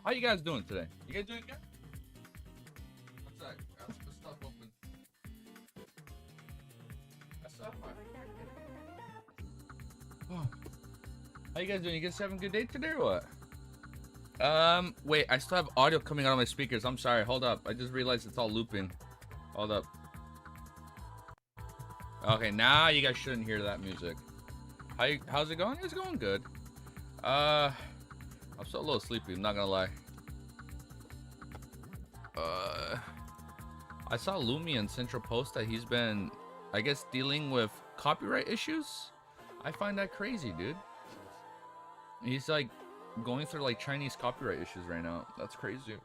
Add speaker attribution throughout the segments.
Speaker 1: How you guys doing today? You guys doing good? What's that? That's the stuff open. That's stuff. Oh. How you guys doing? You guys having a good day today or what? Wait, I still have audio coming out of my speakers. I'm sorry. Hold up. I just realized it's all looping. Hold up. Okay, now you guys shouldn't hear that music. How's it going? It's going good. I'm still a little sleepy, I'm not gonna lie. I saw Lumi in Central Post that he's been, I guess, dealing with copyright issues. I find that crazy, dude. He's like going through like Chinese copyright issues right now. That's crazy.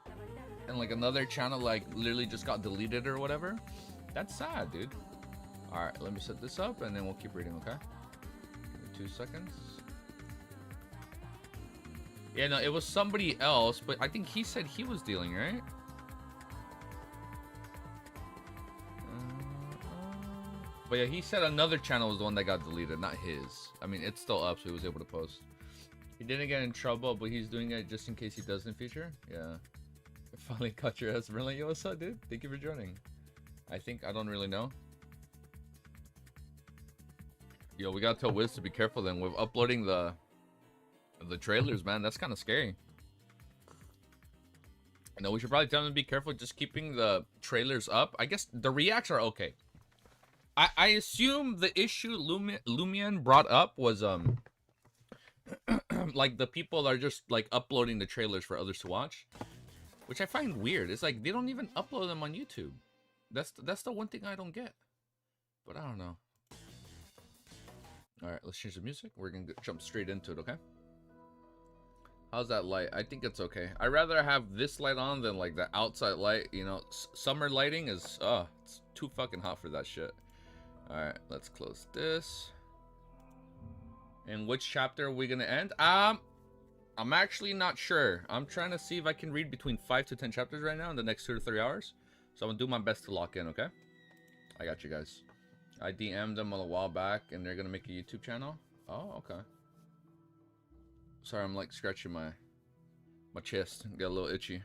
Speaker 1: And like another channel like literally just got deleted or whatever. That's sad, dude. Alright, let me set this up and then we'll keep reading, okay? Give me 2 seconds. Yeah, no, it was somebody else, but I think he said he was dealing, right? But yeah, he said another channel was the one that got deleted, not his. I mean, it's still up, so he was able to post. He didn't get in trouble, but he's doing it just in case he does in the future. Yeah. Finally caught your ass. Really, yo, what's up, dude? Thank you for joining. I don't really know. Yo, we gotta tell Wiz to be careful then with uploading the trailers, man. That's kind of scary. No, we should probably tell him to be careful just keeping the trailers up. I guess the reacts are okay. I assume the issue Lumian brought up was like the people that are just like uploading the trailers for others to watch, which I find weird. It's like they don't even upload them on YouTube. That's the one thing I don't get. But I don't know. All right, let's change the music. We're gonna jump straight into it, okay? How's that light? I think it's okay. I'd rather have this light on than like the outside light. You know, summer lighting is it's too fucking hot for that shit. All right, let's close this. And which chapter are we gonna end? I'm actually not sure. I'm trying to see if I can read between 5 to 10 chapters right now in the next 2 to 3 hours. So I'm gonna do my best to lock in, okay? I got you guys. I DM'd them a while back and they're gonna make a YouTube channel. Oh, okay. Sorry, I'm like scratching my chest. Get a little itchy.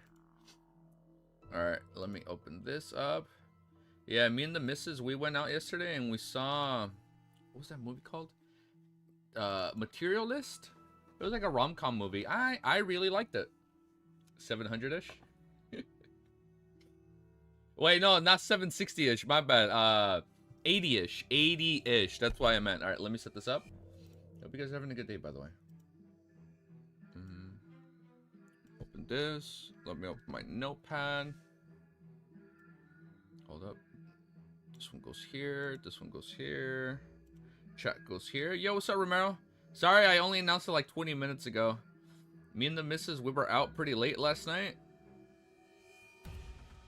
Speaker 1: Alright, let me open this up. Yeah, me and the missus, we went out yesterday and we saw, what was that movie called? Materialist? It was like a rom-com movie. I really liked it. 700-ish? Wait, no, not 760-ish. My bad. 80-ish. 80-ish. That's why I meant. All right, let me set this up. Hope you guys are having a good day, by the way. Open this. Let me open my notepad. Hold up. This one goes here. This one goes here. Chat goes here. Yo, what's up, Romero? Sorry, I only announced it like 20 minutes ago. Me and the missus, we were out pretty late last night.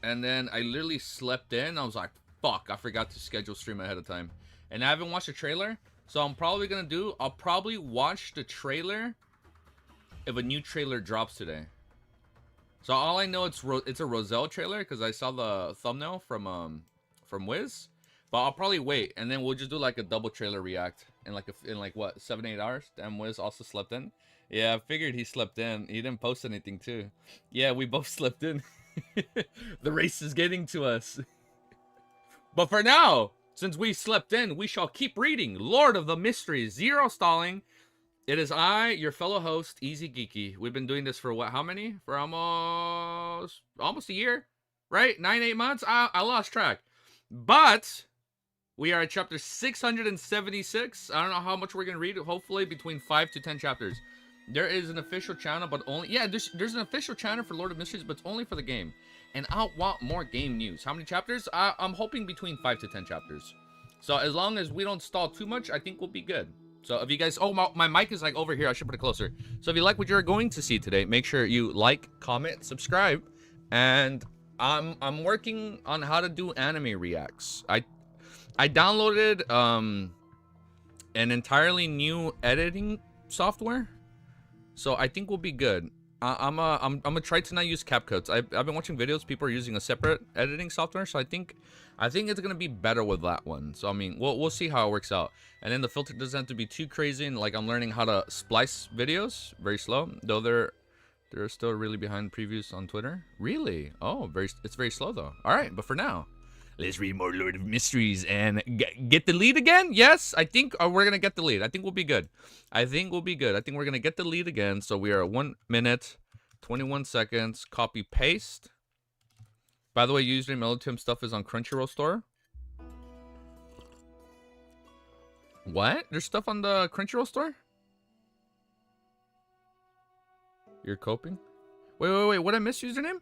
Speaker 1: And then I literally slept in. I was like, fuck, I forgot to schedule stream ahead of time. And I haven't watched the trailer. So I'm probably going to do, I'll probably watch the trailer if a new trailer drops today. So all I know, it's a Roselle trailer because I saw the thumbnail from Wiz. But I'll probably wait, and then we'll just do like a double trailer react in like what 7-8 hours. Damn, Wiz also slept in. Yeah, I figured he slept in. He didn't post anything too. Yeah, we both slept in. The race is getting to us. But for now, since we slept in, we shall keep reading. Lord of the Mysteries, Zero Stalling. It is I, your fellow host, Easy Geeky. We've been doing this for what? How many? For almost a year, right? 9-8 months. I lost track, but we are at chapter 676. I don't know how much we're gonna read. Hopefully between 5 to 10 chapters. There is an official channel, but only there's an official channel for Lord of Mysteries, but it's only for the game. And I want more game news. How many chapters? I'm hoping between 5 to 10 chapters. So as long as we don't stall too much, I think we'll be good. So if you guys, my mic is like over here. I should put it closer. So if you like what you're going to see today, make sure you like, comment, subscribe, and I'm working on how to do anime reacts. I downloaded an entirely new editing software, so I think we'll be good. I'm gonna try to not use CapCuts. I've been watching videos. People are using a separate editing software, so I think it's gonna be better with that one. So I mean, we'll see how it works out. And then the filter doesn't have to be too crazy. And like I'm learning how to splice videos very slow, though they're They're still really behind previews on Twitter. Really? Oh, it's very slow though. All right, but for now, let's read more Lord of Mysteries and get the lead again. Yes, I think we're gonna get the lead. I think we'll be good. I think we're gonna get the lead again. So we are at 1 minute, 21 seconds. Copy paste. By the way, username Militum stuff is on Crunchyroll store. What? There's stuff on the Crunchyroll store? You're coping? Wait. What I miss username?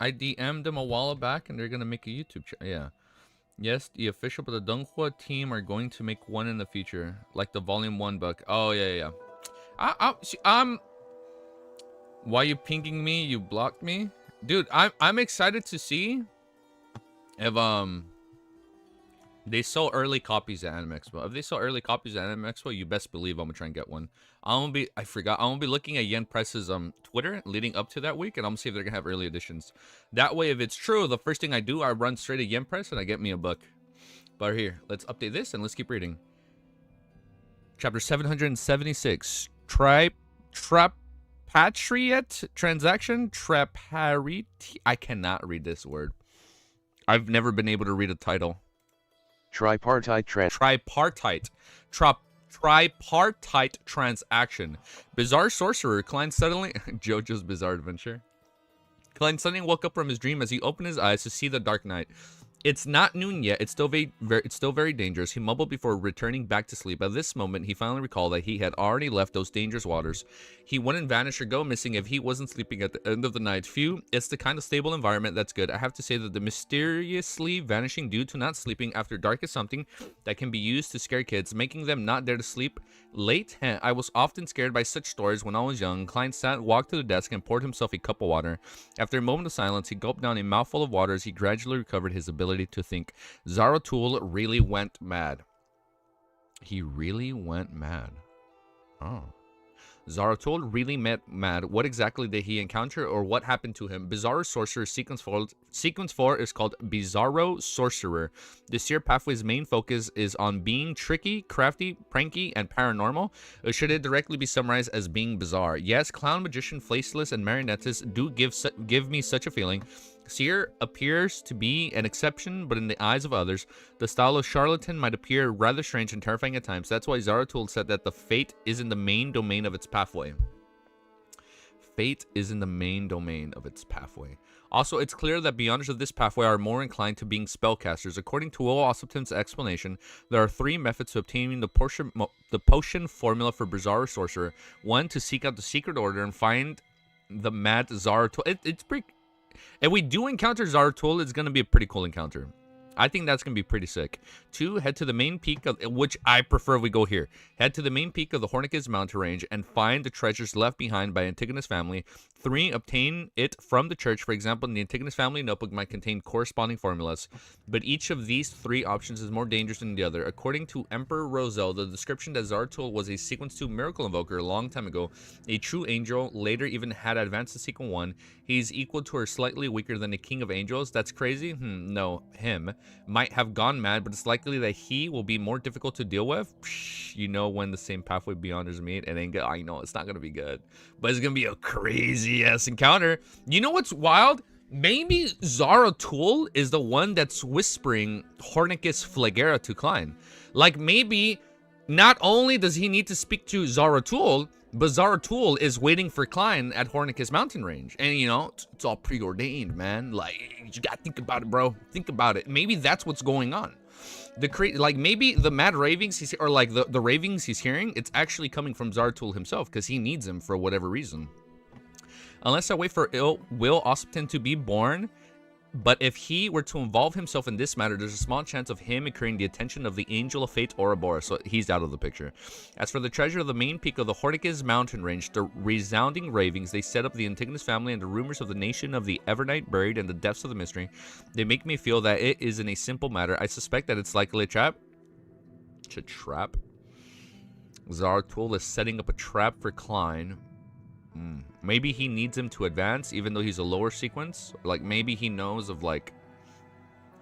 Speaker 1: I DM'd them a while back and they're going to make a YouTube channel. Yeah. Yes, the official, but the Donghua team are going to make one in the future. Like the volume 1 book. Oh, yeah. Why you pinging me? You blocked me? Dude, I'm excited to see if, they sell early copies at Anime Expo. If they sell early copies at Anime Expo, you best believe I'm gonna try and get one. I'm gonna be looking at Yen Press's Twitter leading up to that week, and I'm gonna see if they're gonna have early editions. That way, if it's true, the first thing I do, I run straight to Yen Press and I get me a book. But here, let's update this and let's keep reading. Chapter 776. Trapatriate transaction. I cannot read this word. I've never been able to read a title.
Speaker 2: Tripartite
Speaker 1: transaction. Bizarre sorcerer. Klein suddenly... JoJo's Bizarre Adventure. Klein suddenly woke up from his dream as he opened his eyes to see the dark night. It's not noon yet. It's still very dangerous. He mumbled before returning back to sleep. At this moment, he finally recalled that he had already left those dangerous waters. He wouldn't vanish or go missing if he wasn't sleeping at the end of the night. Phew, it's the kind of stable environment that's good. I have to say that the mysteriously vanishing due to not sleeping after dark is something that can be used to scare kids, making them not dare to sleep late. I was often scared by such stories when I was young. Klein walked to the desk and poured himself a cup of water. After a moment of silence, he gulped down a mouthful of water as he gradually recovered his ability to think. Zaratul really went mad. He really went mad. Oh. Zaratul really went mad. What exactly did he encounter or what happened to him? Bizarro Sorcerer Sequence 4 is called Bizarro Sorcerer. The Seer Pathway's main focus is on being tricky, crafty, pranky, and paranormal. Or should it directly be summarized as being bizarre? Yes, Clown, Magician, Faceless, and Marionettist do give me such a feeling. Seer appears to be an exception, but in the eyes of others, the style of charlatan might appear rather strange and terrifying at times. That's why Zaratul said that the fate is in the main domain of its pathway. Fate is in the main domain of its pathway. Also, it's clear that beyonders of this pathway are more inclined to being spellcasters. According to Will Ossipton's explanation, there are 3 methods to obtaining the potion formula for Bizarro Sorcerer. 1, to seek out the secret order and find the mad Zaratul. It's pretty... If we do encounter Zaratul, it's going to be a pretty cool encounter. I think that's going to be pretty sick. 2, head to the main peak of... Which I prefer we go here. Head to the main peak of the Hornicus mountain range and find the treasures left behind by Antigonus family. 3, obtain it from the church. For example, the Antigonus family notebook might contain corresponding formulas. But each of these 3 options is more dangerous than the other. According to Emperor Roselle, the description that Zaratul was a Sequence 2 miracle invoker a long time ago, a true angel, later even had advanced to Sequence 1. He's equal to or slightly weaker than the King of Angels. That's crazy? No, him might have gone mad, but it's likely that he will be more difficult to deal with. You know, when the same pathway beyonders meet, it ain't good. I know it's not gonna be good, but it's gonna be a crazy ass encounter. You know what's wild? Maybe Zaratul is the one that's whispering Hornicus Flagera to Klein. Like, maybe not only does he need to speak to Zaratul, but Zaratul is waiting for Klein at Hornicus Mountain Range. And, you know, it's all preordained, man. Like, you gotta think about it, bro. Think about it. Maybe that's what's going on. Like, maybe the mad ravings, or like the ravings he's hearing, it's actually coming from Zaratul himself, because he needs him for whatever reason. Unless I wait for Will Ossipton to be born, but if he were to involve himself in this matter, there's a small chance of him incurring the attention of the Angel of Fate, Ouroboros, so he's out of the picture. As for the treasure of the main peak of the Hornicus mountain range, the resounding ravings they set up the Antigonus family and the rumors of the nation of the Evernight buried in the depths of the mystery, they make me feel that it isn't a simple matter. I suspect that it's likely a trap. It's a trap. Zaratul is setting up a trap for Klein. Maybe he needs him to advance, even though he's a lower sequence. Like, maybe he knows of, like...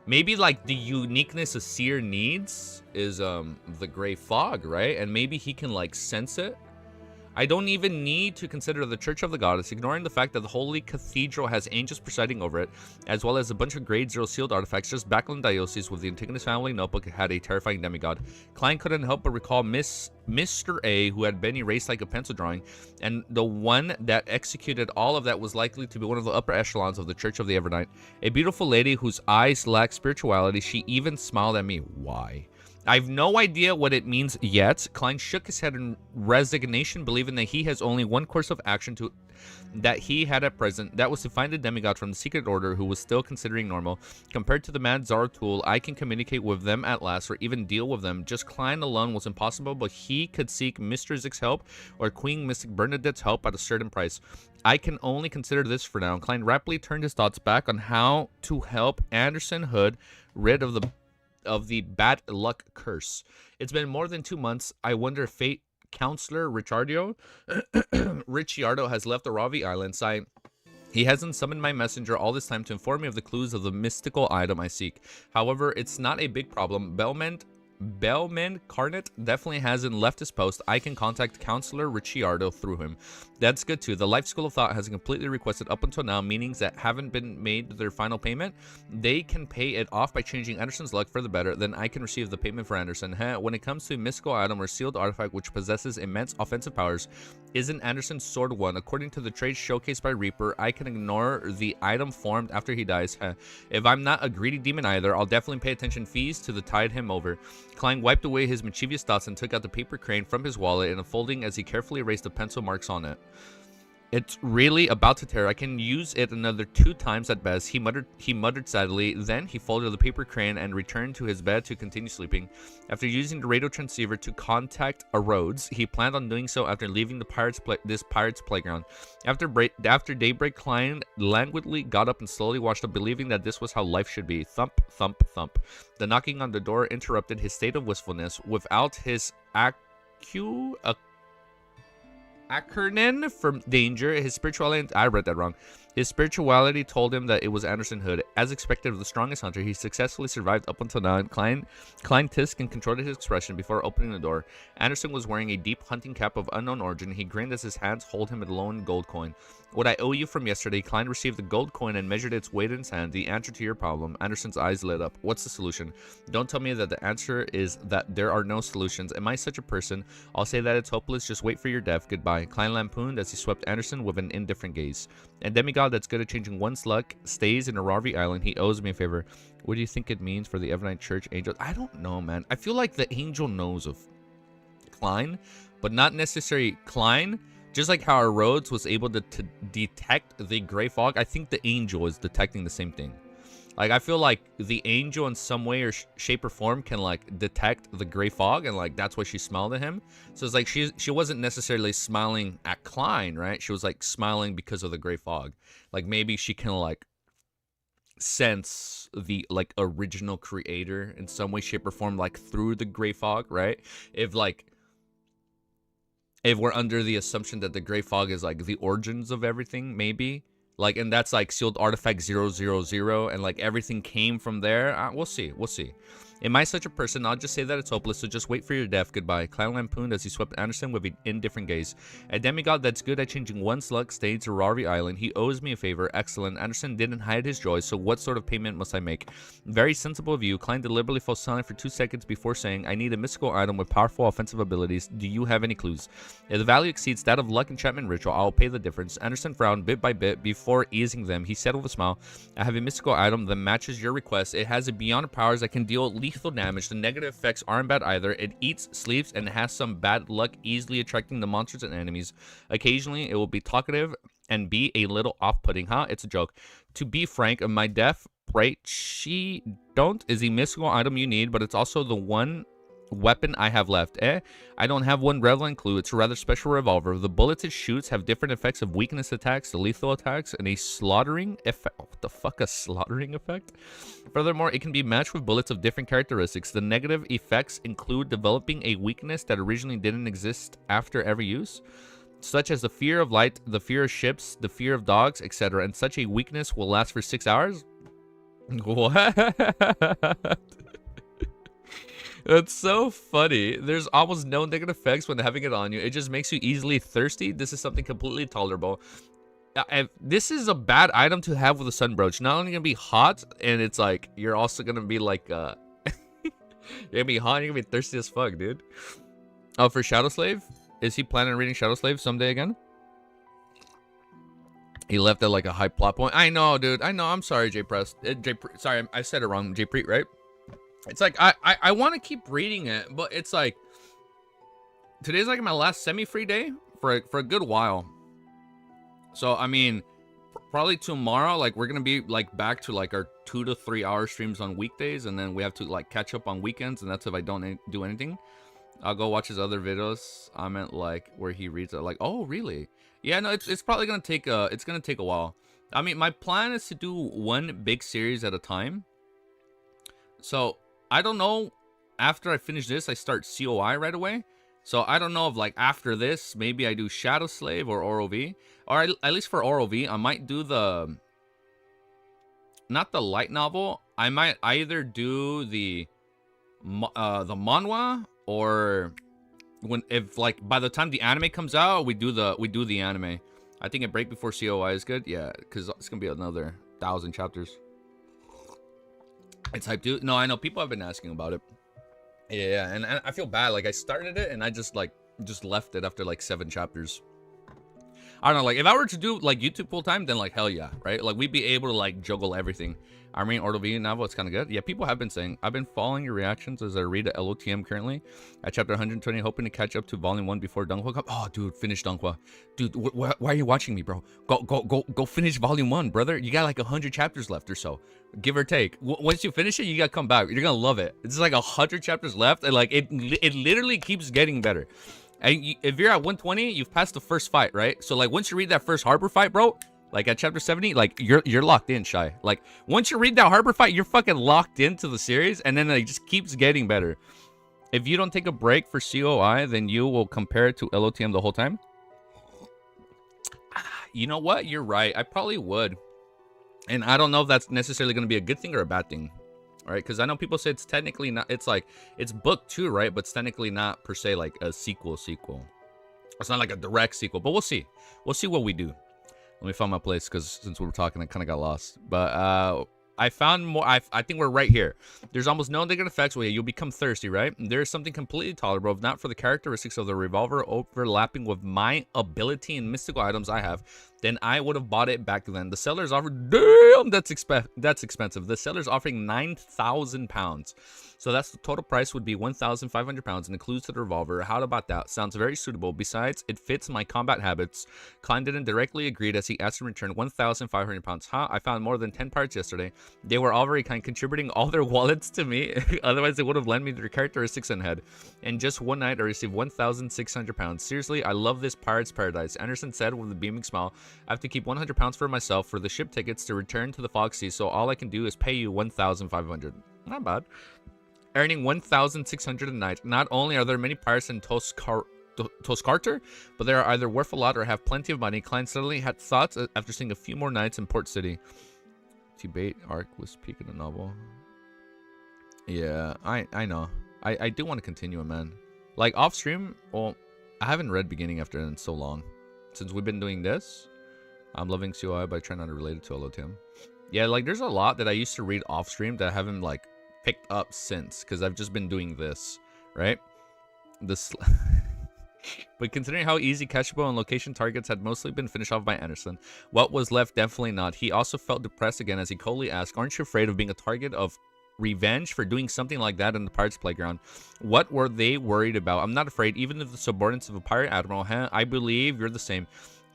Speaker 1: Maybe, like, the uniqueness a seer needs is, the gray fog, right? And maybe he can, like, sense it. I don't even need to consider the Church of the Goddess, ignoring the fact that the Holy Cathedral has angels presiding over it, as well as a bunch of grade 0 sealed artifacts. Just Backland Diocese with the Antigonus family notebook had a terrifying demigod. Klein couldn't help but recall Mr. A, who had been erased like a pencil drawing, and the one that executed all of that was likely to be one of the upper echelons of the Church of the Evernight. A beautiful lady whose eyes lacked spirituality. She even smiled at me. Why? I have no idea what it means yet. Klein shook his head in resignation, believing that he has only one course of action that he had at present. That was to find a demigod from the Secret Order who was still considering normal. Compared to the Mad Zaratul, I can communicate with them at last, or even deal with them. Just Klein alone was impossible, but he could seek Mr. Zik's help or Queen Mystic Bernadette's help at a certain price. I can only consider this for now. Klein rapidly turned his thoughts back on how to help Anderson Hood rid of the bad luck curse. It's been more than 2 months. I wonder if fate counselor Ricciardo has left the Ravi Islands. He hasn't summoned my messenger all this time to inform me of the clues of the mystical item I seek. However, it's not a big problem. Bellman Carnet definitely hasn't left his post. I can contact Counselor Ricciardo through him. That's good too. The Life School of Thought hasn't completely requested up until now meanings that haven't been made their final payment. They can pay it off by changing Anderson's luck for the better. Then I can receive the payment for Anderson. When it comes to mystical item or sealed artifact which possesses immense offensive powers, isn't Anderson's sword one? According to the trade showcased by Reaper, I can ignore the item formed after he dies. If I'm not a greedy demon either, I'll definitely pay attention fees to the tide him over. Klein wiped away his mischievous thoughts and took out the paper crane from his wallet in a folding as he carefully erased the pencil marks on it. It's really about to tear. I can use it another 2 times at best, he muttered sadly. Then he folded the paper crane and returned to his bed to continue sleeping. After using the radio transceiver to contact a Rhodes, he planned on doing so after leaving this pirate's playground. After daybreak, Klein languidly got up and slowly washed up, believing that this was how life should be. Thump, thump, thump. The knocking on the door interrupted his state of wistfulness. Without his acronym from danger, his spirituality, I read that wrong. His spirituality told him that it was Anderson Hood. As expected of the strongest hunter, he successfully survived up until now. Klein tisk and controlled his expression before opening the door. Anderson was wearing a deep hunting cap of unknown origin. He grinned as his hands hold him a lone gold coin. What I owe you from yesterday. Klein received the gold coin and measured its weight in his hand. The answer to your problem. Anderson's eyes lit up. What's the solution? Don't tell me that the answer is that there are no solutions. Am I such a person? I'll say that it's hopeless. Just wait for your death. Goodbye. Klein lampooned as he swept Anderson with an indifferent gaze. A demigod that's good at changing one's luck stays in Aravi Island. He owes me a favor. What do you think it means for the Evernight Church angel? I don't know, man. I feel like the angel knows of Klein, but not necessarily Klein. Just like how our Rhodes was able to detect the gray fog, I think the angel is detecting the same thing. Like, I feel like the angel in some way or shape or form can, like, detect the gray fog, and, like, that's why she smiled at him. So it's like she wasn't necessarily smiling at Klein, right? She was, like, smiling because of the gray fog. Like, maybe she can, like, sense the, like, original creator in some way, shape, or form, like, through the gray fog, right? If we're under the assumption that the gray fog is, like, the origins of everything, maybe. Like, and that's, like, sealed artifact 000, and, like, everything came from there. We'll see. Am I such a person? I'll just say that it's hopeless, so just wait for your death. Goodbye. Klein lampooned as he swept Anderson with an indifferent gaze. A demigod that's good at changing one's luck stays to Rari Island. He owes me a favor. Excellent. Anderson didn't hide his joy, so what sort of payment must I make? Very sensible of you. Klein deliberately fell silent for 2 seconds before saying, I need a mystical item with powerful offensive abilities. Do you have any clues? If the value exceeds that of luck enchantment ritual, I will pay the difference. Anderson frowned bit by bit before easing them. He said with a smile, I have a mystical item that matches your request. It has a beyond powers that can deal lethal damage. The negative effects aren't bad either. It eats, sleeps, and has some bad luck, easily attracting the monsters and enemies. Occasionally, it will be talkative and be a little off-putting. It's a joke. To be frank, my death right she don't is the mystical item you need, but it's also the one weapon I have left. I don't have one relevant clue. It's a rather special revolver. The bullets it shoots have different effects of weakness attacks, lethal attacks, and a slaughtering effect. What the fuck, a slaughtering effect? Furthermore, it can be matched with bullets of different characteristics. The negative effects include developing a weakness that originally didn't exist after every use, such as the fear of light, the fear of ships, the fear of dogs, etc. And such a weakness will last for 6 hours? What? That's so funny. There's almost no negative effects when having it on you. It just makes you easily thirsty. This is something completely tolerable. This is a bad item to have with a sun brooch. Not only gonna be hot, and it's like you're also gonna be like you're gonna be hot, and you're gonna be thirsty as fuck, dude. Oh, for Shadow Slave? Is he planning on reading Shadow Slave someday again? He left at like a high plot point. I know, dude. I know. I'm sorry, J Press. Sorry, I said it wrong. J Preet, right? It's like I want to keep reading it, but it's like today's like my last semi-free day for a good while. So I mean, probably tomorrow, like we're gonna be like back to like our 2 to 3 hour streams on weekdays, and then we have to like catch up on weekends, and that's if I don't do anything. I'll go watch his other videos. I meant like where he reads it. Like, oh really? Yeah, no, it's probably gonna take a while. I mean, my plan is to do one big series at a time. So I don't know. After I finish this, I start COI right away. So I don't know if like after this, maybe I do Shadow Slave or ROV, or at least for ROV, I might do not the light novel. I might either do the manhwa, or if like by the time the anime comes out, we do the anime. I think a break before COI is good. Yeah, because it's gonna be another 1,000 chapters. It's hype, dude. No, I know people have been asking about it. Yeah, and I feel bad. Like I started it and I just left it after like 7 chapters. I don't know, like if I were to do like YouTube full time, then like hell yeah, right? Like we'd be able to like juggle everything. I mean, ROV novel, it's kind of good. Yeah, people have been saying. I've been following your reactions as I read LOTM currently at chapter 120, hoping to catch up to volume 1 before Donghua comes. Oh, dude, finish Donghua. Dude, why are you watching me, bro? Go finish volume 1, brother. You got like 100 chapters left or so, give or take. Once you finish it, you gotta come back. You're gonna love it. It's like 100 chapters left, and like it literally keeps getting better. And if you're at 120, you've passed the first fight, right? So like once you read that first harbor fight, bro, like at chapter 70, like you're locked in, Shy. Like once you read that harbor fight, you're fucking locked into the series, and then it just keeps getting better. If you don't take a break for COI, then you will compare it to LOTM the whole time. You know what? You're right. I probably would. And I don't know if that's necessarily going to be a good thing or a bad thing. All right, because I know people say it's technically not, it's like, it's book 2, right? But it's technically not per se like a sequel. It's not like a direct sequel, but we'll see. We'll see what we do. Let me find my place, because since we were talking, I kind of got lost. But I found more. I think we're right here. There's almost no negative effects. Well, you'll become thirsty, right? There's something completely tolerable, if not for the characteristics of the revolver overlapping with my ability and mystical items I have, then I would have bought it back then. The seller's offered, damn, that's expensive. The seller's offering 9,000 pounds. So that's the total price would be 1,500 pounds and includes the revolver. How about that? Sounds very suitable. Besides, it fits my combat habits. Klein didn't directly agree as he asked in return 1,500 pounds. Huh? I found more than 10 parts yesterday. They were all very kind, contributing all their wallets to me. Otherwise, they would have lent me their characteristics and head. In just one night, I received 1,600 pounds. Seriously, I love this pirate's paradise. Anderson said with a beaming smile, I have to keep 100 pounds for myself for the ship tickets to return to the Foxy, so all I can do is pay you 1,500. Not bad. Earning 1,600 a night. Not only are there many pirates in Toscarter, but they are either worth a lot or have plenty of money. Klein suddenly had thoughts after seeing a few more nights in Port City. Tibet arc was peak in the novel. Yeah, I know. I do want to continue it, man. Like off stream, well, I haven't read beginning after in so long. Since we've been doing this, I'm loving COI, but I try not to relate it to LOTM. Yeah, like there's a lot that I used to read off stream that I haven't like picked up since, because I've just been doing this, right? This but considering how easy catchable and location targets had mostly been finished off by Anderson, what was left definitely not. He also felt depressed again as he coldly asked, aren't you afraid of being a target of revenge for doing something like that in the pirates playground? What were they worried about? I'm not afraid, even if the subordinates of a pirate admiral, I believe you're the same.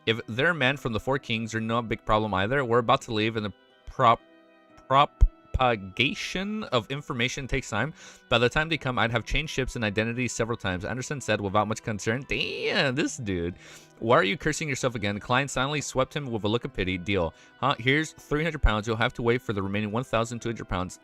Speaker 1: If they're men from the Four Kings, they're no big problem either. We're about to leave, and the propagation of information takes time. By the time they come, I'd have changed ships and identities several times. Anderson said without much concern. Damn, this dude. Why are you cursing yourself again? Klein silently swept him with a look of pity. Deal. Huh? Here's 300 pounds. You'll have to wait for the remaining 1,200 pounds.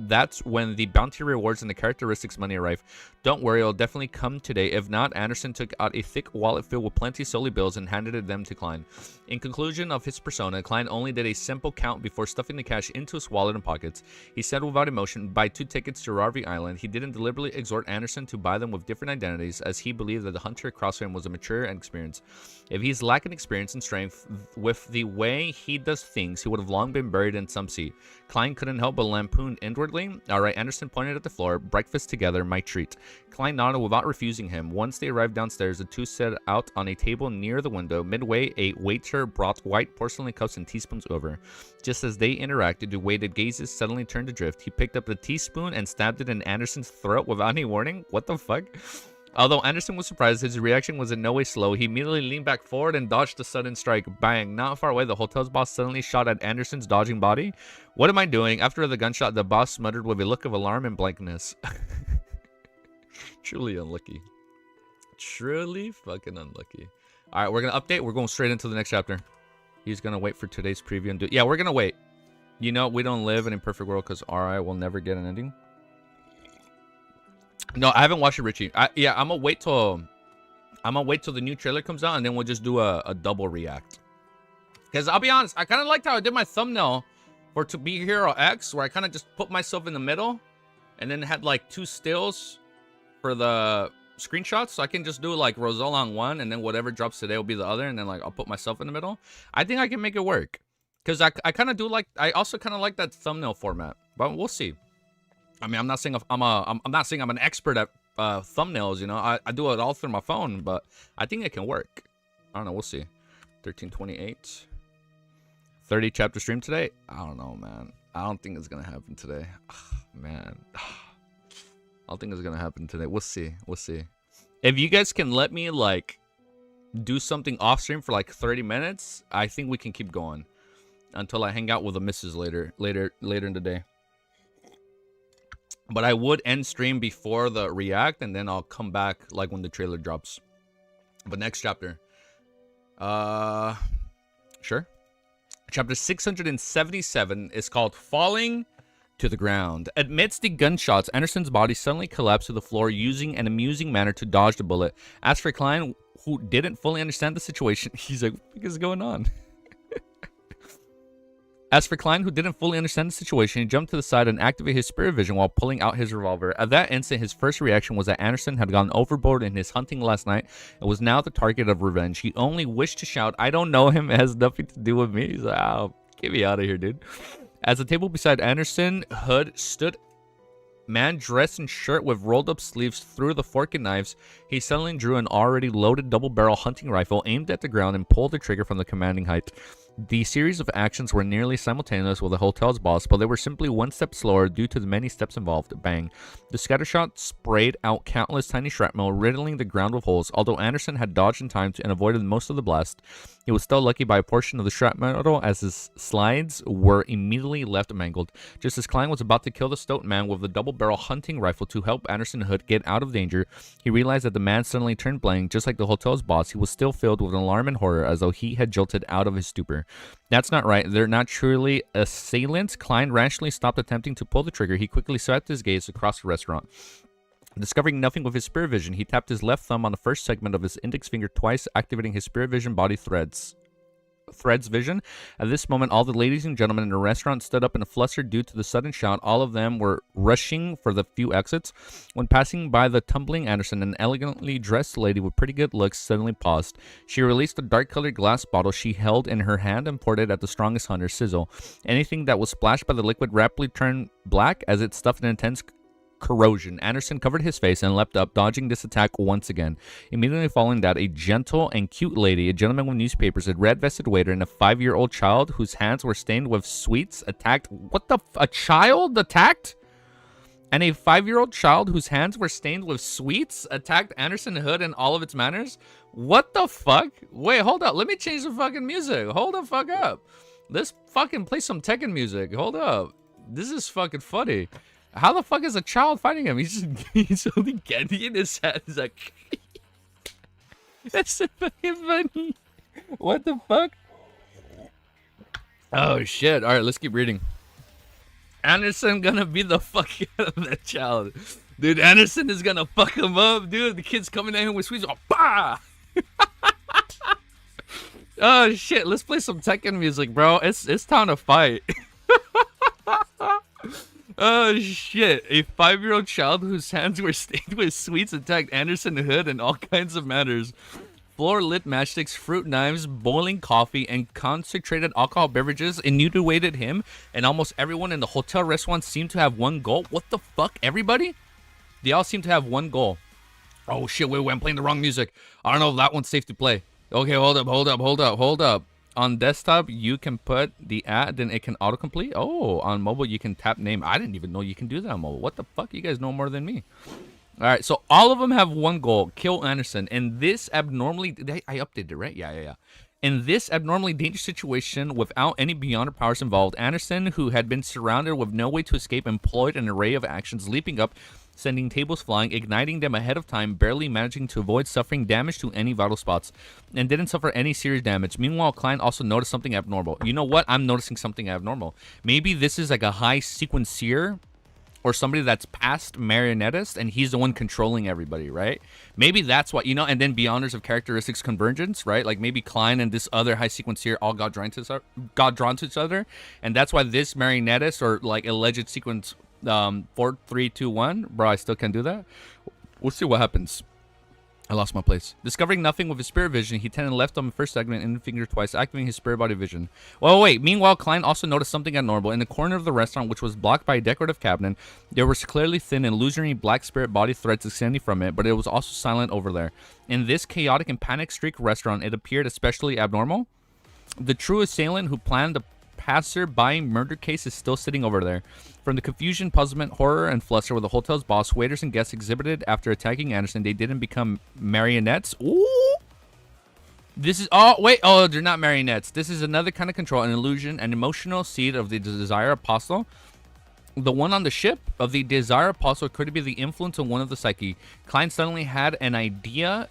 Speaker 1: That's when the bounty rewards and the characteristics money arrive. Don't worry, it'll definitely come today. If not, Anderson took out a thick wallet filled with plenty of solely bills and handed them to Klein. In conclusion of his persona, Klein only did a simple count before stuffing the cash into his wallet and pockets. He said without emotion, buy 2 tickets to Rarvy Island. He didn't deliberately exhort Anderson to buy them with different identities, as he believed that the hunter across him was a mature and experienced. If he's lacking experience and strength with the way he does things, he would have long been buried in some sea. Klein couldn't help but lampoon inwardly. Alright, Anderson pointed at the floor. Breakfast together, my treat. Klein nodded without refusing him. Once they arrived downstairs, the two sat out on a table near the window. Midway, a waiter brought white porcelain cups and teaspoons over. Just as they interacted, the weighted gazes suddenly turned adrift. He picked up the teaspoon and stabbed it in Anderson's throat without any warning. What the fuck? Although Anderson was surprised, his reaction was in no way slow. He immediately leaned back forward and dodged the sudden strike. Bang! Not far away, the hotel's boss suddenly shot at Anderson's dodging body. What am I doing? After the gunshot, the boss muttered with a look of alarm and blankness. Truly unlucky. Truly fucking unlucky. Alright, we're gonna update. We're going straight into the next chapter. He's gonna wait for today's preview and do... Yeah, we're gonna wait. You know, we don't live in a perfect world because RI will never get an ending. No, I haven't watched it, Richie. Yeah, I'm gonna wait till the new trailer comes out, and then we'll just do a double react. Because I'll be honest, I kind of liked how I did my thumbnail for To Be Hero X, where I kind of just put myself in the middle, and then had like 2 stills for the screenshots, so I can just do like Roselle on one, and then whatever drops today will be the other, and then like I'll put myself in the middle. I think I can make it work, because I kind of do like, I also kind of like that thumbnail format, but we'll see. I mean, I'm not saying I'm not saying I'm an expert at thumbnails, you know. I do it all through my phone, but I think it can work. I don't know. We'll see. 1328. 30 chapter stream today. I don't know, man. I don't think it's gonna happen today. Man, I don't think it's gonna happen today. We'll see. We'll see. If you guys can let me like do something off stream for like 30 minutes, I think we can keep going until I hang out with the missus later in the day. But I would end stream before the react, and then I'll come back like when the trailer drops. But next chapter. Sure. Chapter 677 is called Falling to the Ground. Amidst the gunshots, Anderson's body suddenly collapsed to the floor, using an amusing manner to dodge the bullet. As for Klein, who didn't fully understand the situation, he's like, what is going on? As for Klein, who didn't fully understand the situation, he jumped to the side and activated his spirit vision while pulling out his revolver. At that instant, his first reaction was that Anderson had gone overboard in his hunting last night and was now the target of revenge. He only wished to shout, I don't know him, it has nothing to do with me. He's like, oh, get me out of here, dude. As the table beside Anderson Hood stood, man dressed in shirt with rolled up sleeves threw the fork and knives. He suddenly drew an already loaded double-barrel hunting rifle, aimed at the ground, and pulled the trigger from the commanding height. The series of actions were nearly simultaneous with the hotel's boss, but they were simply one step slower due to the many steps involved. Bang. The scattershot sprayed out countless tiny shrapnel, riddling the ground with holes. Although Anderson had dodged in time and avoided most of the blast, he was still lucky by a portion of the shrapnel, as his slides were immediately left mangled. Just as Klein was about to kill the stout man with the double-barrel hunting rifle to help Anderson Hood get out of danger, he realized that the man suddenly turned blank. Just like the hotel's boss, he was still filled with alarm and horror, as though he had jolted out of his stupor. That's not right. They're not truly assailants. Klein rationally stopped attempting to pull the trigger. He quickly swept his gaze across the restaurant. Discovering nothing with his spirit vision, he tapped his left thumb on the first segment of his index finger twice, activating his spirit vision body threads vision. At this moment, all the ladies and gentlemen in the restaurant stood up in a fluster due to the sudden shout. All of them were rushing for the few exits. When passing by the tumbling Anderson, an elegantly dressed lady with pretty good looks suddenly paused. She released a dark-colored glass bottle she held in her hand and poured it at the strongest hunter, Sizzle. Anything that was splashed by the liquid rapidly turned black as it stuffed an intense corrosion. Anderson covered his face and leapt up, dodging this attack once again. Immediately following that, a gentle and cute lady, a gentleman with newspapers, a red-vested waiter, and a 5-year-old child whose hands were stained with sweets attacked. What the a child attacked? And a 5-year-old child whose hands were stained with sweets attacked Anderson Hood and all of its manners? What the fuck? Wait, hold up. Let me change the fucking music. Hold the fuck up. Let's fucking play some Tekken music. Hold up. This is fucking funny. How the fuck is a child fighting him? He's holding candy in his hand. He's like, that's so fucking funny. What the fuck? Oh shit. All right, let's keep reading. Anderson gonna be the fuck out of that child. Dude, Anderson is gonna fuck him up, dude. The kid's coming at him with sweets. Oh, bah! Oh shit, let's play some Tekken music, bro. It's time to fight. Oh shit, a 5-year-old child whose hands were stained with sweets attacked Anderson Hood in all kinds of matters. Floor lit matchsticks, fruit knives, boiling coffee, and concentrated alcohol beverages inebriated him, and almost everyone in the hotel restaurant seemed to have one goal. What the fuck? Everybody? They all seem to have one goal. Oh shit, wait, I'm playing the wrong music. I don't know if that one's safe to play. Okay, hold up. On desktop, you can put the ad, then it can autocomplete. Oh, on mobile, you can tap name. I didn't even know you can do that on mobile. What the fuck? You guys know more than me. All right, so all of them have one goal: kill Anderson. And this abnormally, I updated it, right? Yeah. In this abnormally dangerous situation, without any beyond powers involved, Anderson, who had been surrounded with no way to escape, employed an array of actions, leaping up, sending tables flying, igniting them ahead of time, barely managing to avoid suffering damage to any vital spots, and didn't suffer any serious damage. Meanwhile, Klein also noticed something abnormal. You know what? I'm noticing something abnormal. Maybe this is like a high sequencier, or somebody that's past marionettist, and he's the one controlling everybody, right? Maybe that's what, and then Beyonders of characteristics convergence, right? Like maybe Klein and this other high sequencer all got drawn to each other, and that's why this marionettist or like alleged sequence 4, 3, 2, 1, bro, I still can't do that. We'll see what happens. I lost my place. Discovering nothing with his spirit vision, he tended left on the first segment and fingered twice, activating his spirit body vision. Well, wait. Meanwhile, Klein also noticed something abnormal. In the corner of the restaurant, which was blocked by a decorative cabinet, there was clearly thin and illusory black spirit body threads extending from it, but it was also silent over there. In this chaotic and panic-streaked restaurant, it appeared especially abnormal. The true assailant who planned the passer-by murder case is still sitting over there. From the confusion, puzzlement, horror, and fluster with the hotel's boss, waiters, and guests exhibited after attacking Anderson, they didn't become marionettes. Ooh! This is... Oh, wait. Oh, they're not marionettes. This is another kind of control, an illusion, an emotional seed of the Desire Apostle. The one on the ship of the Desire Apostle could be the influence of one of the psyche. Klein suddenly had an idea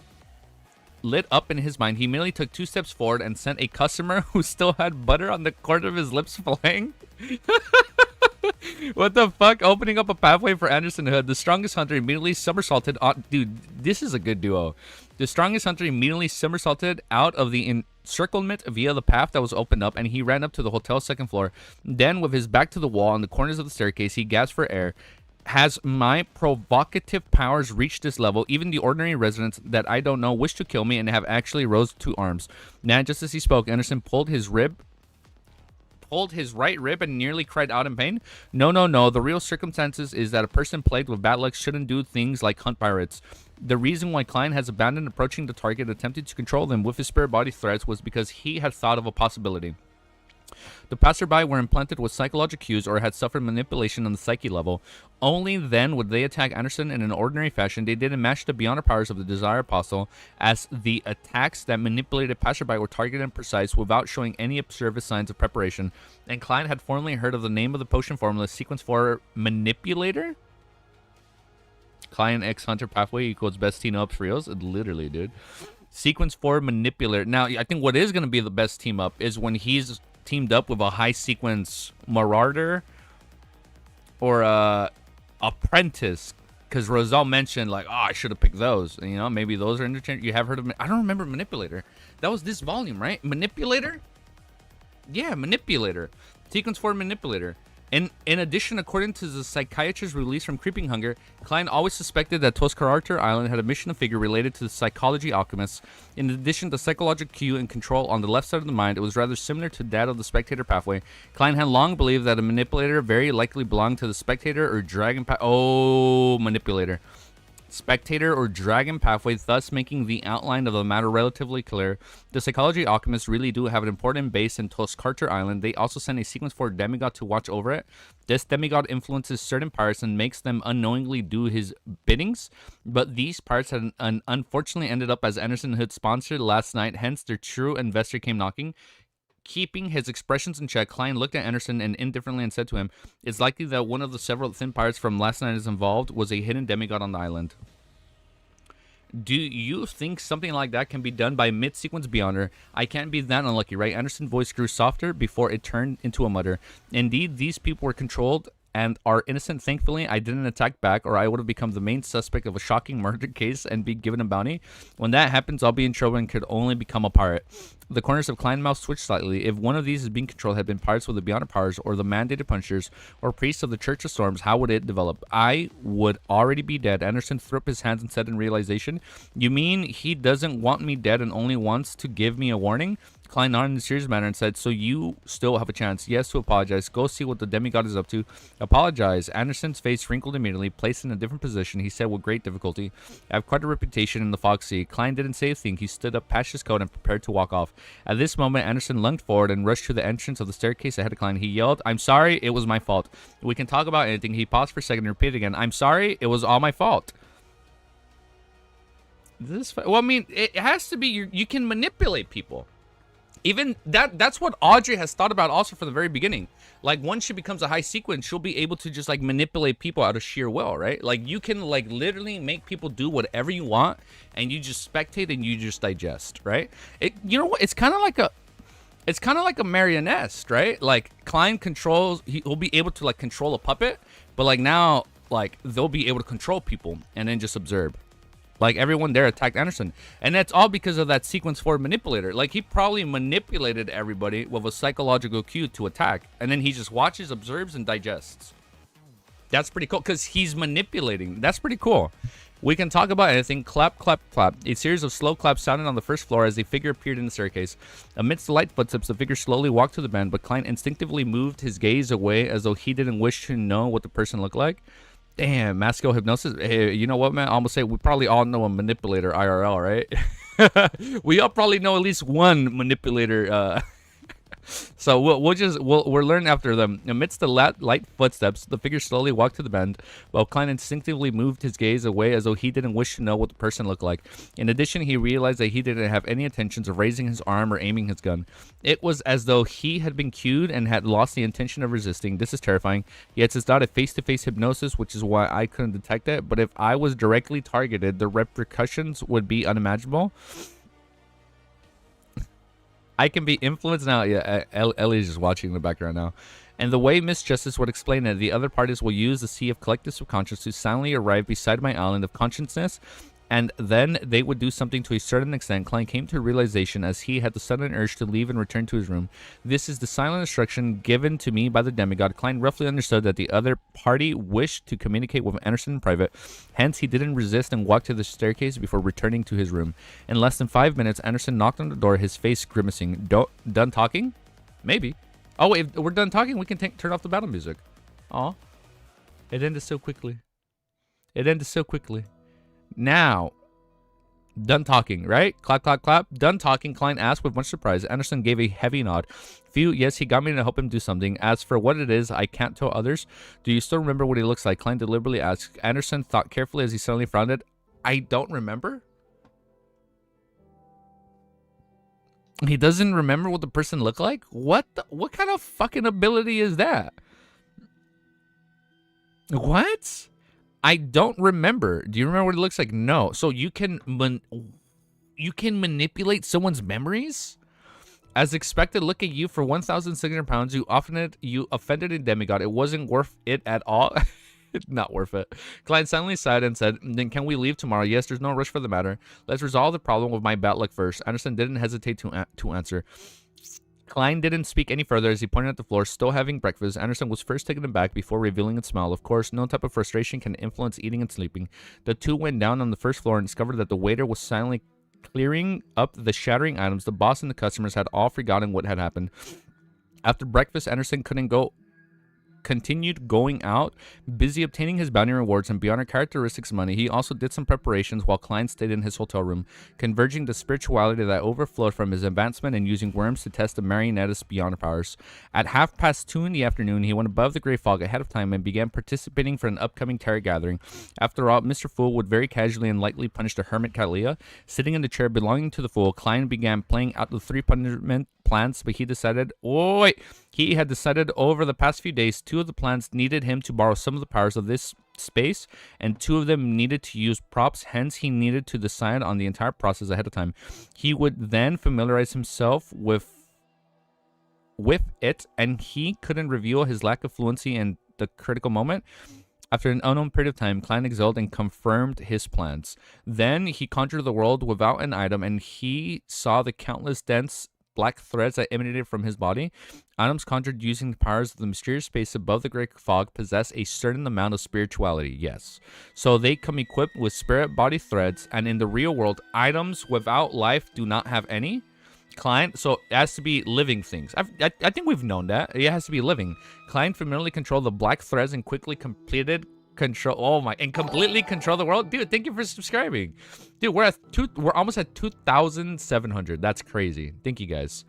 Speaker 1: lit up in his mind. He merely took 2 steps forward and sent a customer who still had butter on the corner of his lips flying. What the fuck? Opening up a pathway for Anderson Hood. The strongest hunter immediately somersaulted on... Dude, this is a good duo. The strongest hunter immediately somersaulted out of the encirclement via the path that was opened up, and he ran up to the hotel's second floor. Then, with his back to the wall on the corners of the staircase, he gasped for air. Has my provocative powers reached this level? Even the ordinary residents that I don't know wish to kill me and have actually rose to arms. Now, just as he spoke, Anderson pulled his right rib and nearly cried out in pain. No. The real circumstances is that a person plagued with bad luck shouldn't do things like hunt pirates. The reason why Klein has abandoned approaching the target, attempting to control them with his spirit body threads, was because he had thought of a possibility. The passerby were implanted with psychological cues or had suffered manipulation on the psyche level. Only then would they attack Anderson in an ordinary fashion. They didn't match the beyond powers of the Desire Apostle, as the attacks that manipulated passerby were targeted and precise without showing any observed signs of preparation. And Klein had formerly heard of the name of the potion formula, sequence 4 manipulator? Klein X Hunter pathway equals best team ups for reals. Literally, dude. Sequence 4 manipulator. Now, I think what is going to be the best team up is when he's teamed up with a high sequence marauder or apprentice, because Roselle mentioned like, oh, I should have picked those. Maybe those are interchangeable. You have heard of? I don't remember manipulator. That was this volume, right? Manipulator. Yeah, manipulator. Sequence 4 manipulator. In addition, according to the psychiatrist released from Creeping Hunger, Klein always suspected that Toskararter Island had a mission figure related to the psychology alchemists. In addition to psychological cue and control on the left side of the mind, it was rather similar to that of the spectator pathway. Klein had long believed that a manipulator very likely belonged to the spectator or dragon manipulator. Spectator or dragon pathway, thus making the outline of the matter relatively clear. The psychology alchemists really do have an important base in Toskarter Island. They also send a sequence for a demigod to watch over it. This demigod influences certain pirates and makes them unknowingly do his biddings, but these pirates had unfortunately ended up as Anderson Hood sponsored last night, hence their true investor came knocking. Keeping his expressions in check, Klein looked at Anderson and indifferently and said to him, "It's likely that one of the several thin pirates from last night is involved, was a hidden demigod on the island." Do you think something like that can be done by mid-sequence Beyonder? I can't be that unlucky, right? Anderson's voice grew softer before it turned into a mutter. Indeed, these people were controlled and are innocent. Thankfully, I didn't attack back, or I would have become the main suspect of a shocking murder case and be given a bounty. When that happens, I'll be in trouble and could only become a pirate. The corners of Klein's mouth switched slightly. If one of these is being controlled had been pirates with the Beyond powers, or the mandated punchers, or priests of the Church of Storms, how would it develop? I would already be dead. Anderson threw up his hands and said in realization, "You mean he doesn't want me dead and only wants to give me a warning?" Klein nodded in a serious manner and said, "So you still have a chance. Yes, to apologize. Go see what the demigod is up to. Apologize." Anderson's face wrinkled immediately. Placed in a different position, he said with great difficulty, "I have quite a reputation in the Foxy." Klein didn't say a thing. He stood up, patched his coat, and prepared to walk off. At this moment, Anderson lunged forward and rushed to the entrance of the staircase ahead of Klein. He yelled, "I'm sorry. It was my fault. We can talk about anything." He paused for a second and repeated again, "I'm sorry. It was all my fault." Well, I mean, it has to be. You can manipulate people. Even that's what Audrey has thought about also from the very beginning. Like, once she becomes a high sequence, she'll be able to just like manipulate people out of sheer will, right? Like, you can like literally make people do whatever you want, and you just spectate and you just digest, right? You know what? It's kind of like a marionette, right? Like, Klein controls, he'll be able to like control a puppet, but like now, like they'll be able to control people and then just observe. Like, everyone there attacked Anderson. And that's all because of that sequence 4 manipulator. Like, he probably manipulated everybody with a psychological cue to attack. And then he just watches, observes, and digests. That's pretty cool, because he's manipulating. That's pretty cool. We can talk about anything. Clap, clap, clap. A series of slow claps sounded on the first floor as a figure appeared in the staircase. Amidst the light footsteps, the figure slowly walked to the bend, but Klein instinctively moved his gaze away as though he didn't wish to know what the person looked like. Damn, Masco hypnosis. Hey, you know what, man? I'm gonna say we probably all know a manipulator IRL, right? We all probably know at least one manipulator. So we'll learn after them. Amidst the light footsteps, the figure slowly walked to the bend, while Klein instinctively moved his gaze away as though he didn't wish to know what the person looked like. In addition, he realized that he didn't have any intentions of raising his arm or aiming his gun. It was as though he had been cued and had lost the intention of resisting. This is terrifying. Yet it's not a face-to-face hypnosis, which is why I couldn't detect it. But if I was directly targeted, the repercussions would be unimaginable. I can be influenced now. Yeah, Ellie's just watching in the background now. And the way Miss Justice would explain it, the other parties will use the sea of collective subconscious to silently arrive beside my island of consciousness, and then they would do something to a certain extent. Klein came to a realization as he had the sudden urge to leave and return to his room. This is the silent instruction given to me by the demigod. Klein roughly understood that the other party wished to communicate with Anderson in private. Hence, he didn't resist and walked to the staircase before returning to his room. In less than 5 minutes, Anderson knocked on the door, his face grimacing. Done talking? Maybe. Oh, wait, if we're done talking, we can turn off the battle music. Aw. It ended so quickly. It ended so quickly. Now, done talking, right? Clap, clap, clap. Done talking, Klein asked with much surprise. Anderson gave a heavy nod. Phew, yes, he got me to help him do something. As for what it is, I can't tell others. Do you still remember what he looks like? Klein deliberately asked. Anderson thought carefully as he suddenly frowned. I don't remember? He doesn't remember what the person looked like? What kind of fucking ability is that? What? I don't remember. Do you remember what it looks like? No. So you can manipulate someone's memories? As expected, look at you for 1,600 pounds. You offended a demigod. It wasn't worth it at all. Not worth it. Klein silently sighed and said, "Then can we leave tomorrow?" "Yes, there's no rush for the matter. Let's resolve the problem with my bad luck first." Anderson didn't hesitate to answer. Klein didn't speak any further as he pointed at the floor, still having breakfast. Anderson was first taken aback before revealing its smell. Of course, no type of frustration can influence eating and sleeping. The two went down on the first floor and discovered that the waiter was silently clearing up the shattering items. The boss and the customers had all forgotten what had happened. After breakfast, Anderson continued going out, busy obtaining his bounty rewards and beyond our characteristics money. He also did some preparations while Klein stayed in his hotel room, converging the spirituality that overflowed from his advancement and using worms to test the marionette's beyond powers. At 2:30 in the afternoon, he went above the gray fog ahead of time and began participating for an upcoming tarot gathering. After all, Mr. Fool would very casually and lightly punish the hermit Kalia. Sitting in the chair belonging to the Fool, Klein began playing out the 3 punishment plans, but he had decided over the past few days 2 of the plans needed him to borrow some of the powers of this space, and 2 of them needed to use props. Hence, he needed to decide on the entire process ahead of time. He would then familiarize himself with it, and he couldn't reveal his lack of fluency and the critical moment. After an unknown period of time, Clan exhaled and confirmed his plans. Then he conjured the world without an item, and he saw the countless dense black threads that emanated from his body. Items conjured using the powers of the mysterious space above the great fog possess a certain amount of spirituality, yes. So they come equipped with spirit body threads, and in the real world, items without life do not have any. Client, so it has to be living things. I think we've known that. It has to be living. Client familiarly control the black threads and quickly completed control. Oh my, and completely control the world. Dude, thank you for subscribing. Dude, we're almost at 2,700. That's crazy. Thank you guys.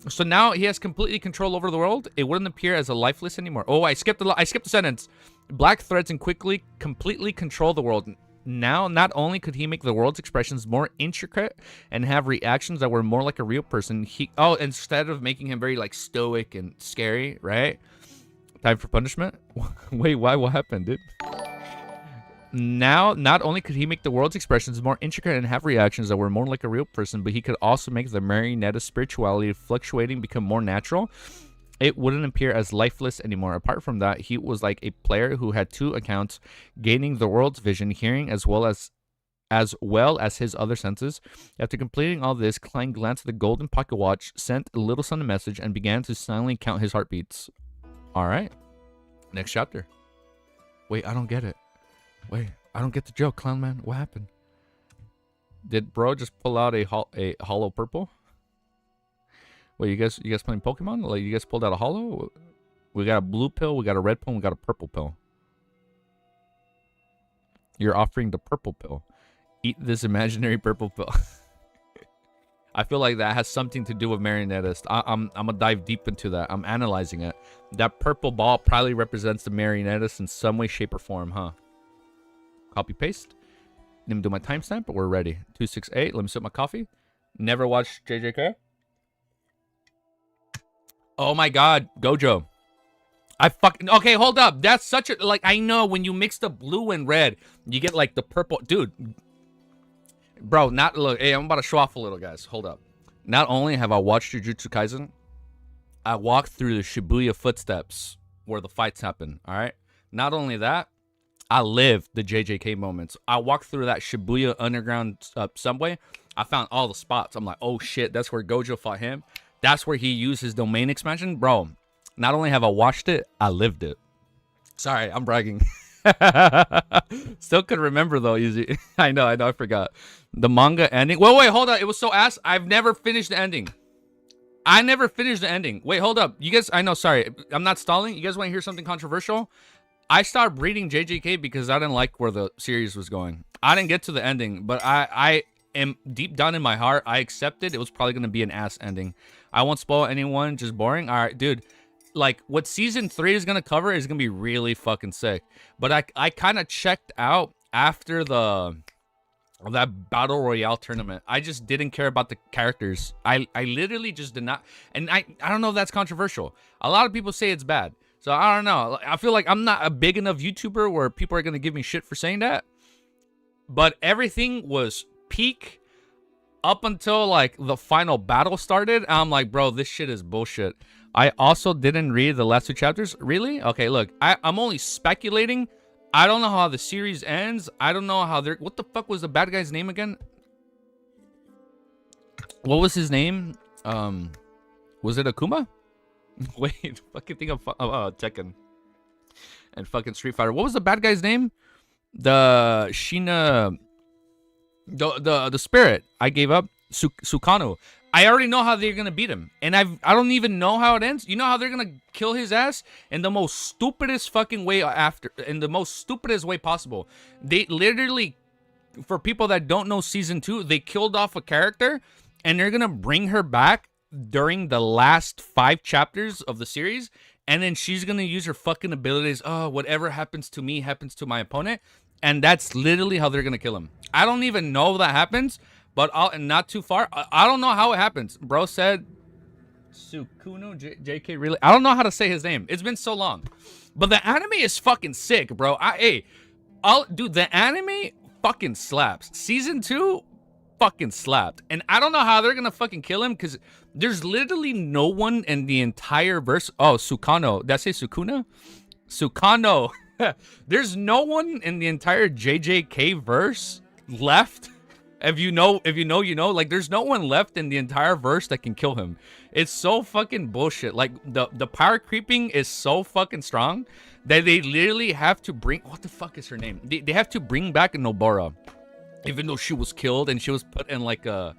Speaker 1: So now he has completely control over the world. It wouldn't appear as a lifeless anymore. Oh, I skipped the sentence. Black threads and completely control the world. Now, not only could he make the world's expressions more intricate and have reactions that were more like a real person, instead of making him very like stoic and scary, right? Time for punishment? Wait, why? What happened, dude? Now, not only could he make the world's expressions more intricate and have reactions that were more like a real person, but he could also make the marionette spirituality fluctuating become more natural. It wouldn't appear as lifeless anymore. Apart from that, he was like a player who had two accounts, gaining the world's vision, hearing as well as his other senses. After completing all this, Klein glanced at the golden pocket watch, sent a little son a message, and began to silently count his heartbeats. All right. Next chapter. Wait, I don't get it. Wait, I don't get the joke, Clown Man. What happened? Did bro just pull out a hollow purple? Wait, you guys playing Pokemon? Like, you guys pulled out a hollow? We got a blue pill, we got a red pill, and we got a purple pill. You're offering the purple pill. Eat this imaginary purple pill. I feel like that has something to do with marionettist. I'm gonna dive deep into that. I'm analyzing it. That purple ball probably represents the marionettist in some way, shape, or form, huh? Copy paste. Let me do my timestamp, but we're ready. 268. Let me sip my coffee. Never watched JJK. Oh my god, Gojo. Okay, hold up. That's such a, like, I know when you mix the blue and red, you get like the purple. Dude. Bro, look, hey, I'm about to show off a little, guys. Hold up. Not only have I watched Jujutsu Kaisen, I walked through the Shibuya footsteps where the fights happen, all right? Not only that, I lived the JJK moments. I walked through that Shibuya underground subway. I found all the spots. I'm like, oh shit, that's where Gojo fought him. That's where he used his domain expansion. Bro, not only have I watched it, I lived it. Sorry, I'm bragging. Still could remember, though, easy. I know, I forgot. The manga ending. Wait, hold on. It was so ass. I've never finished the ending. I never finished the ending. Wait, hold up. You guys, I know, sorry. I'm not stalling. You guys want to hear something controversial? I stopped reading JJK because I didn't like where the series was going. I didn't get to the ending, but I am deep down in my heart, I accepted it was probably going to be an ass ending. I won't spoil anyone, just boring. All right, dude. Like, what season 3 is going to cover is going to be really fucking sick. But I kind of checked out after that Battle Royale tournament. I just didn't care about the characters. I literally just did not. And I don't know if that's controversial. A lot of people say it's bad. So, I don't know. I feel like I'm not a big enough YouTuber where people are going to give me shit for saying that. But everything was peak up until, like, the final battle started. I'm like, bro, this shit is bullshit. I also didn't read the last 2 chapters. Really? Okay, look. I'm only speculating. I don't know how the series ends. I don't know how they're... What the fuck was the bad guy's name again? What was his name? Was it Akuma? Wait, fucking think of Tekken and fucking Street Fighter. What was the bad guy's name? The Shina... The spirit. I gave up. Sukano. I already know how they're gonna beat him, and I don't even know how it ends. You know how they're gonna kill his ass in the most stupidest fucking way in the most stupidest way possible. They literally, for people that don't know season 2, they killed off a character, and they're gonna bring her back during the last 5 chapters of the series, and then she's gonna use her fucking abilities. Oh, whatever happens to me happens to my opponent, and that's literally how they're gonna kill him. I don't even know that happens. But not too far. I don't know how it happens. Bro said Sukunu JK. Really? I don't know how to say his name. It's been so long. But the anime is fucking sick, bro. Dude, the anime fucking slaps. Season 2 fucking slapped. And I don't know how they're gonna fucking kill him because there's literally no one in the entire verse. Oh, Sukano. Did I say Sukuna? Sukano. There's no one in the entire JJK verse left. If you know, you know. Like, there's no one left in the entire verse that can kill him. It's so fucking bullshit. Like, the power creeping is so fucking strong that they literally have to bring... What the fuck is her name? They have to bring back Nobara. Even though she was killed and she was put in like a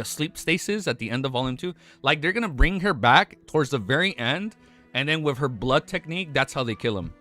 Speaker 1: sleep stasis at the end of Volume 2. Like, they're gonna bring her back towards the very end. And then with her blood technique, that's how they kill him.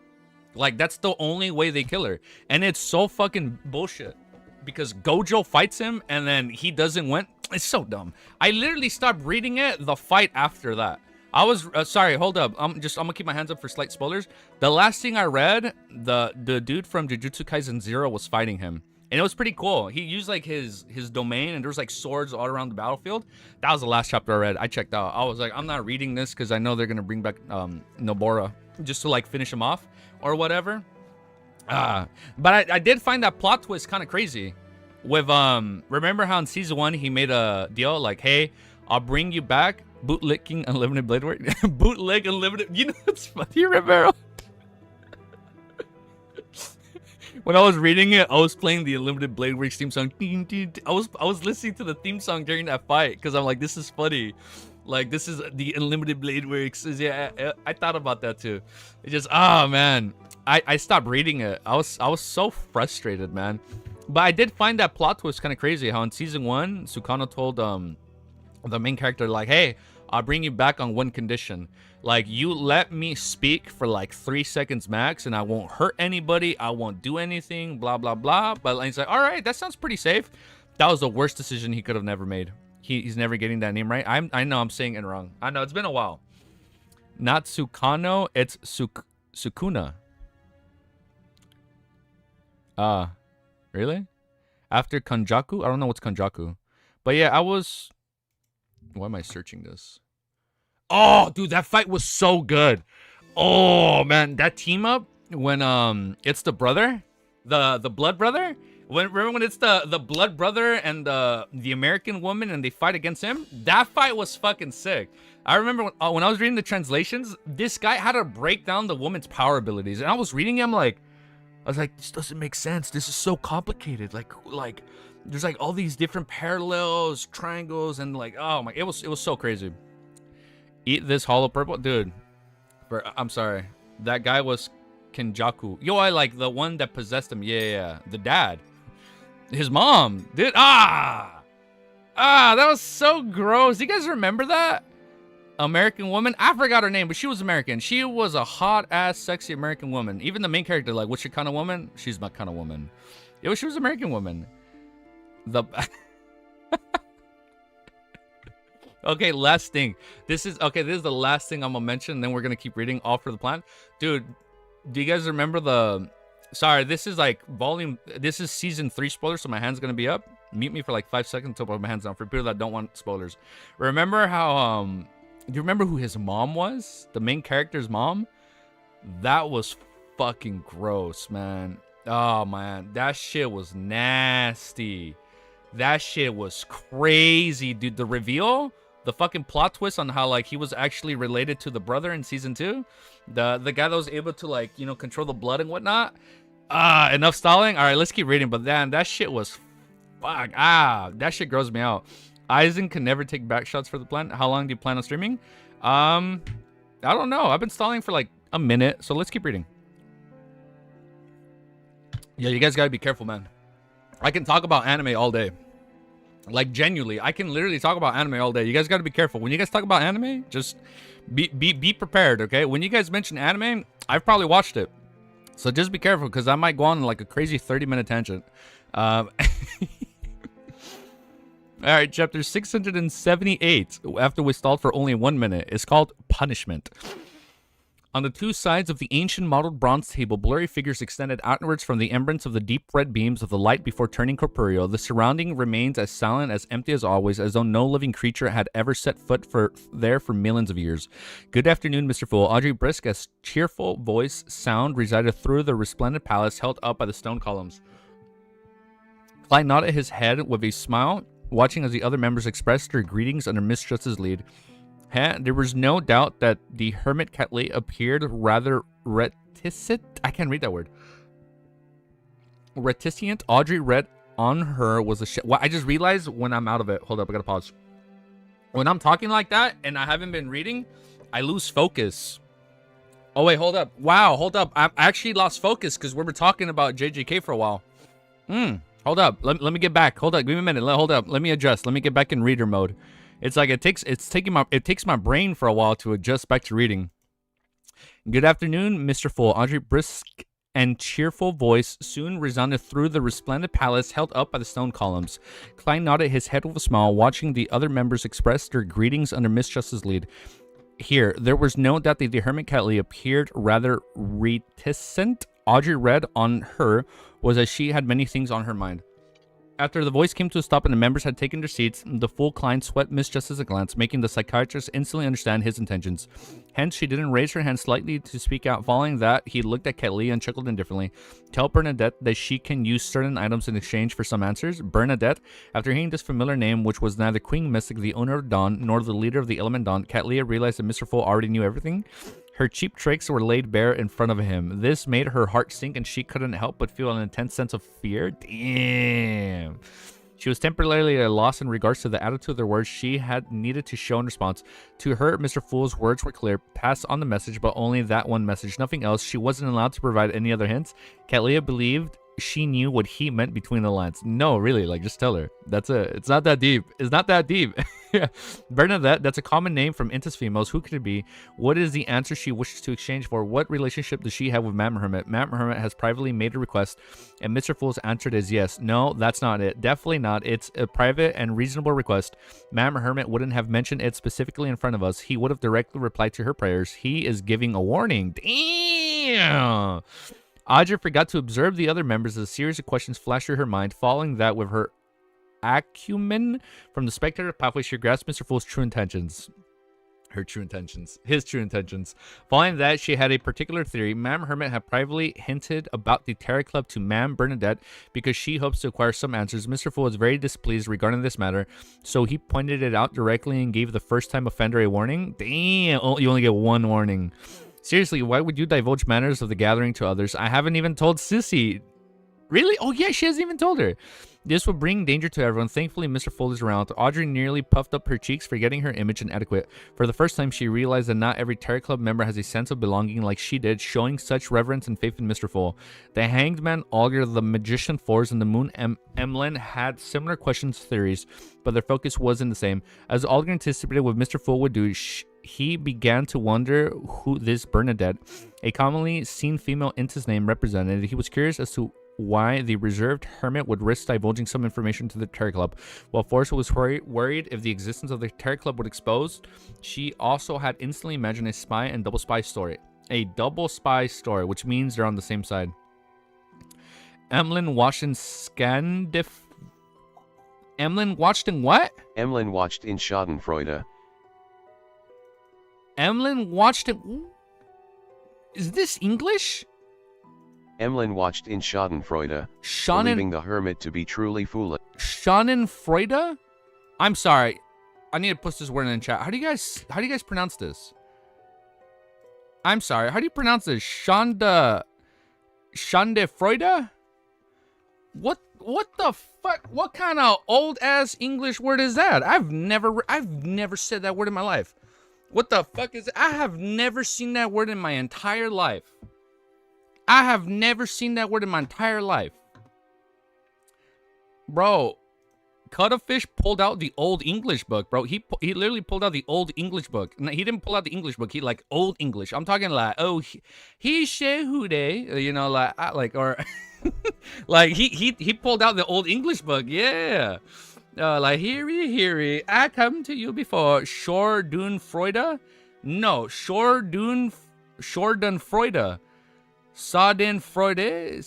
Speaker 1: Like, that's the only way they kill her. And it's so fucking bullshit. Because Gojo fights him and then he doesn't win. It's so dumb. I literally stopped reading it the fight after that. I was sorry, hold up. I'm gonna keep my hands up for slight spoilers. The last thing I read, the dude from Jujutsu Kaisen 0 was fighting him. And it was pretty cool. He used like his domain and there was like swords all around the battlefield. That was the last chapter I read. I checked out. I was like, I'm not reading this because I know they're gonna bring back Nobara just to like finish him off or whatever. But I did find that plot twist kind of crazy. With remember how in season 1 he made a deal like, hey, I'll bring you back bootlicking unlimited blade work. Bootleg unlimited. You know what's funny? You remember? When I was reading it, I was playing the Unlimited Blade Works theme song. I was listening to the theme song during that fight because I'm like, this is funny. Like, this is the Unlimited Blade Works. Yeah, I thought about that too. It just, oh man, I stopped reading it. I was so frustrated, man. But I did find that plot twist kind of crazy. How in season 1, Sukano told the main character like, hey, I'll bring you back on one condition. Like, you let me speak for like 3 seconds max and I won't hurt anybody. I won't do anything, blah, blah, blah. But he's like, all right, that sounds pretty safe. That was the worst decision he could have never made. He's never getting that name right. I know I'm saying it wrong. I know, it's been a while. Not Sukano, it's Sukuna. Really? After Kanjaku? I don't know what's Kanjaku. But yeah, why am I searching this? Oh, dude, that fight was so good. Oh, man, that team up when it's the brother, the blood brother. Remember when it's the blood brother and the American woman and they fight against him? That fight was fucking sick. I remember when I was reading the translations, this guy had to break down the woman's power abilities, and I was reading him like, I was like, this doesn't make sense. This is so complicated. Like there's like all these different parallels, triangles, and like, oh my, it was so crazy. Eat this hollow purple, dude. I'm sorry, that guy was Kenjaku. Yo, I like the one that possessed him. Yeah, the dad, his mom, dude. That was so gross. You guys remember that American woman? I forgot her name, but she was American. She was a hot ass, sexy American woman. Even the main character, like, what's your kind of woman? She's my kind of woman. Yo, she was American woman. Okay, last thing. This is the last thing I'm gonna mention, and then we're gonna keep reading All for the Plan. Dude, do you guys remember sorry, this is season 3 spoilers, so my hand's gonna be up. Mute me for like 5 seconds until I put my hands down for people that don't want spoilers. Remember how do you remember who his mom was? The main character's mom? That was fucking gross, man. Oh man, that shit was nasty. That shit was crazy, dude. The reveal, the fucking plot twist on how like he was actually related to the brother in season 2, the guy that was able to like, you know, control the blood and whatnot. Enough stalling. All right, let's keep reading. But then that shit was fuck. That shit grows me out. Aizen can never take back shots for the plan. How long do you plan on streaming? I don't know. I've been stalling for like a minute, so let's keep reading. Yeah, you guys gotta be careful, man. I can talk about anime all day. Like, genuinely, I can literally talk about anime all day. You guys gotta be careful. When you guys talk about anime, just be prepared, okay? When you guys mention anime, I've probably watched it. So just be careful, because I might go on like a crazy 30-minute tangent. All right, chapter 678, after we stalled for only 1 minute, is called Punishment. On the two sides of the ancient modeled bronze table, blurry figures extended outwards from the embers of the deep red beams of the light before turning corporeal. The surrounding remains as silent, as empty as always, as though no living creature had ever set foot there for millions of years. Good afternoon, Mr. Fool. Audrey Brisk's cheerful voice sound resided through the resplendent palace held up by the stone columns. Clyde nodded his head with a smile, watching as the other members expressed their greetings under Mistress's lead. There was no doubt that the hermit Catley appeared rather reticent. I can't read that word. Reticent. Audrey read on her was a shit. Well, I just realized when I'm out of it. Hold up, I gotta pause. When I'm talking like that and I haven't been reading, I lose focus. Oh wait, hold up. Wow, hold up. I actually lost focus because we were talking about JJK for a while. Hold up. Let me get back. Hold up. Give me a minute. Hold up. Let me adjust. Let me get back in reader mode. It's like it takes my brain for a while to adjust back to reading. Good afternoon, Mr. Full. Audrey brisk and cheerful voice soon resounded through the resplendent palace held up by the stone columns. Klein nodded his head with a smile, watching the other members express their greetings under Miss Justice's lead. Here, there was no doubt that the hermit Catley appeared rather reticent. Audrey read on her was as she had many things on her mind. After the voice came to a stop and the members had taken their seats, the Fool Klein swept Miss Justice a glance, making the psychiatrist instantly understand his intentions. Hence, she didn't raise her hand slightly to speak out. Following that, he looked at Catley and chuckled indifferently. Tell Bernadette that she can use certain items in exchange for some answers. Bernadette, after hearing this familiar name, which was neither Queen Mystic, the owner of Dawn, nor the leader of the Element Dawn, Catley realized that Mr. Fool already knew everything. Her cheap tricks were laid bare in front of him. This made her heart sink, and she couldn't help but feel an intense sense of fear. Damn. She was temporarily at a loss in regards to the attitude of their words she had needed to show in response. To her, Mr. Fool's words were clear. Pass on the message, but only that one message, nothing else. She wasn't allowed to provide any other hints. Cattleya believed she knew what he meant between the lines. No, really, like, just tell her. It's not that deep. It's not that deep. Bernadette, that's a common name from Intis females. Who could it be? What is the answer she wishes to exchange for? What relationship does she have with Madame Hermit? Madame Hermit has privately made a request, and Mr. Fool's answered is yes. No, that's not it. Definitely not. It's a private and reasonable request. Madame Hermit wouldn't have mentioned it specifically in front of us. He would have directly replied to her prayers. He is giving a warning. Damn! Audrey forgot to observe the other members as a series of questions flashed through her mind. Following that, with her acumen from the spectator pathway, she grasped Mr. Fool's true intentions. His true intentions. Following that, she had a particular theory. Madame Hermit had privately hinted about the Terror Club to Madame Bernadette because she hopes to acquire some answers. Mr. Fool was very displeased regarding this matter, so he pointed it out directly and gave the first-time offender a warning. Damn, oh, you only get one warning. Seriously, why would you divulge matters of the gathering to others? I haven't even told Sissy. Really? Oh, yeah, she hasn't even told her. This would bring danger to everyone. Thankfully, Mr. Fool is around. Audrey nearly puffed up her cheeks, forgetting her image inadequate. For the first time, she realized that not every Terror Club member has a sense of belonging like she did, showing such reverence and faith in Mr. Fool. The Hanged Man, Augur, the Magician Fours, and the Moon Emlyn had similar questions theories, but their focus wasn't the same. As Augur anticipated what Mr. Fool would do, he began to wonder who this Bernadette, a commonly seen female Intis name, represented. He was curious as to why the reserved hermit would risk divulging some information to the Terror Club. While Forrest was worried if the existence of the Terror Club would expose, she also had instantly imagined a spy and double spy story. A double spy story, which means they're on the same side. Emlyn watched in Emlyn watched in what?
Speaker 2: Emlyn watched in Schadenfreude.
Speaker 1: Emlyn watched it. Is this English?
Speaker 2: Emlyn watched in Schadenfreude, believing the hermit to be truly foolish.
Speaker 1: Schadenfreude? I'm sorry. I need to put this word in the chat. How do you guys pronounce this? I'm sorry. How do you pronounce this? Schadenfreude? What the fuck? What kind of old ass English word is that? I've never said that word in my life. What the fuck is it? I have never seen that word in my entire life. I have never seen that word in my entire life. Bro, Cuttlefish pulled out the old English book, bro. He literally pulled out the old English book. He didn't pull out the English book. He like old English. I'm talking like, oh, he shehude, you know, like or like he pulled out the old English book. Yeah. Like, heary, I come to you before Schadenfreude? No, Schadenfreude. Schadenfreude.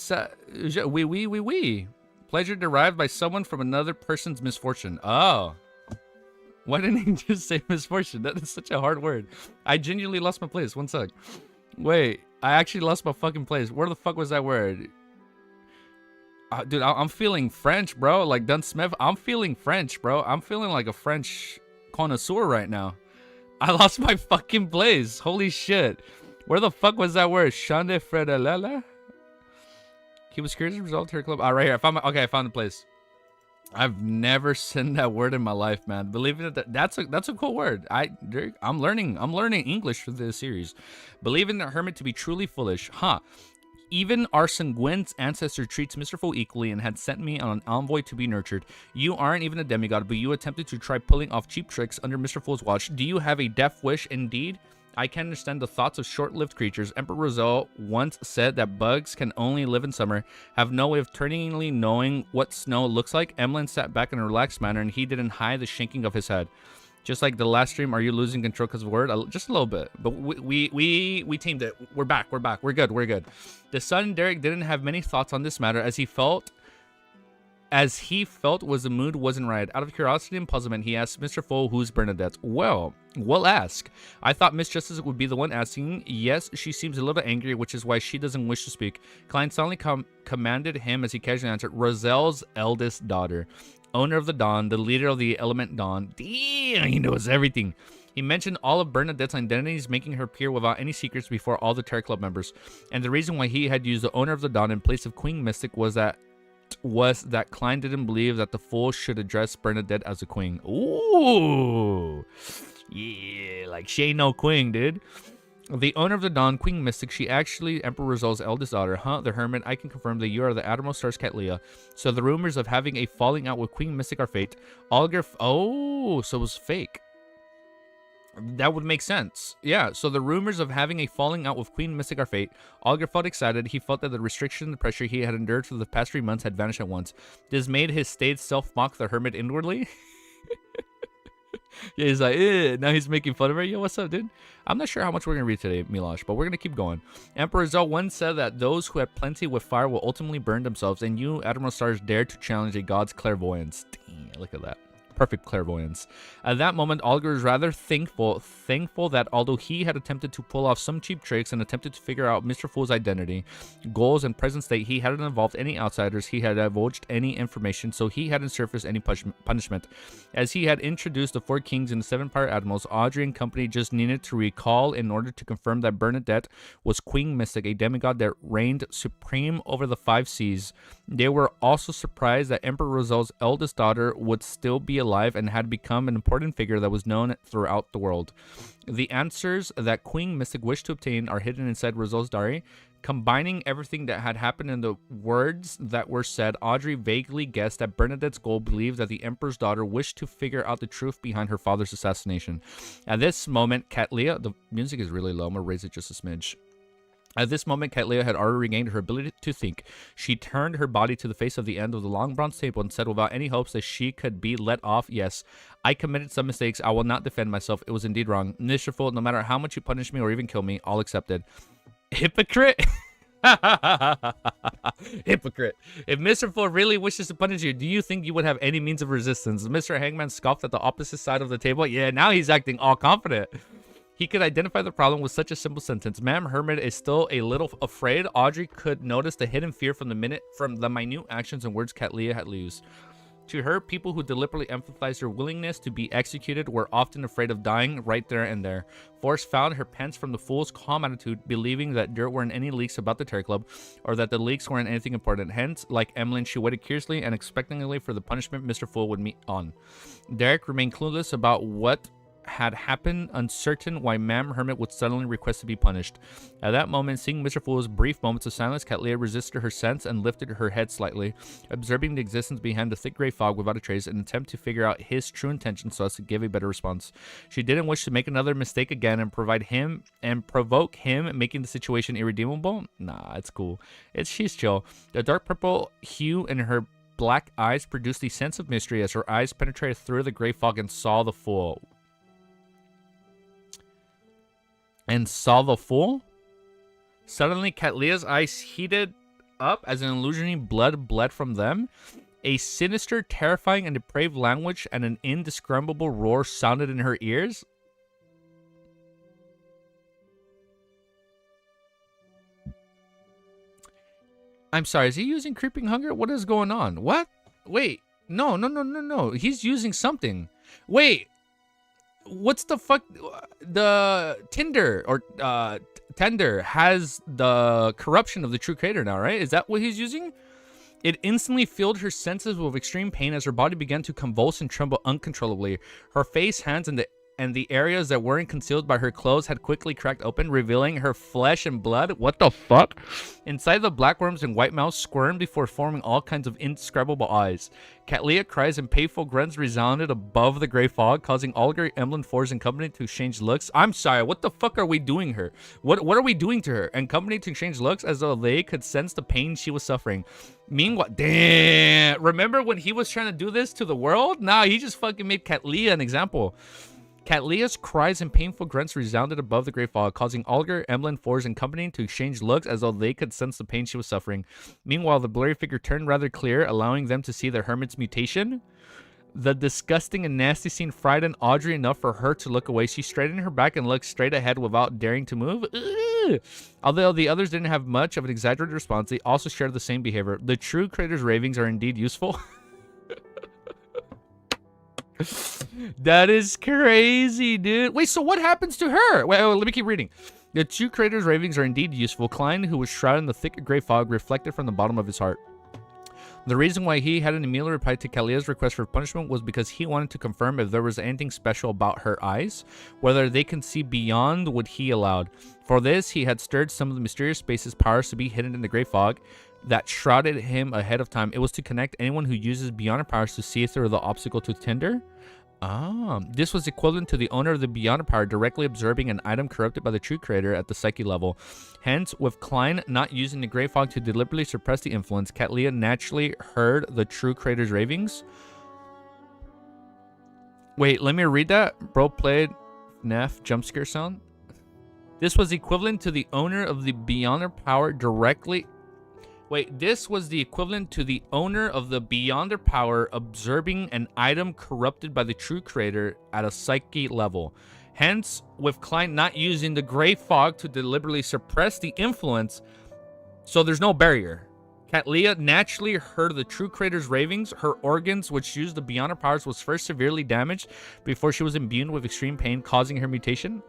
Speaker 1: Oui. Pleasure derived by someone from another person's misfortune. Oh. Why didn't he just say misfortune? That is such a hard word. I genuinely lost my place. One sec. Wait, I actually lost my fucking place. Where the fuck was that word? Dude, I'm feeling French, bro. Like Dunn Smith, I'm feeling French, bro. I'm feeling like a French connoisseur right now. I lost my fucking place. Holy shit. Where the fuck was that word? Shande Fredelele? He was curious to resolve her club. Right here. I found the place. I've never seen that word in my life, man. Believe it, that's a cool word. I'm learning English for this series. Believing the hermit to be truly foolish, huh? Even Arsene Gwyn's ancestor treats Mr. Fool equally and had sent me on an envoy to be nurtured. You aren't even a demigod, but you attempted to try pulling off cheap tricks under Mr. Fool's watch. Do you have a death wish indeed? I can understand the thoughts of short-lived creatures. Emperor Roselle once said that bugs can only live in summer, have no way of turningly knowing what snow looks like. Emlyn sat back in a relaxed manner, and he didn't hide the shaking of his head. Just like the last stream, are you losing control because of word? Just a little bit, but we teamed it. We're back. We're good. The son Derek didn't have many thoughts on this matter, as he felt was the mood wasn't right. Out of curiosity and puzzlement, he asked Mr. Fool, who's Bernadette? Well, we'll ask. I thought Miss Justice would be the one asking. Yes, she seems a little angry, which is why she doesn't wish to speak. Klein suddenly commanded him as he casually answered, Roselle's eldest daughter. Owner of the Dawn, the leader of the element Dawn. Damn, he knows everything. He mentioned all of Bernadette's identities, making her appear without any secrets before all the Terror Club members. And the reason why he had used the Owner of the Dawn in place of Queen Mystic was that Klein didn't believe that the Fool should address Bernadette as a queen. Ooh. Yeah, like she ain't no queen, dude. The Owner of the Dawn, Queen Mystic, she actually Emperor Roselle's eldest daughter. Huh? The Hermit, I can confirm that you are the Admiral Star's Catlia. So the rumors of having a falling out with Queen Mystic are fake. Olger, oh, so it was fake. That would make sense. Yeah, so the rumors of having a falling out with Queen Mystic are fate. Olger felt excited. He felt that the restriction and the pressure he had endured for the past 3 months had vanished at once. This made his staid self-mock the Hermit inwardly. Yeah, he's like, now he's making fun of her. Yo, what's up, dude? I'm not sure how much we're going to read today, Milosh, but we're going to keep going. Emperor Zell once said that those who had plenty with fire will ultimately burn themselves, and you, Admiral Stars, dared to challenge a god's clairvoyance. Damn, look at that. Perfect clairvoyance. At that moment, Olger was rather thankful that although he had attempted to pull off some cheap tricks and attempted to figure out Mr. Fool's identity, goals, and present state, he hadn't involved any outsiders, he had divulged any information, so he hadn't surfaced any punishment. As he had introduced the 4 kings and the 7 pirate admirals, Audrey and company just needed to recall in order to confirm that Bernadette was Queen Mystic, a demigod that reigned supreme over the 5 seas. They were also surprised that Emperor Roselle's eldest daughter would still be alive and had become an important figure that was known throughout the world. The answers that Queen Mystic wished to obtain are hidden inside Roselle's diary. Combining everything that had happened in the words that were said, Audrey vaguely guessed that Bernadette's goal believed that the Emperor's daughter wished to figure out the truth behind her father's assassination. At this moment, Catlia, the music is really low, I'm going to raise it just a smidge. At this moment, Catlia had already regained her ability to think. She turned her body to the face of the end of the long bronze table and said without any hopes that she could be let off, yes, I committed some mistakes. I will not defend myself. It was indeed wrong. Mr. Fool, no matter how much you punish me or even kill me, I'll accept it. Hypocrite? Hypocrite. If Mr. Fool really wishes to punish you, do you think you would have any means of resistance? Mr. Hangman scoffed at the opposite side of the table. Yeah, now he's acting all confident. He could identify the problem with such a simple sentence. Ma'am, Hermit is still a little afraid. Audrey could notice the hidden fear from the minute actions and words Catlia had used. To her, people who deliberately emphasized their willingness to be executed were often afraid of dying right there and there. Force found her pence from the Fool's calm attitude, believing that there weren't any leaks about the Terror Club, or that the leaks weren't anything important. Hence, like Emlyn, she waited curiously and expectantly for the punishment Mr. Fool would meet on. Derek remained clueless about what had happened, uncertain why Ma'am Hermit would suddenly request to be punished. At that moment, seeing Mr. Fool's brief moments of silence, Catlia resisted her sense and lifted her head slightly, observing the existence behind the thick gray fog without a trace, in an attempt to figure out his true intentions so as to give a better response. She didn't wish to make another mistake again and provoke him, making the situation irredeemable. Nah, it's cool. She's chill. The dark purple hue in her black eyes produced a sense of mystery as her eyes penetrated through the gray fog and saw the Fool. Suddenly, Catlia's eyes heated up as an illusory blood bled from them. A sinister, terrifying, and depraved language and an indescribable roar sounded in her ears. I'm sorry, is he using Creeping Hunger? What is going on? What? Wait, no. He's using something. Wait. What's the fuck? The Tinder or Tender has the corruption of the true creator now, right? Is that what he's using? It instantly filled her senses with extreme pain as her body began to convulse and tremble uncontrollably. Her face, hands, and the areas that weren't concealed by her clothes had quickly cracked open, revealing her flesh and blood. What the fuck? Inside, the black worms and white mouse squirmed before forming all kinds of indescribable eyes. Catleya cries and painful grunts resounded above the gray fog, causing Olger, Emlyn, Force, and company to exchange looks. I'm sorry, what the fuck are we doing her? What are we doing to her? And company to exchange looks as though they could sense the pain she was suffering. Meanwhile, damn, remember when he was trying to do this to the world? Nah, he just fucking made Catleya an example. Catleya's cries and painful grunts resounded above the gray fog, causing Olger, Emlyn, Forge, and company to exchange looks as though they could sense the pain she was suffering. Meanwhile, the blurry figure turned rather clear, allowing them to see the hermit's mutation. The disgusting and nasty scene frightened Audrey enough for her to look away. She straightened her back and looked straight ahead without daring to move. Ugh. Although the others didn't have much of an exaggerated response, they also shared the same behavior. The true creator's ravings are indeed useful. That is crazy, dude. Wait, so what happens to her? Wait, let me keep reading. The true creator's ravings are indeed useful. Klein, who was shrouded in the thick gray fog, reflected from the bottom of his heart. The reason why he hadn't immediately replied to Catleya's request for punishment was because he wanted to confirm if there was anything special about her eyes, whether they can see beyond what he allowed. For this, he had stirred some of the mysterious space's powers to be hidden in the gray fog that shrouded him ahead of time. It was to connect anyone who uses Beyonder powers to see through the obstacle to Tinder. This was equivalent to the owner of the Beyonder power directly absorbing an item corrupted by the true creator at the psyche level. Hence, with Klein not using the gray fog to deliberately suppress the influence, Catleya naturally heard the true creator's ravings. Wait, let me read that. Bro played FNAF jump scare sound. This was equivalent to the owner of the Beyonder power directly... Wait, this was the equivalent to the owner of the Beyonder power absorbing an item corrupted by the true creator at a psyche level. Hence, with Klein not using the gray fog to deliberately suppress the influence, so there's no barrier. Catleya naturally heard the true creator's ravings. Her organs, which used the Beyonder powers, was first severely damaged before she was imbued with extreme pain, causing her mutation.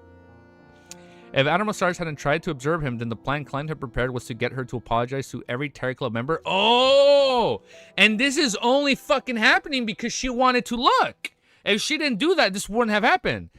Speaker 1: If Animal Stars hadn't tried to observe him, then the plan Klein had prepared was to get her to apologize to every Terry Club member. Oh! And this is only fucking happening because she wanted to look. If she didn't do that, this wouldn't have happened.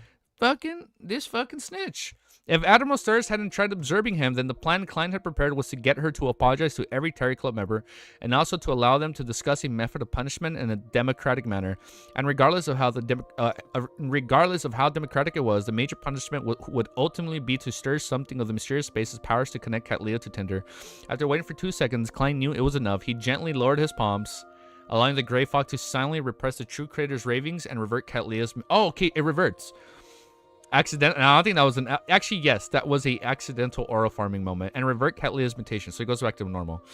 Speaker 1: This fucking snitch. If Admiral Stars hadn't tried observing him, then the plan Klein had prepared was to get her to apologize to every Terry Club member, and also to allow them to discuss a method of punishment in a democratic manner. And regardless of how democratic it was, the major punishment would ultimately be to stir something of the mysterious space's powers to connect Catleya to Tinder. After waiting for 2 seconds, Klein knew it was enough. He gently lowered his palms, allowing the gray fog to silently repress the true creator's ravings and revert Catleya's... Oh, okay, it reverts. Accident. I don't think that was an... Actually, yes, that was a accidental oral farming moment. And revert Catleya's mutation, so it goes back to normal.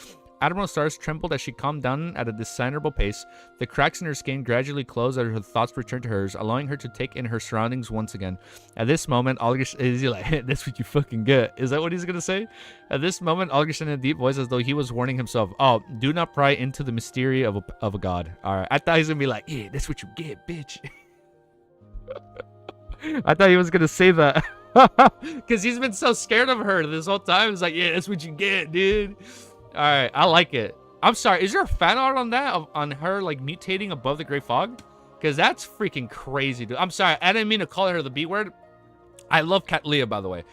Speaker 1: Admiral Stars trembled as she calmed down at a discernible pace. The cracks in her skin gradually closed as her thoughts returned to hers, allowing her to take in her surroundings once again. At this moment, Algish is like, that's what you fucking get. Is that what he's gonna say? At this moment, Algish in a deep voice as though he was warning himself. Oh, do not pry into the mystery of a god. Alright, I thought he was gonna be like, yeah, that's what you get, bitch. I thought he was gonna say that. Because he's been so scared of her this whole time. It's like, yeah, that's what you get, dude. Alright, I like it. I'm sorry, is there a fan art on that? On her, like, mutating above the gray fog? Because that's freaking crazy, dude. I'm sorry, I didn't mean to call her the B word. I love Catleya, by the way.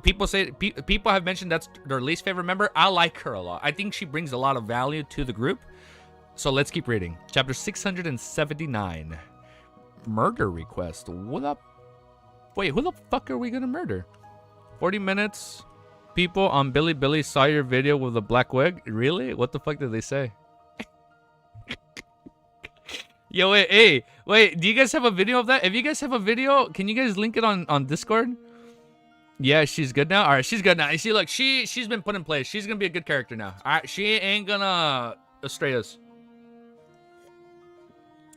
Speaker 1: People have mentioned that's their least favorite member. I like her a lot. I think she brings a lot of value to the group. So let's keep reading. Chapter 679. Murder request. What up? Wait, who the fuck are we gonna murder? 40 minutes. People on Billy saw your video with a black wig. Really? What the fuck did they say? Yo, wait. Do you guys have a video of that? If you guys have a video, can you guys link it on Discord? Yeah, she's good now. All right, she's good now. You see, look, she's been put in place. She's gonna be a good character now. All right, she ain't gonna astray us.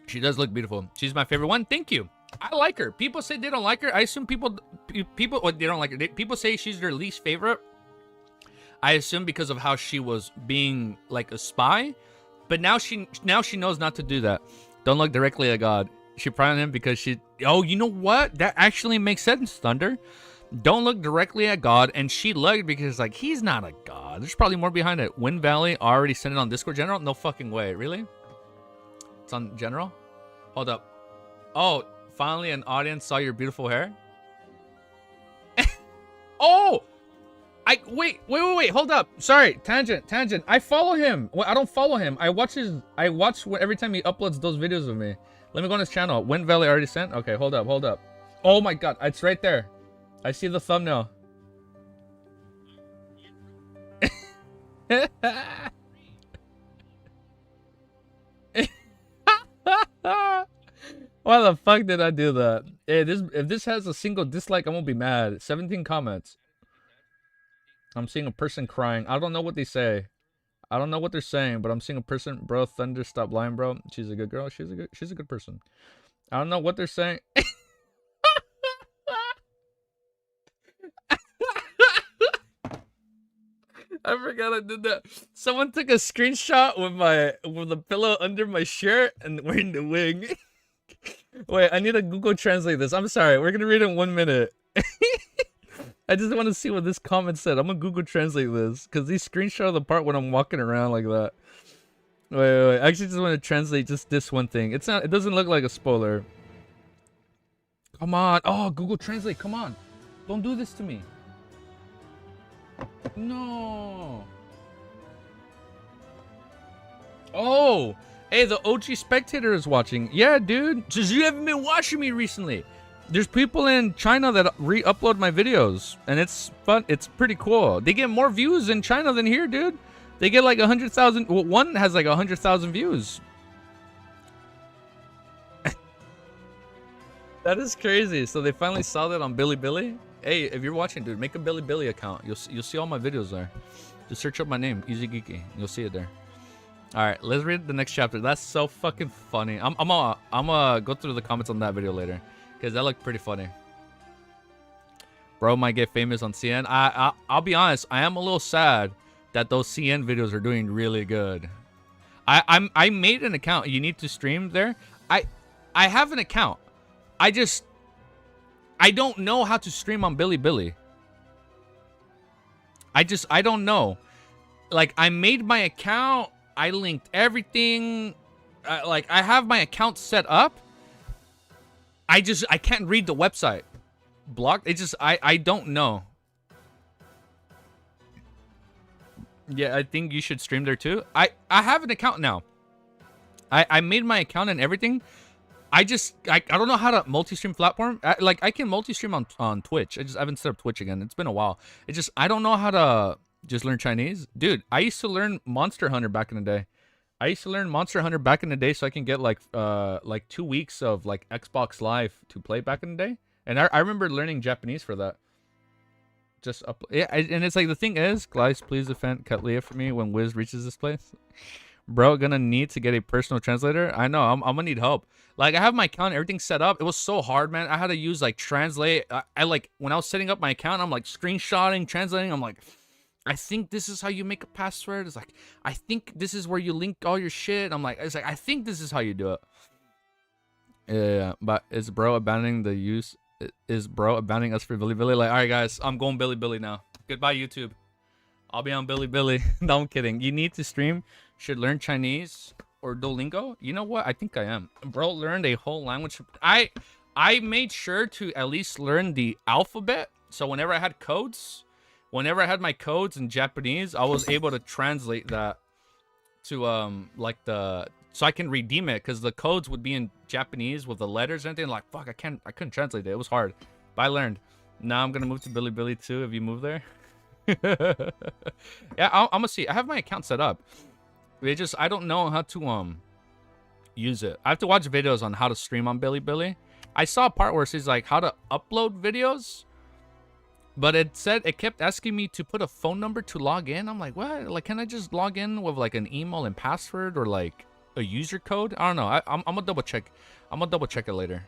Speaker 1: She does look beautiful. She's my favorite one. Thank you. I like her. People say they don't like her. I assume people well, they don't like her. People say she's their least favorite. I assume because of how she was being like a spy. But now she knows not to do that. Don't look directly at God. She pried on him because she... Oh, you know what? That actually makes sense, Thunder. Don't look directly at God. And she looked because, like, he's not a god. There's probably more behind it. Wind Valley already sent it on Discord General? No fucking way. Really? It's on General? Hold up. Oh, finally an audience saw your beautiful hair? Oh! Wait, hold up. Sorry, tangent. I follow him. Well, I don't follow him. I watch every time he uploads those videos of me. Let me go on his channel. Wind Valley already sent? Okay, hold up. Oh my god, it's right there. I see the thumbnail. Why the fuck did I do that? Hey, if this has a single dislike, I'm gonna be mad. 17 comments. I'm seeing a person crying. I don't know what they say. I don't know what they're saying, but I'm seeing a person. Bro, Thunder, stop lying, bro. She's a good girl. She's a good person. I don't know what they're saying. I forgot I did that. Someone took a screenshot with the pillow under my shirt and wearing the wing. Wait, I need to Google translate this. I'm sorry. We're gonna read it in 1 minute. I just want to see what this comment said. I'm gonna Google translate this because these screenshot the part when I'm walking around like that. Wait. I actually just want to translate just this one thing. It's not. It doesn't look like a spoiler. Come on. Oh, Google Translate. Come on. Don't do this to me. No. Oh. Hey, the OG spectator is watching. Yeah, dude. Says you haven't been watching me recently. There's people in China that re-upload my videos, and it's fun. It's pretty cool. They get more views in China than here, dude. They get like 100,000. Well, one has like 100,000 views. That is crazy. So they finally saw that on Bilibili. Hey, if you're watching, dude, make a Bilibili account. You'll see all my videos there. Just search up my name, Easy Geeky. You'll see it there. All right, let's read the next chapter. That's so fucking funny. I'm gonna go through the comments on that video later, because that looked pretty funny. Bro might get famous on CN. I'll be honest. I am a little sad that those CN videos are doing really good. I made an account. You need to stream there. I have an account. I don't know how to stream on Bilibili. I don't know. Like, I made my account. I linked everything. Like, I have my account set up. I can't read the website. Blocked. I don't know. Yeah, I think you should stream there too. I have an account now. I made my account and everything. I don't know how to multi-stream platform. I can multi-stream on Twitch. I haven't set up Twitch again. It's been a while. I don't know how to just learn Chinese. Dude, I used to learn Monster Hunter back in the day. So I can get like 2 weeks of like Xbox Live to play back in the day. And I remember learning Japanese for that. And it's like, the thing is, guys, please defend Katlia for me when Wiz reaches this place. Bro, gonna need to get a personal translator. I know, I'm gonna need help. Like, I have my account, everything set up. It was so hard, man. I had to use like Translate. I like, when I was setting up my account, I'm like screenshotting, translating. I'm like, I think this is how you make a password. It's like, I think this is where you link all your shit. I think this is how you do it. Yeah, but is bro abandoning the use? Is bro abandoning us for Bilibili? Like, all right, guys, I'm going Bilibili now. Goodbye, YouTube. I'll be on Bilibili. No, I'm kidding. You need to stream. Should learn Chinese or Duolingo. You know what? I think I am. Bro learned a whole language. I made sure to at least learn the alphabet. So whenever I had my codes in Japanese, I was able to translate that to so I can redeem it, because the codes would be in Japanese with the letters and everything. Like, fuck, I couldn't translate it. It was hard. But I learned. Now I'm gonna move to Bilibili too if you move there. Yeah, I'm gonna see. I have my account set up. I don't know how to use it. I have to watch videos on how to stream on Bilibili. I saw a part where it says like how to upload videos, but it kept asking me to put a phone number to log in. I'm like, what? Like, can I just log in with like an email and password or like a user code? I don't know. I'm gonna double check. I'm gonna double check it later.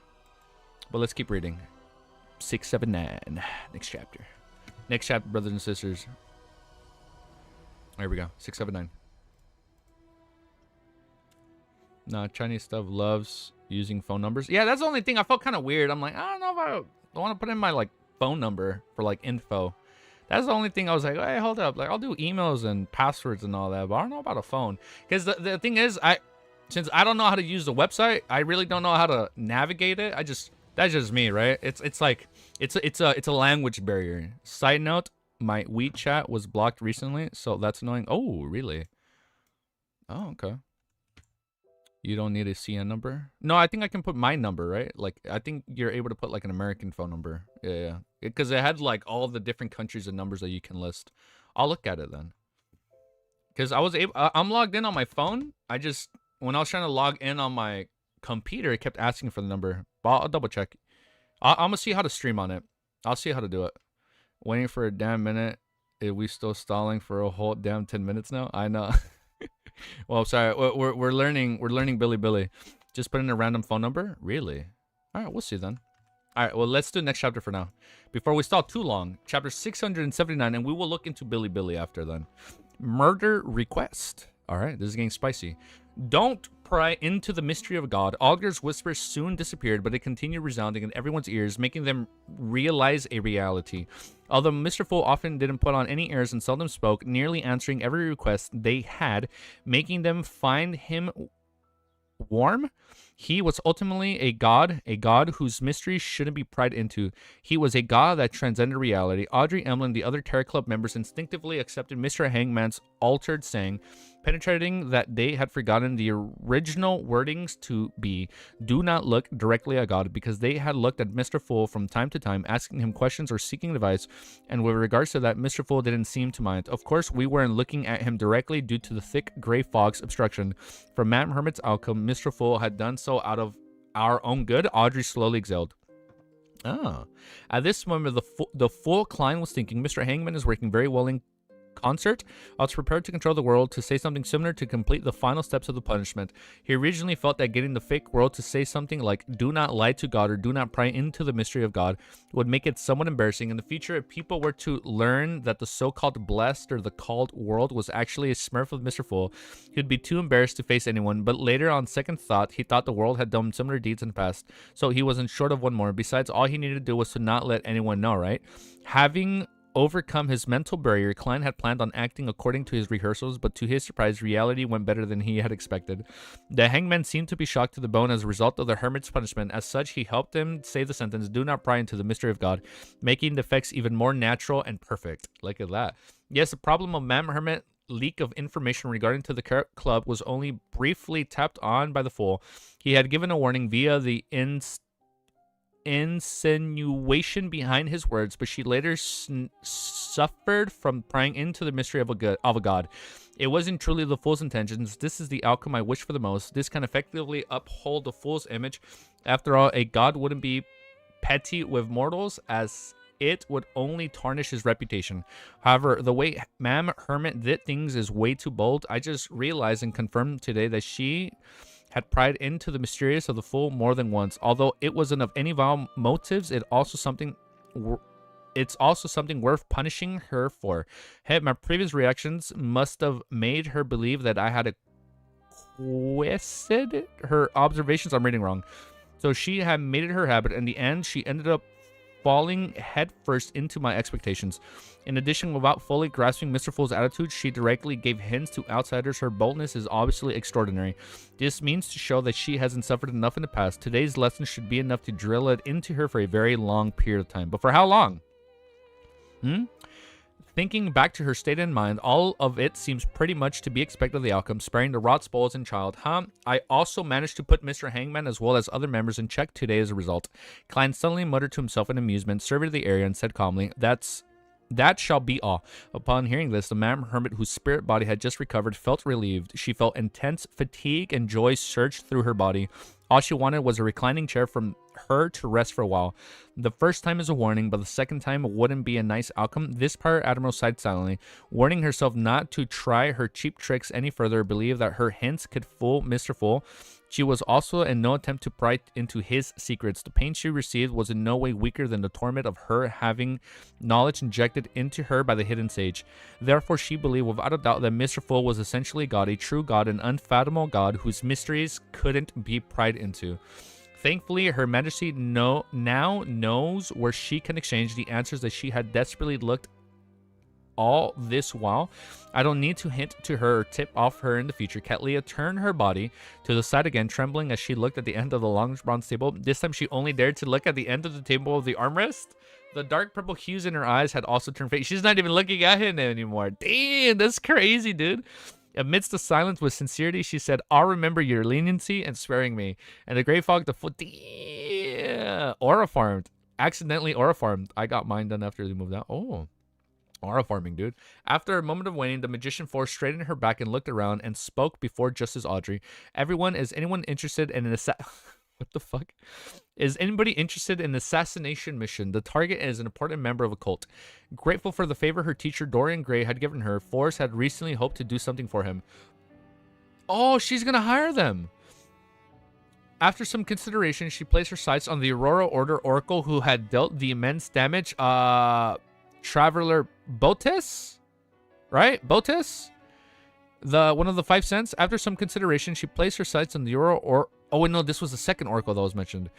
Speaker 1: But let's keep reading. 679. Next chapter. Next chapter, brothers and sisters. There we go. 679. No, Chinese stuff loves using phone numbers. Yeah, that's the only thing. I felt kind of weird. I'm like, I don't know if I want to put in my like phone number for like info. That's the only thing I was like, hey, hold up. Like, I'll do emails and passwords and all that, but I don't know about a phone. Because the thing is, since I don't know how to use the website, I really don't know how to navigate it. That's just me, right? It's like it's a language barrier. Side note, my WeChat was blocked recently, so that's annoying. Oh, really? Oh, okay. You don't need a CN number? No, I think I can put my number, right? Like, I think you're able to put like an American phone number. Yeah. Because it had like all the different countries and numbers that you can list. I'll look at it then. Because I'm logged in on my phone. When I was trying to log in on my computer, it kept asking for the number. But I'll double check. I'm going to see how to stream on it. I'll see how to do it. Waiting for a damn minute. Are we still stalling for a whole damn 10 minutes now? I know. Well, sorry. We're learning Billy. Just put in a random phone number? Really? All right, we'll see then. All right, well, let's do the next chapter for now. Before we stall too long, chapter 679, and we will look into Billy after then. Murder request. All right, this is getting spicy. Don't pry into the mystery of God. Alger's whispers soon disappeared, but it continued resounding in everyone's ears, making them realize a reality. Although Mr. Fool often didn't put on any airs and seldom spoke, nearly answering every request they had, making them find him warm. He was ultimately a god whose mysteries shouldn't be pried into. He was a god that transcended reality. Audrey, Emily, and the other Terror Club members instinctively accepted Mr. Hangman's altered saying, penetrating that they had forgotten the original wordings to be, do not look directly at God, because they had looked at Mr. Fool from time to time, asking him questions or seeking advice, and with regards to that, Mr. Fool didn't seem to mind. Of course, we weren't looking at him directly due to the thick gray fog's obstruction. For Madame Hermit's outcome, Mr. Fool had done so out of our own good. Audrey slowly exhaled. Ah. At this moment, the Fool Klein was thinking, Mr. Hangman is working very well in concert. I was prepared to control the world, to say something similar to complete the final steps of the punishment. He originally felt that getting the fake world to say something like do not lie to God or do not pry into the mystery of God would make it somewhat embarrassing. In the future, if people were to learn that the so-called blessed or the called world was actually a smurf of Mr. Fool, he would be too embarrassed to face anyone. But later, on second thought, he thought the world had done similar deeds in the past, so he wasn't short of one more. Besides, all he needed to do was to not let anyone know, right? Having overcome his mental barrier, Klein had planned on acting according to his rehearsals, but to his surprise, reality went better than he had expected. The hangman seemed to be shocked to the bone as a result of the hermit's punishment. As such, he helped him say the sentence, do not pry into the mystery of God, making the effects even more natural and perfect. Look at that. Yes, the problem of Madame Hermit leak of information regarding to the club was only briefly tapped on by the Fool. He had given a warning via the insinuation behind his words, but she later suffered from prying into the mystery of a god. It wasn't truly the Fool's intentions. This is the outcome I wish for the most. This can effectively uphold the Fool's image. After all, a god wouldn't be petty with mortals, as it would only tarnish his reputation. However, the way Ma'am Hermit did things is way too bold. I just realized and confirmed today that she had pried into the mysterious of the Fool more than once. Although it wasn't of any vile motives, it's also something worth punishing her for. Hey, my previous reactions must have made her believe that I had acquested her observations. I'm reading wrong. So she had made it her habit. In the end, she ended up falling headfirst into my expectations. In addition, without fully grasping Mr. Fool's attitude, she directly gave hints to outsiders. Her boldness is obviously extraordinary. This means to show that she hasn't suffered enough in the past. Today's lesson should be enough to drill it into her for a very long period of time. But for how long? Thinking back to her state in mind, all of it seems pretty much to be expected of the outcome, sparing the rot spoils and child. I also managed to put Mr. Hangman as well as other members in check today as a result. Klein suddenly muttered to himself in amusement, surveyed the area, and said calmly, that shall be all. Upon hearing this, the Madame Hermit, whose spirit body had just recovered, felt relieved. She felt intense fatigue and joy surge through her body. All she wanted was a reclining chair from her to rest for a while. The first time is a warning, but the second time wouldn't be a nice outcome. This part, Admiral sighed silently, warning herself not to try her cheap tricks any further, believed that her hints could fool Mr. Fool. She was also in no attempt to pry into his secrets. The pain she received was in no way weaker than the torment of her having knowledge injected into her by the hidden sage. Therefore, she believed without a doubt that Mr. Fool was essentially God, a true God, an unfathomable God whose mysteries couldn't be pried into. Thankfully, Her Majesty now knows where she can exchange the answers that she had desperately looked all this while. I don't need to hint to her or tip off her in the future. Katlia turned her body to the side again, trembling as she looked at the end of the long bronze table. This time she only dared to look at the end of the table of the armrest. The dark purple hues in her eyes had also turned faded. She's not even looking at him anymore. Damn, that's crazy, dude. Amidst the silence with sincerity, she said, I'll remember your leniency and sparing me. And the gray fog, the foot, damn. Aura farmed. Accidentally aura farmed. I got mine done after they moved out. Oh. Aura farming, dude. After a moment of waiting, the magician force straightened her back and looked around and spoke before Justice Audrey. Everyone, is anyone interested in an what the fuck? Is anybody interested in an assassination mission? The target is an important member of a cult. Grateful for the favor her teacher Dorian Gray had given her, Forrest had recently hoped to do something for him. Oh, she's gonna hire them. After some consideration, she placed her sights on the Aurora Order Oracle who had dealt the immense damage. Traveler Botis, right? Botis, the one of the 5 cents. After some consideration, she placed her sights on the Aurora oh wait, no, this was the second oracle that was mentioned.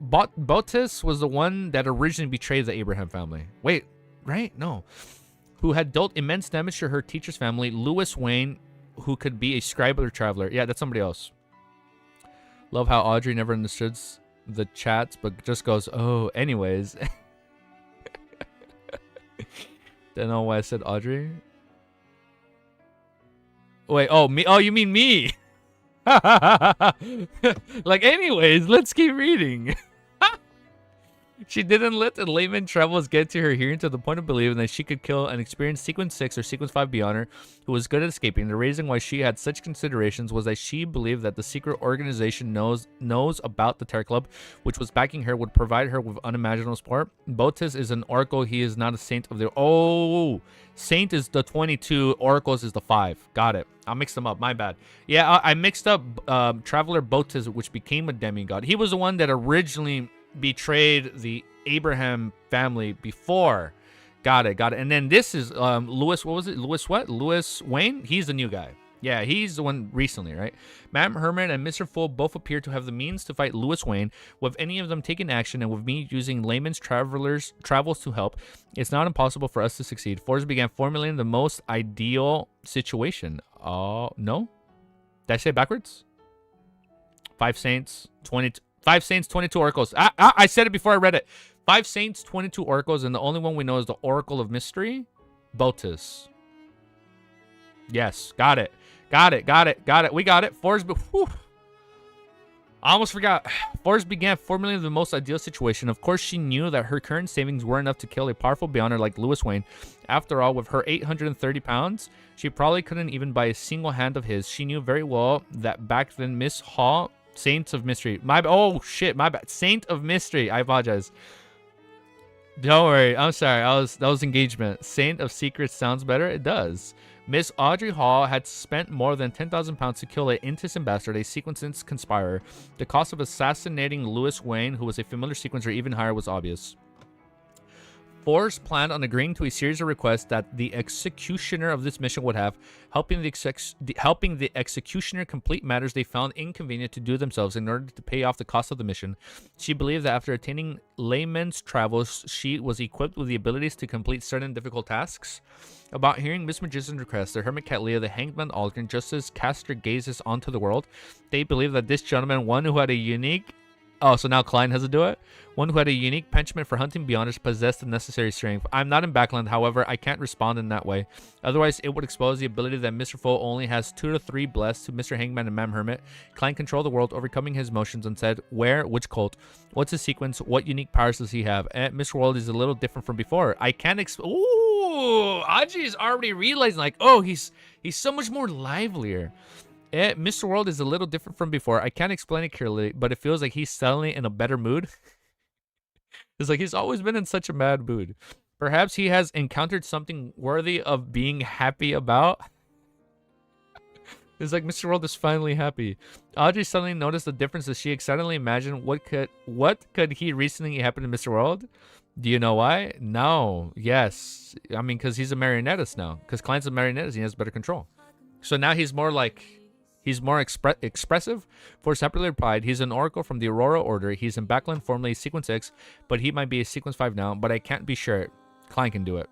Speaker 1: Botis was the one that originally betrayed the Abraham family. Wait, right? No, who had dealt immense damage to her teacher's family. Lewis Wayne, who could be a scribe or traveler. Yeah, that's somebody else. Love how Audrey never understood the chats, but just goes, oh, anyways. Don't know why I said Audrey. Wait, oh, me? Oh, you mean me? Like, anyways, let's keep reading. She didn't let the layman travels get to her hearing to the point of believing that she could kill an experienced Sequence 6 or Sequence 5 beyond her who was good at escaping. The reason why she had such considerations was that she believed that the secret organization knows about the Terror Club, which was backing her, would provide her with unimaginable support. Botis is an oracle. He is not a saint of the... Oh, saint is the 22. Oracles is the 5. Got it. I mixed them up. My bad. Yeah, I mixed up Traveler Botis, which became a demigod. He was the one that originally betrayed the Abraham family before. Got it. And then this is Lewis. What was it? Lewis Wayne? He's the new guy. Yeah, he's the one recently, right? Madam Herman and Mr. Full both appear to have the means to fight Lewis Wayne. With any of them taking action and with me using layman's travels to help, it's not impossible for us to succeed. Forrest began formulating the most ideal situation. No? Did I say it backwards? 5 saints, 22. 5 saints, 22 oracles. I said it before I read it. 5 saints, 22 oracles, and the only one we know is the Oracle of Mystery, Botis. Yes, got it. We got it. Forrest, I almost forgot. Forrest began formulating the most ideal situation. Of course, she knew that her current savings were enough to kill a powerful beyonder like Lewis Wayne. After all, with her 830 pounds, she probably couldn't even buy a single hand of his. She knew very well that back then Miss Hall... Saints of Mystery. Oh shit, my bad. Saint of Mystery. I apologize. Don't worry. I'm sorry. That was engagement. Saint of Secrets sounds better. It does. Miss Audrey Hall had spent more than 10,000 pounds to kill an innocent bastard, a sequence conspirer. The cost of assassinating Lewis Wayne, who was a familiar sequencer, even higher, was obvious. Forrest planned on agreeing to a series of requests that the executioner of this mission would have, helping the executioner complete matters they found inconvenient to do themselves in order to pay off the cost of the mission. She believed that after attaining layman's travels, she was equipped with the abilities to complete certain difficult tasks. About hearing Miss Magician's request, the Hermit Cat Leah, the Hangman Aldrin, just as Castor gazes onto the world, they believed that this gentleman, one who had a unique... Oh, so now Klein has to do it? One who had a unique penchant for hunting beyonders possessed the necessary strength. I'm not in Backland, however, I can't respond in that way. Otherwise, it would expose the ability that Mr. Foe only has 2 to 3 blessed to Mr. Hangman and Mam Hermit. Klein controlled the world, overcoming his emotions, and said, where? Which cult? What's his sequence? What unique powers does he have? Mr. World is a little different from before. I can't Ooh! Aji is already realizing, like, oh, he's so much more livelier. Mr. World is a little different from before. I can't explain it clearly, but it feels like he's suddenly in a better mood. It's like he's always been in such a mad mood. Perhaps he has encountered something worthy of being happy about. It's like Mr. World is finally happy. Audrey suddenly noticed the difference as she excitedly imagined what could he recently happen to Mr. World. Do you know why? No. Yes. I mean, because he's a marionettist now. Because Klein's a marionettist, he has better control. So now he's more like He's more expressive. Force happily replied, he's an oracle from the Aurora Order. He's in backline, formerly Sequence 6, but he might be a Sequence 5 now, but I can't be sure. Klein can do it.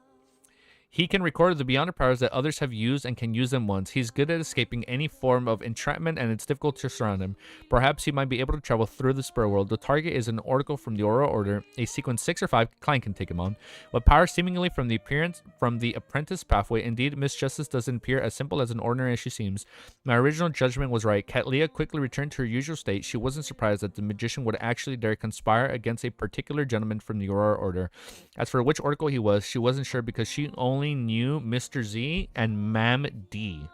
Speaker 1: He can record the Beyonder powers that others have used and can use them once. He's good at escaping any form of entrapment, and it's difficult to surround him. Perhaps he might be able to travel through the spirit world. The target is an oracle from the Aurora Order, a Sequence 6 or 5. Klein can take him on. With power seemingly from the apprentice pathway, indeed, Miss Justice doesn't appear as simple as an ordinary as she seems. My original judgment was right. Katlia quickly returned to her usual state. She wasn't surprised that the magician would actually dare conspire against a particular gentleman from the Aurora Order. As for which oracle he was, she wasn't sure because she only knew Mr. Z and Mam D.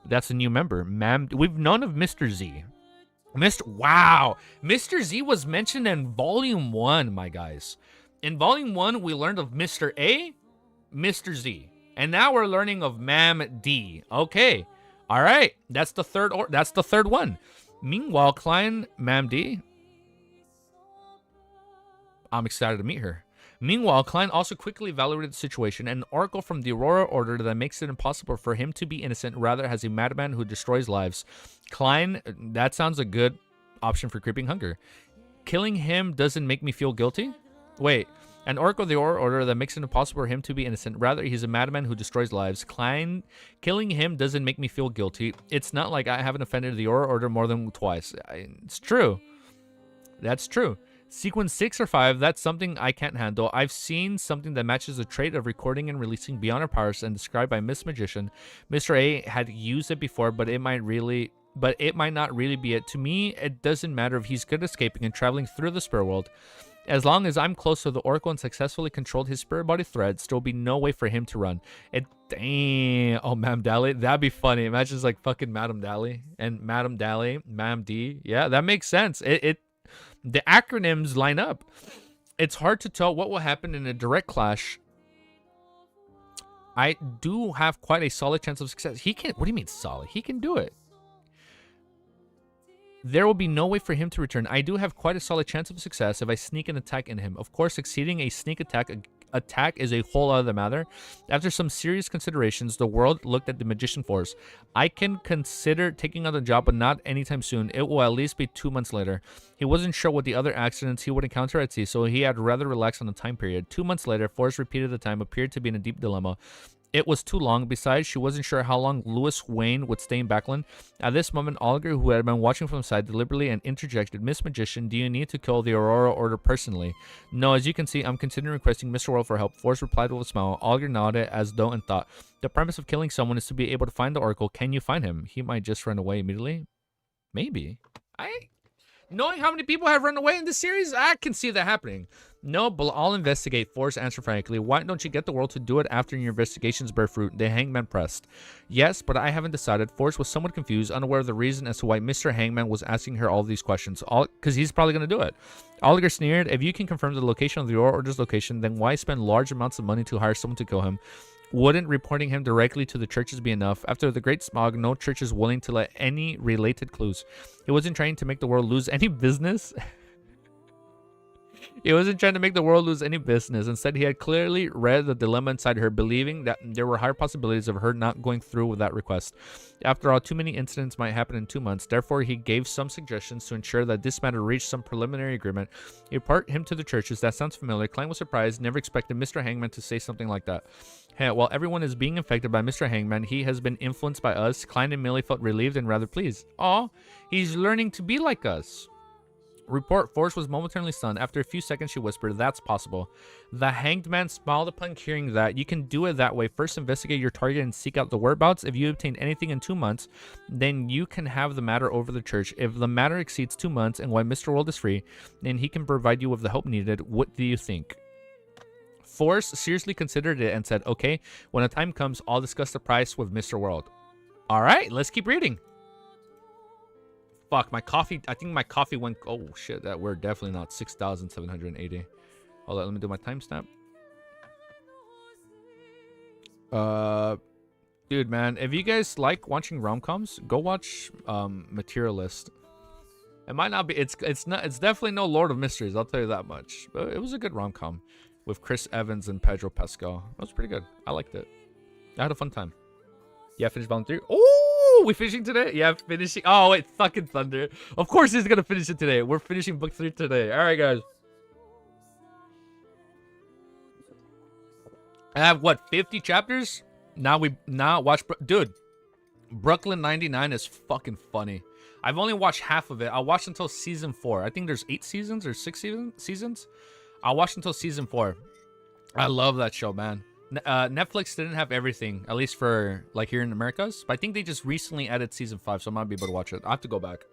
Speaker 1: That's a new member. We've known of Mr. Z. Wow. Mr. Z was mentioned in Volume 1, my guys. In Volume 1, we learned of Mr. A, Mr. Z. And now we're learning of Mam D. Okay. All right. That's the third one. Meanwhile, Klein, Mam D. I'm excited to meet her. Meanwhile, Klein also quickly evaluated the situation. An oracle from the Aurora Order that makes it impossible for him to be innocent, rather has a madman who destroys lives. Klein, that sounds a good option for creeping hunger. Killing him doesn't make me feel guilty? Wait, an oracle of the Aurora Order that makes it impossible for him to be innocent, rather he's a madman who destroys lives. Klein, killing him doesn't make me feel guilty. It's not like I haven't offended the Aurora Order more than twice. It's true. That's true. Sequence 6 or 5, that's something I can't handle. I've seen something that matches the trait of recording and releasing beyond our powers and described by Miss Magician. Mr. A had used it before, but it might not really be it. To me, it doesn't matter if he's good at escaping and traveling through the spirit world. As long as I'm close to the oracle and successfully controlled his spirit body threads, there will be no way for him to run. Damn. Oh, Mam Dally. That'd be funny. Imagine it's like fucking Madam Dally and Madam Dally, Mam D. Yeah, that makes sense. The acronyms line up. It's hard to tell what will happen in a direct clash. I do have quite a solid chance of success. He can. What do you mean solid? He can do it. There will be no way for him to return. I do have quite a solid chance of success if I sneak an attack in him. Of course, succeeding a sneak attack is a whole other matter. After some serious considerations, the world looked at the magician force. I can consider taking on the job, but not anytime soon. It will at least be 2 months later. He wasn't sure what the other accidents he would encounter at sea, so he had rather relaxed on the time period. 2 months later, Forrest repeated the time, appeared to be in a deep dilemma. It was too long. Besides, she wasn't sure how long Louis Wayne would stay in Backland. At this moment, Oliver, who had been watching from the side, deliberately and interjected, Miss Magician, do you need to kill the Aurora Order personally? No, as you can see, I'm considering requesting Mr. World for help. Forrest replied with a smile. Oliver nodded as though in thought. The premise of killing someone is to be able to find the Oracle. Can you find him? He might just run away immediately. Maybe. Knowing how many people have run away in this series, I can see that happening. No, but I'll investigate. Forrest answered frankly. Why don't you get the world to do it after your investigations bear fruit? The Hangman pressed. Yes, but I haven't decided. Forrest was somewhat confused, unaware of the reason as to why Mr. Hangman was asking her all these questions. Because he's probably going to do it. Oliver sneered. If you can confirm the location of the Aurora Order's location, then why spend large amounts of money to hire someone to kill him? Wouldn't reporting him directly to the churches be enough? After the Great Smog, no church is willing to let any related clues. He wasn't trying to make the world lose any business. He wasn't trying to make the world lose any business. Instead, he had clearly read the dilemma inside her, believing that there were higher possibilities of her not going through with that request. After all, too many incidents might happen in 2 months. Therefore, he gave some suggestions to ensure that this matter reached some preliminary agreement. He reported him to the churches. That sounds familiar. Klein was surprised, never expected Mr. Hangman to say something like that. Hey, while everyone is being infected by Mr. Hangman, he has been influenced by us. Klein and Millie felt relieved and rather pleased. Aw, he's learning to be like us. Report, Forrest was momentarily stunned. After a few seconds, she whispered, that's possible. The hanged man smiled upon hearing that. You can do it that way. First, investigate your target and seek out the whereabouts. If you obtain anything in 2 months, then you can have the matter over the church. If the matter exceeds 2 months and while Mr. World is free, then he can provide you with the help needed. What do you think? Forrest seriously considered it and said, okay, when the time comes, I'll discuss the price with Mr. World. All right, let's keep reading. Fuck, my coffee. I think my coffee went. Oh, shit. That we're definitely not 6,780. Hold on. Let me do my timestamp. Dude, man. If you guys like watching rom-coms, go watch Materialist. It might not be. It's definitely no Lord of Mysteries. I'll tell you that much. But it was a good rom-com with Chris Evans and Pedro Pascal. It was pretty good. I liked it. I had a fun time. Yeah, finished Volume 3. Oh! Ooh, we finishing today? Yeah, finishing. Oh, wait, fucking Thunder. Of course he's gonna finish it today. We're finishing book 3 today. All right, guys. I have, what, 50 chapters? Now watch... Dude, Brooklyn 99 is fucking funny. I've only watched half of it. I watched until season 4. I think there's 8 seasons or 6 seasons. I watched until season 4. I love that show, man. Netflix didn't have everything, at least for like here in Americas. But I think they just recently added season 5, so I might be able to watch it. I have to go back.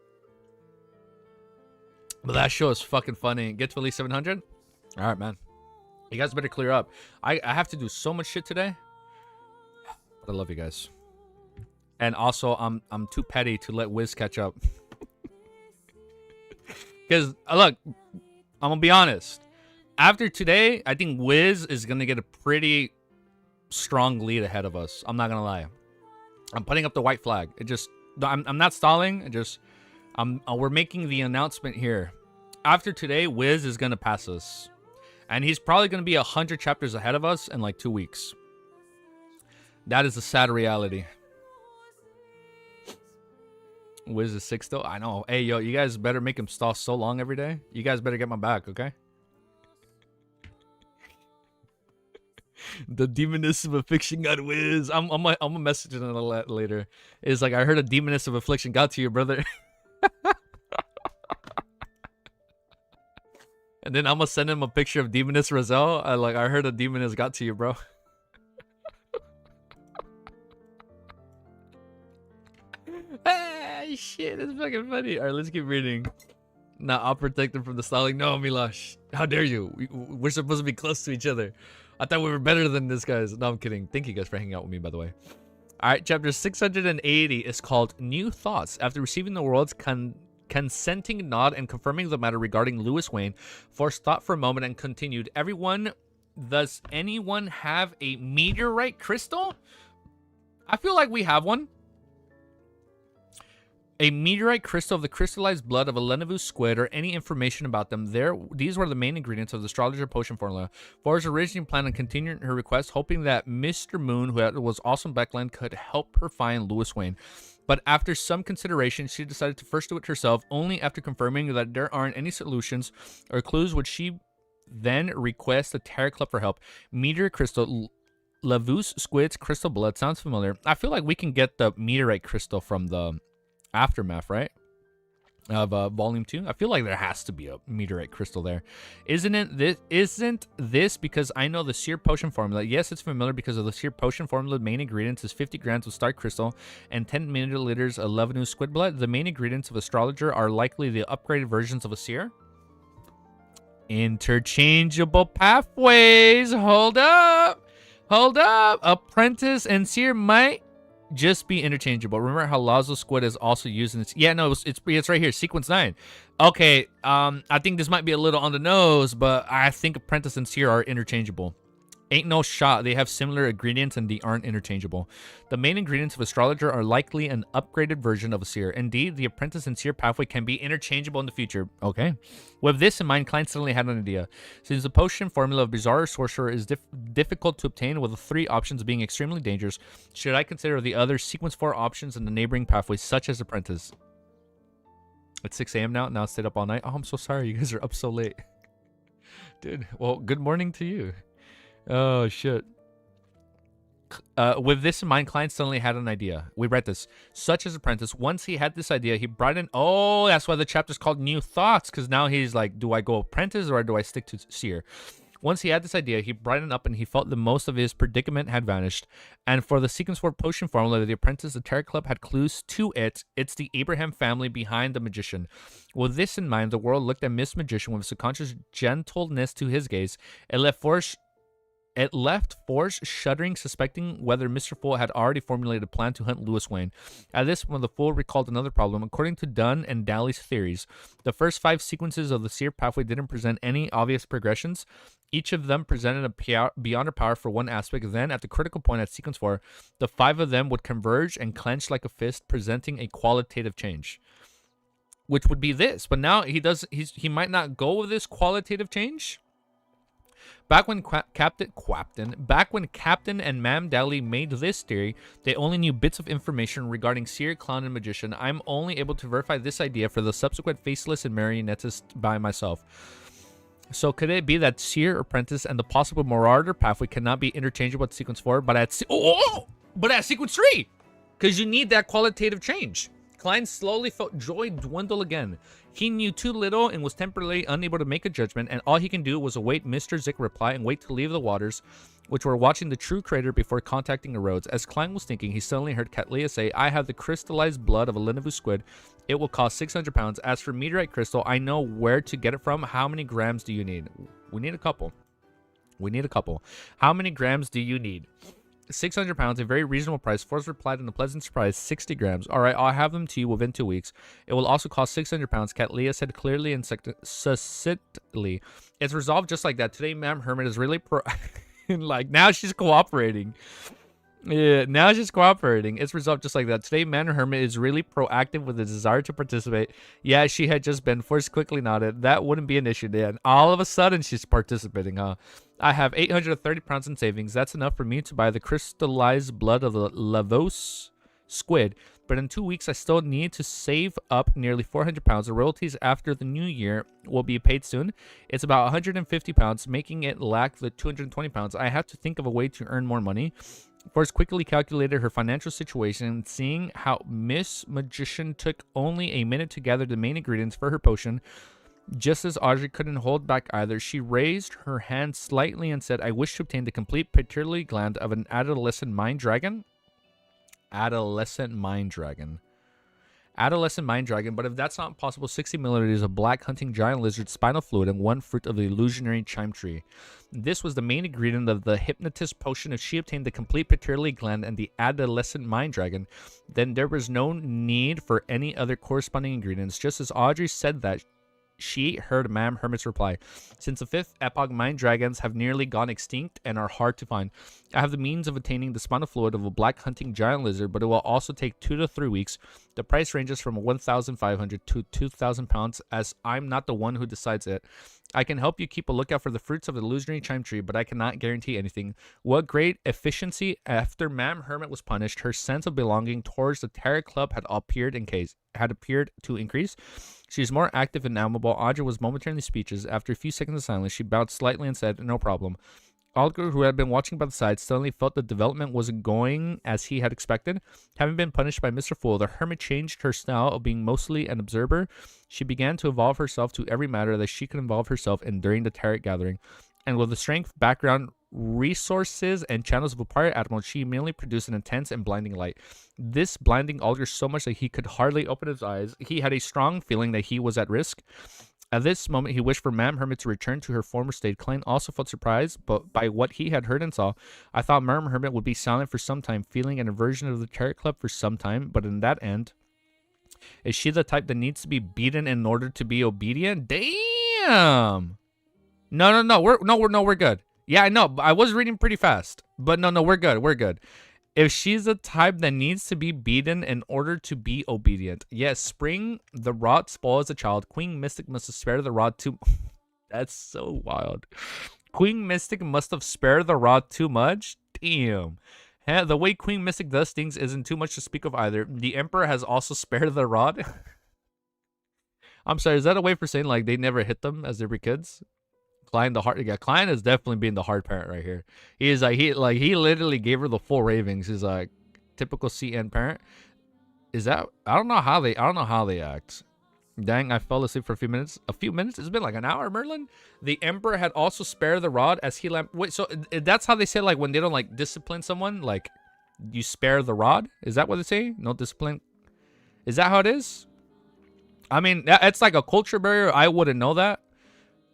Speaker 1: But that show is fucking funny. Get to at least 700. All right, man. You guys better clear up. I have to do so much shit today. But I love you guys. And also, I'm too petty to let Wiz catch up. Because look, I'm gonna be honest. After today, I think Wiz is gonna get a pretty strong lead ahead of us. I'm not gonna lie. I'm putting up the white flag. I'm not stalling. We're making the announcement here. After today, Wiz is gonna pass us, and he's probably gonna be 100 chapters ahead of us in like 2 weeks. That is a sad reality. Wiz is 6 still. I know. Hey, yo, you guys better make him stall so long every day. You guys better get my back, okay? The demoness of affliction got Wiz. I'm a message in a later. It's like, I heard a demoness of affliction got to you, brother. And then I'm gonna send him a picture of Demoness Roselle. I heard a demoness got to you, bro. Ah, shit, that's fucking funny. All right, let's keep reading. Now I'll protect him from the stalling. No, Milosh, how dare you? We're supposed to be close to each other. I thought we were better than this, guys. No, I'm kidding. Thank you guys for hanging out with me, by the way. All right, chapter 680 is called New Thoughts. After receiving the world's consenting nod and confirming the matter regarding Lewis Wayne, Force thought for a moment and continued, does anyone have a meteorite crystal? I feel like we have one. A meteorite crystal of the crystallized blood of a Lenavoo squid, or any information about them. These were the main ingredients of the astrologer potion formula. Forrest originally planned on continuing her request, hoping that Mr. Moon, who was also in Beckland, could help her find Lewis Wayne. But after some consideration, she decided to first do it herself. Only after confirming that there aren't any solutions or clues would she then request the Terror Club for help. Meteorite crystal, Lavus squid's crystal blood. Sounds familiar. I feel like we can get the meteorite crystal from the Aftermath, right? Of volume 2. I feel like there has to be a meteorite crystal there. Isn't this because I know the seer potion formula? Yes, it's familiar because of the seer potion formula. The main ingredients is 50 grams of star crystal and 10 milliliters of Lebanese squid blood. The main ingredients of astrologer are likely the upgraded versions of a seer. Interchangeable pathways. Hold up. Apprentice and seer might just be interchangeable. Remember how Lazo squid is also used in this? Yeah, no, it's right here, sequence 9. Okay, I think this might be a little on the nose, but I think apprentice and seer are interchangeable. Ain't no shot. They have similar ingredients and they aren't interchangeable. The main ingredients of astrologer are likely an upgraded version of a seer. Indeed, the apprentice and seer pathway can be interchangeable in the future. Okay. With this in mind, Klein suddenly had an idea. Since the potion formula of bizarre sorcerer is difficult to obtain, with the 3 options being extremely dangerous, should I consider the other sequence 4 options in the neighboring pathways, such as apprentice? It's 6 a.m. now. Now I stayed up all night. Oh, I'm so sorry. You guys are up so late. Dude, well, good morning to you. Oh, shit. With this in mind, Klein suddenly had an idea. We read this. Such as apprentice. Once he had this idea, he brought in... Oh, that's why the chapter's called New Thoughts. Because now he's like, do I go apprentice or do I stick to seer? Once he had this idea, he brightened up and he felt that most of his predicament had vanished. And for the sequence 4 potion formula, the apprentice, the Terror Club had clues to it. It's the Abraham family behind the magician. With this in mind, the world looked at Miss Magician with a subconscious gentleness to his gaze. It left Forge shuddering, suspecting whether Mr. Fool had already formulated a plan to hunt Lewis Wayne. At this point, the Fool recalled another problem. According to Dunn and Daly's theories, the first 5 sequences of the Seer pathway didn't present any obvious progressions. Each of them presented a beyond power for one aspect. Then, at the critical point at sequence 4, the 5 of them would converge and clench like a fist, presenting a qualitative change. Which would be this. But now he might not go with this qualitative change.
Speaker 3: Back when Captain and Mam Dally made this theory, they only knew bits of information regarding seer, clown, and magician. I'm only able to verify this idea for the subsequent faceless and marionettist by myself. So could it be that seer, apprentice, and the possible marauder pathway cannot be interchangeable at sequence 4, but at sequence 3? Because you need that qualitative change. Klein slowly felt joy dwindle again. He knew too little and was temporarily unable to make a judgment, and all he can do was await Mr. Zick reply and wait to leave the waters, which were watching the true crater before contacting the roads. As Klein was thinking, he suddenly heard Katlia say, I have the crystallized blood of a Linavu squid. It will cost 600 pounds. As for meteorite crystal, I know where to get it from. How many grams do you need? We need a couple. How many grams do you need? 600 pounds, a very reasonable price. Force replied in a pleasant surprise, 60 grams. All right, I'll have them to you within 2 weeks. It will also cost 600 pounds, Katlia said clearly and succinctly. It's resolved just like that. Today, Ma'am Hermit is really like, now she's cooperating. Yeah, now she's cooperating. It's resolved just like that. Today, Man Hermit is really proactive with a desire to participate. Yeah, she had just been. Force quickly nodded. That wouldn't be an issue then. All of a sudden, she's participating, huh? I have 830 pounds in savings. That's enough for me to buy the crystallized blood of the Lavos squid. But in 2 weeks, I still need to save up nearly 400 pounds. The royalties after the new year will be paid soon. It's about 150 pounds, making it lack the 220 pounds. I have to think of a way to earn more money. Force quickly calculated her financial situation, seeing how Miss Magician took only a minute to gather the main ingredients for her potion. Just as Audrey couldn't hold back either, she raised her hand slightly and said, I wish to obtain the complete pituitary gland of an adolescent mind dragon. Adolescent mind dragon, but if that's not possible, 60 milliliters of black hunting giant lizard spinal fluid and 1 fruit of the illusionary chime tree. This was the main ingredient of the hypnotist potion. If she obtained the complete pituitary gland and the adolescent mind dragon, then there was no need for any other corresponding ingredients. Just as Audrey said that, she heard Ma'am Hermit's reply. Since the 5th epoch, mind dragons have nearly gone extinct and are hard to find. I have the means of attaining the spinal fluid of a black hunting giant lizard, but it will also take 2 to 3 weeks. The price ranges from 1,500 to 2,000 pounds, as I'm not the one who decides it. I can help you keep a lookout for the fruits of the illusionary chime tree, but I cannot guarantee anything. What great efficiency! After Ma'am Hermit was punished, her sense of belonging towards the Tarot Club had appeared to increase. She was more active and amiable. Audrey was momentarily speechless. After a few seconds of silence, she bowed slightly and said, no problem. Alger, who had been watching by the side, suddenly felt the development wasn't going as he had expected. Having been punished by Mr. Fool, the hermit changed her style of being mostly an observer. She began to evolve herself to every matter that she could involve herself in during the tarot gathering. And with the strength, background, resources, and channels of a pirate admiral, she immediately produced an intense and blinding light. This blinding Alger so much that he could hardly open his eyes. He had a strong feeling that he was at risk. At this moment, he wished for Ma'am Hermit to return to her former state. Klein also felt surprised by what he had heard and saw. I thought Ma'am Hermit would be silent for some time, feeling an aversion of the Tarot Club for some time, but in that end, is she the type that needs to be beaten in order to be obedient? Damn! No, we're good. Yeah, I know, I was reading pretty fast, but no, we're good. If she's the type that needs to be beaten in order to be obedient. Yes, Spring the rod spoils a child. Queen Mystic must have spared the rod too... That's so wild. Queen Mystic must have spared the rod too much? Damn. The way Queen Mystic does things isn't too much to speak of either. The Emperor has also spared the rod. I'm sorry, is that a way for saying like they never hit them as they were kids? Klein is definitely being the hard parent right here. He literally gave her the full ravings. He's like typical CN parent. Is that I don't know how they act. Dang, I fell asleep for a few minutes. It's been like an hour, Merlin. The Emperor had also spared the rod as he wait, so that's how they say like when they don't like discipline someone, like you spare the rod? Is that what they say? No discipline? Is that how it is? I mean, it's like a culture barrier. I wouldn't know that.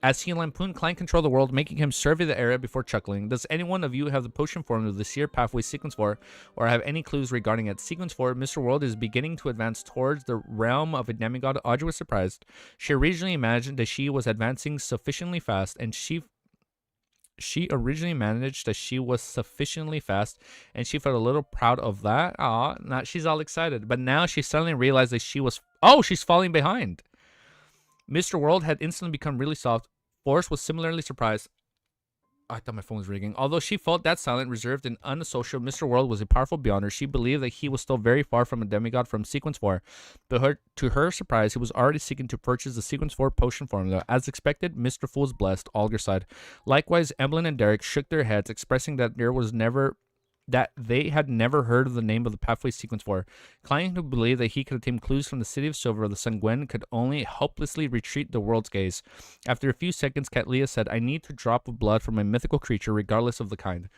Speaker 3: As he lampooned, Klein controlled the world, making him survey the area before chuckling. Does anyone of you have the potion form of the Seer Pathway Sequence 4, or have any clues regarding it? Sequence 4, Mr. World is beginning to advance towards the realm of a demigod. Audrey was surprised. She originally imagined that she was advancing sufficiently fast, and she originally managed that she was sufficiently fast, and she felt a little proud of that. Now she's all excited. But now she suddenly realized that she's falling behind. Mr. World had instantly become really soft. Forrest was similarly surprised. I thought my phone was ringing. Although she felt that silent, reserved, and unsocial, Mr. World was a powerful beyond her. She believed that he was still very far from a demigod from Sequence 4. But to her surprise, he was already seeking to purchase the Sequence 4 potion formula. As expected, Mr. Fool was blessed, Alger sighed. Likewise, Emlyn and Derek shook their heads, expressing that they had never heard of the name of the pathway Sequence 4. Claiming to believe that he could obtain clues from the city of Silver, the Sanguine could only hopelessly retreat the world's gaze. After a few seconds, Catlia said, I need a drop of blood from a mythical creature, regardless of the kind.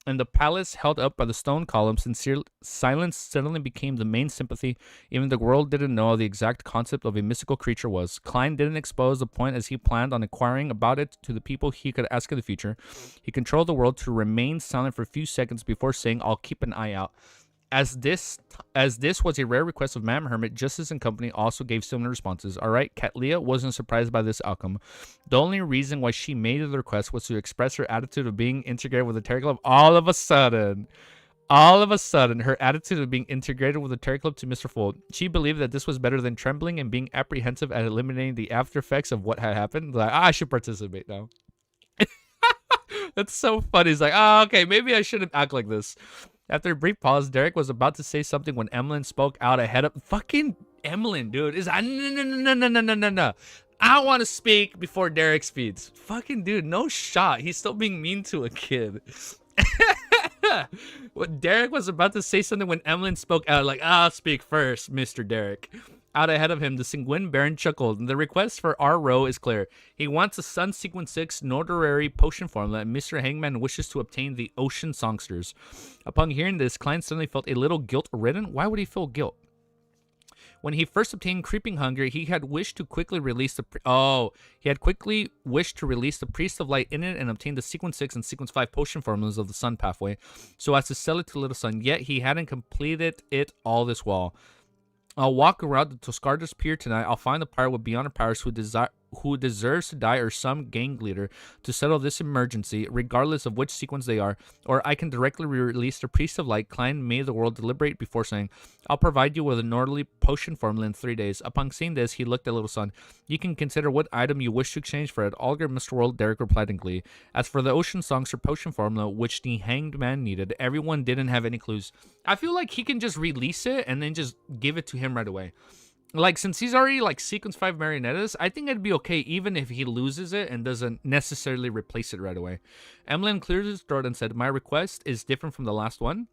Speaker 3: In the palace held up by the stone columns, silence suddenly became the main sympathy. Even the world didn't know the exact concept of a mystical creature was. Klein didn't expose the point as he planned on inquiring about it to the people he could ask in the future. He controlled the world to remain silent for a few seconds before saying, I'll keep an eye out. As this was a rare request of Madame Hermit, Justice and Company also gave similar responses. Alright, Catlia wasn't surprised by this outcome. The only reason why she made the request was to express her attitude of being integrated with the Terror Club. All of a sudden, her attitude of being integrated with the Terror Club to Mr. Fold. She believed that this was better than trembling and being apprehensive at eliminating the after effects of what had happened. Like, I should participate now. That's so funny. He's like, okay, maybe I shouldn't act like this. After a brief pause, Derek was about to say something when Emlyn spoke out ahead of... Fucking Emlyn, dude. Is no. I want to speak before Derek speaks. Fucking dude, no shot. He's still being mean to a kid. Derek was about to say something when Emlyn spoke out like, I'll speak first, Mr. Derek. Out ahead of him, the Sanguine Baron chuckled. The request for our row is clear. He wants a Sun Sequence 6 Nordorari potion formula, and Mr. Hangman wishes to obtain the Ocean Songsters. Upon hearing this, Klein suddenly felt a little guilt-ridden. Why would he feel guilt? When he first obtained Creeping Hunger, he had wished to quickly release the... Priest of Light in it and obtain the Sequence 6 and Sequence 5 potion formulas of the Sun Pathway, so as to sell it to Little Sun, yet he hadn't completed it all this while. I'll walk around the Toscardas Pier tonight. I'll find the pirate with beyond powers who deserves to die, or some gang leader to settle this emergency, regardless of which sequence they are, or I can directly release the Priest of Light. Klein made the world deliberate before saying, I'll provide you with a Northerly potion formula in 3 days. Upon seeing this, he looked at Little Sun. You can consider what item you wish to exchange for it. Alger, Mr. World, Derek replied in glee. As for the Ocean Songs or potion formula, which the Hanged Man needed, everyone didn't have any clues. I feel like he can just release it and then just give it to him right away. Like, since he's already, like, Sequence 5 Marionettes, I think it'd be okay even if he loses it and doesn't necessarily replace it right away. Emlyn cleared his throat and said, my request is different from the last one.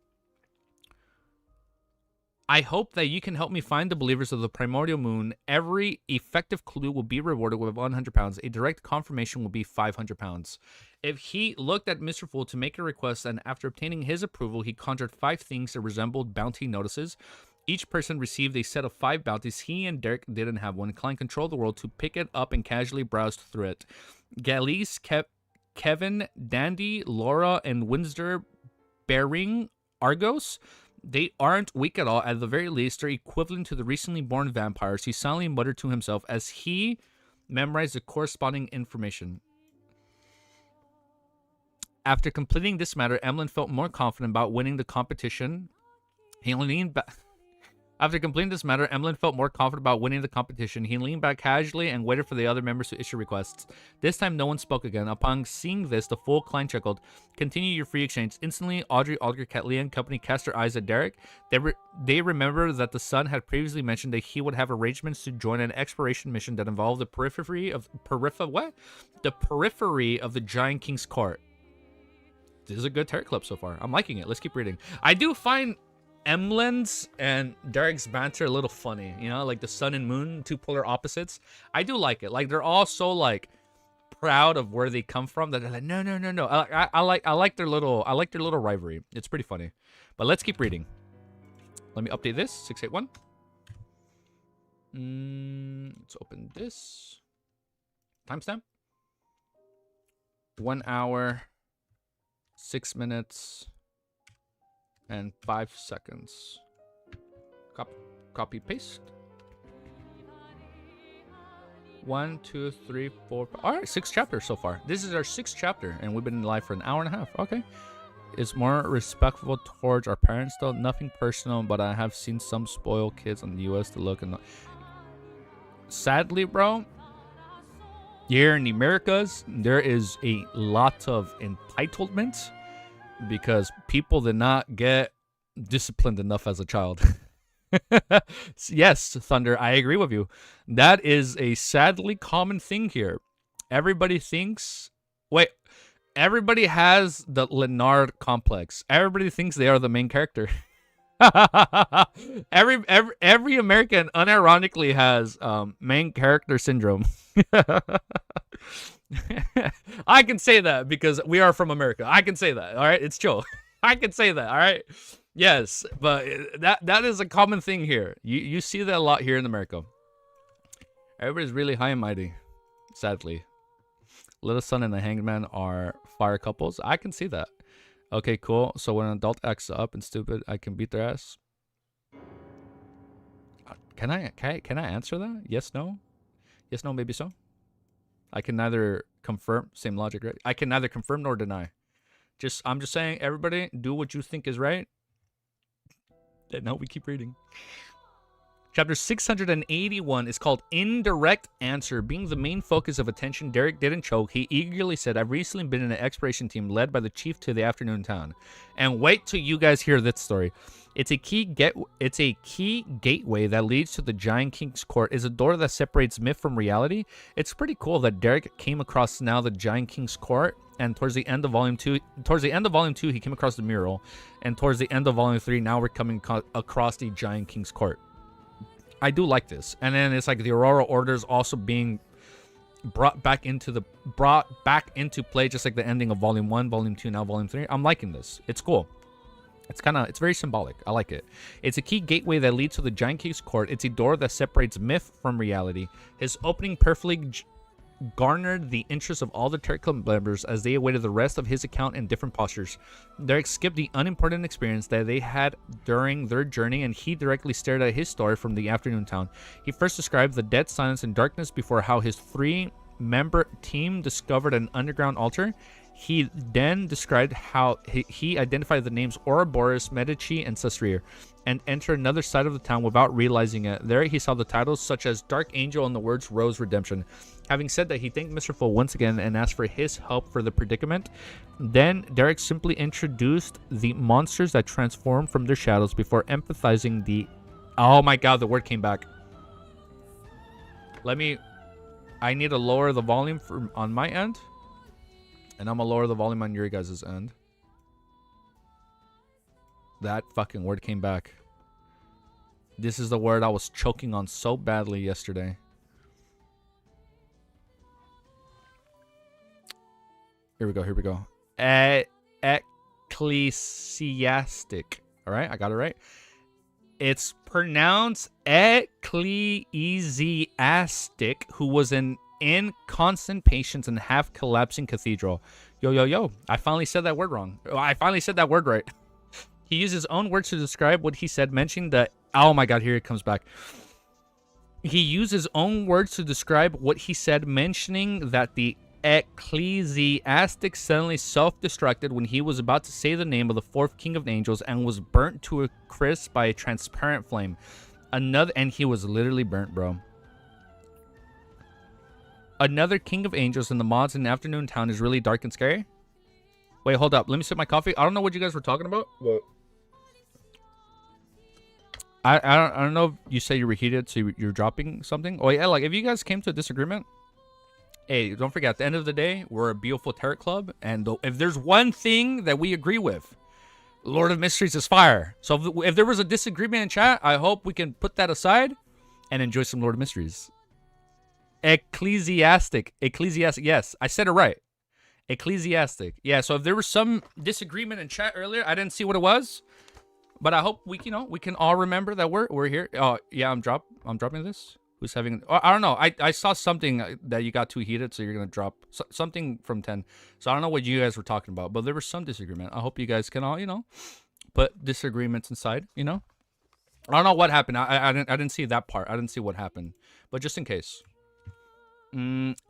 Speaker 3: I hope that you can help me find the believers of the Primordial Moon. Every effective clue will be rewarded with 100 pounds. A direct confirmation will be 500 pounds. If he looked at Mr. Fool to make a request, and after obtaining his approval, he conjured 5 things that resembled bounty notices. Each person received a set of 5 bounties. He and Derek didn't have one. Klein controlled the world to pick it up and casually browsed through it. Galise, Kevin, Dandy, Laura, and Windsor bearing Argos. They aren't weak at all. At the very least, they're equivalent to the recently born vampires. He silently muttered to himself as he memorized the corresponding information. After completing this matter, Emlyn felt more confident about winning the competition. He leaned back. After completing this matter, Emlyn felt more confident about winning the competition. He leaned back casually and waited for the other members to issue requests. This time, no one spoke again. Upon seeing this, the full Klein chuckled. Continue your free exchange. Instantly, Audrey, Alger, Catlia, and company cast their eyes at Derek. They remembered that the Sun had previously mentioned that he would have arrangements to join an exploration mission that involved the periphery of the Giant King's court. This is a good Terror Club so far. I'm liking it. Let's keep reading. I do find Emlyn's and Derek's banter a little funny, you know, like the sun and moon, two polar opposites. I do like it. Like, they're all so like proud of where they come from that they're like, no. I like their little rivalry. It's pretty funny. But let's keep reading. Let me update this. 681. Let's open this. Timestamp. 1 hour, 6 minutes. And 5 seconds. Copy, paste. 1, 2, 3, 4. All right, 6 chapters so far. This is our 6th chapter, and we've been live for an hour and a half. Okay. Is more respectful towards our parents, though. Nothing personal, but I have seen some spoiled kids in the U.S. to look and. Sadly, bro, Here in the Americas, there is a lot of entitlement because people did not get disciplined enough as a child. Yes, Thunder, I agree with you. That is a sadly common thing here. Everybody thinks, wait, everybody has the Leonard complex. Everybody thinks they are the main character. every American unironically has main character syndrome. I can say that because we are from America. I can say that. All right, it's chill. I can say that. All right. Yes, but that is a common thing here. You see that a lot here in America. Everybody's really high and mighty, sadly. Little Sun and the Hanged Man are fire couples. I can see that. Okay, cool. So when an adult acts up and stupid, I can beat their ass. Can I answer that? Yes, no? Yes, no, maybe so. I can neither confirm, same logic, right? I can neither confirm nor deny. I'm just saying, everybody, do what you think is right. And now we keep reading. Chapter 681 is called Indirect Answer. Being the main focus of attention, Derek didn't choke. He eagerly said, I've recently been in an exploration team led by the chief to the afternoon town. And wait till you guys hear this story. It's a key gateway that leads to the Giant King's Court. Is a door that separates myth from reality. It's pretty cool that Derek came across now the Giant King's Court, and towards the end of volume 2, he came across the mural, and towards the end of volume 3, now we're coming across the Giant King's Court. I do like this. And then it's like the Aurora Orders also being brought back into play, just like the ending of volume 1, volume 2, now volume 3. I'm liking this. It's cool. It's very symbolic. I like it. It's a key gateway that leads to the Giant King's Court. It's a door that separates myth from reality. His opening perfectly garnered the interest of all the Turret Club members as they awaited the rest of his account in different postures. Derek skipped the unimportant experience that they had during their journey, and he directly stared at his story from the afternoon town. He first described the dead silence and darkness before how his 3-member team discovered an underground altar. He then described how he identified the names Ouroboros, Medici, and Sasrir, and entered another side of the town without realizing it. There he saw the titles such as Dark Angel and the words Rose Redemption. Having said that, he thanked Mr. Full once again and asked for his help for the predicament. Then Derek simply introduced the monsters that transformed from their shadows before emphasizing the... Oh my god, the word came back. I need to lower the volume on my end. And I'm gonna lower the volume on your guys' end. That fucking word came back. This is the word I was choking on so badly yesterday. Here we go. Ecclesiastic. Alright, I got it right. It's pronounced ecclesiastic, who was in constant patience and half collapsing cathedral. Yo. I finally said that word wrong. I finally said that word right. He used his own words to describe what he said, mentioning that... Oh my god, here it comes back. He used his own words to describe what he said, mentioning that the ecclesiastic suddenly self-destructed when he was about to say the name of the 4th king of angels and was burnt to a crisp by a transparent flame. And he was literally burnt, bro. Another king of angels in the mods in Afternoon Town is really dark and scary. Wait, hold up. Let me sip my coffee. I don't know what you guys were talking about. But I don't know if you say you were heated, so you're dropping something. Oh, yeah, like, if you guys came to a disagreement, hey, don't forget, at the end of the day, we're a beautiful tarot club. And if there's one thing that we agree with, Lord of Mysteries is fire. So if there was a disagreement in chat, I hope we can put that aside and enjoy some Lord of Mysteries. Ecclesiastic. Yes, I said it right. Ecclesiastic. Yeah, so if there was some disagreement in chat earlier, I didn't see what it was, but I hope we can all remember that we're here. Oh yeah, I'm dropping this. Who's having? Oh, I don't know. I saw something that you got too heated, so you're gonna drop something from 10. So I don't know what you guys were talking about, but there was some disagreement. I hope you guys can all put disagreements inside. I don't know what happened. I didn't see that part. I didn't see what happened, but just in case.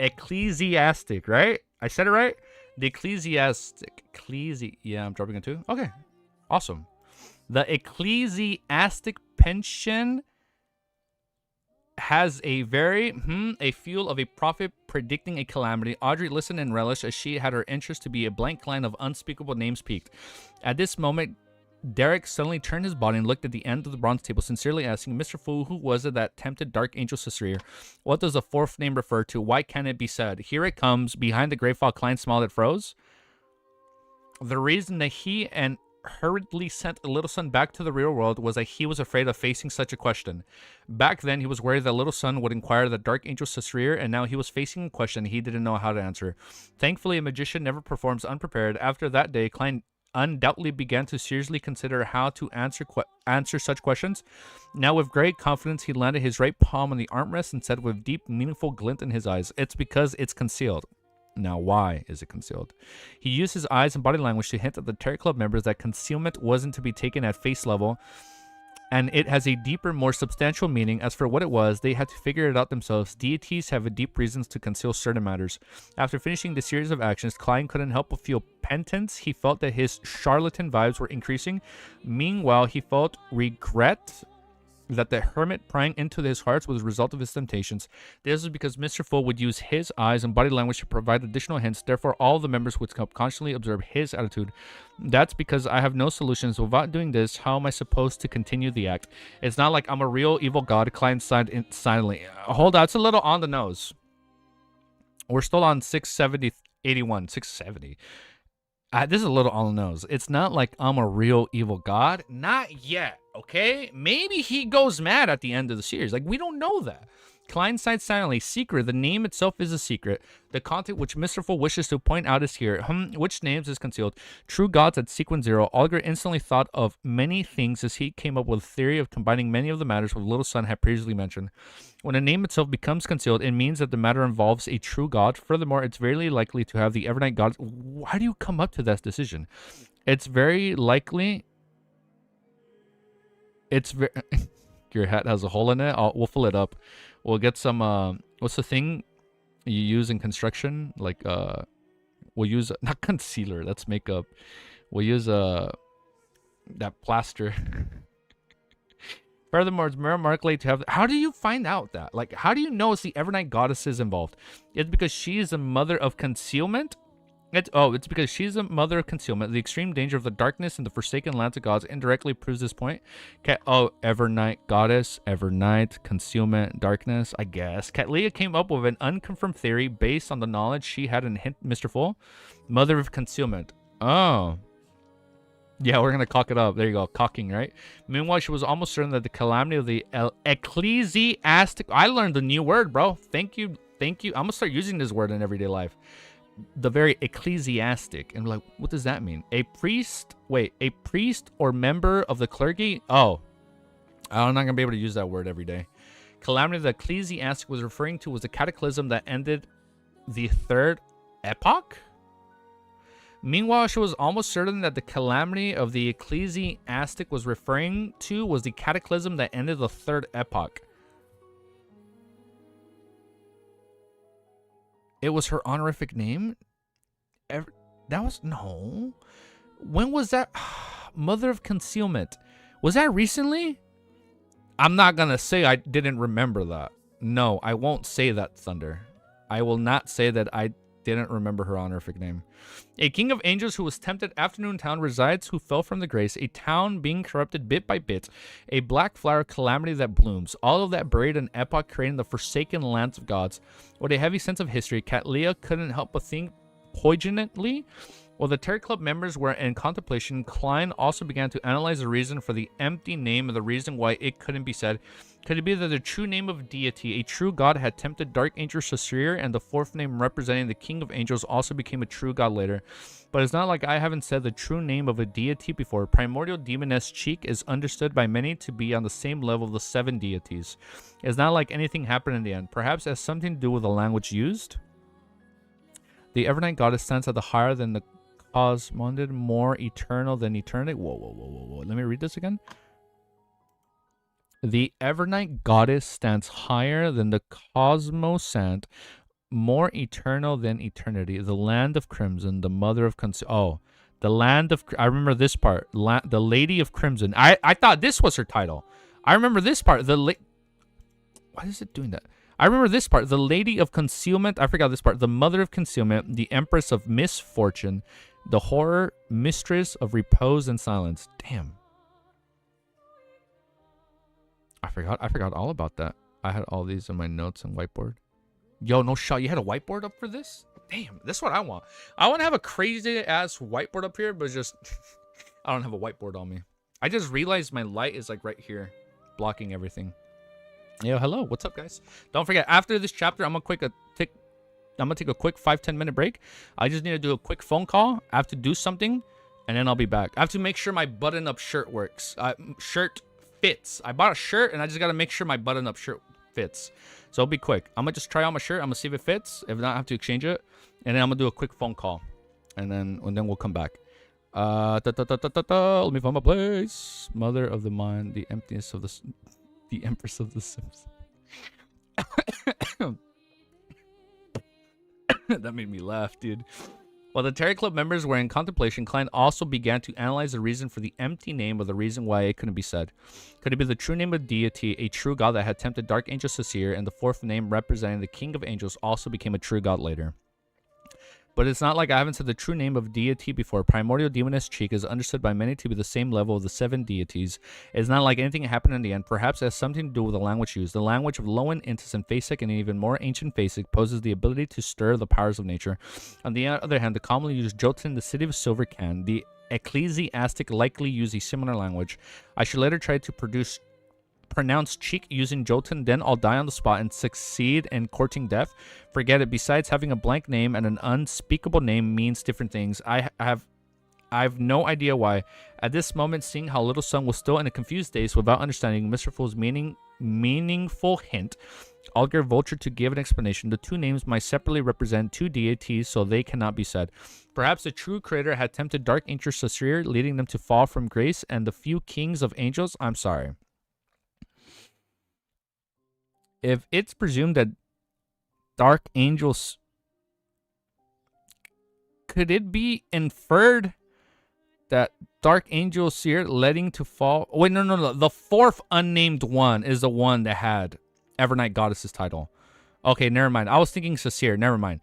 Speaker 3: Ecclesiastic, right? I said it right. The ecclesiastic. Yeah, I'm dropping it too. Okay, awesome. The ecclesiastic pension has a very a feel of a prophet predicting a calamity. Audrey listened and relished as she had her interest to be a blank line of unspeakable names peaked. At this moment, Derek suddenly turned his body and looked at the end of the bronze table, sincerely asking, Mr. Fu, who was it that tempted Dark Angel Caesar? What does the fourth name refer to? Why can't it be said? Here it comes. Behind the gray fog, Klein smiled at froze. The reason that he and hurriedly sent a little son back to the real world was that he was afraid of facing such a question. Back then, he was worried that little son would inquire the Dark Angel Caesar, and now he was facing a question he didn't know how to answer. Thankfully, a magician never performs unprepared. After that day, Klein undoubtedly began to seriously consider how to answer such questions. Now, with great confidence, he landed his right palm on the armrest and said with deep, meaningful glint in his eyes, "It's because it's concealed." Now, why is it concealed? He used his eyes and body language to hint at the Terror Club members that concealment wasn't to be taken at face level, and it has a deeper, more substantial meaning. As for what it was, they had to figure it out themselves. Deities have a deep reasons to conceal certain matters. After finishing the series of actions, Klein couldn't help but feel penitence. He felt that his charlatan vibes were increasing. Meanwhile, he felt regret that the hermit prying into his hearts was a result of his temptations. This is because Mr. Full would use his eyes and body language to provide additional hints. Therefore, all the members would constantly observe his attitude. That's because I have no solutions. Without doing this, how am I supposed to continue the act? It's not like I'm a real evil god, Klein sighed silently. Hold on, it's a little on the nose. We're still on 670, 670. This is a little on the nose. It's not like I'm a real evil god. Not yet, okay? Maybe he goes mad at the end of the series. Like, we don't know that. Klein sighed silently. Secret. The name itself is a secret. The content which Mr. Full wishes to point out is here. Which names is concealed? True gods at sequence 0. Olger instantly thought of many things as he came up with a theory of combining many of the matters with Little Sun had previously mentioned. When a name itself becomes concealed, it means that the matter involves a true god. Furthermore, it's very likely to have the Evernight gods. Why do you come up to that decision? It's very likely. It's very. Your hat has a hole in it. We'll fill it up. We'll get some. What's the thing you use in construction? Like we'll use not concealer. That's makeup. We'll use that plaster. Furthermore, it's more likely to have. How do you find out that? Like, how do you know it's the Evernight goddesses involved? It's because she is a mother of concealment. It's because she's a mother of concealment. The extreme danger of the darkness and the forsaken lands of gods indirectly proves this point. Evernight goddess, Evernight, concealment, darkness, I guess. Katlia came up with an unconfirmed theory based on the knowledge she had in Mr. Full. Mother of concealment. Oh. Yeah, we're going to cock it up. There you go. Cocking, right? Meanwhile, she was almost certain that the calamity of the ecclesiastic... I learned a new word, bro. Thank you. Thank you. I'm going to start using this word in everyday life. The very ecclesiastic. And like, what does that mean? A priest? Wait, a priest or member of the clergy? Oh. I'm not going to be able to use that word every day. Calamity of the ecclesiastic was referring to was a cataclysm that ended the third epoch? Meanwhile, she was almost certain that the calamity of the ecclesiastic was referring to was the cataclysm that ended the third epoch. It was her honorific name? That was... No. When was that? Mother of Concealment. Was that recently? I'm not going to say I didn't remember that. No, I won't say that, Thunder. I will not say that I didn't remember her honorific name. A king of angels who was tempted afternoon town resides who fell from the grace, a town being corrupted bit by bit, a black flower calamity that blooms, all of that buried an epoch creating the forsaken lands of gods. With a heavy sense of history, Katlia couldn't help but think poignantly. While the Terror Club members were in contemplation, Klein also began to analyze the reason for the empty name and the reason why it couldn't be said. Could it be that the true name of deity, a true god, had tempted Dark Angel Caesar, and the fourth name representing the King of Angels also became a true god later? But it's not like I haven't said the true name of a deity before. Primordial Demoness Cheek is understood by many to be on the same level of the 7 deities. It's not like anything happened in the end. Perhaps it has something to do with the language used? The Evernight goddess stands at the higher than the cosmonded, more eternal than eternity. Whoa. Let me read this again. The Evernight goddess stands higher than the cosmosant, more eternal than eternity. The land of crimson, the mother of the land of... I remember this part. The Lady of Crimson. I thought this was her title. I remember this part. Why is it doing that? I remember this part. The Lady of Concealment. I forgot this part. The Mother of Concealment. The Empress of Misfortune. The Horror. Mistress of Repose and Silence. Damn. I forgot all about that. I had all these in my notes and whiteboard. Yo, no shot. You had a whiteboard up for this? Damn, that's what I want. I want to have a crazy ass whiteboard up here, but just I don't have a whiteboard on me. I just realized my light is like right here, blocking everything. Yo, hello. What's up, guys? Don't forget, after this chapter, I'm gonna take a quick 5-10 minute break. I just need to do a quick phone call. I have to do something, and then I'll be back. I have to make sure my button-up shirt works. Shirt fits. I bought a shirt, and I just gotta make sure my button-up shirt fits. So it'll be quick. I'm gonna just try on my shirt. I'm gonna see if it fits. If not, I have to exchange it, and then I'm gonna do a quick phone call, and then we'll come back. Let me find my place. Mother of the mind, the emptiness of the Empress of the Sims. That made me laugh, dude. While the Terry Club members were in contemplation, Klein also began to analyze the reason for the empty name, or the reason why it couldn't be said. Could it be the true name of deity, a true god that had tempted Dark Angel Sasir, and the fourth name representing the King of Angels also became a true god later? But it's not like I haven't said the true name of deity before. Primordial Demoness Cheek is understood by many to be the same level of the 7 deities. It's not like anything happened in the end. Perhaps it has something to do with the language used. The language of Lowen, Intis, and Phasic, and even more ancient Phasic, poses the ability to stir the powers of nature. On the other hand, the commonly used Jotun, the City of Silver Can, the ecclesiastic likely use a similar language. I should later try to pronounce cheek using Jotun, then I'll die on the spot and succeed in courting death. Forget it. Besides, having a blank name and an unspeakable name means different things. I have no idea why. At this moment, seeing how Little Sun was still in a confused state without understanding Mr. Fool's meaningful hint, Alger Vulture to give an explanation. The two names might separately represent 2 deities, so they cannot be said. Perhaps the true creator had tempted Dark Angel Sasir, leading them to fall from grace, and the few kings of angels. I'm sorry. If it's presumed that Dark Angels, could it be inferred that Dark Angel Seer letting to fall? Wait, no. The fourth unnamed one is the one that had Evernight Goddess's title. Okay, never mind. I was thinking Sasir. Never mind.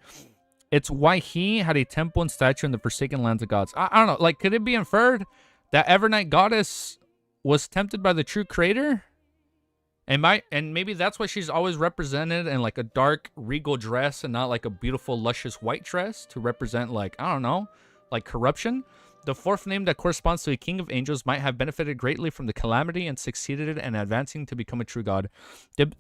Speaker 3: It's why he had a temple and statue in the Forsaken Lands of Gods. I don't know. Like, could it be inferred that Evernight Goddess was tempted by the true creator? And maybe that's why she's always represented in like a dark regal dress and not like a beautiful luscious white dress to represent, like, I don't know, like corruption. The fourth name that corresponds to a king of angels might have benefited greatly from the calamity and succeeded in advancing to become a true god.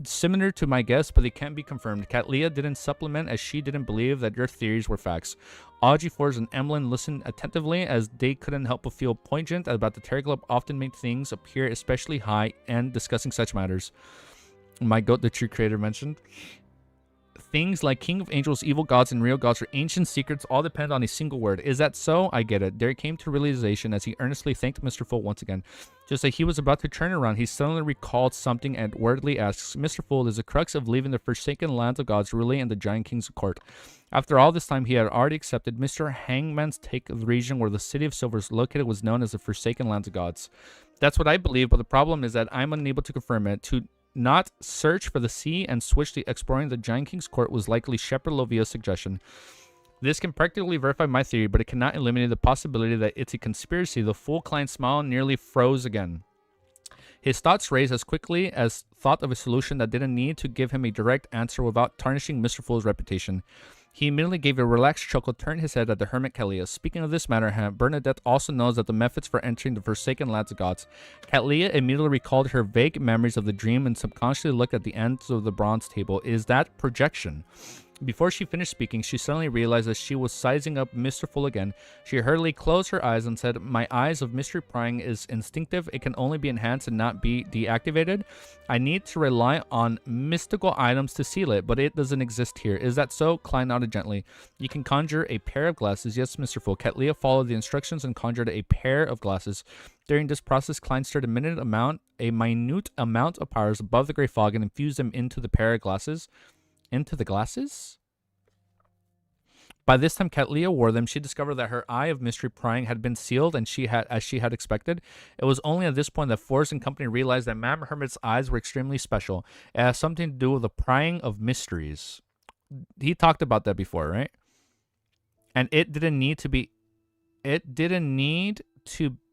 Speaker 3: Similar to my guess, but they can't be confirmed. Katlia didn't supplement as she didn't believe that your theories were facts. Audrey Force and Emlyn listened attentively as they couldn't help but feel poignant about the Terry Club often made things appear especially high and discussing such matters. My goat, the true creator, mentioned. Things like King of Angels, evil gods, and real gods are ancient secrets all depend on a single word. Is that so? I get it. Derek came to realization as he earnestly thanked Mr. Fool once again. Just like he was about to turn around, he suddenly recalled something and wordly asks, Mr. Fool, is the crux of leaving the Forsaken Lands of Gods really in the Giant King's court? After all this time, he had already accepted Mr. Hangman's take of the region where the City of Silver is located was known as the Forsaken Lands of Gods. That's what I believe, but the problem is that I'm unable to confirm it. To not search for the sea and switch to exploring the Giant King's court was likely Shepherd Lovia's suggestion. This can practically verify my theory, but it cannot eliminate the possibility that it's a conspiracy. The Fool Klein's smile nearly froze again. His thoughts raced as quickly as thought of a solution that didn't need to give him a direct answer without tarnishing Mr. Fool's reputation. He immediately gave a relaxed chuckle, turned his head at the Hermit Kalia. Speaking of this matter, Bernadette also knows that the methods for entering the Forsaken Lands of Gods. Kalia immediately recalled her vague memories of the dream and subconsciously looked at the ends of the bronze table. Is that projection? Before she finished speaking, she suddenly realized that she was sizing up Mr. Fool again. She hurriedly closed her eyes and said, My eyes of mystery prying is instinctive. It can only be enhanced and not be deactivated. I need to rely on mystical items to seal it, but it doesn't exist here. Is that so? Klein nodded gently. You can conjure a pair of glasses. Yes, Mr. Fool. Katlia followed the instructions and conjured a pair of glasses. During this process, Klein stirred a minute amount of powers above the gray fog and infused them into the pair of glasses. Into the glasses? By this time, Katlia wore them. She discovered that her eye of mystery prying had been sealed, and as she had expected. It was only at this point that Forrest and company realized that Mam Hermit's eyes were extremely special. It has something to do with the prying of mysteries. He talked about that before, right? And it didn't need to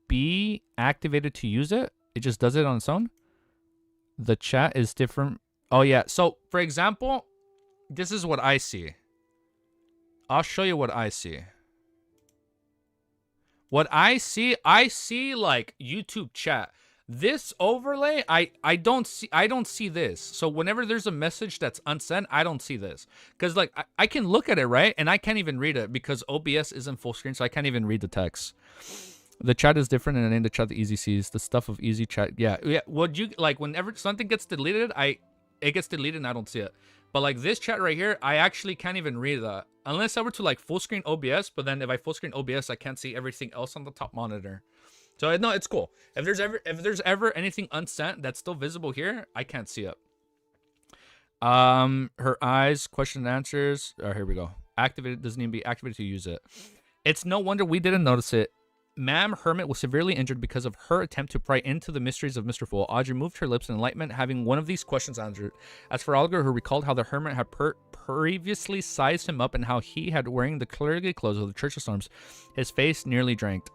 Speaker 3: be activated to use it. It just does it on its own. The chat is different. Oh yeah. So for example, this is what I see. I'll show you what I see. What I see like YouTube chat. This overlay, I don't see this. So whenever there's a message that's unsent, I don't see this. Because like I can look at it, right? And I can't even read it because OBS isn't full screen, so I can't even read the text. The chat is different, and in the chat the easy sees the stuff of easy chat. Yeah. Would you like whenever something gets deleted, it gets deleted and I don't see it. But like this chat right here, I actually can't even read that unless I were to like full screen OBS. But then if I full screen OBS, I can't see everything else on the top monitor. So no, it's cool. If there's ever anything unsent that's still visible here, I can't see it. Her eyes, question and answers. Oh, here we go. Activated, doesn't need to be activated to use it. It's no wonder we didn't notice it. Mam Hermit was severely injured because of her attempt to pry into the mysteries of Mr. Fool. Audrey moved her lips in enlightenment, having one of these questions answered. As for Olga, who recalled how the Hermit had previously sized him up and how he had wearing the clergy clothes of the Church of Storms, his face nearly drank.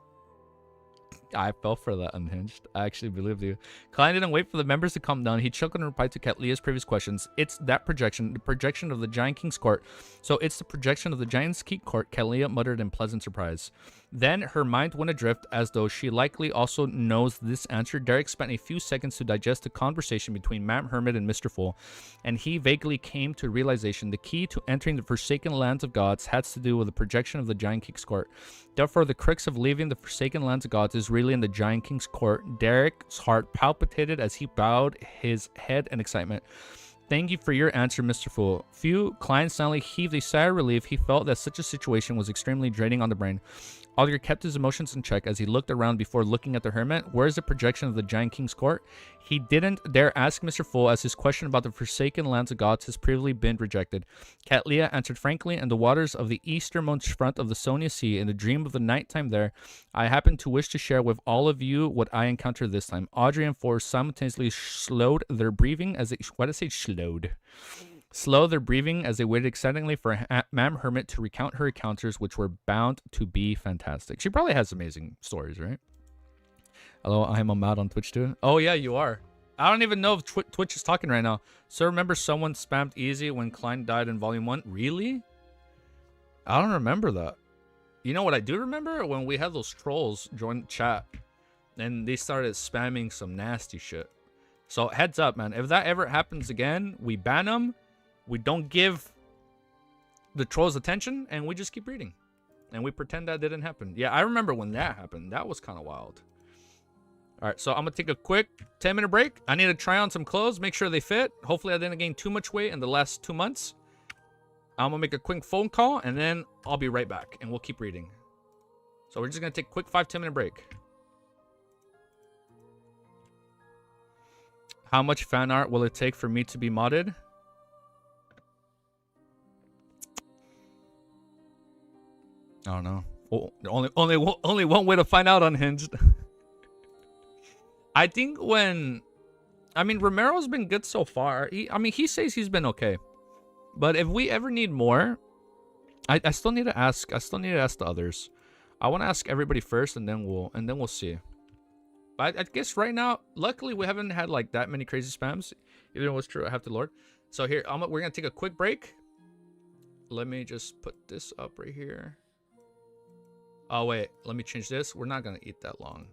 Speaker 3: I fell for that, Unhinged. I actually believed you. Klein didn't wait for the members to calm down. He chuckled and replied to Katlia's previous questions. It's that projection, the projection of the Giant King's court. So it's the projection of the Giant's King court, Katlia muttered in pleasant surprise. Then her mind went adrift as though she likely also knows this answer. Derek spent a few seconds to digest the conversation between Mam Hermit and Mr. Fool, and he vaguely came to realization the key to entering the Forsaken Lands of Gods has to do with the projection of the Giant King's court. Therefore, the crux of leaving the Forsaken Lands of Gods is really in the Giant King's court. Derek's heart palpitated as he bowed his head in excitement. Thank you for your answer, Mr. Fool. Klein silently heaved a sigh of relief. He felt that such a situation was extremely draining on the brain. Oliver kept his emotions in check as he looked around before looking at the Hermit. Where is the projection of the Giant King's court? He didn't dare ask Mr. Fool as his question about the Forsaken Lands of Gods has previously been rejected. Katlia answered frankly, in the waters of the easternmost front of the Sonia Sea, in the dream of the nighttime there, I happen to wish to share with all of you what I encountered this time. Audrey and Forrest simultaneously slowed their breathing as they... Why did I say slowed? Slow their breathing as they waited excitingly for Mam Hermit to recount her encounters, which were bound to be fantastic. She probably has amazing stories, right? Hello, I'm Ahmad on Twitch too. Oh yeah, you are. I don't even know if Twitch is talking right now. So remember someone spammed easy when Klein died in Volume 1? Really? I don't remember that. You know what I do remember? When we had those trolls join the chat and they started spamming some nasty shit. So heads up, man. If that ever happens again, we ban them. We don't give the trolls attention, and we just keep reading. And we pretend that didn't happen. Yeah, I remember when that happened. That was kind of wild. All right, so I'm going to take a quick 10-minute break. I need to try on some clothes, make sure they fit. Hopefully I didn't gain too much weight in the last 2 months. I'm going to make a quick phone call, and then I'll be right back, and we'll keep reading. So we're just going to take a quick 5-10-minute break. How much fan art will it take for me to be modded? I don't know. Oh, only one way to find out, Unhinged. I think when... I mean, Romero's been good so far. He says he's been okay. But if we ever need more, I still need to ask. I still need to ask the others. I want to ask everybody first, and then we'll see. But I guess right now, luckily, we haven't had like that many crazy spams. Even though it's true, I have to Lord. So here, we're gonna take a quick break. Let me just put this up right here. Oh wait, let me change this. We're not gonna eat that long.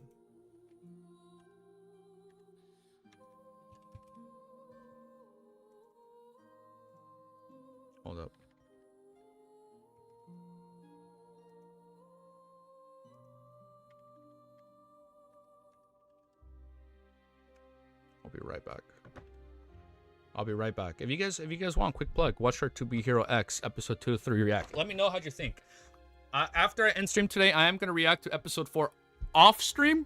Speaker 3: Hold up. I'll be right back. I'll be right back. If you guys want a quick plug, watch our To Be Hero X episode 2 3 react. Let me know how'd you think. After I end stream today, I am gonna react to episode 4 off stream.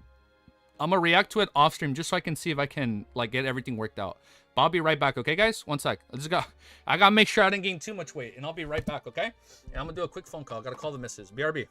Speaker 3: I'm gonna react to it off stream just so I can see if I can like get everything worked out. But I'll be right back, okay, guys? One sec. I gotta make sure I didn't gain too much weight, and I'll be right back, okay? And I'm gonna do a quick phone call. Gotta call the missus. BRB.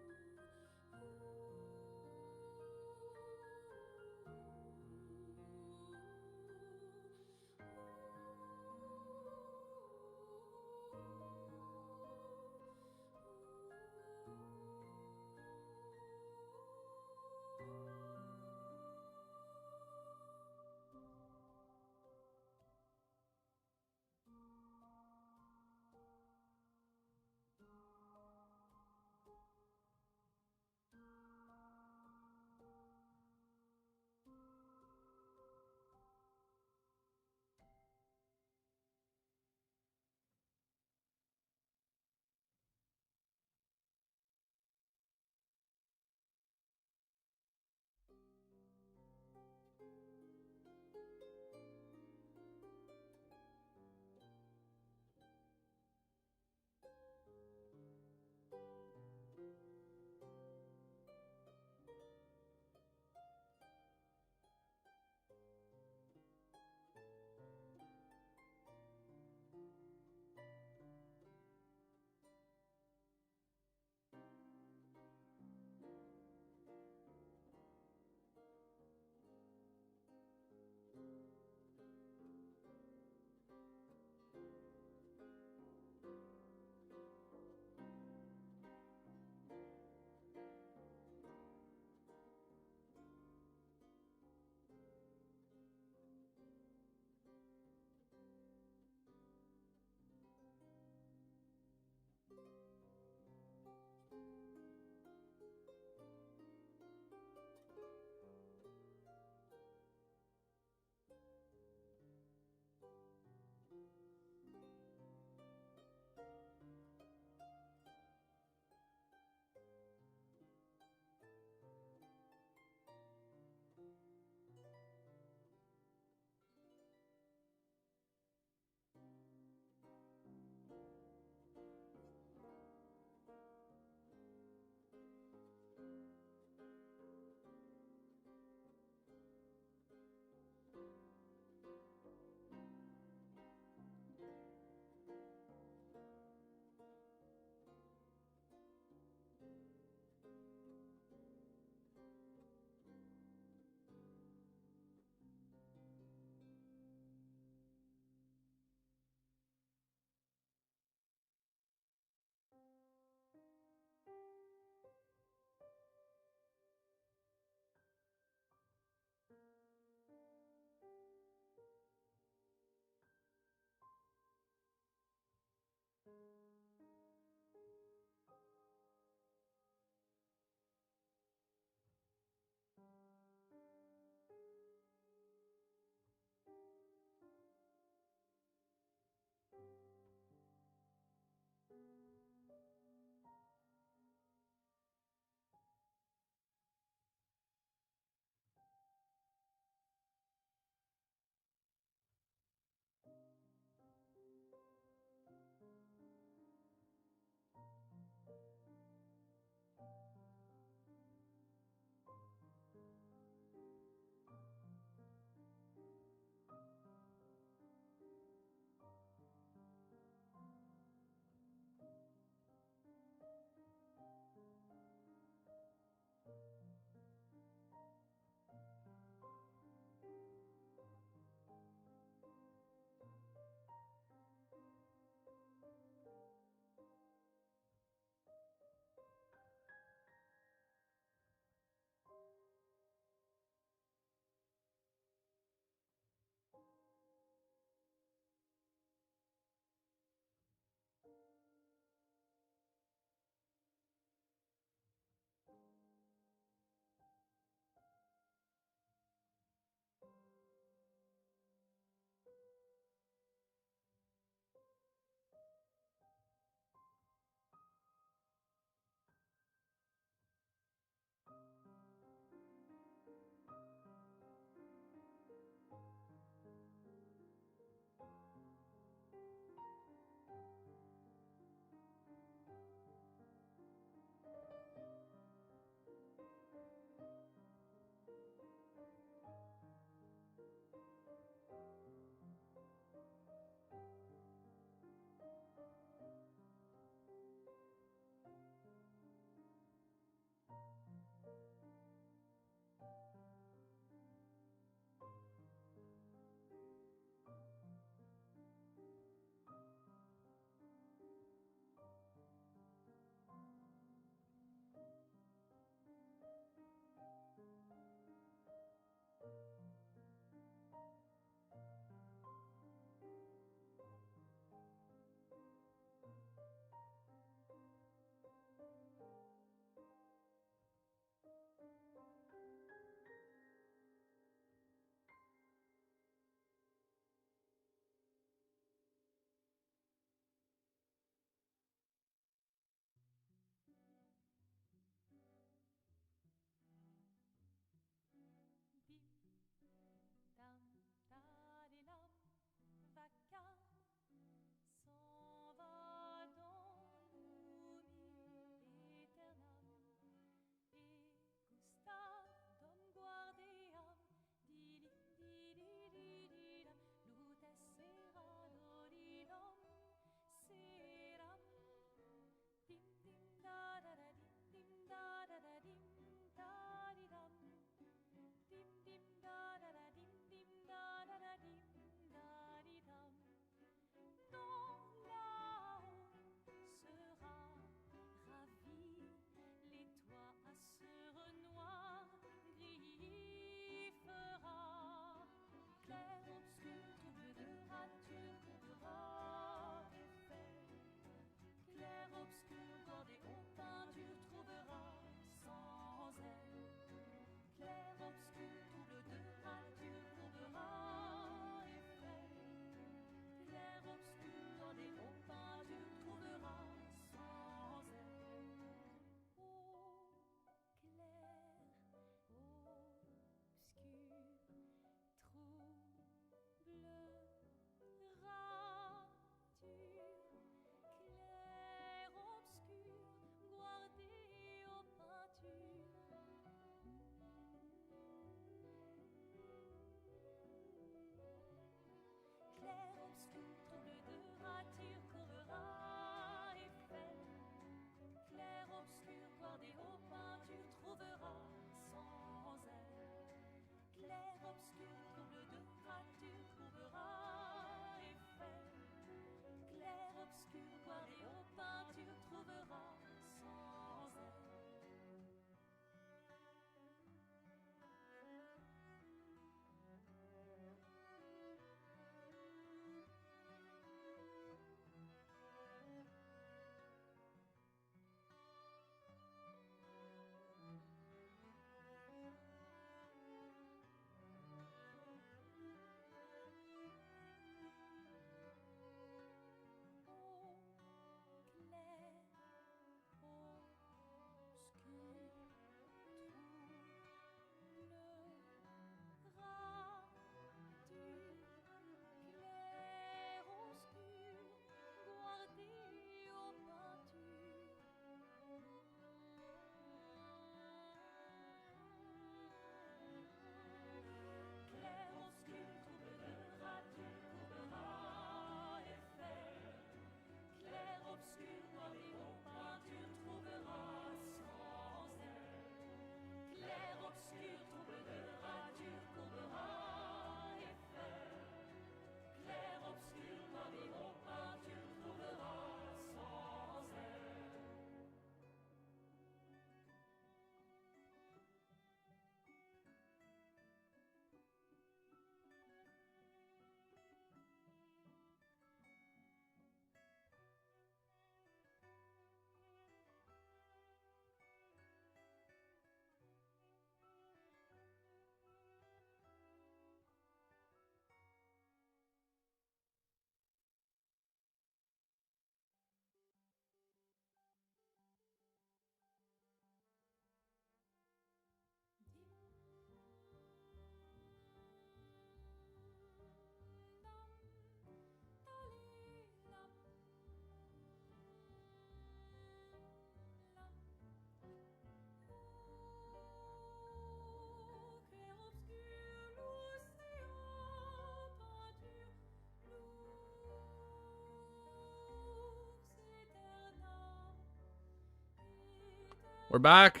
Speaker 1: We're back.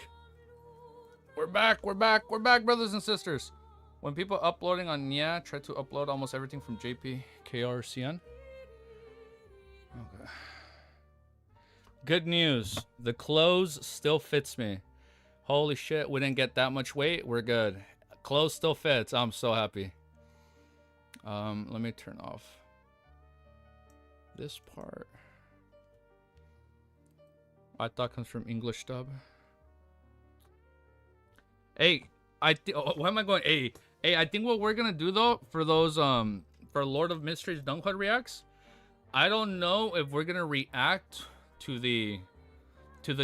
Speaker 1: We're back, brothers and sisters. When people uploading on try to upload almost everything from JP, KR, CN. Okay. Good news. The clothes still fits me. Holy shit, we didn't get that much weight. We're good. Clothes still fits. I'm so happy. Let me turn off this part. I thought comes from English dub. Hey, why am I going? Hey, I think what we're gonna do though for those for Lord of Mysteries Dunkhud reacts, I don't know if we're gonna react to the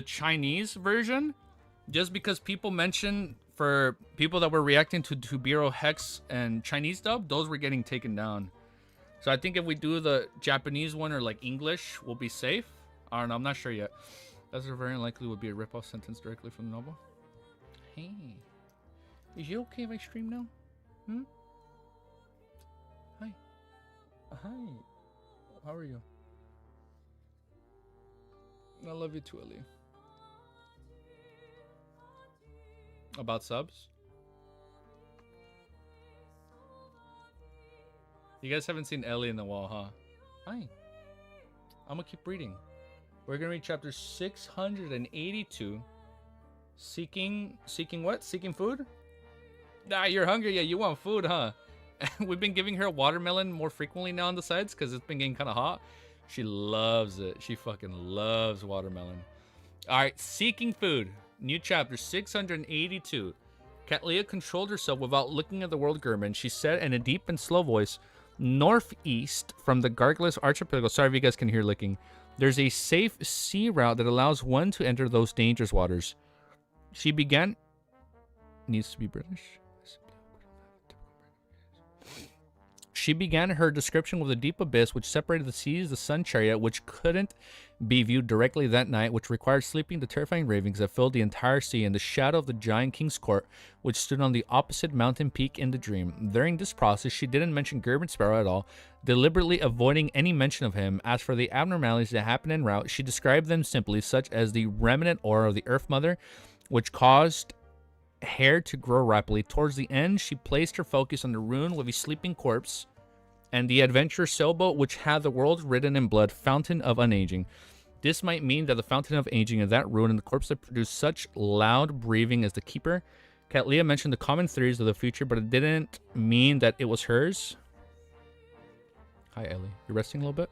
Speaker 1: Chinese version, just because people mentioned for people that were reacting to Tubiro Hex and Chinese dub, those were getting taken down. So I think if we do the Japanese one or like English, we'll be safe. I don't know. I'm not sure yet. That's very likely would be a rip-off sentence directly from the novel. Hey, is you okay if I stream now? Hmm? Hi. Hi. How are you? I love you too, Ellie. About subs? You guys haven't seen Ellie in the wall, huh? Hi. I'm gonna keep reading. We're gonna read chapter 682. Seeking what? Seeking food? Nah, you're hungry. Yeah, you want food, huh? We've been giving her watermelon more frequently now on the sides because it's been getting kind of hot. She loves it. She fucking loves watermelon. All right, seeking food. New chapter 682. Katlia controlled herself without looking at the world German. She said in a deep and slow voice, northeast from the Gargulus archipelago. Sorry if you guys can hear licking. There's a safe sea route that allows one to enter those dangerous waters. She began... Needs to be British. She began her description with a deep abyss which separated the seas, the sun chariot, which couldn't be viewed directly that night, which required sleeping the terrifying ravings that filled the entire sea, and the shadow of the giant king's court, which stood on the opposite mountain peak in the dream. During this process, she didn't mention Gerben Sparrow at all, deliberately avoiding any mention of him. As for the abnormalities that happened en route, she described them simply, such as the remnant aura of the Earth Mother, which caused hair to grow rapidly. Towards the end, she placed her focus on the rune with a sleeping corpse and the adventure sailboat, which had the world written in blood, Fountain of Unaging. This might mean that the Fountain of Aging is that rune and the corpse that produced such loud breathing as the keeper. Katlia mentioned the common theories of the future, but it didn't mean that it was hers. Hi, Ellie. You resting a little bit?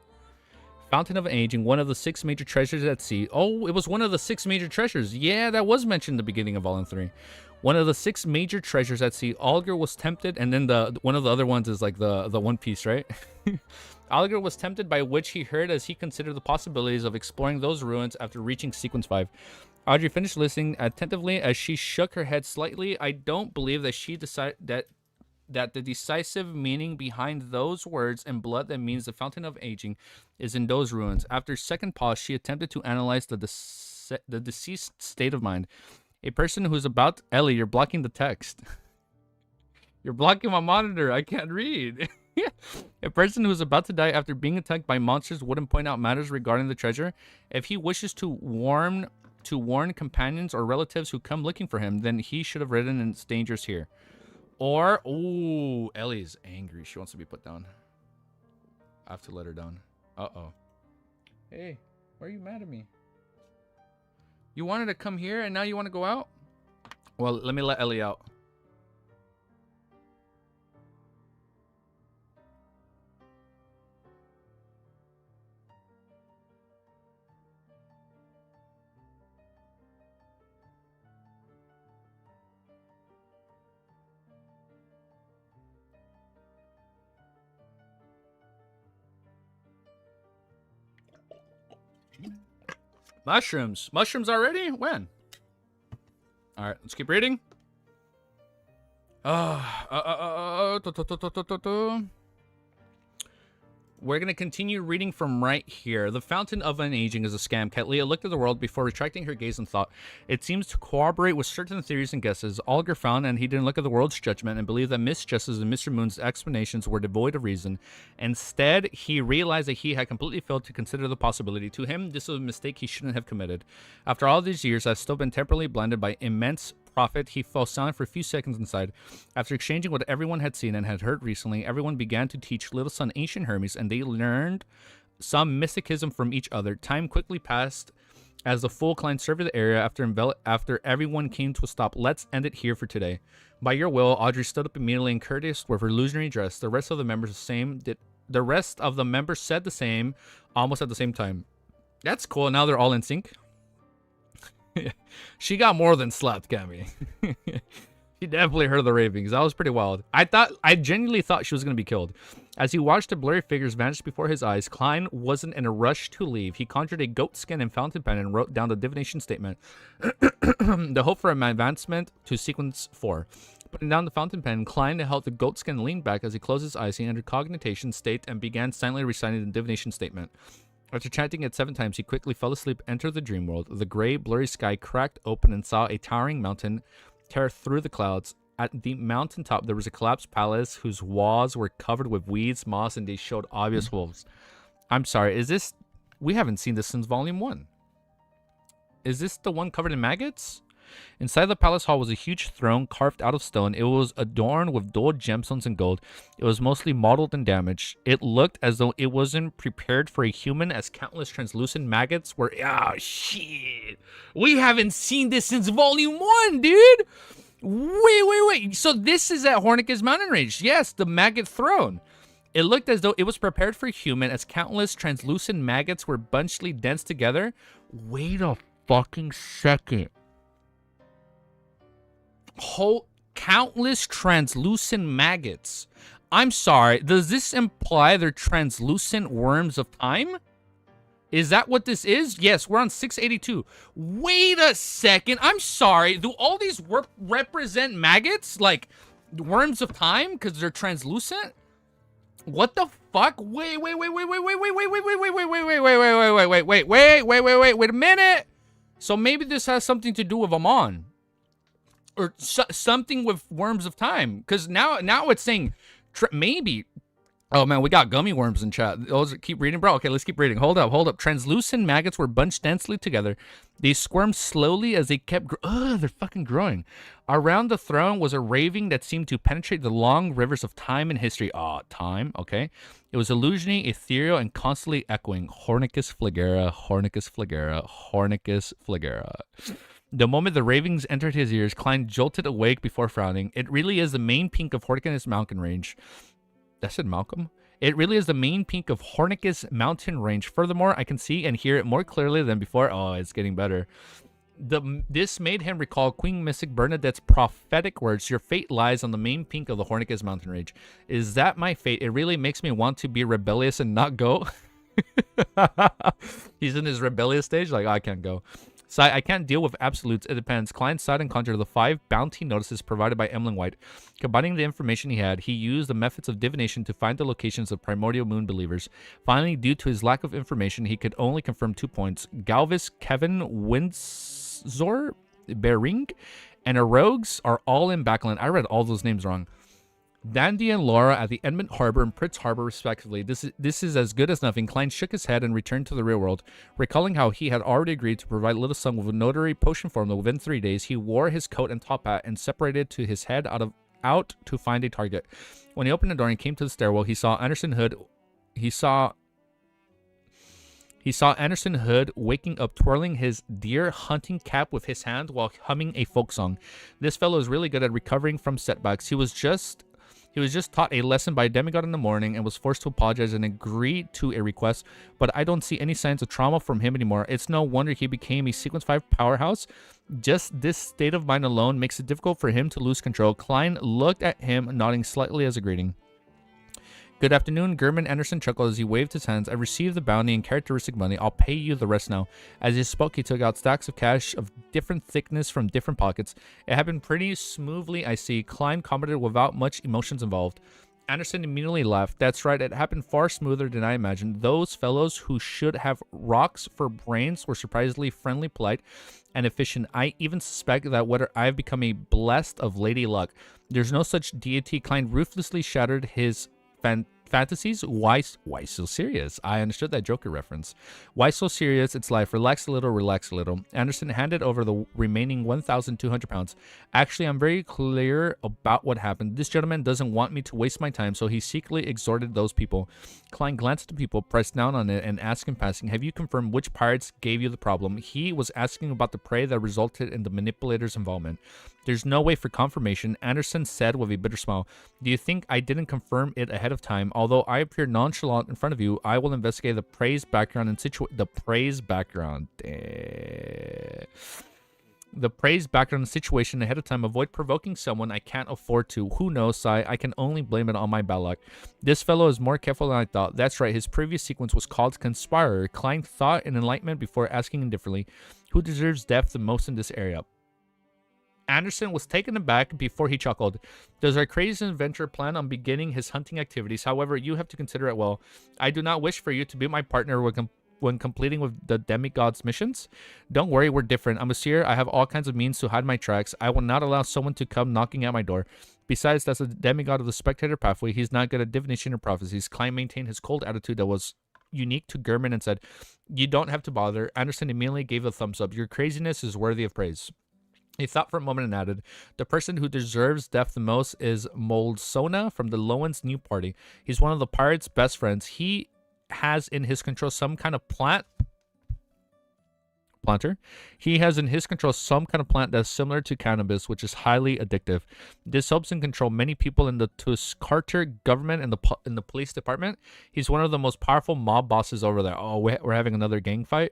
Speaker 1: Fountain of Aging, one of the 6 major treasures at sea. Oh, it was one of the 6 major treasures. Yeah, that was mentioned in the beginning of Volume 3. One of the 6 major treasures at sea. Alger was tempted, and then one of the other ones is like the One Piece, right? Alger was tempted by which he heard as he considered the possibilities of exploring those ruins after reaching Sequence 5. Audrey finished listening attentively as she shook her head slightly. I don't believe that she decided that the decisive meaning behind those words in blood that means the Fountain of Aging is in those ruins. After a second pause, she attempted to analyze the deceased state of mind. A person who's about... Ellie, you're blocking the text. You're blocking my monitor. I can't read. A person who's about to die after being attacked by monsters wouldn't point out matters regarding the treasure. If he wishes to warn companions or relatives who come looking for him, then he should have written in dangers here. Or, ooh, Ellie's angry. She wants to be put down. I have to let her down. Uh-oh. Hey, why are you mad at me? You wanted to come here and now you want to go out? Well, let me let Ellie out. Mushrooms. Mushrooms already? When? Alright, let's keep reading.
Speaker 3: We're going to continue reading from right here. The Fountain of Unaging is a scam. Ketlia looked at the world before retracting her gaze and thought. It seems to corroborate with certain theories and guesses. Olger found, and he didn't look at the world's judgment and believed that Miss Jess's and Mr. Moon's explanations were devoid of reason. Instead, he realized that he had completely failed to consider the possibility. To him, this was a mistake he shouldn't have committed. After all these years, I've still been temporarily blinded by immense profit. He fell silent for a few seconds inside. After exchanging what everyone had seen and had heard recently, everyone began to teach little son ancient Hermes, and they learned some mysticism from each other. Time quickly passed as the full Klein surveyed the area after everyone came to a stop. Let's end it here for today. By your will, Audrey stood up immediately and courteous with her illusionary dress. The rest of the members said the same almost at the same time. That's cool. Now they're all in sync. She got more than slapped, Cammy. She definitely heard the ravings. That was pretty wild. I genuinely thought she was going to be killed. As he watched the blurry figures vanish before his eyes, Klein wasn't in a rush to leave. He conjured a goat skin and fountain pen and wrote down the divination statement. The hope for an advancement to sequence 4. Putting down the fountain pen, Klein held the goat skin and leaned back. As he closed his eyes, he entered cognition state and began silently reciting the divination statement. After chanting it 7 times, he quickly fell asleep, entered the dream world. The gray, blurry sky cracked open and saw a towering mountain tear through the clouds. At the mountaintop, there was a collapsed palace whose walls were covered with weeds, moss, and they showed obvious wolves. I'm sorry, is this... We haven't seen this since Volume 1. Is this the one covered in maggots? Inside the palace hall was a huge throne carved out of stone. It was adorned with dull gemstones and gold. It was mostly mottled and damaged. It looked as though it wasn't prepared for a human, as countless translucent maggots were... Oh, shit. We haven't seen this since Volume 1, dude. Wait. So this is at Hornicus Mountain Range. Yes, the maggot throne. It looked as though it was prepared for a human, as countless translucent maggots were bunchly dense together. Wait a fucking second. Countless translucent maggots. I'm sorry, does this imply they're translucent worms of time? Is that what this is? Yes, we're on 682. Wait a second, I'm sorry. Do all these represent maggots? Like worms of time because they're translucent? What the fuck? Wait a minute. So maybe this has something to do with Amon. Or something with worms of time, because now it's saying maybe. Oh man, we got gummy worms in chat. Those keep reading, bro. Okay, let's keep reading. Hold up. Translucent maggots were bunched densely together. They squirmed slowly as they kept. They're fucking growing. Around the throne was a raving that seemed to penetrate the long rivers of time and history. Time. Okay, it was illusionary, ethereal, and constantly echoing. Hornicus flagera, Hornicus flagera, Hornicus flagera. The moment the ravings entered his ears, Klein jolted awake before frowning. It really is the main peak of Hornicus Mountain Range. That said Malcolm? It really is the main peak of Hornicus Mountain Range. Furthermore, I can see and hear it more clearly than before. Oh, it's getting better. This made him recall Queen Mystic Bernadette's prophetic words. Your fate lies on the main peak of the Hornicus Mountain Range. Is that my fate? It really makes me want to be rebellious and not go. He's in his rebellious stage. Like, I can't go. So I can't deal with absolutes. It depends. Klein sighed and conjured the 5 bounty notices provided by Emlyn White. Combining the information he had, he used the methods of divination to find the locations of primordial moon believers. Finally, due to his lack of information, he could only confirm 2 points. Galvis, Kevin, Windsor, Bering, and Erogues are all in Backland. I read all those names wrong. Dandy and Laura at the Edmund Harbor and Pritz Harbor, respectively. This is as good as nothing. Klein shook his head and returned to the real world. Recalling how he had already agreed to provide Little Son with a notary potion formula within 3 days, he wore his coat and top hat and separated to his head out to find a target. When he opened the door and came to the stairwell, he saw Anderson Hood. He saw Anderson Hood waking up, twirling his deer hunting cap with his hand while humming a folk song. This fellow is really good at recovering from setbacks. He was just taught a lesson by a demigod in the morning and was forced to apologize and agree to a request, but I don't see any signs of trauma from him anymore. It's no wonder he became a Sequence 5 powerhouse. Just this state of mind alone makes it difficult for him to lose control. Klein looked at him, nodding slightly as a greeting. Good afternoon, German Anderson chuckled as he waved his hands. I received the bounty and characteristic money. I'll pay you the rest now. As he spoke, he took out stacks of cash of different thickness from different pockets. It happened pretty smoothly, I see. Klein commented without much emotions involved. Anderson immediately laughed. That's right, it happened far smoother than I imagined. Those fellows who should have rocks for brains were surprisingly friendly, polite, and efficient. I even suspect that whether I've become a blessed of lady luck. There's no such deity. Klein ruthlessly shattered his fantasies. Why so serious? I understood that Joker reference. Why so serious? It's life. Relax a little, relax a little. Anderson handed over the remaining 1,200 pounds. Actually, I'm very clear about what happened. This gentleman doesn't want me to waste my time, so he secretly exhorted those people. Klein glanced at the people, pressed down on it, and asked in passing, have you confirmed which pirates gave you the problem? He was asking about the prey that resulted in the manipulator's involvement. There's no way for confirmation, Anderson said with a bitter smile. Do you think I didn't confirm it ahead of time? Although I appear nonchalant in front of you, I will investigate the prey's background and situation ahead of time. Avoid provoking someone I can't afford to. Who knows, Sai? I can only blame it on my bad luck. This fellow is more careful than I thought. That's right, his previous sequence was called Conspirer. Klein thought in enlightenment before asking indifferently, who deserves death the most in this area? Anderson was taken aback before he chuckled. Does our crazy inventor plan on beginning his hunting activities? However, you have to consider it well. I do not wish for you to be my partner when completing with the demigod's missions. Don't worry, we're different. I'm a seer. I have all kinds of means to hide my tracks. I will not allow someone to come knocking at my door. Besides, that's a demigod of the spectator pathway. He's not good at divination or prophecies. Klein maintained his cold attitude that was unique to Gurman and said, you don't have to bother. Anderson immediately gave a thumbs up. Your craziness is worthy of praise. He thought for a moment and added, the person who deserves death the most is Moldsona from the Lowen's new party. He's one of the pirates' best friends. He has in his control some kind of planter. He has in his control some kind of plant that's similar to cannabis, which is highly addictive. This helps him control many people in the Tuscarter government and in the police department. He's one of the most powerful mob bosses over there. Oh, we're having another gang fight?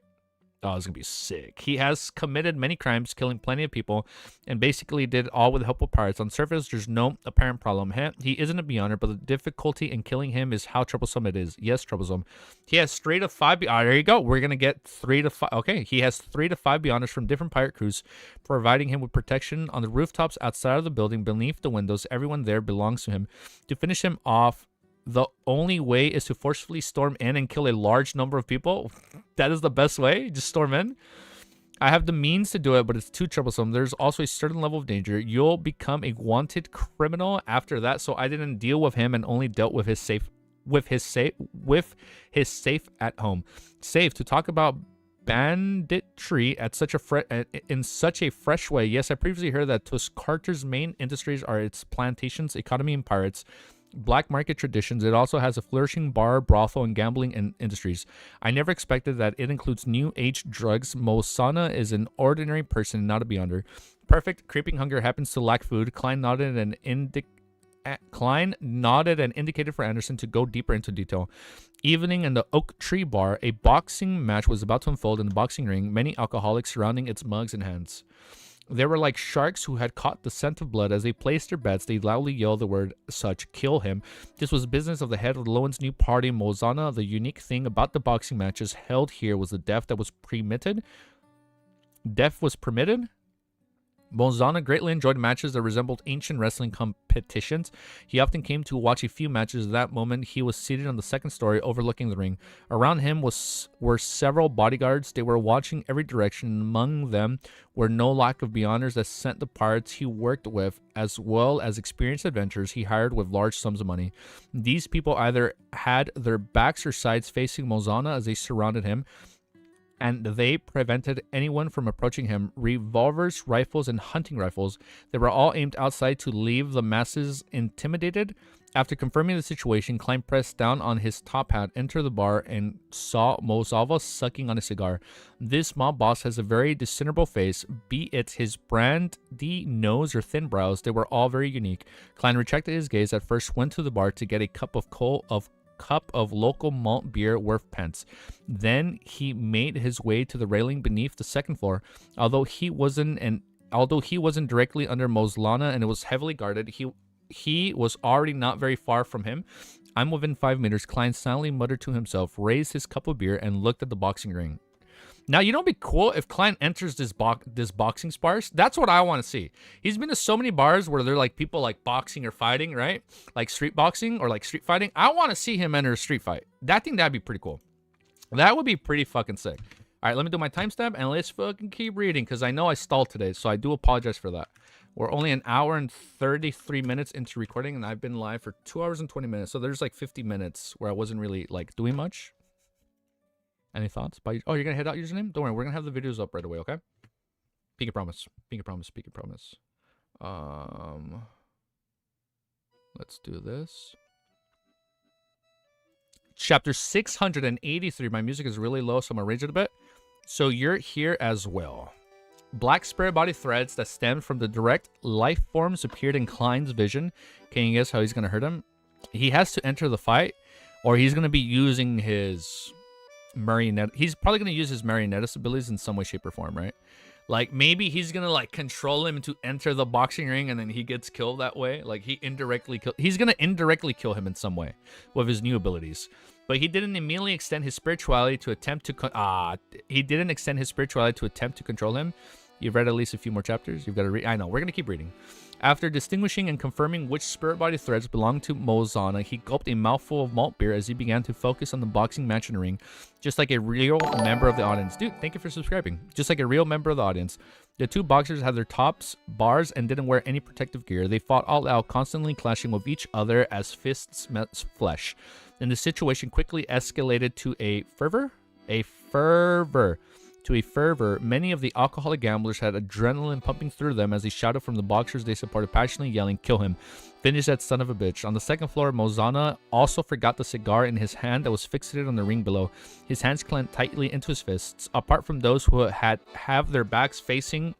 Speaker 3: Oh, it's going to be sick. He has committed many crimes, killing plenty of people, and basically did all with the help of pirates. On surface, there's no apparent problem. He isn't a beyonder, but the difficulty in killing him is how troublesome it is. Yes, troublesome. He has 3 to 5... there you go. We're going to get 3 to 5... Okay, he has 3 to 5 beyonders from different pirate crews, providing him with protection on the rooftops outside of the building, beneath the windows. Everyone there belongs to him. To finish him off, the only way is to forcefully storm in and kill a large number of people. That is the best way. Just storm in. I have the means to do it, but it's too troublesome. There's also a certain level of danger. You'll become a wanted criminal after that. So I didn't deal with him and only dealt with his safe at home. Safe to talk about banditry at such in such a fresh way. Yes, I previously heard that Tuscarter's main industries are its plantations, economy, and pirates. Black market traditions. It also has a flourishing bar, brothel, and gambling industries. I never expected that it includes new age drugs. Mosana is an ordinary person, not a beyonder. Perfect. Creeping hunger happens to lack food. Klein nodded and indicated for Anderson to go deeper into detail. Evening in the Oak Tree Bar, a boxing match was about to unfold in the boxing ring, many alcoholics surrounding its mugs and hands. They were like sharks who had caught the scent of blood. As they placed their bets, they loudly yelled the word such, kill him. This was business of the head of the Lowen's new party, Mozana. The unique thing about the boxing matches held here was the death that was permitted. Death was permitted? Mozana greatly enjoyed matches that resembled ancient wrestling competitions. He often came to watch a few matches. At that moment, he was seated on the second story overlooking the ring. Around him were several bodyguards. They were watching every direction. Among them were no lack of beyonders that sent the pirates he worked with, as well as experienced adventurers he hired with large sums of money. These people either had their backs or sides facing Mozana as they surrounded him, and they prevented anyone from approaching him. Revolvers, rifles, and hunting rifles. They were all aimed outside to leave the masses intimidated. After confirming the situation, Klein pressed down on his top hat, entered the bar, and saw Mozava sucking on a cigar. This mob boss has a very discernible face, be it his brandy nose or thin brows. They were all very unique. Klein retracted his gaze at first, went to the bar to get a cup of local malt beer worth pence. Then he made his way to the railing beneath the second floor. Although he wasn't directly under Moslana and it was heavily guarded, he was already not very far from him. I'm within 5 meters. Klein silently muttered to himself, raised his cup of beer, and looked at the boxing ring. Now, you know, it'd be cool if Klein enters this boxing spars. That's what I want to see. He's been to so many bars where they're like people like boxing or fighting, right? Like street boxing or like street fighting. I want to see him enter a street fight. That'd be pretty cool. That would be pretty fucking sick. All right, let me do my timestamp and let's fucking keep reading because I know I stalled today, so I do apologize for that. We're only an hour and 33 minutes into recording, and I've been live for 2 hours and 20 minutes. So there's like 50 minutes where I wasn't really like doing much. Any thoughts? Oh, you're gonna head out username? Don't worry, we're gonna have the videos up right away, okay? Pinky promise. Pinky promise. Pinky promise. Let's do this. Chapter 683. My music is really low, so I'm gonna raise it a bit. So you're here as well. Black spirit body threads that stem from the direct life forms appeared in Klein's vision. Can you guess how he's gonna hurt him? He has to enter the fight, or he's gonna be using his marionette. He's probably gonna use his marionette abilities in some way, shape, or form, right? Like maybe he's gonna like control him to enter the boxing ring, and then he gets killed that way. Like he's gonna indirectly kill him in some way with his new abilities. But he didn't immediately extend his spirituality to attempt to control him. You've read at least a few more chapters. You've got to read. I know. We're gonna keep reading. After distinguishing and confirming which spirit body threads belonged to Mozana, he gulped a mouthful of malt beer as he began to focus on the boxing match in the ring, just like a real member of the audience. Dude, thank you for subscribing. Just like a real member of the audience. The two boxers had their tops bars and didn't wear any protective gear. They fought all out, constantly clashing with each other as fists met flesh. And the situation quickly escalated to a fervor. Many of the alcoholic gamblers had adrenaline pumping through them as he shouted from the boxers they supported, passionately yelling, "Kill him. Finish that son of a bitch." On the second floor, Mozana also forgot the cigar in his hand that was fixated on the ring below. His hands clenched tightly into his fists. Apart from those who have their backs facing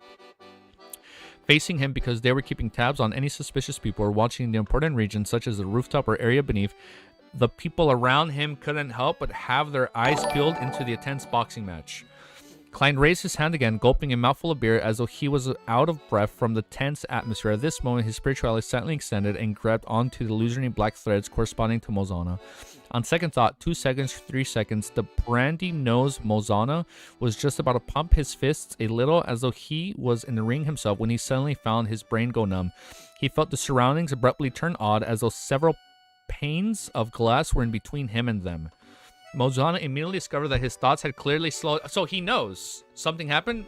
Speaker 3: him because they were keeping tabs on any suspicious people or watching the important regions such as the rooftop or area beneath, the people around him couldn't help but have their eyes peeled into the intense boxing match. Klein raised his hand again, gulping a mouthful of beer as though he was out of breath from the tense atmosphere. At this moment, his spirituality suddenly extended and grabbed onto the illusory black threads corresponding to Mozana. On second thought, 2 seconds, 3 seconds, the brandy-nosed Mozana was just about to pump his fists a little as though he was in the ring himself when he suddenly found his brain go numb. He felt the surroundings abruptly turn odd as though several panes of glass were in between him and them. Mozana immediately discovered that his thoughts had clearly slowed. So he knows something happened.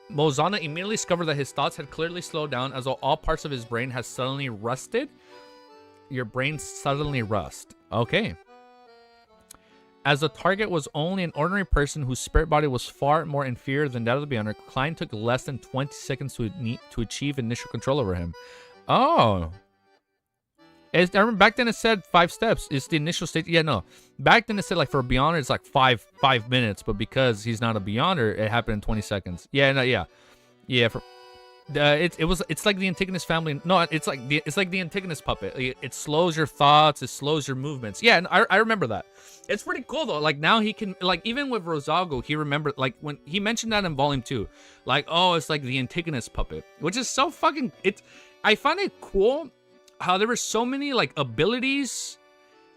Speaker 3: Mozana immediately discovered that his thoughts had clearly slowed down as though all parts of his brain had suddenly rusted. Your brain suddenly rust. Okay. As the target was only an ordinary person whose spirit body was far more inferior than that of the Beyonder, Klein took less than 20 seconds to achieve initial control over him. Oh. I remember back then it said 5 steps. It's the initial stage. Yeah, no. Back then it said like for a Beyonder it's like 5 minutes, but because he's not a Beyonder, it happened in 20 seconds. Yeah, no, yeah. Yeah, for it's like the Antigonus family. No, it's like the Antigonus puppet. It slows your thoughts, it slows your movements. Yeah, and I remember that. It's pretty cool though. Like now he can, like even with Rosalgo, he remembered, like when he mentioned that in volume 2. Like, oh, it's like the Antigonus puppet, which is so fucking I find it cool how there were so many like abilities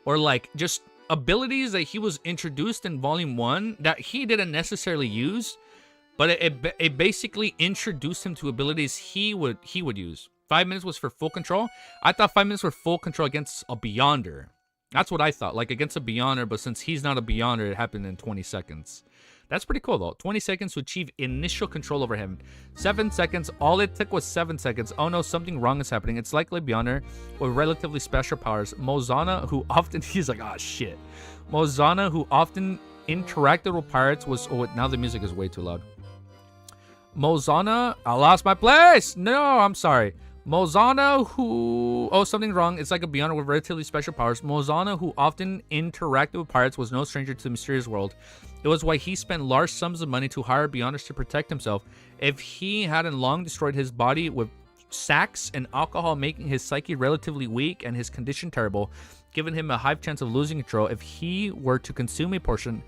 Speaker 3: or like just abilities that he was introduced in volume 1 that he didn't necessarily use, but it basically introduced him to abilities he would use. 5 minutes was for full control. I thought 5 minutes were full control against a Beyonder. That's what I thought, like against a Beyonder, but since he's not a Beyonder, it happened in 20 seconds. That's pretty cool though. 20 seconds to achieve initial control over him. 7 seconds. All it took was 7 seconds. Oh no, something wrong is happening. It's likely Beyonder with relatively special powers. Mozana, who often he's like, ah, shit. Mozana, who often interacted with pirates, was. Oh, now the music is way too loud. Mozana, I lost my place. No, I'm sorry. Mozana, who... Oh, something wrong. It's like a Beyonder with relatively special powers. Mozana, who often interacted with pirates, was no stranger to the mysterious world. It was why he spent large sums of money to hire Beyonders to protect himself. If he hadn't long destroyed his body with sacks and alcohol, making his psyche relatively weak and his condition terrible, giving him a high chance of losing control, if he were to consume a potion,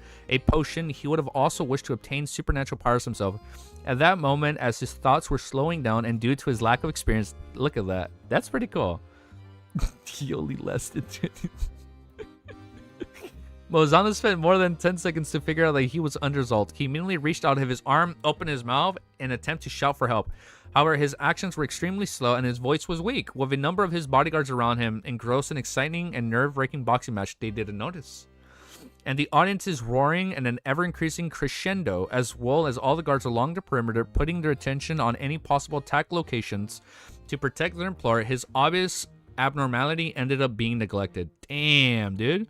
Speaker 3: he would have also wished to obtain supernatural powers himself. At that moment, as his thoughts were slowing down and due to his lack of experience, look at that. That's pretty cool. He only lasted 20. Mozana spent more than 10 seconds to figure out that he was unresolved. He immediately reached out of his arm, opened his mouth, in an attempt to shout for help. However, his actions were extremely slow and his voice was weak. With a number of his bodyguards around him engrossed in an exciting and nerve-wracking boxing match, they didn't notice. And the audience is roaring in an ever-increasing crescendo, as well as all the guards along the perimeter putting their attention on any possible attack locations to protect their employer. His obvious abnormality ended up being neglected. Damn, dude.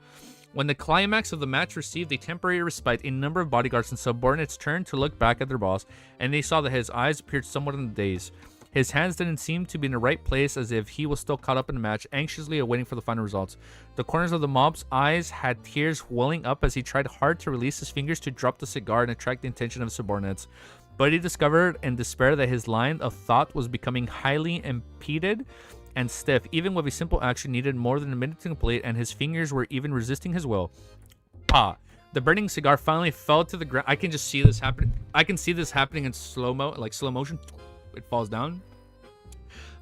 Speaker 3: When the climax of the match received a temporary respite, a number of bodyguards and subordinates turned to look back at their boss, and they saw that his eyes appeared somewhat in a daze. His hands didn't seem to be in the right place, as if he was still caught up in the match, anxiously awaiting for the final results. The corners of the mob's eyes had tears welling up as he tried hard to release his fingers to drop the cigar and attract the attention of his subordinates. But he discovered in despair that his line of thought was becoming highly impeded and stiff. Even with a simple action needed more than a minute to complete, and his fingers were even resisting his will. Pa! The burning cigar finally fell to the ground. I can just see this happening. I can see this happening in slow motion. It falls down.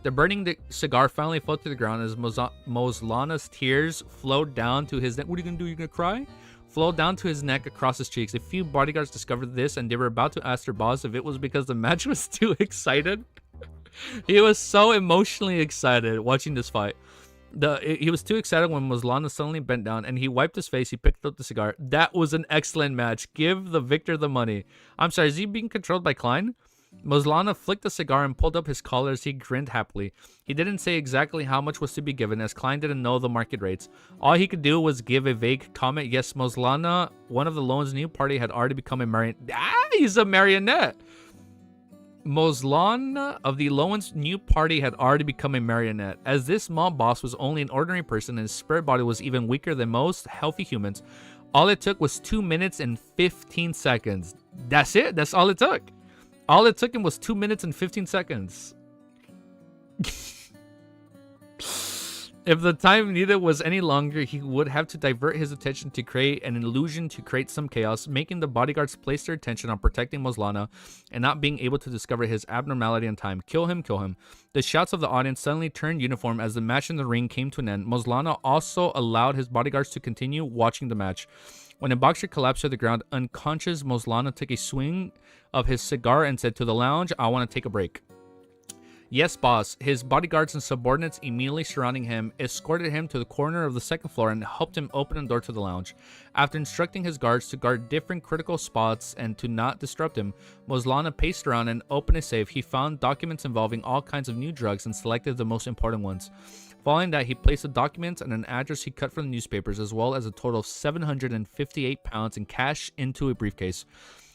Speaker 3: The burning cigar finally fell to the ground as Moslana's tears flowed down to his neck. What are you gonna do? You gonna cry? Flowed down to his neck across his cheeks. A few bodyguards discovered this, and they were about to ask their boss if it was because the match was too excited. He was so emotionally excited watching this fight. He was too excited when Moslana suddenly bent down and he wiped his face. He picked up the cigar. That was an excellent match. Give the victor the money. I'm sorry, is he being controlled by Klein? Moslana flicked the cigar and pulled up his collar as he grinned happily. He didn't say exactly how much was to be given, as Klein didn't know the market rates. All he could do was give a vague comment. Yes, Moslana, one of the Lone's new party, had already become a marionette. He's a marionette. Moslana of the Lowen's new party had already become a marionette. As this mob boss was only an ordinary person and his spirit body was even weaker than most healthy humans, all it took was 2 minutes and 15 seconds. That's it. That's all it took. All it took him was 2 minutes and 15 seconds. If the time needed was any longer, he would have to divert his attention to create an illusion to create some chaos, making the bodyguards place their attention on protecting Moslana and not being able to discover his abnormality in time. Kill him, kill him. The shouts of the audience suddenly turned uniform as the match in the ring came to an end. Moslana also allowed his bodyguards to continue watching the match. When a boxer collapsed to the ground unconscious, Moslana took a swing of his cigar and said to the lounge, "I want to take a break." Yes, boss. His bodyguards and subordinates immediately surrounding him escorted him to the corner of the second floor and helped him open the door to the lounge. After instructing his guards to guard different critical spots and to not disrupt him, Moslana paced around and opened a safe. He found documents involving all kinds of new drugs and selected the most important ones. Following that, he placed the documents and an address he cut from the newspapers, as well as a total of 758 pounds in cash, into a briefcase.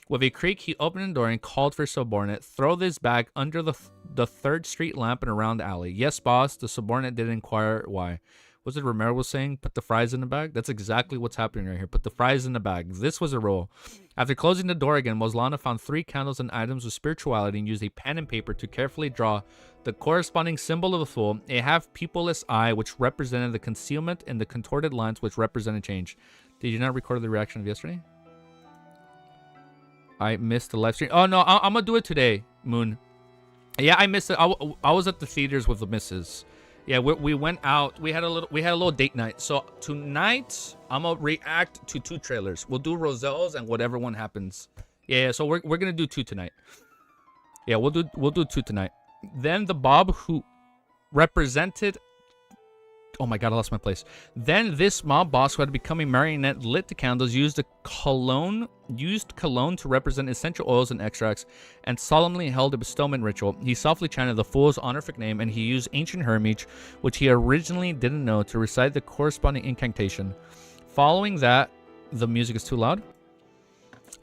Speaker 3: With a creak, he opened the door and called for a subordinate. Throw this bag under the 3rd Street lamp and around the alley. Yes, boss. The subordinate did inquire why. Was it Romero was saying, put the fries in the bag? That's exactly what's happening right here. Put the fries in the bag. This was a rule. After closing the door again, Moslana found 3 candles and items with spirituality and used a pen and paper to carefully draw the corresponding symbol of the fool, a half-pupilless eye which represented the concealment, and the contorted lines which represented change. Did you not record the reaction of yesterday? I missed the live stream. Oh, no, I'm going to do it today, Moon. Yeah, I missed it. I was at the theaters with the missus. Yeah, we went out. We had a little date night. So tonight, I'm going to react to 2 trailers. We'll do Roselle's and whatever one happens. Yeah, so we're going to do 2 tonight. Yeah, we'll do 2 tonight. Then the Bob who represented... Oh my god, I lost my place. Then this mob boss who had become a marionette lit the candles, used cologne to represent essential oils and extracts, and solemnly held a bestowment ritual. He softly chanted the fool's honorific name, and he used ancient hermitage, which he originally didn't know, to recite the corresponding incantation. Following that, the music is too loud.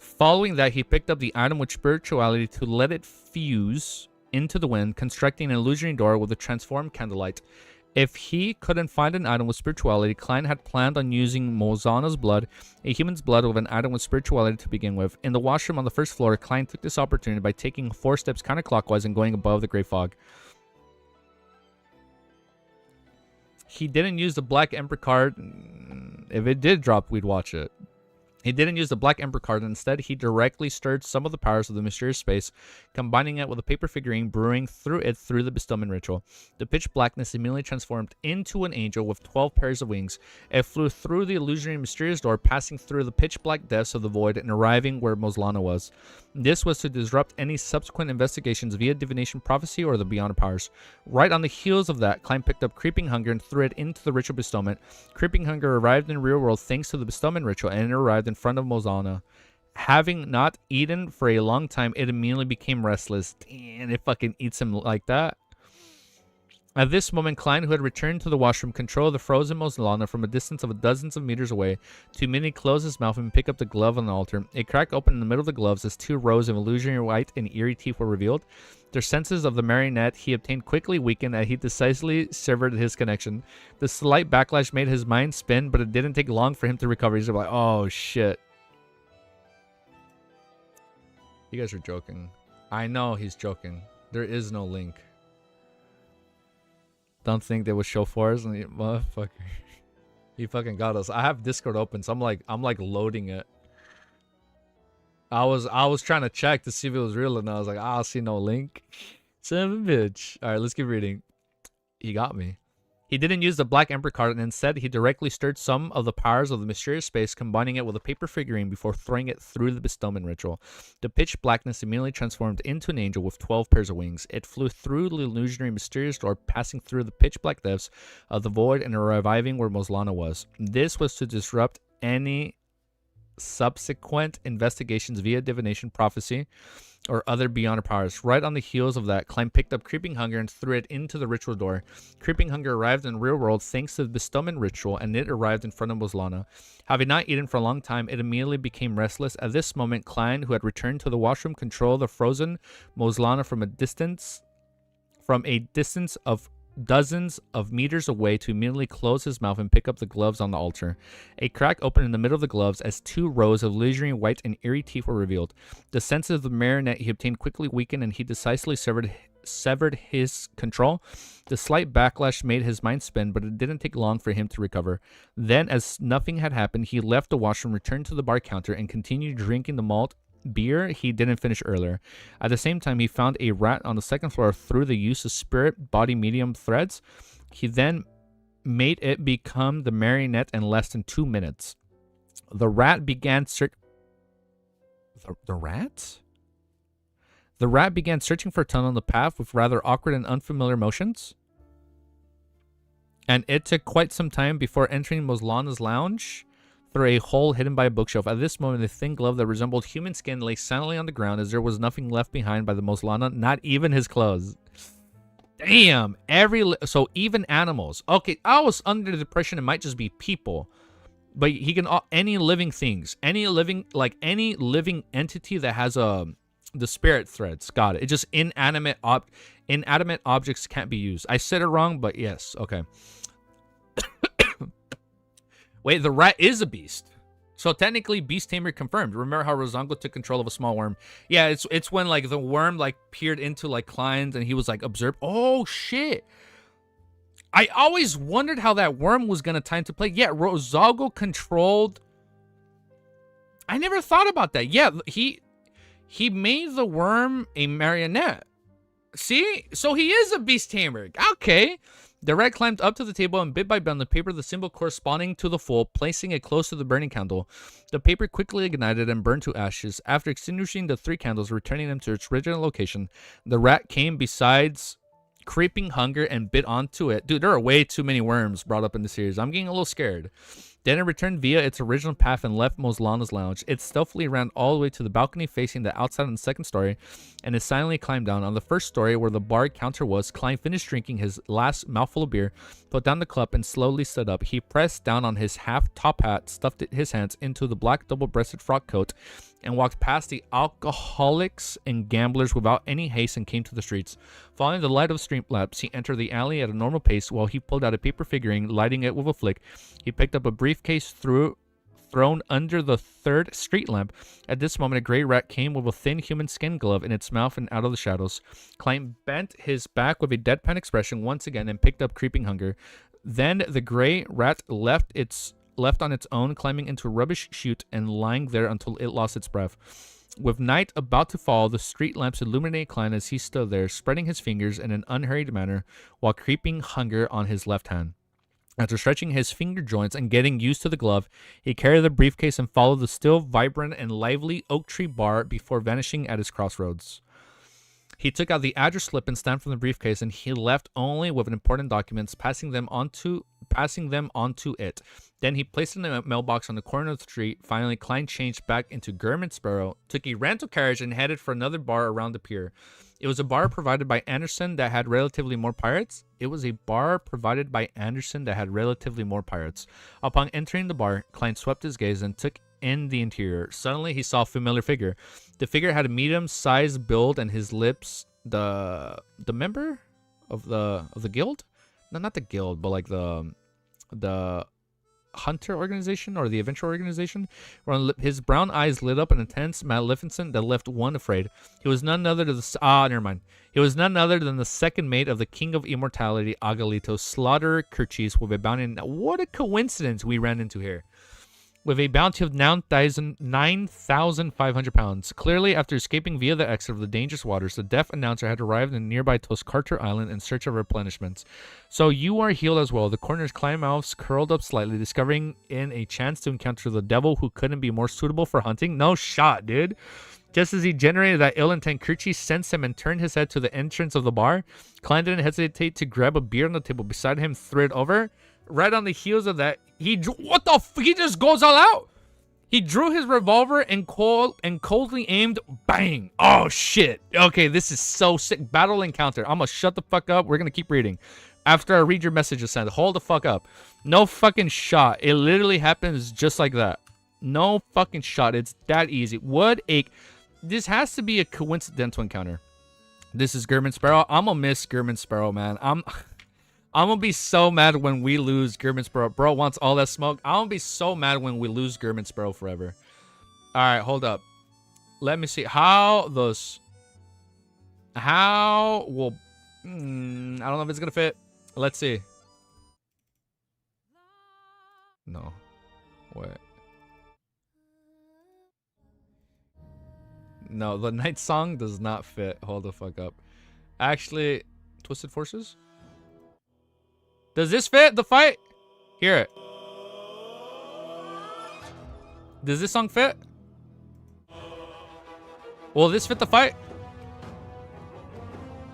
Speaker 3: Following that, he picked up the item with spirituality to let it fuse into the wind, constructing an illusionary door with a transformed candlelight. If he couldn't find an item with spirituality, Klein had planned on using Moslana's blood, a human's blood, with an item with spirituality to begin with. In the washroom on the 1st floor, Klein took this opportunity by taking 4 steps counterclockwise and going above the gray fog. He didn't use the Black Emperor card. If it did drop, we'd watch it. He didn't use the Black Emperor card. Instead, he directly stirred some of the powers of the mysterious space, combining it with a paper figurine, brewing through it through the bestowment ritual. The pitch blackness immediately transformed into an angel with 12 pairs of wings. It flew through the illusionary mysterious door, passing through the pitch black depths of the void and arriving where Moslana was. This was to disrupt any subsequent investigations via divination, prophecy, or the beyond powers. Right on the heels of that, Klein picked up Creeping Hunger and threw it into the ritual bestowment. Creeping Hunger arrived in the real world thanks to the bestowment ritual, and it arrived in front of Moslana. Having not eaten for a long time, it immediately became restless. Damn, it fucking eats him like that. At this moment, Klein, who had returned to the washroom, controlled the frozen Moslana from a distance of dozens of meters away to immediately close his mouth and pick up the glove on the altar. A crack opened in the middle of the gloves as 2 rows of illusionary white and eerie teeth were revealed. Their senses of the marionette he obtained quickly weakened as he decisively severed his connection. The slight backlash made his mind spin, but it didn't take long for him to recover. He's like, oh shit. You guys are joking. I know he's joking. There is no link. Don't think they would show for us, and motherfucker. He fucking got us. I have Discord open, so I'm like loading it. I was trying to check to see if it was real, and I was like, I see no link. Son of a bitch. All right, let's keep reading. He got me. He didn't use the Black Emperor card, and instead he directly stirred some of the powers of the mysterious space, combining it with a paper figurine before throwing it through the bestowment ritual. The pitch blackness immediately transformed into an angel with 12 pairs of wings. It flew through the illusionary mysterious door, passing through the pitch black depths of the void and arriving where Moslana was. This was to disrupt any subsequent investigations via divination, prophecy, or other beyond powers. Right on the heels of that, Klein picked up Creeping Hunger and threw it into the ritual door. Creeping Hunger arrived in the real world thanks to the bestowment ritual, and it arrived in front of Moslana. Having not eaten for a long time, it immediately became restless. At this moment, Klein, who had returned to the washroom, controlled the frozen Moslana from a distance of dozens of meters away to immediately close his mouth and pick up the gloves on the altar. A crack opened in the middle of the gloves as 2 rows of illusionary white and eerie teeth were revealed. The senses of the marionette he obtained quickly weakened, and he decisively severed his control. The slight backlash made his mind spin, but it didn't take long for him to recover. Then, as nothing had happened, he left the washroom, returned to the bar counter, and continued drinking the malt beer he didn't finish earlier. At the same time, he found a rat on the second floor through the use of spirit body medium threads. He then made it become the marionette in less than 2 minutes. The rat began The rat? The rat began searching for a tunnel in the path with rather awkward and unfamiliar motions. And it took quite some time before entering Moslana's lounge through a hole hidden by a bookshelf. At this moment, a thin glove that resembled human skin lay silently on the ground as there was nothing left behind by the Moslana, not even his clothes. Damn, so even animals. Okay, I was under the impression it might just be people, but he can any living things, any living entity that has the spirit threads. Got it. It's just inanimate objects can't be used. I said it wrong, but yes, okay. Wait, the rat is a beast. So technically, beast tamer confirmed. Remember how Rozongo took control of a small worm? Yeah, it's when like the worm like peered into like Klein's and he was like observed. Oh shit! I always wondered how that worm was gonna tie into play. Yeah, Rozongo controlled. I never thought about that. Yeah, he made the worm a marionette. See, so he is a beast tamer. Okay. The rat climbed up to the table and bit by bit on the paper the symbol corresponding to the foal, placing it close to the burning candle. The paper quickly ignited and burned to ashes. After extinguishing the 3 candles, returning them to its original location, the rat came besides Creeping Hunger and bit onto it. Dude, there are way too many worms brought up in the series. I'm getting a little scared. Then it returned via its original path and left Moslana's lounge. It stealthily ran all the way to the balcony facing the outside on the second story, and it silently climbed down. On the first story, where the bar counter was, Klein finished drinking his last mouthful of beer, put down the cup, and slowly stood up. He pressed down on his half-top hat, stuffed his hands into the black double-breasted frock coat, and walked past the alcoholics and gamblers without any haste and came to the streets. Following the light of street lamps, he entered the alley at a normal pace while he pulled out a paper figurine, lighting it with a flick. He picked up a briefcase thrown under the third street lamp. At this moment, a gray rat came with a thin human skin glove in its mouth and out of the shadows. Klein bent his back with a deadpan expression once again and picked up Creeping Hunger. Then the gray rat left left on its own, climbing into a rubbish chute and lying there until it lost its breath. With night about to fall, the street lamps illuminate Klein as he stood there, spreading his fingers in an unhurried manner while creeping hunger on his left hand. After stretching his finger joints and getting used to the glove, he carried the briefcase and followed the still vibrant and lively oak tree bar before vanishing at his crossroads. He took out the address slip and stamped from the briefcase, and he left only with important documents, passing them onto it. Then he placed it in a mailbox on the corner of the street. Finally, Klein changed back into German Sparrow, took a rental carriage, and headed for another bar around the pier. It was a bar provided by Anderson that had relatively more pirates. Upon entering the bar, Klein swept his gaze and took in the interior. Suddenly, he saw a familiar figure. The figure had a medium-sized build, and his lips, the member of the guild? No, not the guild, but like the hunter organization or the adventure organization. His brown eyes lit up an intense maleficence that left one afraid. He was none other than He was none other than the second mate of the King of Immortality, Agalito, Slaughterer Kerchis, with a bounty. What a coincidence we ran into here. With a bounty of 9,500 pounds. Clearly, after escaping via the exit of the dangerous waters, the deaf announcer had arrived in nearby Toscarter Island in search of replenishments. So you are healed as well. The coroner's climb mouths curled up slightly, discovering in a chance to encounter the devil who couldn't be more suitable for hunting. No shot, dude. Just as he generated that ill intent, Kerchis sensed him and turned his head to the entrance of the bar. Klein didn't hesitate to grab a beer on the table beside him, threw it over. Right on the heels of that, he just goes all out. He drew his revolver and coldly aimed. Bang! Oh shit! Okay, this is so sick. Battle encounter. I'm gonna shut the fuck up. We're gonna keep reading. After I read your message, sent. Hold the fuck up. No fucking shot. It literally happens just like that. No fucking shot. It's that easy. This has to be a coincidental encounter. This is German Sparrow. I'm gonna miss German Sparrow, man. I'm gonna be so mad when we lose German Sparrow. Bro wants all that smoke. I'm gonna be so mad when we lose German Sparrow forever. Alright, hold up. Let me see. I don't know if it's gonna fit. Let's see. No. Wait. No, the night song does not fit. Hold the fuck up. Actually, Twisted Forces? Does this fit the fight? Hear it. Does this song fit? Will this fit the fight?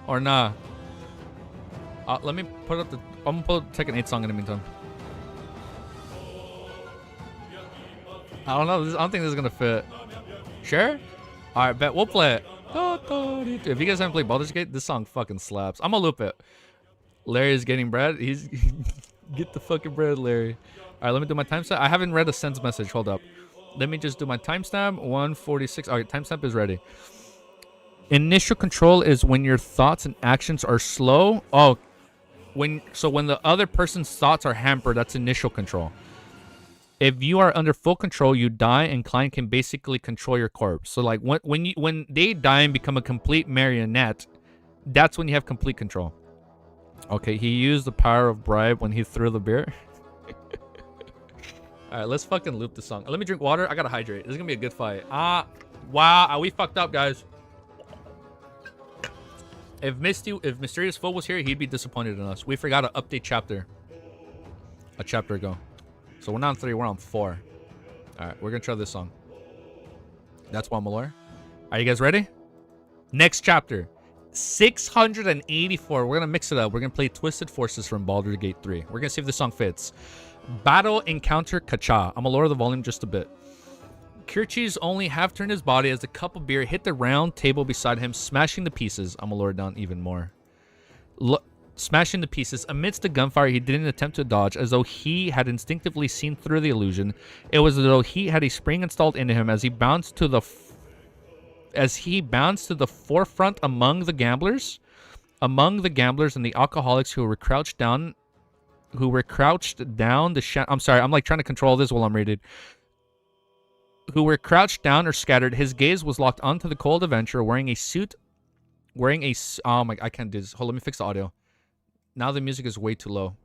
Speaker 3: Or nah? Let me put up I'm gonna put Tekken 8 song in the meantime. I don't know. I don't think this is gonna fit. Sure? Alright, bet. We'll play it. If you guys haven't played Baldur's Gate, this song fucking slaps. I'm gonna loop it. Larry is getting bread. He's get the fucking bread, Larry. All right, let me do my timestamp. I haven't read a sends message. Hold up. Let me just do my timestamp. 1:46. All right, timestamp is ready. Initial control is when your thoughts and actions are slow. Oh, when the other person's thoughts are hampered, that's initial control. If you are under full control, you die, and Klein can basically control your corpse. So like when they die and become a complete marionette, that's when you have complete control. Okay, he used the power of bribe when he threw the beer. Alright, let's fucking loop the song. Let me drink water. I gotta hydrate. This is gonna be a good fight. Wow. We fucked up, guys. If Mysterious Foe was here, he'd be disappointed in us. We forgot to update chapter. A chapter ago. So we're not on 3, we're on 4. Alright, we're gonna try this song. That's one Malore. Are you guys ready? Next chapter. 684. We're gonna mix it up. We're gonna play Twisted Forces from Baldur's Gate 3. We're gonna see if this song fits. Battle Encounter Kacha. I'm gonna lower the volume just a bit. Kerchis only half turned his body as the cup of beer hit the round table beside him, smashing the pieces. I'm gonna lower it down even more. Smashing the pieces. Amidst the gunfire, he didn't attempt to dodge, as though he had instinctively seen through the illusion. It was as though he had a spring installed into him as he bounced to the forefront among the gamblers and the alcoholics who were crouched down. I'm sorry, I'm like trying to control this while I'm reading. Who were crouched down or scattered. His gaze was locked onto the cold adventurer wearing a suit. Oh my, I can't do this. Hold, let me fix the audio. Now the music is way too low.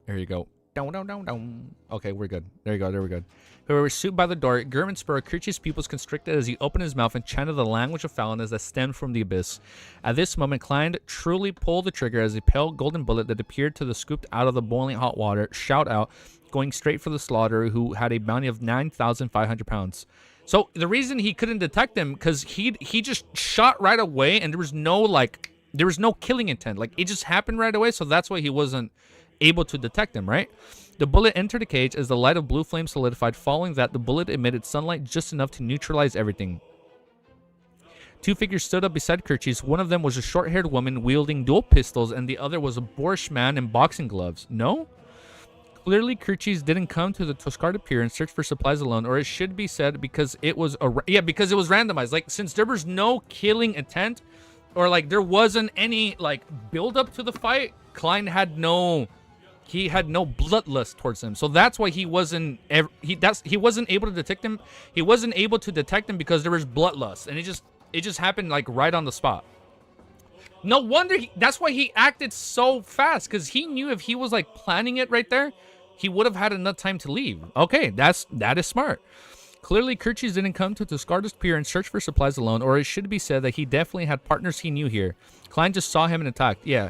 Speaker 3: There you go. Okay, we're good. There you go. There we go. Whoever was shoot by the door, Gurman Spur, Kirchi's pupils constricted as he opened his mouth and chanted the language of foulness that stemmed from the abyss. At this moment, Klein truly pulled the trigger as a pale golden bullet that appeared to the scooped out of the boiling hot water shout out, going straight for the slaughterer, who had a bounty of 9,500 pounds. So the reason he couldn't detect him, because he just shot right away, and there was no killing intent. Like, it just happened right away, so that's why he wasn't able to detect him, right? The bullet entered the cage as the light of blue flame solidified. Following that, the bullet emitted sunlight just enough to neutralize everything. Two figures stood up beside Kirchis. One of them was a short-haired woman wielding dual pistols, and the other was a boorish man in boxing gloves. No? Clearly, Kirchis didn't come to the Toscarda Pier and search for supplies alone, or it should be said because it was because it was randomized. Like, since there was no killing intent, or like there wasn't any like build up to the fight, Klein had no bloodlust towards him. So that's why he wasn't able to detect him. He wasn't able to detect him because there was bloodlust, and it just happened like right on the spot. No wonder that's why he acted so fast, because he knew if he was like planning it right there, he would have had enough time to leave. Okay, that is smart. Clearly, Kirchis didn't come to Toscarda's Pier and search for supplies alone, or it should be said that he definitely had partners he knew here. Klein just saw him and attacked. Yeah.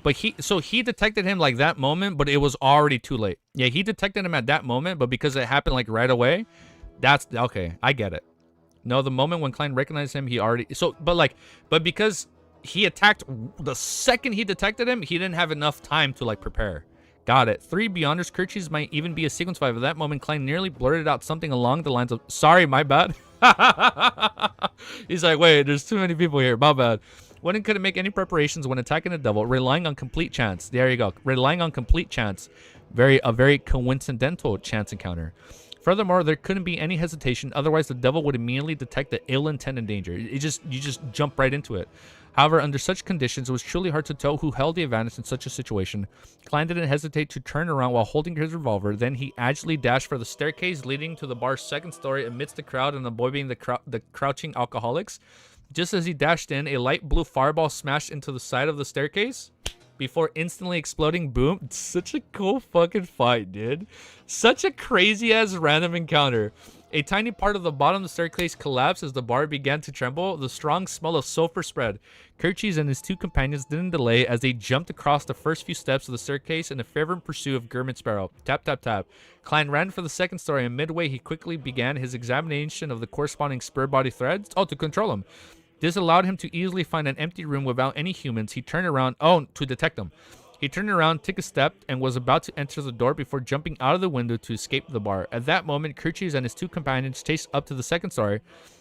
Speaker 3: But he detected him like that moment, but it was already too late. Yeah, he detected him at that moment, but because it happened like right away, that's okay. I get it. No, the moment when Klein recognized him, he already but because he attacked the second he detected him, he didn't have enough time to like prepare. Got it. 3 Beyonders Kirchis might even be a sequence 5. At that moment, Klein nearly blurted out something along the lines of, "Sorry, my bad." He's like, wait, there's too many people here. My bad. One couldn't make any preparations when attacking the devil, relying on complete chance. There you go. Relying on complete chance. A very coincidental chance encounter. Furthermore, there couldn't be any hesitation. Otherwise, the devil would immediately detect the ill intent and danger. You just jump right into it. However, under such conditions, it was truly hard to tell who held the advantage in such a situation. Klein didn't hesitate to turn around while holding his revolver. Then he agilely dashed for the staircase leading to the bar's second story amidst the crowd and avoiding the crouching alcoholics. Just as he dashed in, a light blue fireball smashed into the side of the staircase before instantly exploding. Boom. It's such a cool fucking fight, dude. Such a crazy-ass random encounter. A tiny part of the bottom of the staircase collapsed as the bar began to tremble. The strong smell of sulfur spread. Kirchis and his 2 companions didn't delay as they jumped across the first few steps of the staircase in a fervent pursuit of Gurman Sparrow. Tap, tap, tap. Klein ran for the second story, and midway he quickly began his examination of the corresponding spur body threads. Oh, to control him. This allowed him to easily find an empty room without any humans. He turned around. Oh, to detect them. He turned around, took a step, and was about to enter the door before jumping out of the window to escape the bar. At that moment, Kirchis and his 2 companions chased up to the second story,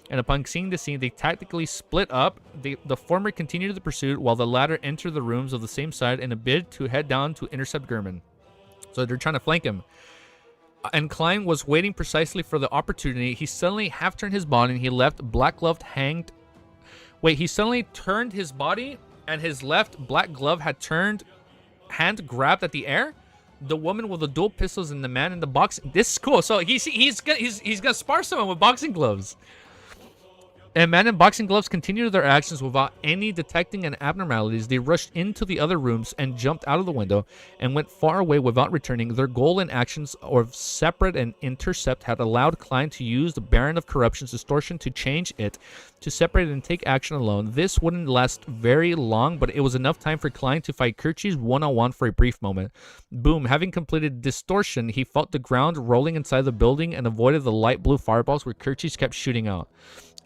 Speaker 3: and upon seeing the scene, they tactically split up. The former continued the pursuit, while the latter entered the rooms of the same side in a bid to head down to intercept Gurman. So they're trying to flank him. And Klein was waiting precisely for the opportunity. He suddenly half-turned his body, and he left black-gloved hanged... Wait, he suddenly turned his body, and his left black glove had turned... hand grabbed at the air. The woman with the dual pistols and the man in the boxing. This is cool. So he's gonna spar someone with boxing gloves. And man in boxing gloves continued their actions without any detecting and abnormalities. They rushed into the other rooms and jumped out of the window and went far away without returning. Their goal and actions of separate and intercept had allowed Klein to use the Baron of Corruption's distortion to change it to separate and take action alone. This wouldn't last very long, but it was enough time for Klein to fight Kirchis one-on-one for a brief moment. Boom. Having completed distortion, he felt the ground rolling inside the building and avoided the light blue fireballs where Kirchis kept shooting out.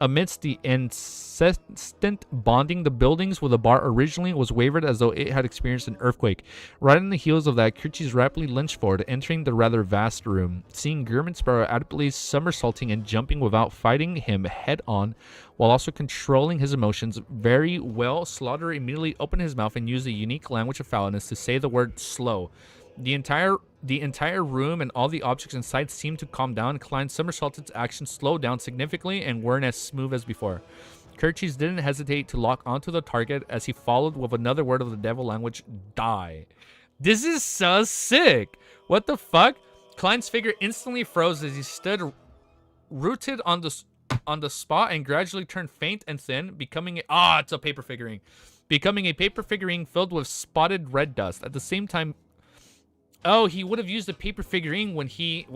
Speaker 3: Amidst the incessant bonding, the buildings where the bar originally was wavered as though it had experienced an earthquake. Right on the heels of that, Kirchis rapidly lunged forward, entering the rather vast room. Seeing Gurman Sparrow adequately somersaulting and jumping without fighting him head-on, while also controlling his emotions very well, Slaughter immediately opened his mouth and used a unique language of foulness to say the word slow. The entire room and all the objects inside seemed to calm down. Klein's somersaulted actions slowed down significantly and weren't as smooth as before. Kirchis didn't hesitate to lock onto the target as he followed with another word of the devil language, die. This is so sick. What the fuck? Klein's figure instantly froze as he stood rooted on the spot and gradually turned faint and thin, becoming it's a paper figurine. Becoming a paper figurine filled with spotted red dust. At the same time, Oh, he would have used the paper figurine when he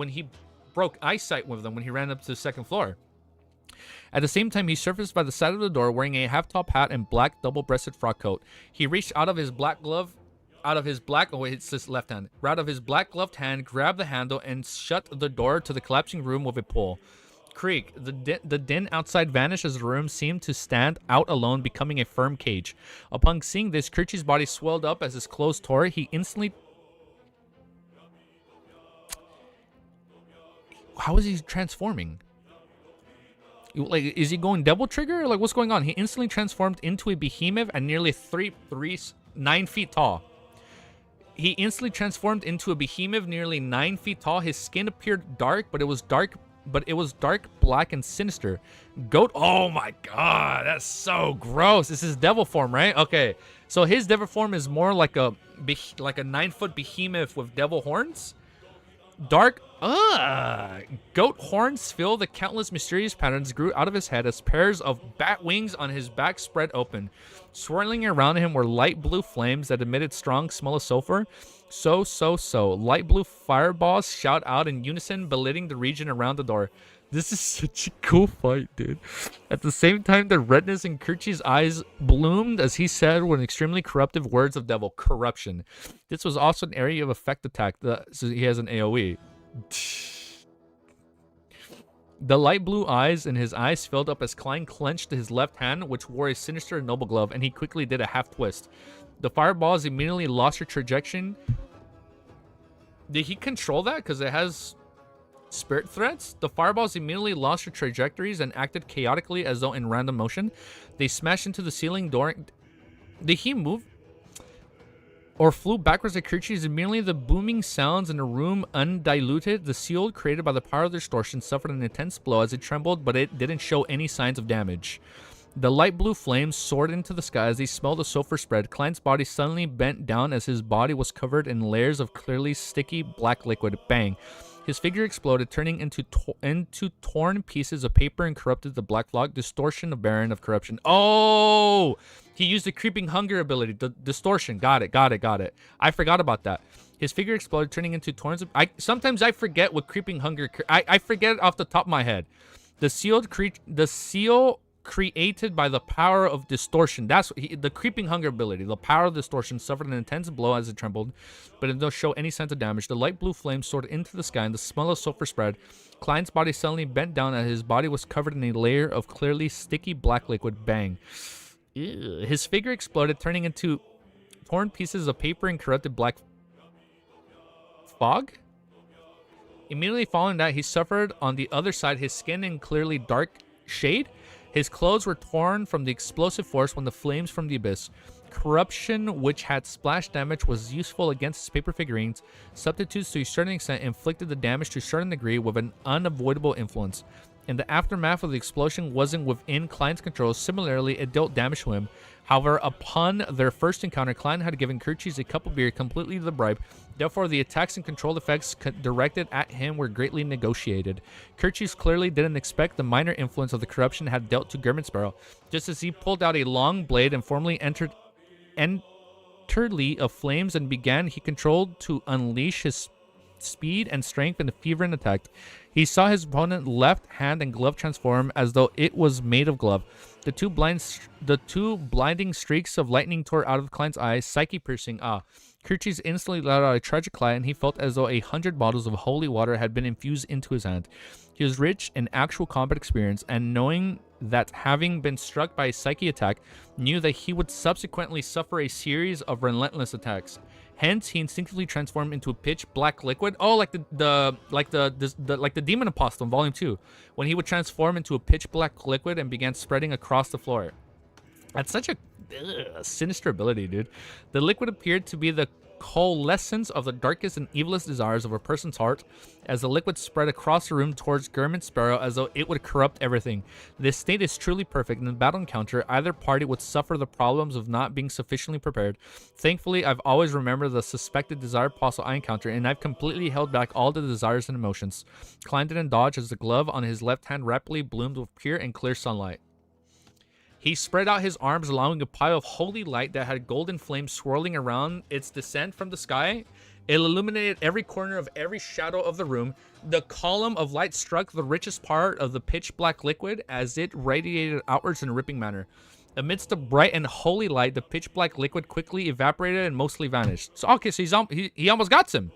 Speaker 3: broke eyesight with them when he ran up to the second floor. At the same time, he surfaced by the side of the door wearing a half-top hat and black double-breasted frock coat. He reached out of his black glove, oh wait, it's his left hand. Out of his black gloved hand, grabbed the handle and shut the door to the collapsing room with a pull. Creak. The din outside vanished as the room seemed to stand out alone, becoming a firm cage. Upon seeing this, Kirchi's body swelled up as his clothes tore. He instantly... How is he transforming? Like, is he going double trigger? Like, what's going on? He instantly transformed into a behemoth at nearly 9 feet tall. He instantly transformed into a behemoth nearly 9 feet tall. His skin appeared dark, but it was dark, black, and sinister. Goat. Oh my god, that's so gross. This is devil form, right? Okay, so his devil form is more like a 9-foot behemoth with devil horns. Dark, goat horns fill the countless mysterious patterns grew out of his head as pairs of bat wings on his back spread open. Swirling around him were light blue flames that emitted strong smell of sulfur. So. Light blue fireballs shout out in unison, belittling the region around the door. This is such a cool fight, dude. At the same time, the redness in Kirchi's eyes bloomed as he said with extremely corruptive words of devil. Corruption. This was also an area of effect attack. So he has an AoE. The light blue eyes in his eyes filled up as Klein clenched his left hand, which wore a sinister and noble glove, and he quickly did a half twist. The fireballs immediately lost their trajectory. Did he control that? Because it has... spirit threats? The fireballs immediately lost their trajectories and acted chaotically as though in random motion. They smashed into the ceiling door. Did he move? Or flew backwards at Kirchi's? Immediately the booming sounds in the room undiluted. The shield created by the power of distortion suffered an intense blow as it trembled, but it didn't show any signs of damage. The light blue flames soared into the sky as they smelled the sulfur spread. Klein's body suddenly bent down as his body was covered in layers of clearly sticky black liquid. Bang. His figure exploded, turning into torn pieces of paper and corrupted the black log. Distortion of Baron of Corruption. Oh! He used the creeping hunger ability. The distortion. Got it. I forgot about that. His figure exploded, turning into torrents of... Sometimes I forget what creeping hunger... I forget it off the top of my head. The seal created by the power of distortion. That's the creeping hunger ability. The power of distortion suffered an intense blow as it trembled, but it didn't show any signs of damage. The light blue flame soared into the sky and the smell of sulfur spread. Klein's body suddenly bent down and his body was covered in a layer of clearly sticky black liquid. Bang. Ew. His figure exploded, turning into torn pieces of paper and corrupted black fog. Immediately following that, he suffered on the other side his skin in clearly dark shade. His clothes were torn from the explosive force when the flames from the abyss. Corruption, which had splash damage, was useful against his paper figurines. Substitutes to a certain extent inflicted the damage to a certain degree with an unavoidable influence. In the aftermath of the explosion wasn't within Klein's control. Similarly, it dealt damage to him. However, upon their first encounter, Klein had given Kirchi's a cup of beer, completely the bribe. Therefore, the attacks and control effects directed at him were greatly negotiated. Kirchi's clearly didn't expect the minor influence of the corruption had dealt to Germansparrow. Just as he pulled out a long blade and formally entered of flames and began, he controlled to unleash his speed and strength in a fervent attack. He saw his opponent's left hand and glove transform as though it was made of glove. The two blinding streaks of lightning tore out of Klein's eyes, psyche-piercing. Kirchi's instantly let out a tragic cry, and he felt as though 100 bottles of holy water had been infused into his hand. He was rich in actual combat experience, and knowing that having been struck by a psyche attack, knew that he would subsequently suffer a series of relentless attacks. Hence, he instinctively transformed into a pitch black liquid. Oh, like the Demon Apostle in Volume 2, when he would transform into a pitch black liquid and began spreading across the floor. That's such a sinister ability, dude. The liquid appeared to be the coalescence of the darkest and evilest desires of a person's heart. As the liquid spread across the room towards Germansparrow as though it would corrupt everything. This state is truly perfect. In the battle encounter, either party would suffer the problems of not being sufficiently prepared. Thankfully, I've always remembered the suspected desire apostle I encountered, and I've completely held back all the desires and emotions. Klein didn't dodge as the glove on his left hand rapidly bloomed with pure and clear sunlight. He spread out his arms, allowing a pile of holy light that had golden flames swirling around its descent from the sky It illuminated every corner of every shadow of the room. The column of light struck the richest part of the pitch black liquid as it radiated outwards in a ripping manner. Amidst the bright and holy light, the pitch black liquid quickly evaporated and mostly vanished. So, okay, so he almost got him.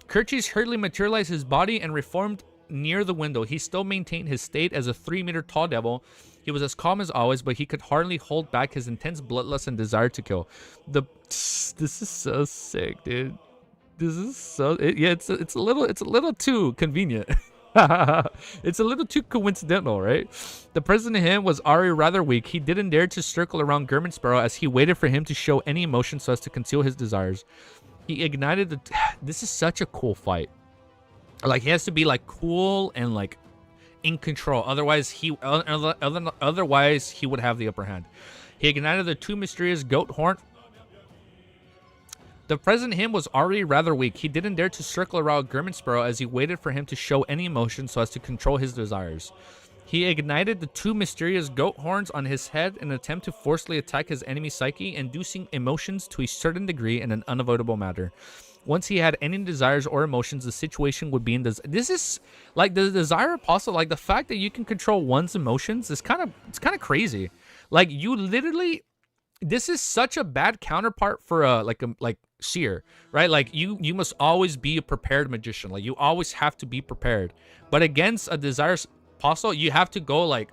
Speaker 3: Kirchis hurriedly materialized his body and reformed near the window. He still maintained his state as a 3-meter tall devil. He was as calm as always, but he could hardly hold back his intense bloodlust and desire to kill. This is so sick, dude. This is so it's a little too convenient. It's a little too coincidental, right? The present to him was already rather weak. He didn't dare to circle around German Sparrow as he waited for him to show any emotion so as to conceal his desires. He ignited the... This is such a cool fight. Like, he has to be, like, cool and, like, in control. Otherwise, he would have the upper hand. He ignited the 2 mysterious goat horn... The present him was already rather weak. He didn't dare to circle around German Sparrow as he waited for him to show any emotion so as to control his desires. He ignited the 2 mysterious goat horns on his head in an attempt to forcefully attack his enemy psyche, inducing emotions to a certain degree in an unavoidable manner. Once he had any desires or emotions, the situation would be in this. This is like the Desire Apostle. Like, the fact that you can control one's emotions is kind of crazy. Like, you literally... This is such a bad counterpart for a seer, right? Like, you must always be a prepared magician. Like, you always have to be prepared. But against a Desire Apostle, you have to go like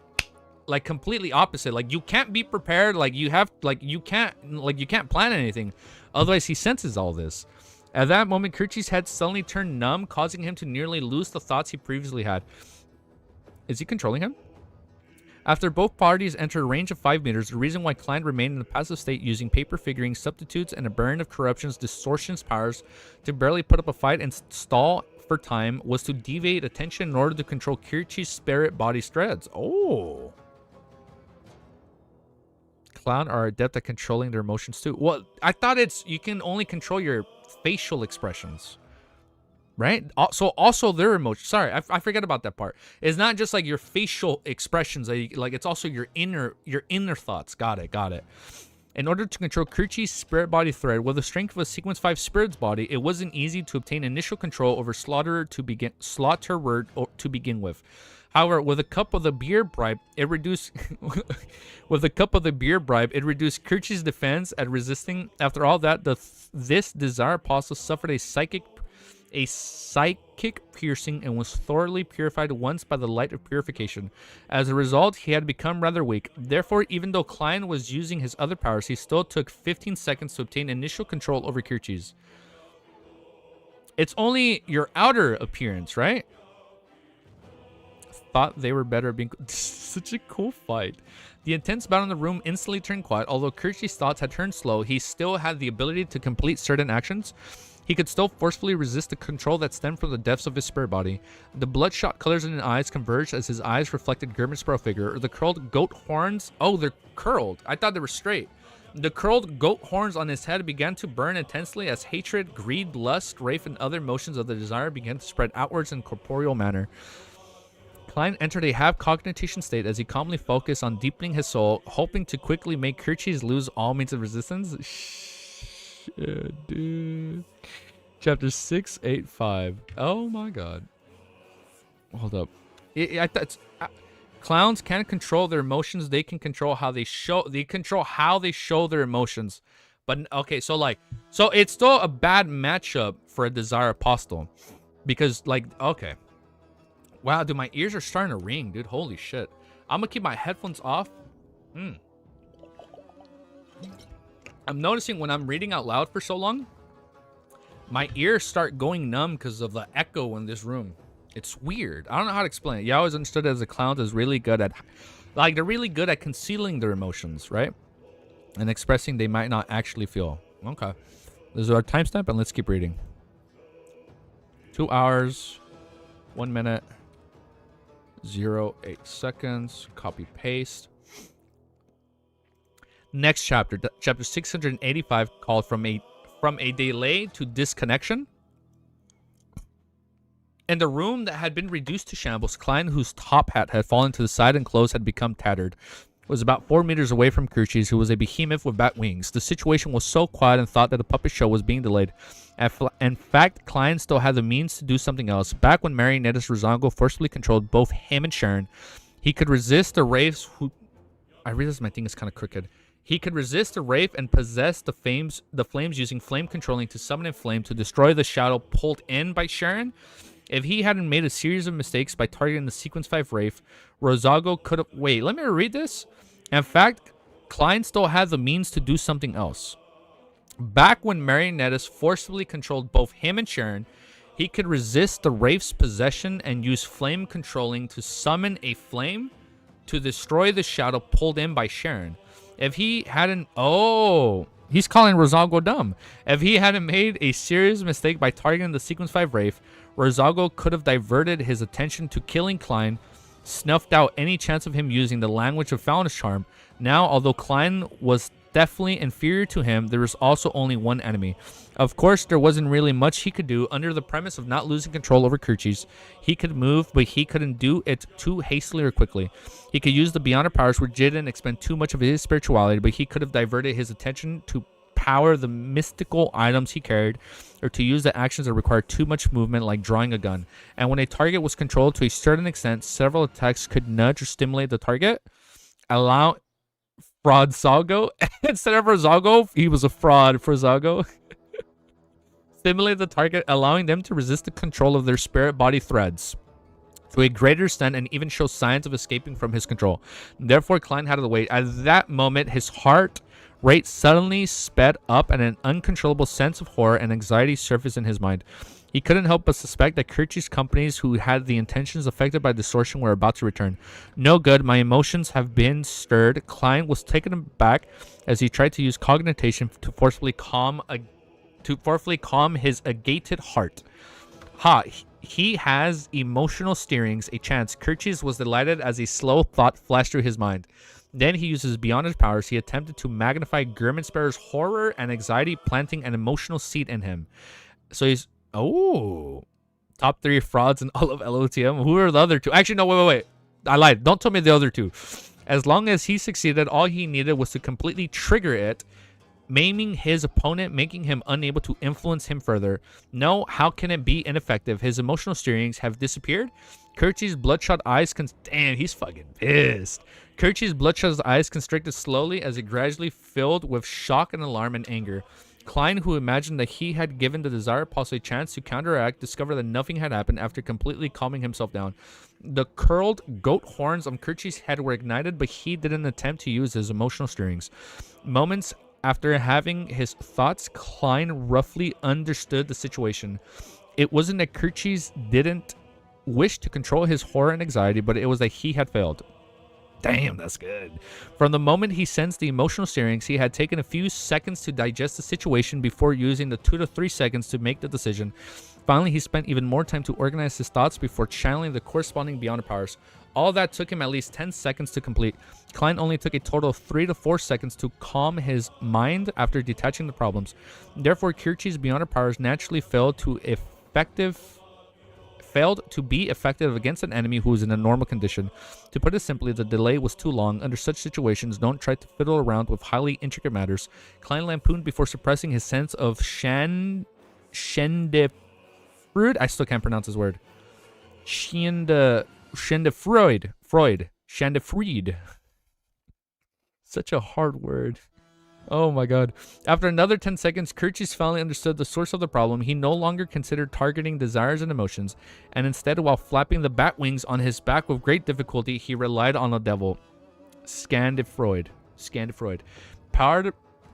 Speaker 3: completely opposite. Like, you can't be prepared. Like, you can't plan anything. Otherwise, he senses all this. At that moment, Kirchi's head suddenly turned numb, causing him to nearly lose the thoughts he previously had. Is he controlling him? After both parties entered a range of 5 meters, the reason why Klein remained in a passive state using paper figuring, substitutes, and a burn of corruption's distortions powers to barely put up a fight and stall for time was to deviate attention in order to control Kirchi's spirit body threads. Oh. Clown are adept at controlling their emotions too. Well, I thought you can only control your facial expressions. Right? So also their emotions. Sorry, I forget about that part. It's not just like your facial expressions. Like, it's also your inner thoughts. Got it. In order to control Kirchi's spirit body thread, with the strength of a Sequence 5 spirit's body, it wasn't easy to obtain initial control over Slaughterer to begin with. However, with a cup of the beer bribe, it reduced Kirchi's defense at resisting. After all that, this Desire Apostle suffered a psychic piercing and was thoroughly purified once by the light of purification. As a result, he had become rather weak. Therefore, even though Klein was using his other powers, he still took 15 seconds to obtain initial control over Kirchi's. It's only your outer appearance, right? Thought they were better being... Such a cool fight. The intense battle in the room instantly turned quiet. Although Kirchi's thoughts had turned slow, he still had the ability to complete certain actions. He could still forcefully resist the control that stemmed from the depths of his spirit body. The bloodshot colors in his eyes converged as his eyes reflected German Sparrow figure. The curled goat horns... Oh, they're curled. I thought they were straight. The curled goat horns on his head began to burn intensely as hatred, greed, lust, wrath, and other emotions of the desire began to spread outwards in corporeal manner. Klein entered a half-cognition state as he calmly focused on deepening his soul, hoping to quickly make Kirchi's lose all means of resistance. Shit, dude. Chapter 685. Oh my god. Hold up. Clowns can't control their emotions. They can control how they show. They control how they show their emotions. But okay, so it's still a bad matchup for a Desire Apostle, because okay. Wow, dude, my ears are starting to ring, dude. Holy shit. I'm gonna keep my headphones off. I'm noticing when I'm reading out loud for so long, my ears start going numb because of the echo in this room. It's weird. I don't know how to explain it. You always understood as a clown is really good at, they're really good at concealing their emotions, right? And expressing they might not actually feel. Okay. This is our timestamp, and let's keep reading. 2 hours, 1 minute, 08 seconds. Copy, paste. Next chapter, chapter 685, called From a Delay to Disconnection. In the room that had been reduced to shambles, Klein, whose top hat had fallen to the side and clothes had become tattered, was about 4 meters away from Kirchis, who was a behemoth with bat wings. The situation was so quiet and thought that the puppet show was being delayed. In fact, Klein still had the means to do something else. Back when Marionettis Rosango forcibly controlled both him and Sharon, he could resist the wraiths who... I realize my thing is kind of crooked. He could resist the wraith and possess the flames using flame controlling to summon a flame to destroy the shadow pulled in by Sharon. If he hadn't made a series of mistakes by targeting the Sequence 5 Wraith, Rosago could have... Wait, let me read this. In fact, Klein still had the means to do something else. Back when Marionettis forcibly controlled both him and Sharon, he could resist the Wraith's possession and use flame controlling to summon a flame to destroy the shadow pulled in by Sharon. If he hadn't... Oh... He's calling Rosago dumb. If he hadn't made a serious mistake by targeting the Sequence 5 Wraith, Rosago could have diverted his attention to killing Klein, snuffed out any chance of him using the language of Fountain's Charm. Now, although Klein was definitely inferior to him, there was also only one enemy. Of course, there wasn't really much he could do under the premise of not losing control over Kirchis. He could move, but he couldn't do it too hastily or quickly. He could use the Beyonder powers, which didn't expend too much of his spirituality, but he could have diverted his attention to power the mystical items he carried, or to use the actions that required too much movement, like drawing a gun. And when a target was controlled to a certain extent, several attacks could nudge or stimulate the target, allow fraud Zago. Instead of Rosago, he was a fraud for Zago. Stimulate the target, allowing them to resist the control of their spirit body threads to a greater extent and even show signs of escaping from his control. Therefore, Klein had to wait. At that moment, his heart rate suddenly sped up and an uncontrollable sense of horror and anxiety surfaced in his mind. He couldn't help but suspect that Kirchie's companies who had the intentions affected by distortion were about to return. No good, my emotions have been stirred. Klein was taken aback as he tried to use cognition to forcefully calm his agated heart. He has emotional steerings, a chance. Kirchis was delighted as a slow thought flashed through his mind. Then he uses beyond his powers. He attempted to magnify Germansparrow's horror and anxiety, planting an emotional seed in him. So he's... Oh. Top 3 frauds in all of LOTM. Who are the other 2? Actually, no, wait. I lied. Don't tell me the other 2. As long as he succeeded, all he needed was to completely trigger it, maiming his opponent, making him unable to influence him further. No, how can it be ineffective? His emotional steerings have disappeared. Kirchie's bloodshot eyes damn, he's fucking pissed. Kirchie's bloodshot eyes constricted slowly as it gradually filled with shock and alarm and anger. Klein, who imagined that he had given the desired pulse a chance to counteract, discovered that nothing had happened after completely calming himself down. The curled goat horns on Kirchie's head were ignited, but he didn't attempt to use his emotional steerings. Moments after having his thoughts, Klein roughly understood the situation. It wasn't that Kirchie's didn't wish to control his horror and anxiety, but it was that he had failed. Damn, that's good. From the moment he sensed the emotional steerings, he had taken a few seconds to digest the situation before using the 2 to 3 seconds to make the decision. Finally, he spent even more time to organize his thoughts before channeling the corresponding Beyonder powers. All that took him at least 10 seconds to complete. Klein only took a total of 3 to 4 seconds to calm his mind after detaching the problems. Therefore, Kirchie's Beyonder powers naturally failed to be effective against an enemy who was in a normal condition. To put it simply, the delay was too long. Under such situations, don't try to fiddle around with highly intricate matters. Klein lampooned before suppressing his sense of Schadenfreude. I still can't pronounce his word. Schadenfreude. Such a hard word. Oh my god. After another 10 seconds, Kirchis finally understood the source of the problem. He no longer considered targeting desires and emotions, and instead, while flapping the bat wings on his back with great difficulty, he relied on the devil. Schadenfreude.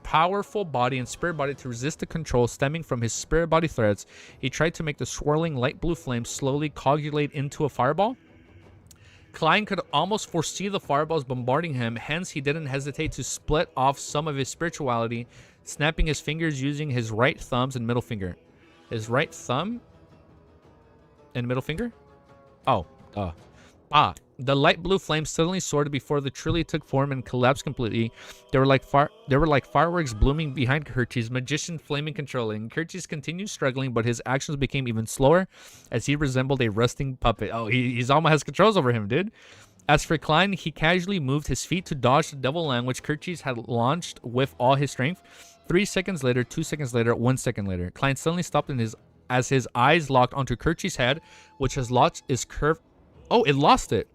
Speaker 3: Powerful body and spirit body to resist the control stemming from his spirit body threads. He tried to make the swirling light blue flame slowly coagulate into a fireball. Klein could almost foresee the fireballs bombarding him, hence he didn't hesitate to split off some of his spirituality, snapping his fingers using his right thumbs and middle finger. His right thumb and middle finger? The light blue flame suddenly soared before the truly took form and collapsed completely. There were like fireworks blooming behind Kirchie's, magician flaming controlling. Kirchie's continued struggling, but his actions became even slower as he resembled a rusting puppet. Oh, he's almost has controls over him, dude. As for Klein, he casually moved his feet to dodge the devil land which Kirchis had launched with all his strength. 3 seconds later, 2 seconds later, 1 second later, Klein suddenly stopped as his eyes locked onto Kirchie's head, which has lost its curved... Oh, it lost it.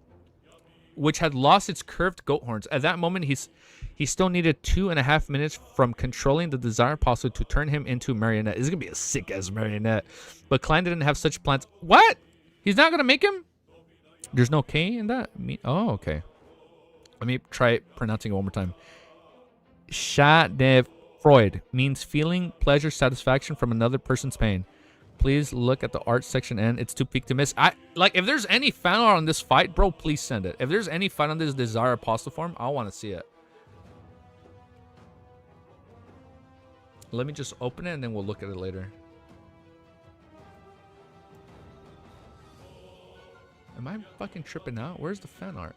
Speaker 3: Which had lost its curved goat horns. At that moment, he still needed 2.5 minutes from controlling the desired apostle to turn him into a marionette. This is going to be a sick-ass marionette. But Klein didn't have such plans. What? He's not going to make him? There's no K in that? Oh, okay. Let me try pronouncing it one more time. Schadenfreude means feeling pleasure, satisfaction from another person's pain. Please look at the art section and it's too peak to miss. If there's any fan art on this fight, bro, please send it. If there's any fight on this Desire Apostle form, I want to see it. Let me just open it and then we'll look at it later. Am I fucking tripping out? Where's the fan art?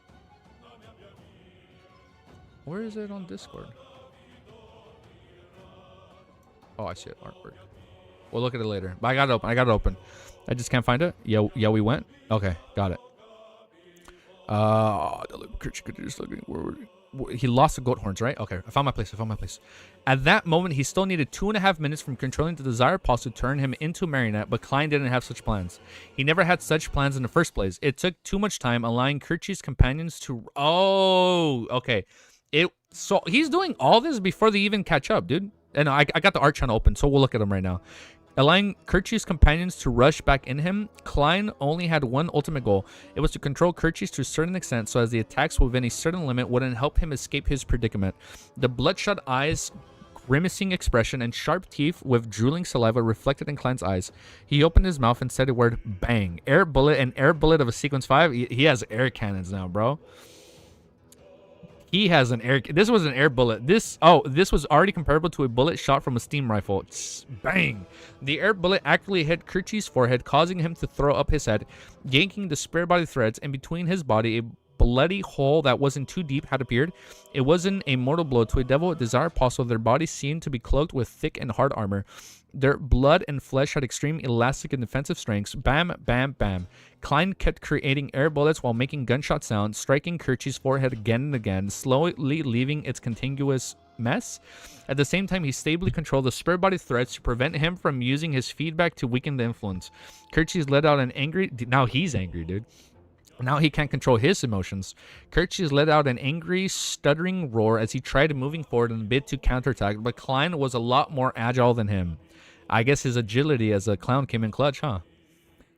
Speaker 3: Where is it on Discord? Oh, I see it. Artwork. We'll look at it later. But I got it open. I just can't find it. Yeah, we went. Okay, got it. He lost the goat horns, right? Okay, I found my place. At that moment, he still needed 2.5 minutes from controlling the desired pulse to turn him into a marionette, but Klein didn't have such plans. He never had such plans in the first place. It took too much time, allowing Kirchie's companions to... Oh, okay. So he's doing all this before they even catch up, dude. And I got the art channel open, so we'll look at him right now. Allowing Kirchie's companions to rush back in him, Klein only had one ultimate goal. It was to control Kirchie's to a certain extent so as the attacks within a certain limit wouldn't help him escape his predicament. The bloodshot eyes, grimacing expression, and sharp teeth with drooling saliva reflected in Klein's eyes. He opened his mouth and said the word bang. Air bullet of a sequence 5. He has air cannons now, bro. He has an air... This was an air bullet. This was already comparable to a bullet shot from a steam rifle. Bang! The air bullet accurately hit Kirchie's forehead, causing him to throw up his head, yanking the spare body threads, and between his body, a bloody hole that wasn't too deep had appeared. It wasn't a mortal blow to a devil desire apostle. Their bodies seemed to be cloaked with thick and hard armor. Their blood and flesh had extreme elastic and defensive strengths. Bam, bam, bam. Klein kept creating air bullets while making gunshot sounds, striking Kirchie's forehead again and again, slowly leaving its contiguous mess. At the same time, he stably controlled the spare body threads to prevent him from using his feedback to weaken the influence. Kirchie's let out an angry... Now he's angry, dude. Now he can't control his emotions. Kirchie's let out an angry, stuttering roar as he tried moving forward in a bid to counterattack, but Klein was a lot more agile than him. I guess his agility as a clown came in clutch, huh?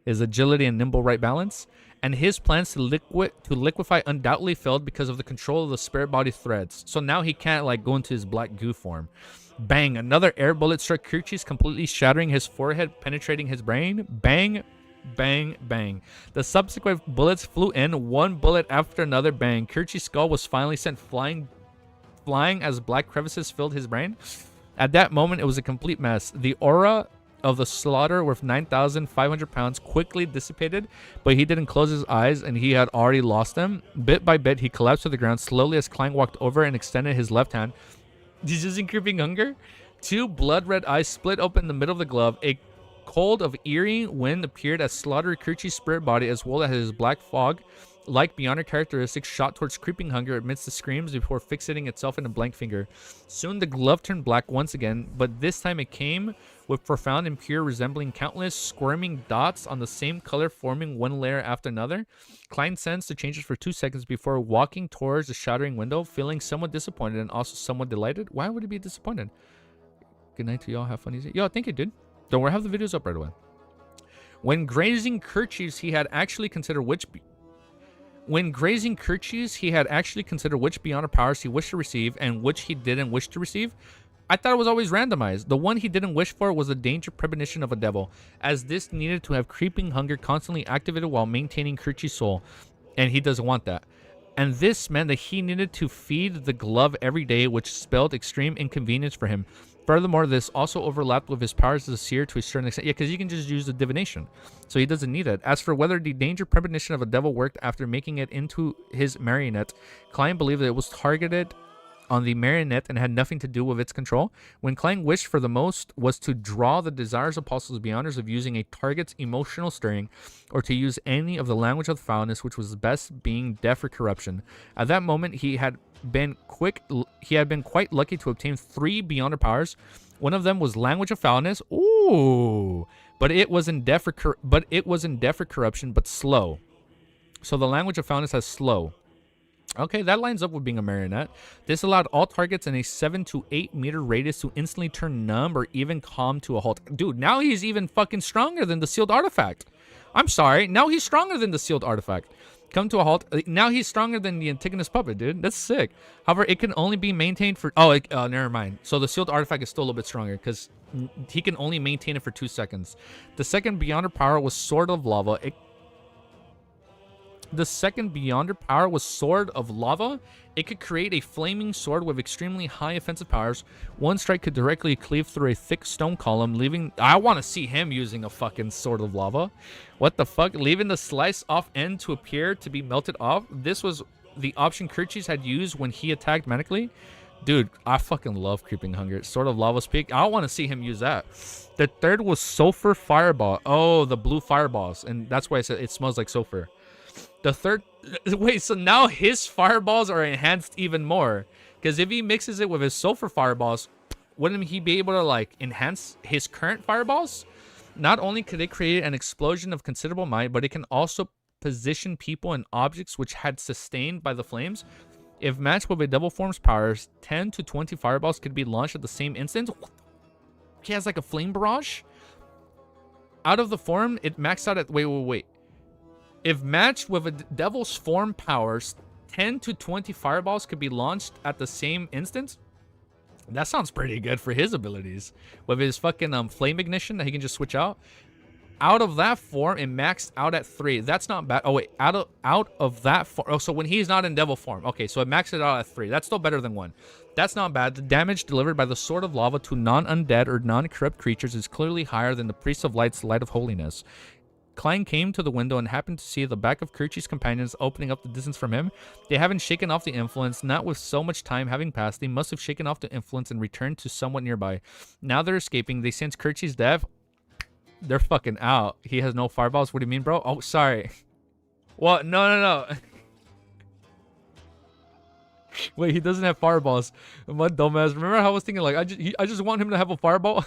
Speaker 3: His agility and nimble right balance. And his plans to liquefy undoubtedly failed because of the control of the spare body threads. So now he can't go into his black goo form. Bang! Another air bullet struck Kirchie's, completely shattering his forehead, penetrating his brain. Bang! Bang, bang. The subsequent bullets flew in, one bullet after another. Bang. Kirchie's skull was finally sent flying as black crevices filled his brain. At that moment, it was a complete mess. The aura of the slaughter worth 9,500 pounds quickly dissipated, but he didn't close his eyes and he had already lost them. Bit by bit, he collapsed to the ground slowly as Klein walked over and extended his left hand. This isn't creeping hunger. 2 blood-red eyes split open in the middle of the glove. A cold of eerie wind appeared as slaughtered Kirchie's spirit body as well as his black fog, like beyond her characteristics, shot towards creeping hunger amidst the screams before fixating itself in a blank finger. Soon the glove turned black once again, but this time it came with profound and pure, resembling countless squirming dots on the same color, forming one layer after another. Klein sensed the changes for 2 seconds before walking towards the shattering window, feeling somewhat disappointed and also somewhat delighted. Why would he be disappointed? Good night to y'all. Have fun. Yo, thank you, dude. Don't worry, have the videos up right away. When grazing Kirchie's, he had actually considered which beyond powers he wished to receive and which he didn't wish to receive. I thought it was always randomized. The one he didn't wish for was the danger premonition of a devil, as this needed to have creeping hunger constantly activated while maintaining Kirchie's soul, and he doesn't want that. And this meant that he needed to feed the glove every day, which spelled extreme inconvenience for him. Furthermore, this also overlapped with his powers as a seer to a certain extent. Yeah, because you can just use the divination, so he doesn't need it. As for whether the danger premonition of a devil worked after making it into his marionette, Klein believed that it was targeted on the marionette and had nothing to do with its control. When Klein wished for the most was to draw the desires of apostles beyonders of using a target's emotional stirring, or to use any of the language of foulness, which was best being deaf or corruption. At that moment, he had been quite lucky to obtain 3 beyonder powers. One of them was language of foulness. Ooh, but it was in deaf or corruption, but slow. So the language of foulness has slow. Okay, that lines up with being a marionette. This allowed all targets in a 7 to 8 meter radius to instantly turn numb or even calm to a halt. Dude, now he's even fucking stronger than the sealed artifact. I'm sorry, now he's stronger than the sealed artifact. Come to a halt. Now he's stronger than the Antigonus puppet, dude. That's sick. However, it can only be maintained for... Oh, never mind. So the sealed artifact is still a little bit stronger because he can only maintain it for 2 seconds. The second Beyonder power was Sword of Lava. The second Beyonder power was Sword of Lava. It could create a flaming sword with extremely high offensive powers. One strike could directly cleave through a thick stone column, leaving... I want to see him using a fucking Sword of Lava. What the fuck? Leaving the slice off end to appear to be melted off. This was the option Kirchis had used when he attacked manically. Dude, I fucking love Creeping Hunger. Sword of Lava's peak. I want to see him use that. The third was Sulfur Fireball. Oh, the blue fireballs. And that's why I said it smells like sulfur. The third... Wait, so now his fireballs are enhanced even more. Because if he mixes it with his sulfur fireballs, wouldn't he be able to, like, enhance his current fireballs? Not only could it create an explosion of considerable might, but it can also position people and objects which had sustained by the flames. If matched with a double form's powers, 10 to 20 fireballs could be launched at the same instant. He has, like, a flame barrage? Out of the form, it maxed out at... Wait. If matched with a devil's form powers, 10 to 20 fireballs could be launched at the same instant. That sounds pretty good for his abilities. With his fucking flame ignition that he can just switch out. Out of that form, it maxed out at 3. That's not bad. Oh, wait. Out of that form. Oh, so when he's not in devil form. Okay, so it maxed it out at 3. That's still better than 1. That's not bad. The damage delivered by the Sword of Lava to non-undead or non-corrupt creatures is clearly higher than the Priest of Light's Light of Holiness. Klein came to the window and happened to see the back of Kirchi's companions opening up the distance from him. They haven't shaken off the influence. Not with so much time having passed, they must have shaken off the influence and returned to somewhat nearby. Now they're escaping. They sense Kirchi's death. They're fucking out. He has no fireballs. What do you mean, bro? Oh, sorry. What? No. Wait, he doesn't have fireballs. My dumbass. Remember how I was thinking, like, I just want him to have a fireball?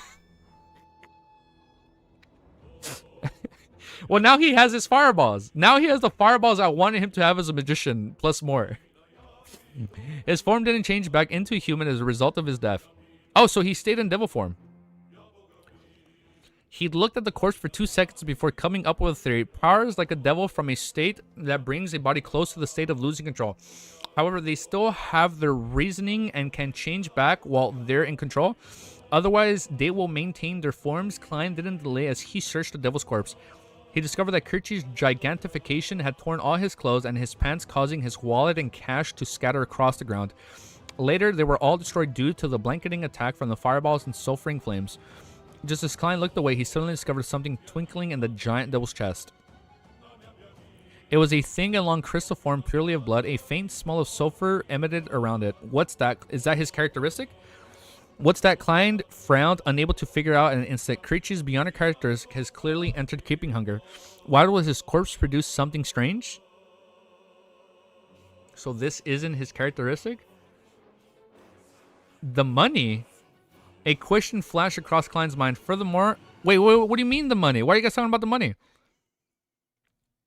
Speaker 3: Well, now he has his fireballs. Now he has the fireballs I wanted him to have as a magician, plus more. His form didn't change back into a human as a result of his death. Oh, so he stayed in devil form. He looked at the corpse for 2 seconds before coming up with a theory. Power is like a devil from a state that brings a body close to the state of losing control. However, they still have their reasoning and can change back while they're in control. Otherwise, they will maintain their forms. Klein didn't delay as he searched the devil's corpse. He discovered that Kirchi's gigantification had torn all his clothes and his pants, causing his wallet and cash to scatter across the ground. Later, they were all destroyed due to the blanketing attack from the fireballs and sulfuring flames. Just as Klein looked away, he suddenly discovered something twinkling in the giant devil's chest. It was a thing in long crystal form, purely of blood. A faint smell of sulfur emitted around it. What's that? Is that his characteristic? What's that? Klein frowned, unable to figure out in an instant. Kirchi's Beyonder characteristic has clearly entered Creeping Hunger. Why was his corpse produce something strange? So this isn't his characteristic? The money? A question flashed across Klein's mind. Furthermore... Wait, what do you mean the money? Why are you guys talking about the money?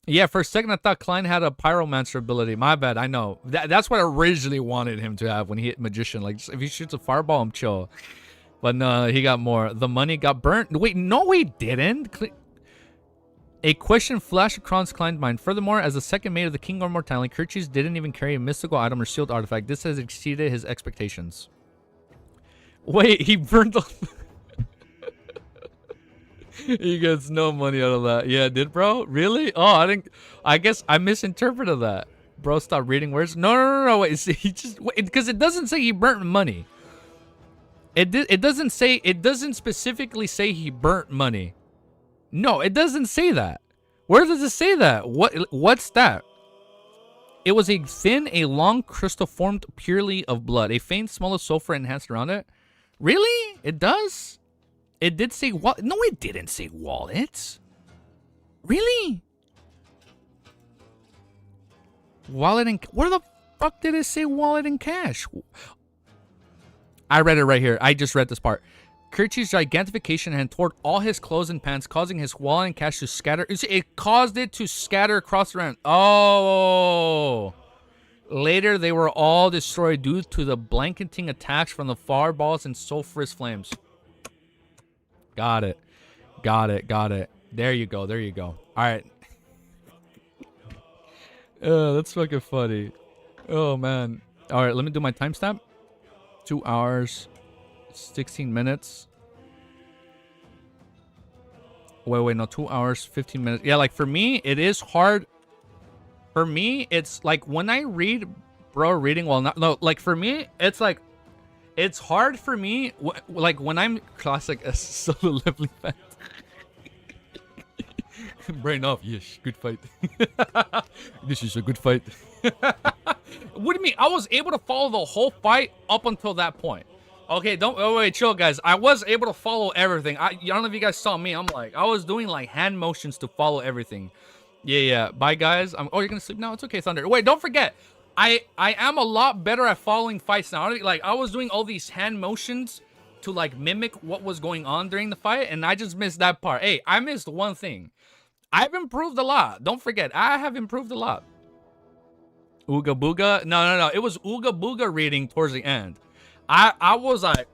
Speaker 3: Yeah, for a second I thought Klein had a pyromancer ability. My bad, I know. That's what I originally wanted him to have when he hit Magician. Like, just, if he shoots a fireball, I'm chill. But no, he got more. The money got burnt. Wait, no, he didn't. A question flashed across Klein's mind. Furthermore, as the second mate of the King of Mortality, Kirchis didn't even carry a mystical item or sealed artifact. This has exceeded his expectations. Wait, he burned the... He gets no money out of that. Yeah, did bro? Really? Oh, I guess I misinterpreted that. Bro, stop reading words. No. Wait, he just because it doesn't say he burnt money. It doesn't say. It doesn't specifically say he burnt money. No, it doesn't say that. Where does it say that? What's that? It was a thin, a long crystal formed purely of blood. A faint smell of sulfur enhanced around it. Really? It does? It did say wallet. No, it didn't say wallet. Really? Wallet and... Where the fuck did it say wallet and cash? I read it right here. I just read this part. Kirchi's gigantification had toward all his clothes and pants, causing his wallet and cash to scatter. It caused it to scatter across the room. Oh. Later, they were all destroyed due to the blanketing attacks from the fireballs and sulfurous flames. Got it. Got it. Got it. There you go. There you go. All right. That's fucking funny. Oh, man. All right, let me do my timestamp. 2 hours, 16 minutes. Wait, no, 2 hours, 15 minutes. Yeah, like for me, it is hard. For me, it's like when I read, bro, reading while not, no, like for me, it's like, it's hard for me, like when I'm classic as solo leveling fan. Brain off, yes, good fight. This is a good fight. What do you mean? I was able to follow the whole fight up until that point. Okay, wait, chill, guys. I was able to follow everything. I don't know if you guys saw me. I was doing like hand motions to follow everything. Yeah. Bye, guys. Oh, you're gonna sleep now? It's okay, Thunder. Wait, don't forget. I am a lot better at following fights now. Like I was doing all these hand motions to like mimic what was going on during the fight, and I just missed that part. Hey, I missed one thing. I've improved a lot. Don't forget, I have improved a lot. Ooga Booga? No. It was Ooga Booga reading towards the end. I was like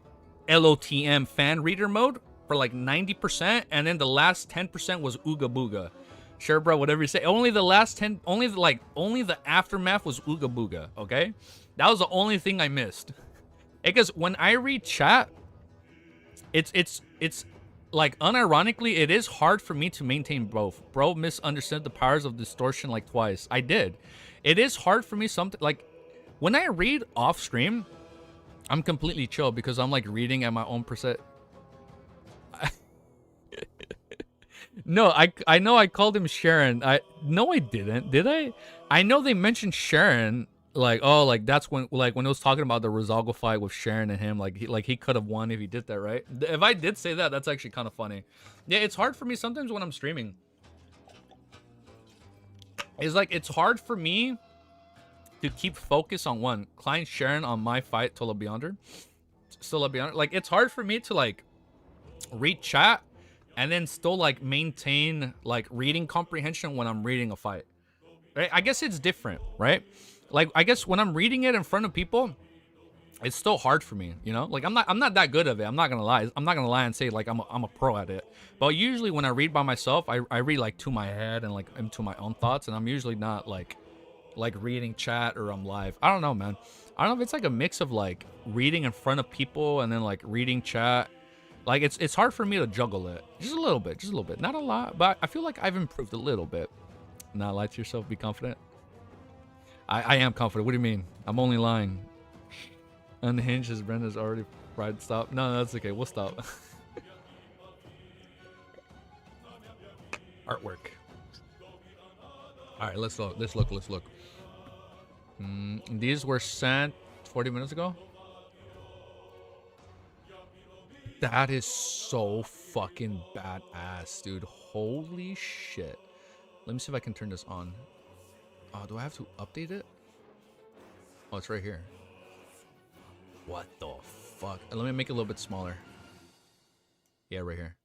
Speaker 3: LOTM fan reader mode for like 90%, and then the last 10% was Ooga Booga. Sure, bro, whatever you say. Only the last 10, only the aftermath was Ooga Booga, okay? That was the only thing I missed. Because when I read chat, it's like, unironically, it is hard for me to maintain both. Bro misunderstood the powers of distortion like twice. I did. It is hard for me like, when I read off stream, I'm completely chill because I'm like reading at my own percent. No, I know I called him Sharon. No, I didn't. Did I? I know they mentioned Sharon. Like, oh, like that's when it was talking about the Rosalgo fight with Sharon and him, like he could have won if he did that, right? If I did say that, that's actually kind of funny. Yeah, it's hard for me sometimes when I'm streaming. It's like it's hard for me to keep focus on one. Client Sharon on my fight, Tola Beyonder. Still Beyonder. Like it's hard for me to like read chat and then still like maintain like reading comprehension when I'm reading a fight. Right? I guess it's different, right? Like, I guess when I'm reading it in front of people, it's still hard for me, you know? Like, I'm not that good at it. I'm not gonna lie. I'm not gonna lie and say, like, I'm a pro at it. But usually when I read by myself, I read, like, to my head and, like, into my own thoughts. And I'm usually not, like reading chat or I'm live. I don't know, man. I don't know if it's, like, a mix of, like, reading in front of people and then, like, reading chat. Like, it's hard for me to juggle it. Just a little bit. Not a lot, but I feel like I've improved a little bit. Not lie to yourself. Be confident. I am confident. What do you mean? I'm only lying. Unhinged as Brenda's already fried. Stop. No, that's okay. We'll stop. Artwork. All right, let's look. Let's look. These were sent 40 minutes ago. That is so fucking badass, dude. Holy shit. Let me see if I can turn this on. Oh, do I have to update it? Oh, it's right here. What the fuck? Let me make it a little bit smaller. Yeah, right here.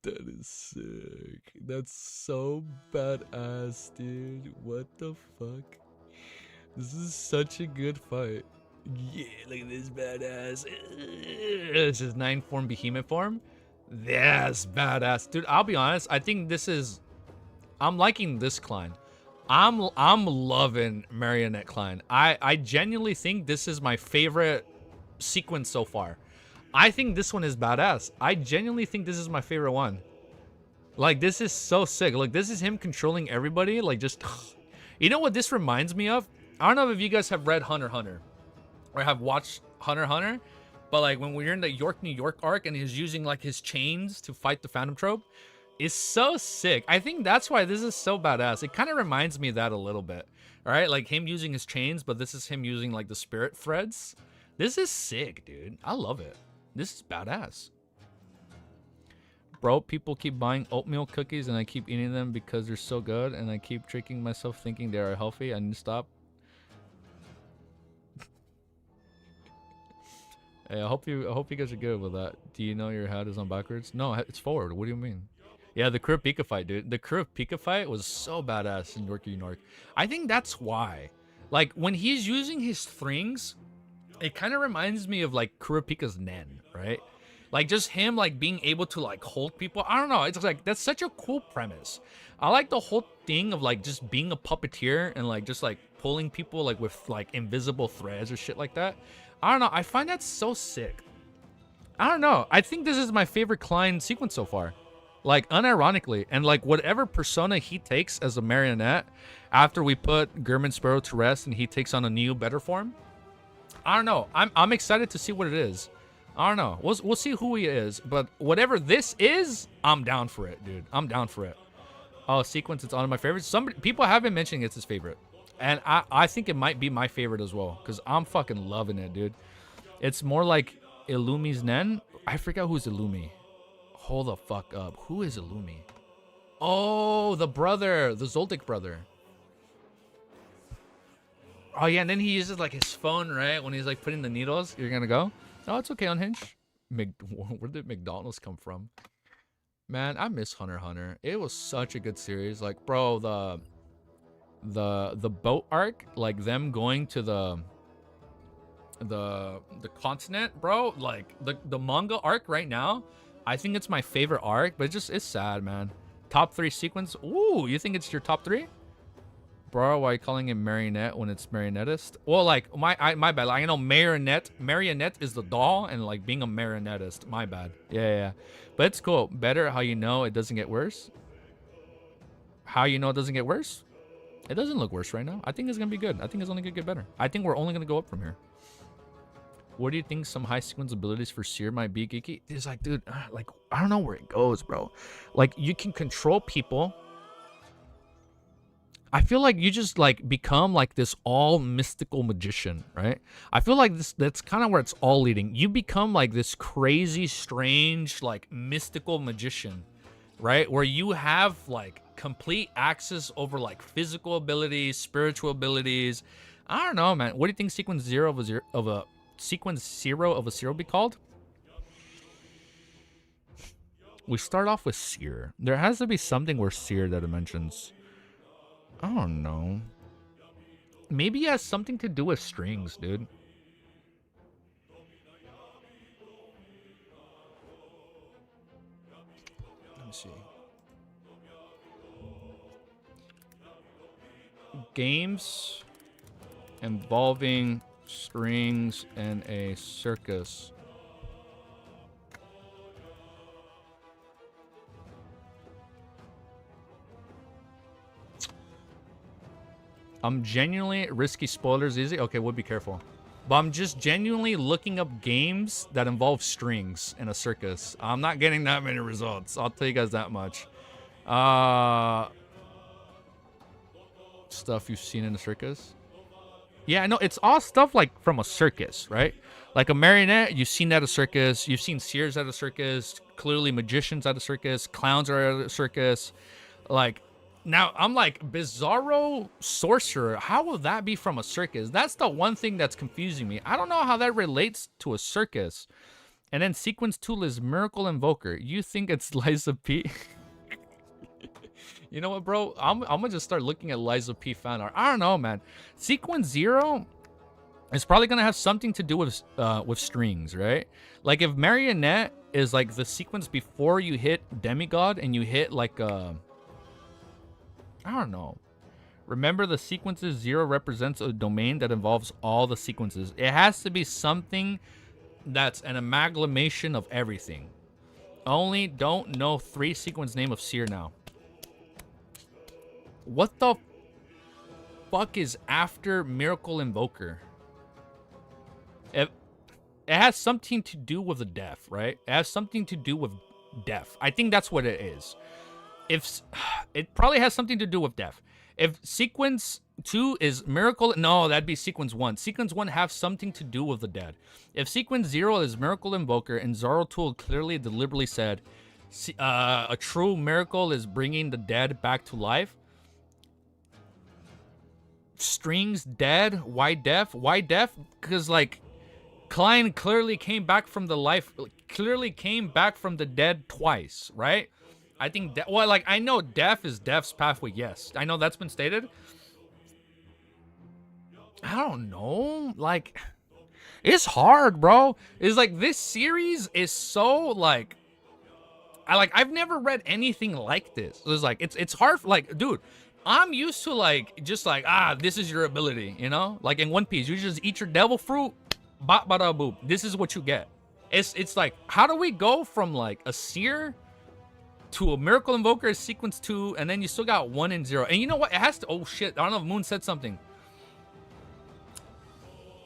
Speaker 3: That is sick. That's so badass, dude. What the fuck? This is such a good fight. Yeah, look at this badass. This is 9 form behemoth form. That's badass. Dude, I'll be honest. I think this is... I'm liking this Klein. I'm loving Marionette Klein. I genuinely think this is my favorite sequence so far. I think this one is badass. I genuinely think this is my favorite one. Like, this is so sick. Like, this is him controlling everybody. Like, just... You know what this reminds me of? I don't know if you guys have read Hunter x Hunter. Or have watched Hunter x Hunter. But, like, when we're in the York, New York arc and he's using, like, his chains to fight the Phantom Trope. is so sick. I think that's why this is so badass. It kind of reminds me of that a little bit. All right, like him using his chains, but this is him using like the spirit threads. This is sick, dude. I love it. This is badass. Bro, people keep buying oatmeal cookies and I keep eating them because they're so good, and I keep tricking myself thinking they are healthy. I need to stop. Hey, I hope you guys are good with that. Do you know your hat is on backwards? No, it's forward. What do you mean? Yeah, the Crew Pika fight, dude. The Crew Pika fight was so badass in Yorkie Nork. I think that's why. Like, when he's using his strings, it kind of reminds me of, like, Crew Pika's Nen, right? Like, just him, like, being able to, like, hold people. I don't know. It's like, that's such a cool premise. I like the whole thing of, like, just being a puppeteer and, like, just, like, pulling people, like, with, like, invisible threads or shit like that. I don't know. I find that so sick. I don't know. I think this is my favorite Klein sequence so far. Like, unironically. And, like, whatever persona he takes as a marionette after we put German Sparrow to rest and he takes on a new, better form. I don't know. I'm excited to see what it is. I don't know. We'll see who he is. But whatever this is, I'm down for it, dude. I'm down for it. Oh, sequence. It's one of my favorites. People have been mentioning it's his favorite. And I think it might be my favorite as well. Because I'm fucking loving it, dude. It's more like Illumi's Nen. I forgot who's Illumi. Hold the fuck up. Who is Illumi? Oh, the brother. The Zoldyck brother. Oh, yeah. And then he uses, like, his phone, right? When he's, like, putting the needles. You're going to go? Oh, it's okay, Unhinged. Where did McDonald's come from? Man, I miss Hunter x Hunter. It was such a good series. Like, bro, the boat arc, like them going to the continent, bro, like the manga arc right now, I think it's my favorite arc, but it's sad, man. Top 3 sequence. Ooh, you think it's your top 3? Bro, why are you calling it marionette when it's marionettist? Well, like, my bad. Like, I know marionette is the doll, and like being a marionettist, my bad. Yeah. But it's cool. Better how you know it doesn't get worse. How you know it doesn't get worse? It doesn't look worse right now. I think it's going to be good. I think it's only going to get better. I think we're only going to go up from here. What do you think some high sequence abilities for Seer might be, Geeky? It's like, dude, like, I don't know where it goes, bro. Like, you can control people. I feel like you just, like, become, like, this all mystical magician, right? I feel like that's kind of where it's all leading. You become, like, this crazy, strange, like, mystical magician, right? Where you have, like, complete access over, like, physical abilities, spiritual abilities. I don't know, man. What do you think sequence 0 of a Seer be called? We start off with Seer. There has to be something where Seer that it mentions. I don't know. Maybe it has something to do with strings, dude. Let me see. Games involving strings and a circus. I'm genuinely risky spoilers easy. Okay, we'll be careful. But I'm just genuinely looking up games that involve strings and a circus. I'm not getting that many results. I'll tell you guys that much. Stuff you've seen in a circus. Yeah, no, it's all stuff like from a circus, right? Like a marionette, you've seen at a circus. You've seen seers at a circus. Clearly magicians at a circus. Clowns are at a circus. Like, now I'm like, Bizarro Sorcerer. How will that be from a circus? That's the one thing that's confusing me. I don't know how that relates to a circus. And then sequence 2 is Miracle Invoker. You think it's Liza P? You know what, bro? I'm gonna just start looking at Liza P fan art. I don't know, man. Sequence 0 is probably gonna have something to do with strings, right? Like if Marionette is like the sequence before you hit Demigod and you hit like I don't know. Remember, the sequences 0 represents a domain that involves all the sequences. It has to be something that's an amalgamation of everything. Only don't know 3 sequence name of Seer now. What the fuck is after Miracle Invoker? It has something to do with the death, right? It has something to do with death. I think that's what it is. if it probably has something to do with death. If sequence 2 is miracle, no, that'd be sequence 1. Sequence 1 have something to do with the dead. If sequence 0 is miracle invoker and Zaratul clearly deliberately said a true miracle is bringing the dead back to life. Strings dead, why deaf? Why deaf? Because like Klein clearly came back from the dead twice, right? I think well, like I know death is death's pathway. Yes, I know that's been stated. I don't know. Like, it's hard, bro. It's like this series is so like, I've never read anything like this. It's like it's hard. Like, dude, I'm used to like just like this is your ability, you know? Like in One Piece, you just eat your devil fruit, bop bada boop. This is what you get. It's like, how do we go from like a seer to a miracle invoker sequence 2, and then you still got 1 and 0? And you know what? It has to. Oh shit! I don't know if Moon said something.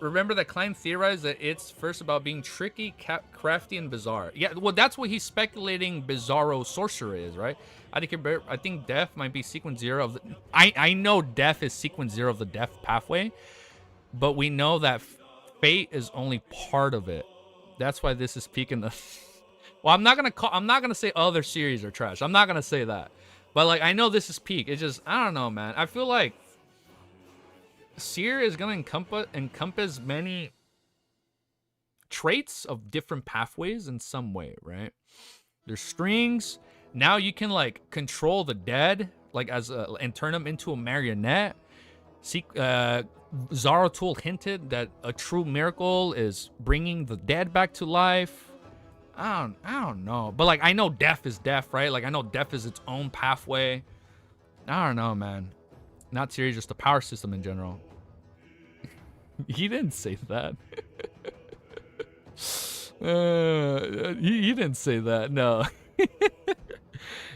Speaker 3: Remember that Klein theorized that it's first about being tricky, crafty, and bizarre. Yeah, well, that's what he's speculating Bizarro Sorcerer is, right? I think Death might be sequence 0 of the... I know Death is sequence 0 of the Death pathway, but we know that Fate is only part of it. That's why this is peaking the... Well, I'm not gonna say other series are trash. I'm not gonna say that. But like, I know this is peak. It's just, I don't know, man. I feel like Seer is going to encompass many traits of different pathways in some way, right? There's strings. Now you can like control the dead, like and turn them into a marionette. Zaratul hinted that a true miracle is bringing the dead back to life. I don't know, but like I know death is death, right? Like I know death is its own pathway. I don't know, man. Not series, just the power system in general. He didn't say that. He didn't say that. No.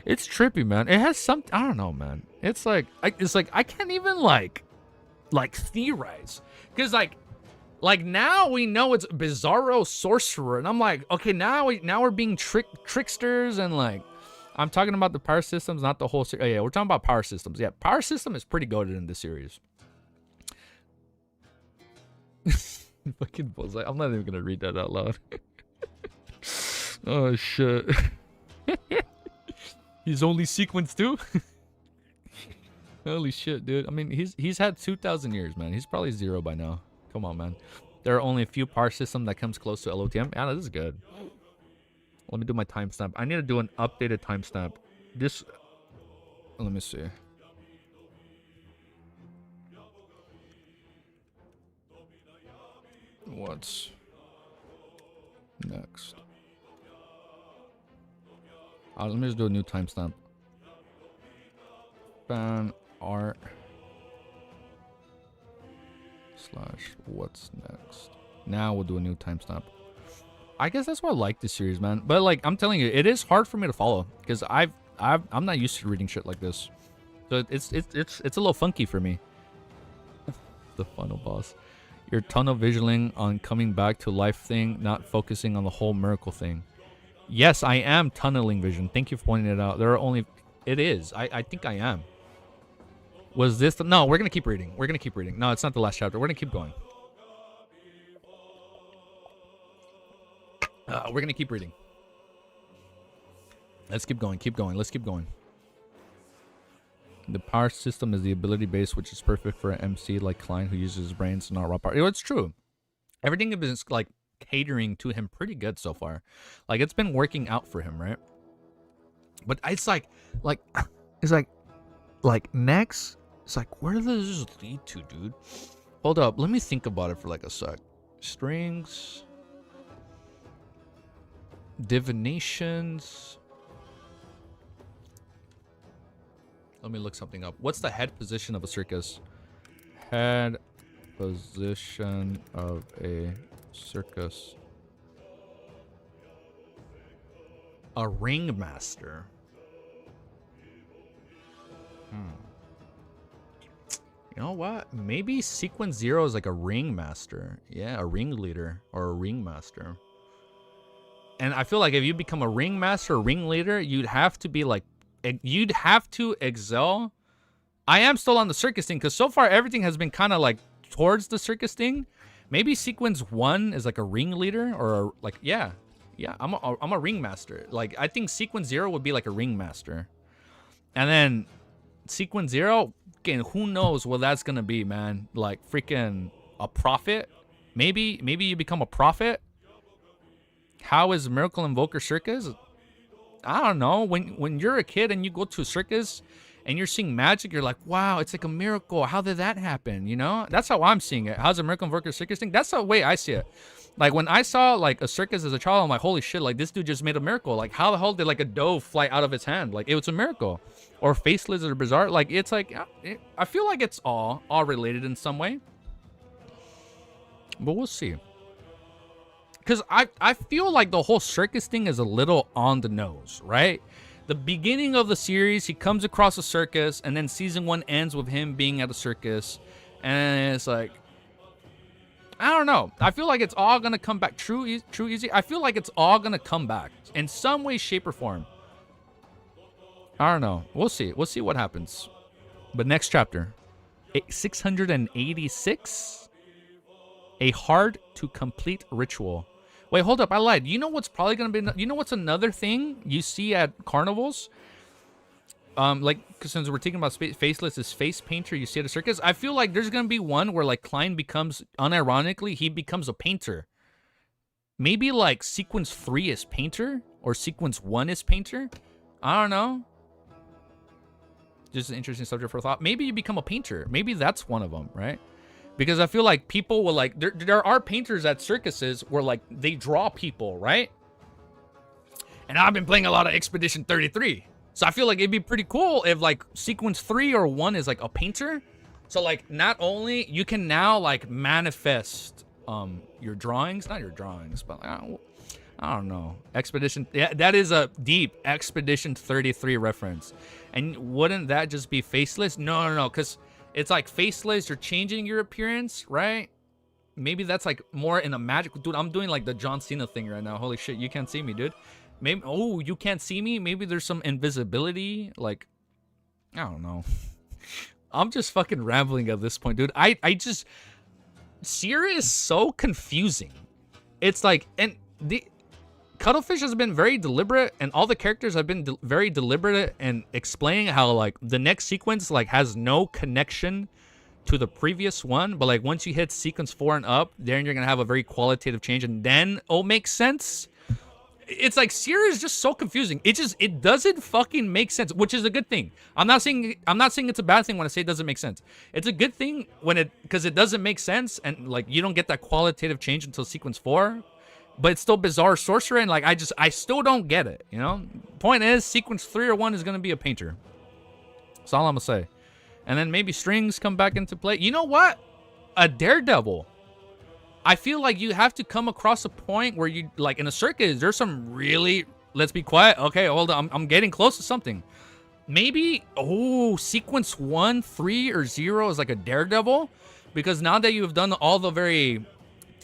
Speaker 3: It's trippy, man. It has some. I don't know, man. It's like I can't even like theorize, because like now we know it's Bizarro Sorcerer, and I'm like, okay, now we're being tricksters, and like I'm talking about the power systems, not the whole series. Oh, yeah, we're talking about power systems. Yeah, power system is pretty goated in this series. Fucking bullseye. I'm not even gonna read that out loud. Oh shit. He's only sequence 2. Holy shit, dude. I mean, he's had 2,000 years, man. He's probably 0 by now. Come on, man. There are only a few power systems that comes close to LOTM. Yeah, this is good. Let me do my timestamp. I need to do an updated timestamp. This... Let me see. What's next? Let me just do a new timestamp. Fan art / what's next. Now we'll do a new timestamp. I guess that's why I like this series, man. But like I'm telling you, it is hard for me to follow because I'm not used to reading shit like this. So it's a little funky for me. The final boss. You're tunnel visioning on coming back to life thing, not focusing on the whole miracle thing. Yes, I am tunneling vision. Thank you for pointing it out. There are only... It is. I think I am. Was this... No, we're going to keep reading. We're going to keep reading. No, it's not the last chapter. We're going to keep going. We're going to keep reading. Let's keep going. Keep going. Let's keep going. The power system is the ability base, which is perfect for an MC like Klein, who uses his brains, not raw power. You know, it's true. Everything has been like catering to him pretty good so far. Like it's been working out for him, right? But it's like next. It's like, where does this lead to, dude? Hold up, let me think about it for like a sec. Strings, divinations. Let me look something up. What's the head position of a circus? Head position of a circus. A ringmaster. You know what? Maybe sequence 0 is like a ringmaster. Yeah, a ringleader or a ringmaster. And I feel like if you become a ringmaster or ringleader, you'd have to be like you'd have to excel. I am still on the circus thing because so far everything has been kind of like towards the circus thing. Maybe sequence 1 is like a ringleader or like yeah, I'm a ringmaster. Like I think sequence 0 would be like a ringmaster, and then sequence 0, again, who knows what that's gonna be, man? Like freaking a prophet. Maybe you become a prophet. How is Miracle Invoker Circus? I don't know. When you're a kid and you go to a circus and you're seeing magic, you're like, wow, it's like a miracle. How did that happen? You know? That's how I'm seeing it. How's a Miracle Invoker Circus thing? That's the way I see it. Like when I saw like a circus as a child, I'm like, holy shit, like this dude just made a miracle. Like how the hell did like a dove fly out of his hand? Like it was a miracle. Or Faceless or Bizarre. Like it's like, I feel like it's all related in some way. But we'll see. Because I feel like the whole circus thing is a little on the nose, right? The beginning of the series, he comes across a circus, and then season 1 ends with him being at a circus. And it's like, I don't know. I feel like it's all going to come back. True easy. I feel like it's all going to come back in some way, shape, or form. I don't know. We'll see. We'll see what happens. But next chapter. 686. A hard to complete ritual. Wait, hold up. I lied. You know what's probably going to be... You know what's another thing you see at carnivals? Like, cause since we're talking about Faceless is face painter, you see at a circus. I feel like there's going to be one where, like, Klein becomes... Unironically, he becomes a painter. Maybe, like, sequence 3 is painter? Or sequence 1 is painter? I don't know. Just an interesting subject for thought. Maybe you become a painter. Maybe that's one of them, right? Because I feel like people will like, there are painters at circuses where like they draw people, right? And I've been playing a lot of Expedition 33. So I feel like it'd be pretty cool if like sequence 3 or 1 is like a painter. So like not only you can now like manifest your drawings, not your drawings, but like, I don't know. Expedition, yeah, that is a deep Expedition 33 reference. And wouldn't that just be Faceless? No, because it's like Faceless, you're changing your appearance, right? Maybe that's like more in a magical... Dude, I'm doing like the John Cena thing right now. Holy shit, you can't see me, dude. Maybe... Oh, you can't see me? Maybe there's some invisibility. Like, I don't know. I'm just fucking rambling at this point, dude. I just... Sierra is so confusing. It's like... And the... Cuttlefish has been very deliberate, and all the characters have been very deliberate in explaining how like the next sequence like has no connection to the previous one, but like once you hit sequence 4 and up, then you're gonna have a very qualitative change, and then it'll make sense. It's like Sierra is just so confusing. It doesn't fucking make sense, which is a good thing. I'm not saying it's a bad thing when I say it doesn't make sense. It's a good thing when because it doesn't make sense, and like you don't get that qualitative change until sequence 4. But it's still bizarre sorcerer, and like I still don't get it, you know? Point is, sequence 3 or 1 is gonna be a painter. That's all I'm gonna say. And then maybe strings come back into play. You know what? A daredevil. I feel like you have to come across a point where you, like in a circus, there's some really... Let's be quiet. Okay, hold on. I'm getting close to something. Maybe, sequence 1, 3, or 0 is like a daredevil. Because now that you've done all the very...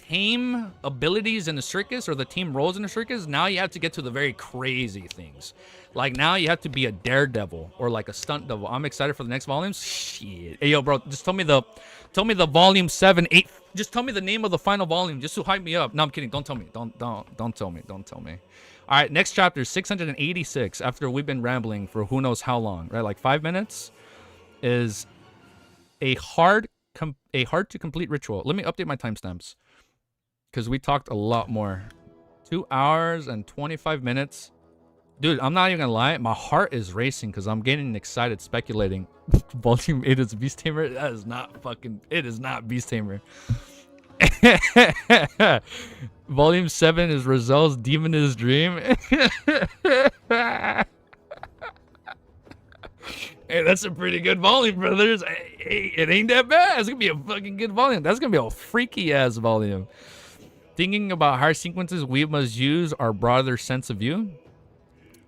Speaker 3: team abilities in the circus or the team roles in the circus, now you have to get to the very crazy things. Like now you have to be a daredevil or like a stunt devil. I'm excited for the next volumes. Shit. Hey yo, bro, just tell me the volume 7, 8. Just tell me the name of the final volume just to hype me up. No, I'm kidding. Don't tell me. Don't tell me. Don't tell me. All right, next chapter 686. After we've been rambling for who knows how long, right? Like 5 minutes, is a hard to complete ritual. Let me update my timestamps, because we talked a lot more. 2 hours and 25 minutes. Dude, I'm not even gonna lie. My heart is racing because I'm getting excited speculating. Volume 8 is Beast Tamer. That is not fucking... It is not Beast Tamer. Volume 7 is Rozelle's Demon in His Dream. Hey, that's a pretty good volume, brothers. Hey, it ain't that bad. It's gonna be a fucking good volume. That's gonna be a freaky ass volume. Thinking about hard sequences, we must use our broader sense of view.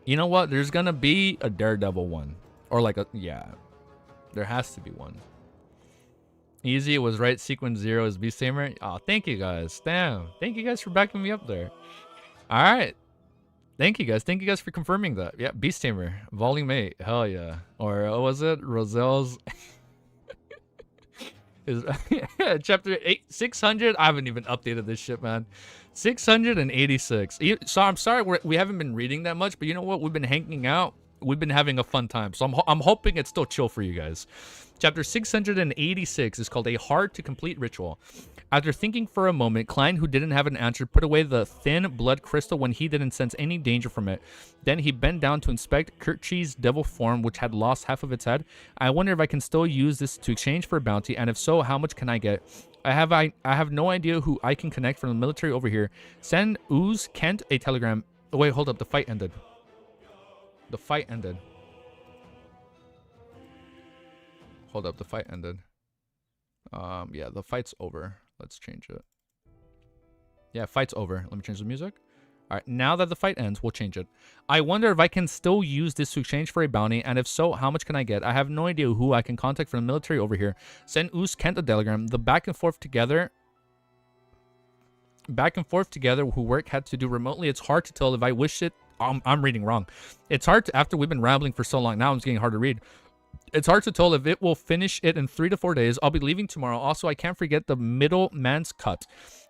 Speaker 3: You know what? There's gonna be a Daredevil one. Or like a... Yeah. There has to be one. Easy, it was right. Sequence 0 is Beast Tamer. Oh, thank you guys. Damn. Thank you guys for backing me up there. Alright. Thank you guys. Thank you guys for confirming that. Yeah, Beast Tamer, Volume 8. Hell yeah. Or what was it? Roselle's is chapter 600. I haven't even updated this shit, man. 686. So I'm sorry we haven't been reading that much, but you know what? We've been hanging out. We've been having a fun time. So I'm hoping it's still chill for you guys. Chapter 686 is called A Hard to Complete Ritual. After thinking for a moment, Klein, who didn't have an answer, put away the thin blood crystal when he didn't sense any danger from it. Then he bent down to inspect Kirchi's devil form, which had lost half of its head. I wonder if I can still use this to exchange for a bounty, and if so, how much can I get? I have no idea who I can connect from the military over here. Send Ooze Kent a telegram. Oh, wait, hold up. The fight ended. The fight ended. Hold up. The fight ended. Yeah, the fight's over. Let's change it. Yeah, fight's over. Let me change the music. All right, now that the fight ends, we'll change it. I wonder if I can still use this to exchange for a bounty, and if so, how much can I get? I have no idea who I can contact from the military over here. Send Oos Kent a telegram. The back and forth together who work had to do remotely. It's hard to tell if I wish it. I'm reading wrong. It's hard to, after we've been rambling for so long, now it's getting hard to read. It's hard to tell if it will finish it in 3 to 4 days. I'll be leaving tomorrow. Also, I can't forget the middle man's cut.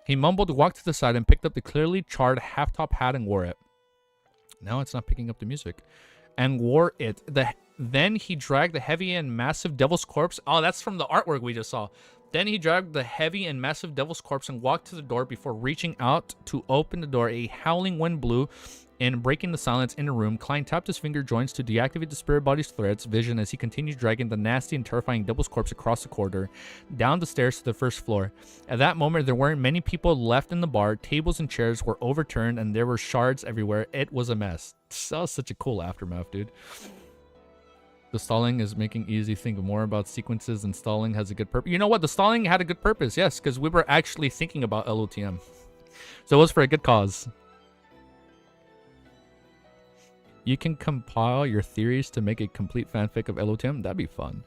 Speaker 3: He mumbled, walked to the side, and picked up the clearly charred half-top hat and wore it. Now it's not picking up the music. And wore it. Then he dragged the heavy and massive devil's corpse. Oh, that's from the artwork we just saw. Then he dragged the heavy and massive devil's corpse and walked to the door before reaching out to open the door. A howling wind blew in, breaking the silence in the room. Klein tapped his finger joints to deactivate the spirit body's threads vision as he continued dragging the nasty and terrifying devil's corpse across the corridor, down the stairs to the first floor. At that moment, there weren't many people left in the bar. Tables and chairs were overturned, and there were shards everywhere. It was a mess. That was such a cool aftermath, dude. The stalling is making easy think more about sequences, and stalling has a good purpose. You know what? The stalling had a good purpose, yes, because we were actually thinking about LOTM. So it was for a good cause. You can compile your theories to make a complete fanfic of LOTM. That'd be fun.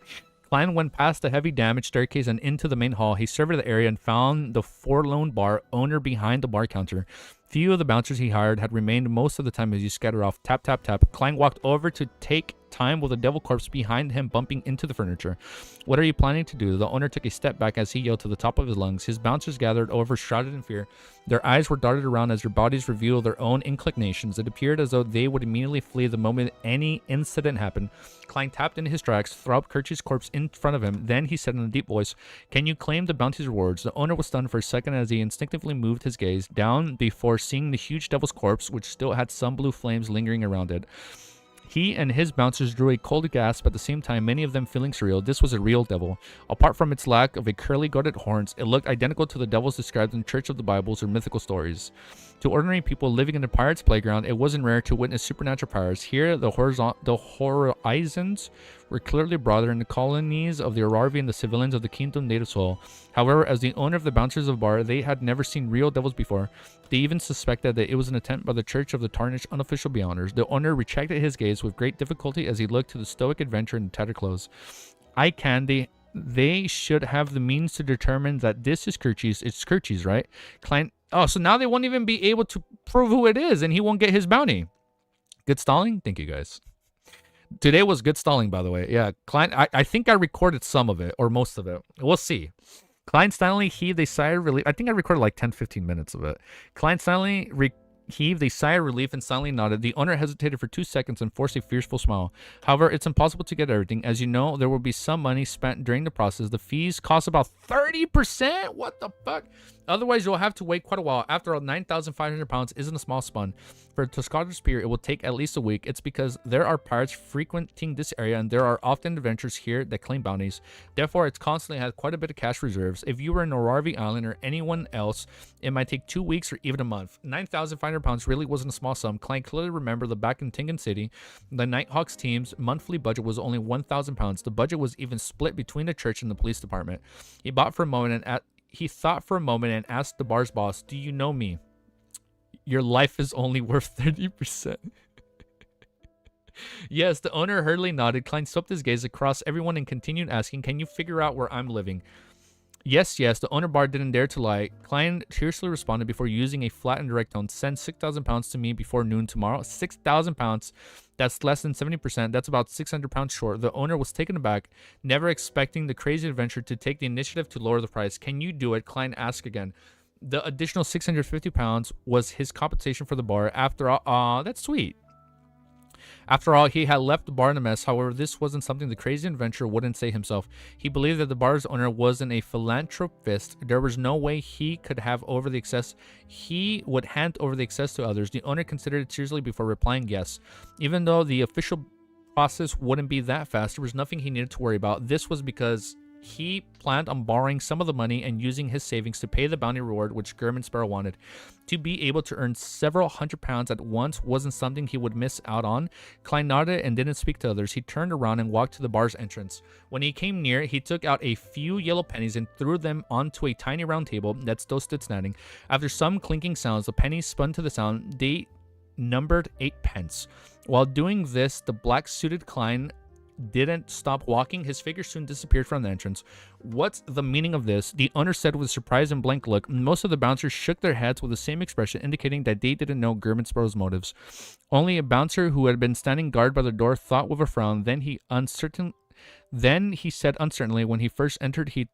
Speaker 3: Klein went past the heavy damage staircase and into the main hall. He surveyed the area and found the forlorn bar owner behind the bar counter. Few of the bouncers he hired had remained most of the time as you scatter off. Tap, tap, tap. Klein walked over to take time with the devil corpse behind him bumping into the furniture. What are you planning to do? The owner took a step back as he yelled to the top of his lungs. His bouncers gathered over, shrouded in fear. Their eyes were darted around as their bodies revealed their own inclinations. It appeared as though they would immediately flee the moment any incident happened. Klein tapped into his tracks, throbbed Kirch's corpse in front of him. Then he said in a deep voice, "Can you claim the bounty's rewards?" The owner was stunned for a second as he instinctively moved his gaze down before seeing the huge devil's corpse, which still had some blue flames lingering around it. He and his bouncers drew a cold gasp at the same time, many of them feeling surreal. This was a real devil. Apart from its lack of a curly goated horns, it looked identical to the devils described in Church of the Bibles or mythical stories. To ordinary people living in a pirate's playground, it wasn't rare to witness supernatural powers. Here, the horizons were clearly broader in the colonies of the Aravi and the civilians of the Kingdom native soil. However, as the owner of the bouncers of bar, they had never seen real devils before. They even suspected that it was an attempt by the Church of the Tarnished unofficial Beyonders. The owner retracted his gaze with great difficulty as he looked to the stoic adventurer in tattered clothes. I can. They should have the means to determine that this is Kirchi's. It's Kirchi's, right? Klein. Oh, so now they won't even be able to prove who it is, and he won't get his bounty. Good stalling? Thank you, guys. Today was good stalling, by the way. Yeah, Klein, I think I recorded some of it, or most of it. We'll see. Klein silently heaved a sigh of relief. I think I recorded like 10-15 minutes of it. Klein silently heaved a sigh of relief and silently nodded. The owner hesitated for 2 seconds and forced a fearful smile. However, it's impossible to get everything. As you know, there will be some money spent during the process. The fees cost about 30%? What the fuck? Otherwise, you'll have to wait quite a while. After all, 9,500 pounds isn't a small sum. For a Toscada spear, it will take at least a week. It's because there are pirates frequenting this area, and there are often adventurers here that claim bounties. Therefore, it's constantly had quite a bit of cash reserves. If you were in Oravi Island or anyone else, it might take 2 weeks or even a month. 9,500 pounds really wasn't a small sum. Klein clearly remembered that back in Tingan City, the Nighthawks team's monthly budget was only 1,000 pounds. The budget was even split between the church and the police department. He thought for a moment and asked the bar's boss, "Do you know me? Your life is only worth 30%. Yes, the owner hurriedly nodded. Klein swept his gaze across everyone and continued asking, "Can you figure out where I'm living?" Yes, yes, the owner bar didn't dare to lie. Klein tearfully responded before using a flat and direct tone. Send 6,000 pounds to me before noon tomorrow. 6,000 pounds. That's less than 70%. That's about 600 pounds short. The owner was taken aback, never expecting the crazy adventure to take the initiative to lower the price. Can you do it? Klein asked again. The additional 650 pounds was his compensation for the bar. After all, that's sweet. After all, he had left the bar in a mess. However, this wasn't something the crazy adventurer wouldn't say himself. He believed that the bar's owner wasn't a philanthropist. There was no way he could have over the excess. He would hand over the excess to others. The owner considered it seriously before replying yes. Even though the official process wouldn't be that fast, there was nothing he needed to worry about. This was because he planned on borrowing some of the money and using his savings to pay the bounty reward which German Sparrow wanted. To be able to earn several hundred pounds at once wasn't something he would miss out on. Klein nodded and didn't speak to others. He turned around and walked to the bar's entrance. When he came near, he took out a few yellow pennies and threw them onto a tiny round table that still stood standing. After some clinking sounds, the pennies spun to the sound. They numbered 8 pence. While doing this, the black-suited Klein didn't stop walking. His figure soon disappeared from the entrance. What's the meaning of this? The owner said with a surprised and blank look. Most of the bouncers shook their heads with the same expression, indicating that they didn't know German Sparrow's motives. Only a bouncer who had been standing guard by the door thought with a frown. Then he said uncertainly, when he first entered, he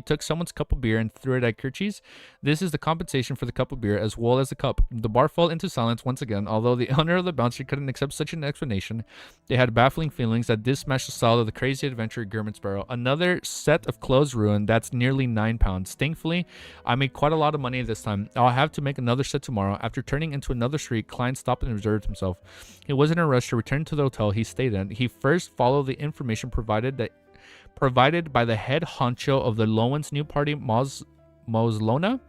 Speaker 3: took someone's cup of beer and threw it at Kirchie's. This is the compensation for the cup of beer as well as the cup. The bar fell into silence once again. Although the owner of the bouncer couldn't accept such an explanation, they had baffling feelings that this matched the style of the crazy adventurer German Sparrow. Another set of clothes ruined. That's nearly 9 pounds. Thankfully, I made quite a lot of money this time. I'll have to make another set tomorrow. After turning into another street, Klein stopped and observed himself. He wasn't in a rush to return to the hotel he stayed in. He first followed the information provided by the head honcho of the Lowen's new party, Moslona,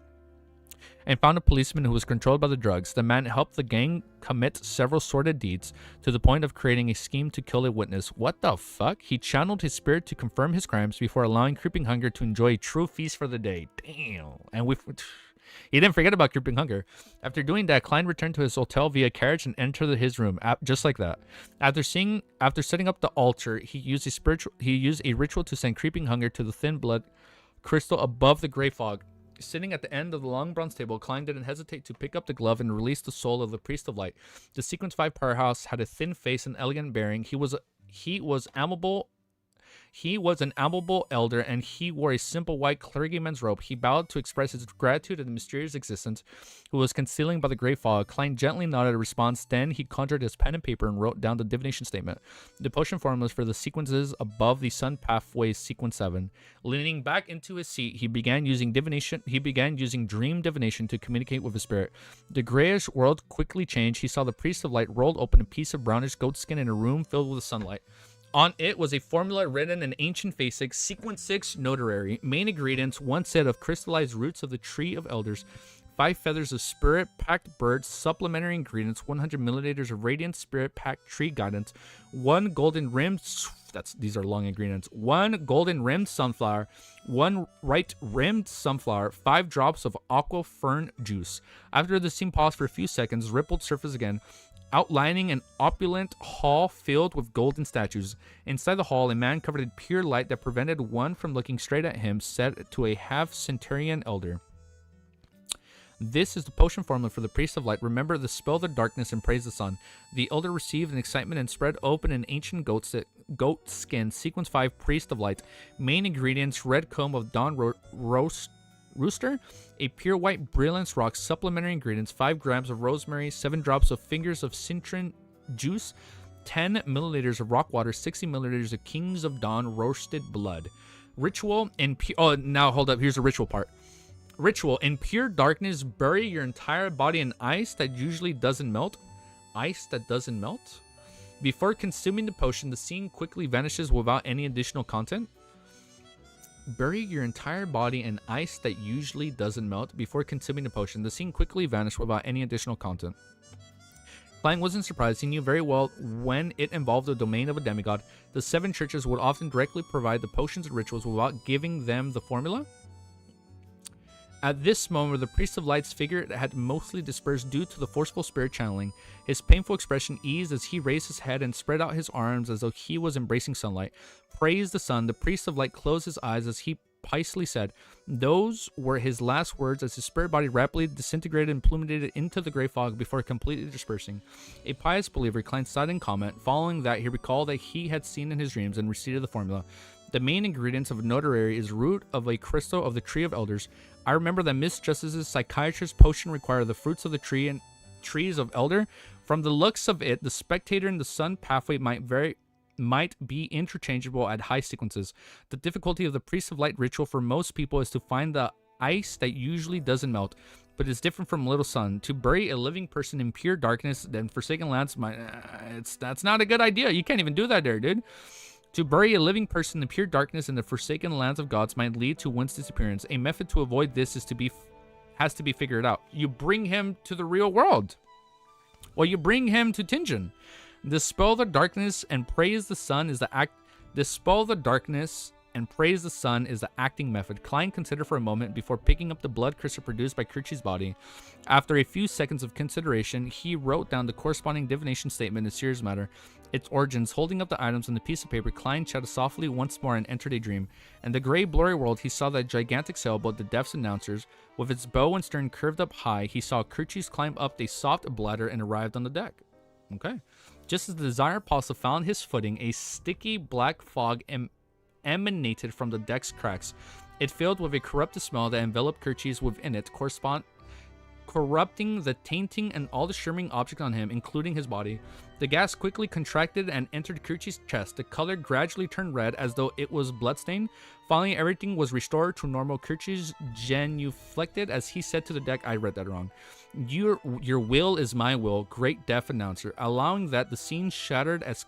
Speaker 3: and found a policeman who was controlled by the drugs. The man helped the gang commit several sordid deeds to the point of creating a scheme to kill a witness. What the fuck? He channeled his spirit to confirm his crimes before allowing Creeping Hunger to enjoy a true feast for the day. Damn. And he didn't forget about Creeping Hunger. After doing that, Klein returned to his hotel via carriage and entered his room, just like that. After setting up the altar, he used a ritual to send Creeping Hunger to the thin blood crystal above the gray fog. Sitting at the end of the long bronze table, Klein didn't hesitate to pick up the glove and release the soul of the Priest of Light. The Sequence 5 powerhouse had a thin face and elegant bearing. He was amiable. He was an amiable elder, and he wore a simple white clergyman's robe. He bowed to express his gratitude at the mysterious existence who was concealing by the gray fog. Klein gently nodded a response. Then he conjured his pen and paper and wrote down the divination statement. The potion formulas for the sequences above the sun pathways sequence 7. Leaning back into his seat, he began using dream divination to communicate with his spirit. The grayish world quickly changed. He saw the Priest of Light rolled open a piece of brownish goat skin in a room filled with sunlight. On it was a formula written in ancient basic, sequence 6 notary. Main ingredients: 1 set of crystallized roots of the tree of elders, 5 feathers of spirit-packed birds, supplementary ingredients: 100 milliliters of radiant spirit-packed tree guidance, 1 golden rimmed, these are long ingredients, 1 golden rimmed sunflower, 1 right rimmed sunflower, 5 drops of aqua fern juice. After the scene paused for a few seconds, rippled surface again, outlining an opulent hall filled with golden statues. Inside the hall, a man covered in pure light that prevented one from looking straight at him said to a half-centurion elder, "This is the potion formula for the Priest of Light. Remember, the spell the darkness and praise the sun." The elder received an excitement and spread open an ancient goat skin, sequence 5, Priest of Light. Main ingredients: red comb of dawn rooster, a pure white brilliance rock. Supplementary ingredients: 5 grams of rosemary, 7 drops of fingers of citron juice, 10 milliliters of rock water, 60 milliliters of Kings of Dawn roasted blood. Ritual in now hold up, here's the ritual part. Ritual: in pure darkness, bury your entire body in ice that usually doesn't melt. Ice that doesn't melt? Before consuming the potion, the scene quickly vanishes without any additional content. Bury your entire body in ice that usually doesn't melt. Before consuming the potion, the scene quickly vanished without any additional content. Klein wasn't surprised. He knew very well when it involved the domain of a demigod, the 7 churches would often directly provide the potions and rituals without giving them the formula. At this moment, the Priest of Light's figure had mostly dispersed due to the forceful spirit channeling. His painful expression eased as he raised his head and spread out his arms as though he was embracing sunlight. Praise the sun. The Priest of Light closed his eyes as he piously said. Those were his last words as his spirit body rapidly disintegrated and plummeted into the gray fog before completely dispersing. A pious believer reclined side in comment. Following that, he recalled that he had seen in his dreams and recited the formula. The main ingredients of notary is root of a crystal of the tree of elders. I remember that Miss Justice's psychiatrist potion required the fruits of the tree and trees of elder. From the looks of it, the spectator and the sun pathway might be interchangeable at high sequences. The difficulty of the Priest of Light ritual for most people is to find the ice that usually doesn't melt, but is different from Little Sun. To bury a living person in pure darkness, then Forsaken Lands, that's not a good idea. You can't even do that there, dude. To bury a living person in pure darkness in the Forsaken Lands of Gods might lead to one's disappearance. A method to avoid this has to be figured out. You bring him to the real world. Well, you bring him to Tingen. Dispel the darkness and praise the sun is the act. Dispel the darkness and praise the sun is the acting method. Klein considered for a moment before picking up the blood crystal produced by Kirchi's body. After a few seconds of consideration, he wrote down the corresponding divination statement in serious matter. Its origins. Holding up the items on the piece of paper, Klein chatted softly once more and entered a dream. In the gray, blurry world, he saw that gigantic sailboat, the Death's Announcers. With its bow and stern curved up high, he saw Kirchis climb up a soft bladder and arrived on the deck. Okay. Just as the Desire Apostle found his footing, a sticky black fog emanated from the deck's cracks. It filled with a corrupted smell that enveloped Kirchis within it, corrupting the tainting and all the shimmering objects on him, including his body. The gas quickly contracted and entered Kirchi's chest. The color gradually turned red as though it was bloodstained. Finally, everything was restored to normal. Kirchi's genuflected as he said to the deck, I read that wrong. Your will is my will, great death announcer. Allowing that, the scene shattered as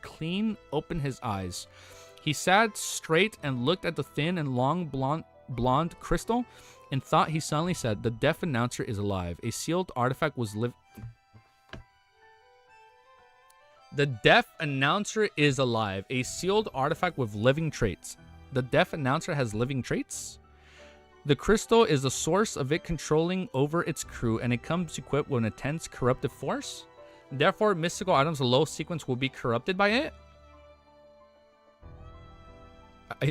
Speaker 3: clean opened his eyes. He sat straight and looked at the thin and long blonde crystal. In thought, he suddenly said, the death announcer is alive. A sealed artifact was The death announcer is alive. A sealed artifact with living traits. The death announcer has living traits? The crystal is the source of it controlling over its crew, and it comes equipped with an intense corruptive force. Therefore, mystical items of low sequence will be corrupted by it?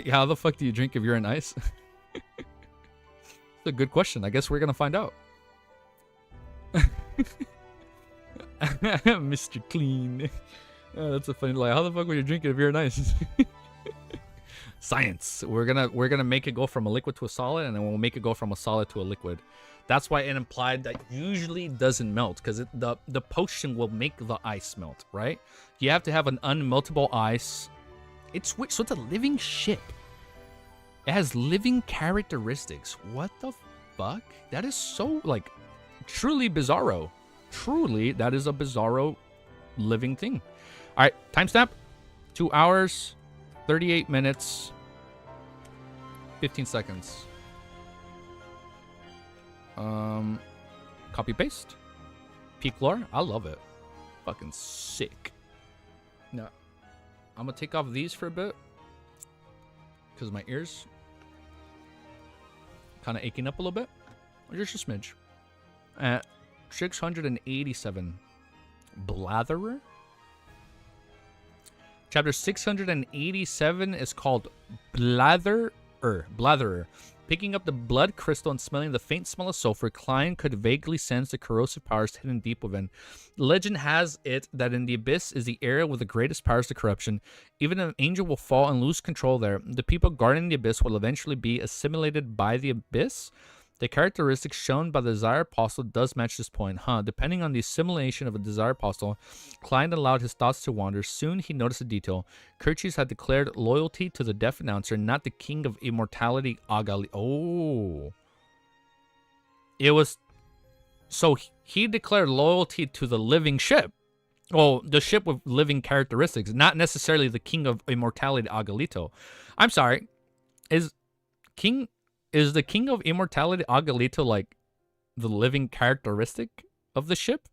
Speaker 3: How the fuck do you drink if you're in ice? It's a good question. I guess we're gonna find out. Mr. Clean. Oh, that's a funny lie. How the fuck would you drink it if you're in ice? Science. We're gonna make it go from a liquid to a solid, and then we'll make it go from a solid to a liquid. That's why it implied that usually doesn't melt, because the potion will make the ice melt, right? You have to have an unmeltable ice. So it's a living ship. It has living characteristics. What the fuck? That is so, like, truly bizarro. Truly, that is a bizarro living thing. All right, timestamp. 2 hours, 38 minutes, 15 seconds. Copy paste. Peak lore. I love it. Fucking sick. Now, I'm gonna take off these for a bit because my ears kind of aching up a little bit. Just a smidge. At 687. Blatherer. Chapter 687 is called Blatherer. Picking up the blood crystal and smelling the faint smell of sulfur, Klein could vaguely sense the corrosive powers hidden deep within. Legend has it that in the abyss is the area with the greatest powers to corruption. Even an angel will fall and lose control there. The people guarding the abyss will eventually be assimilated by the abyss. The characteristics shown by the Desire Apostle does match this point, Depending on the assimilation of a Desire Apostle, Klein allowed his thoughts to wander. Soon he noticed a detail. Kirchis had declared loyalty to the Death Announcer, not the King of Immortality, Agali. Oh. It was... So he declared loyalty to the living ship. Oh, the ship with living characteristics, not necessarily the King of Immortality, Agalito. I'm sorry. Is the King of Immortality Agalito like the living characteristic of the ship?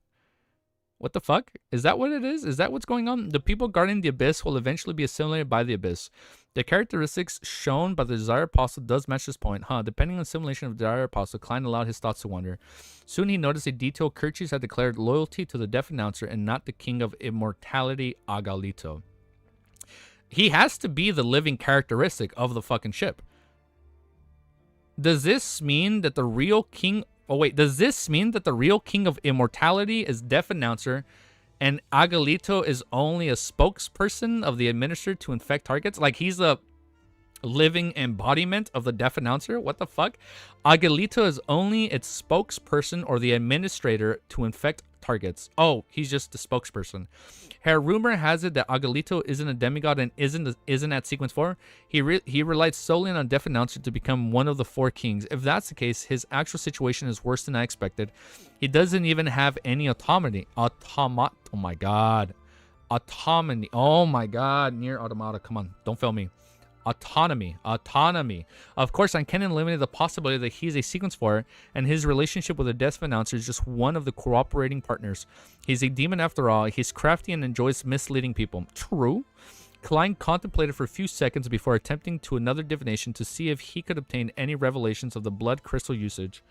Speaker 3: What the fuck? Is that what it is? Is that what's going on? The people guarding the abyss will eventually be assimilated by the abyss. The characteristics shown by the Desire Apostle does match this point, Depending on assimilation of the Desire Apostle, Klein allowed his thoughts to wander. Soon he noticed a detail. Kirchis had declared loyalty to the Death Announcer and not the King of Immortality Agalito. He has to be the living characteristic of the fucking ship. Does this mean that the real king... Oh, wait. Does this mean that the real king of immortality is Death Announcer and Agalito is only a spokesperson of the administrator to infect targets? Like, he's a living embodiment of the Death Announcer? What the fuck? Agalito is only its spokesperson or the administrator to infect targets. Oh, he's just the spokesperson. Her rumor has it that Agalito isn't a demigod and isn't at sequence 4. He relied solely on Death Announcer to become one of the 4 kings. If that's the case, his actual situation is worse than I expected. He doesn't even have any autonomy. Oh my god. Autonomy. Oh my god. Near automata. Come on. Don't fail me. Autonomy. Of course, I can't eliminate the possibility that he's a sequence 4, and his relationship with the Death Announcer is just one of the cooperating partners. He's a demon after all. He's crafty and enjoys misleading people. True. Klein contemplated for a few seconds before attempting to another divination to see if he could obtain any revelations of the blood crystal usage.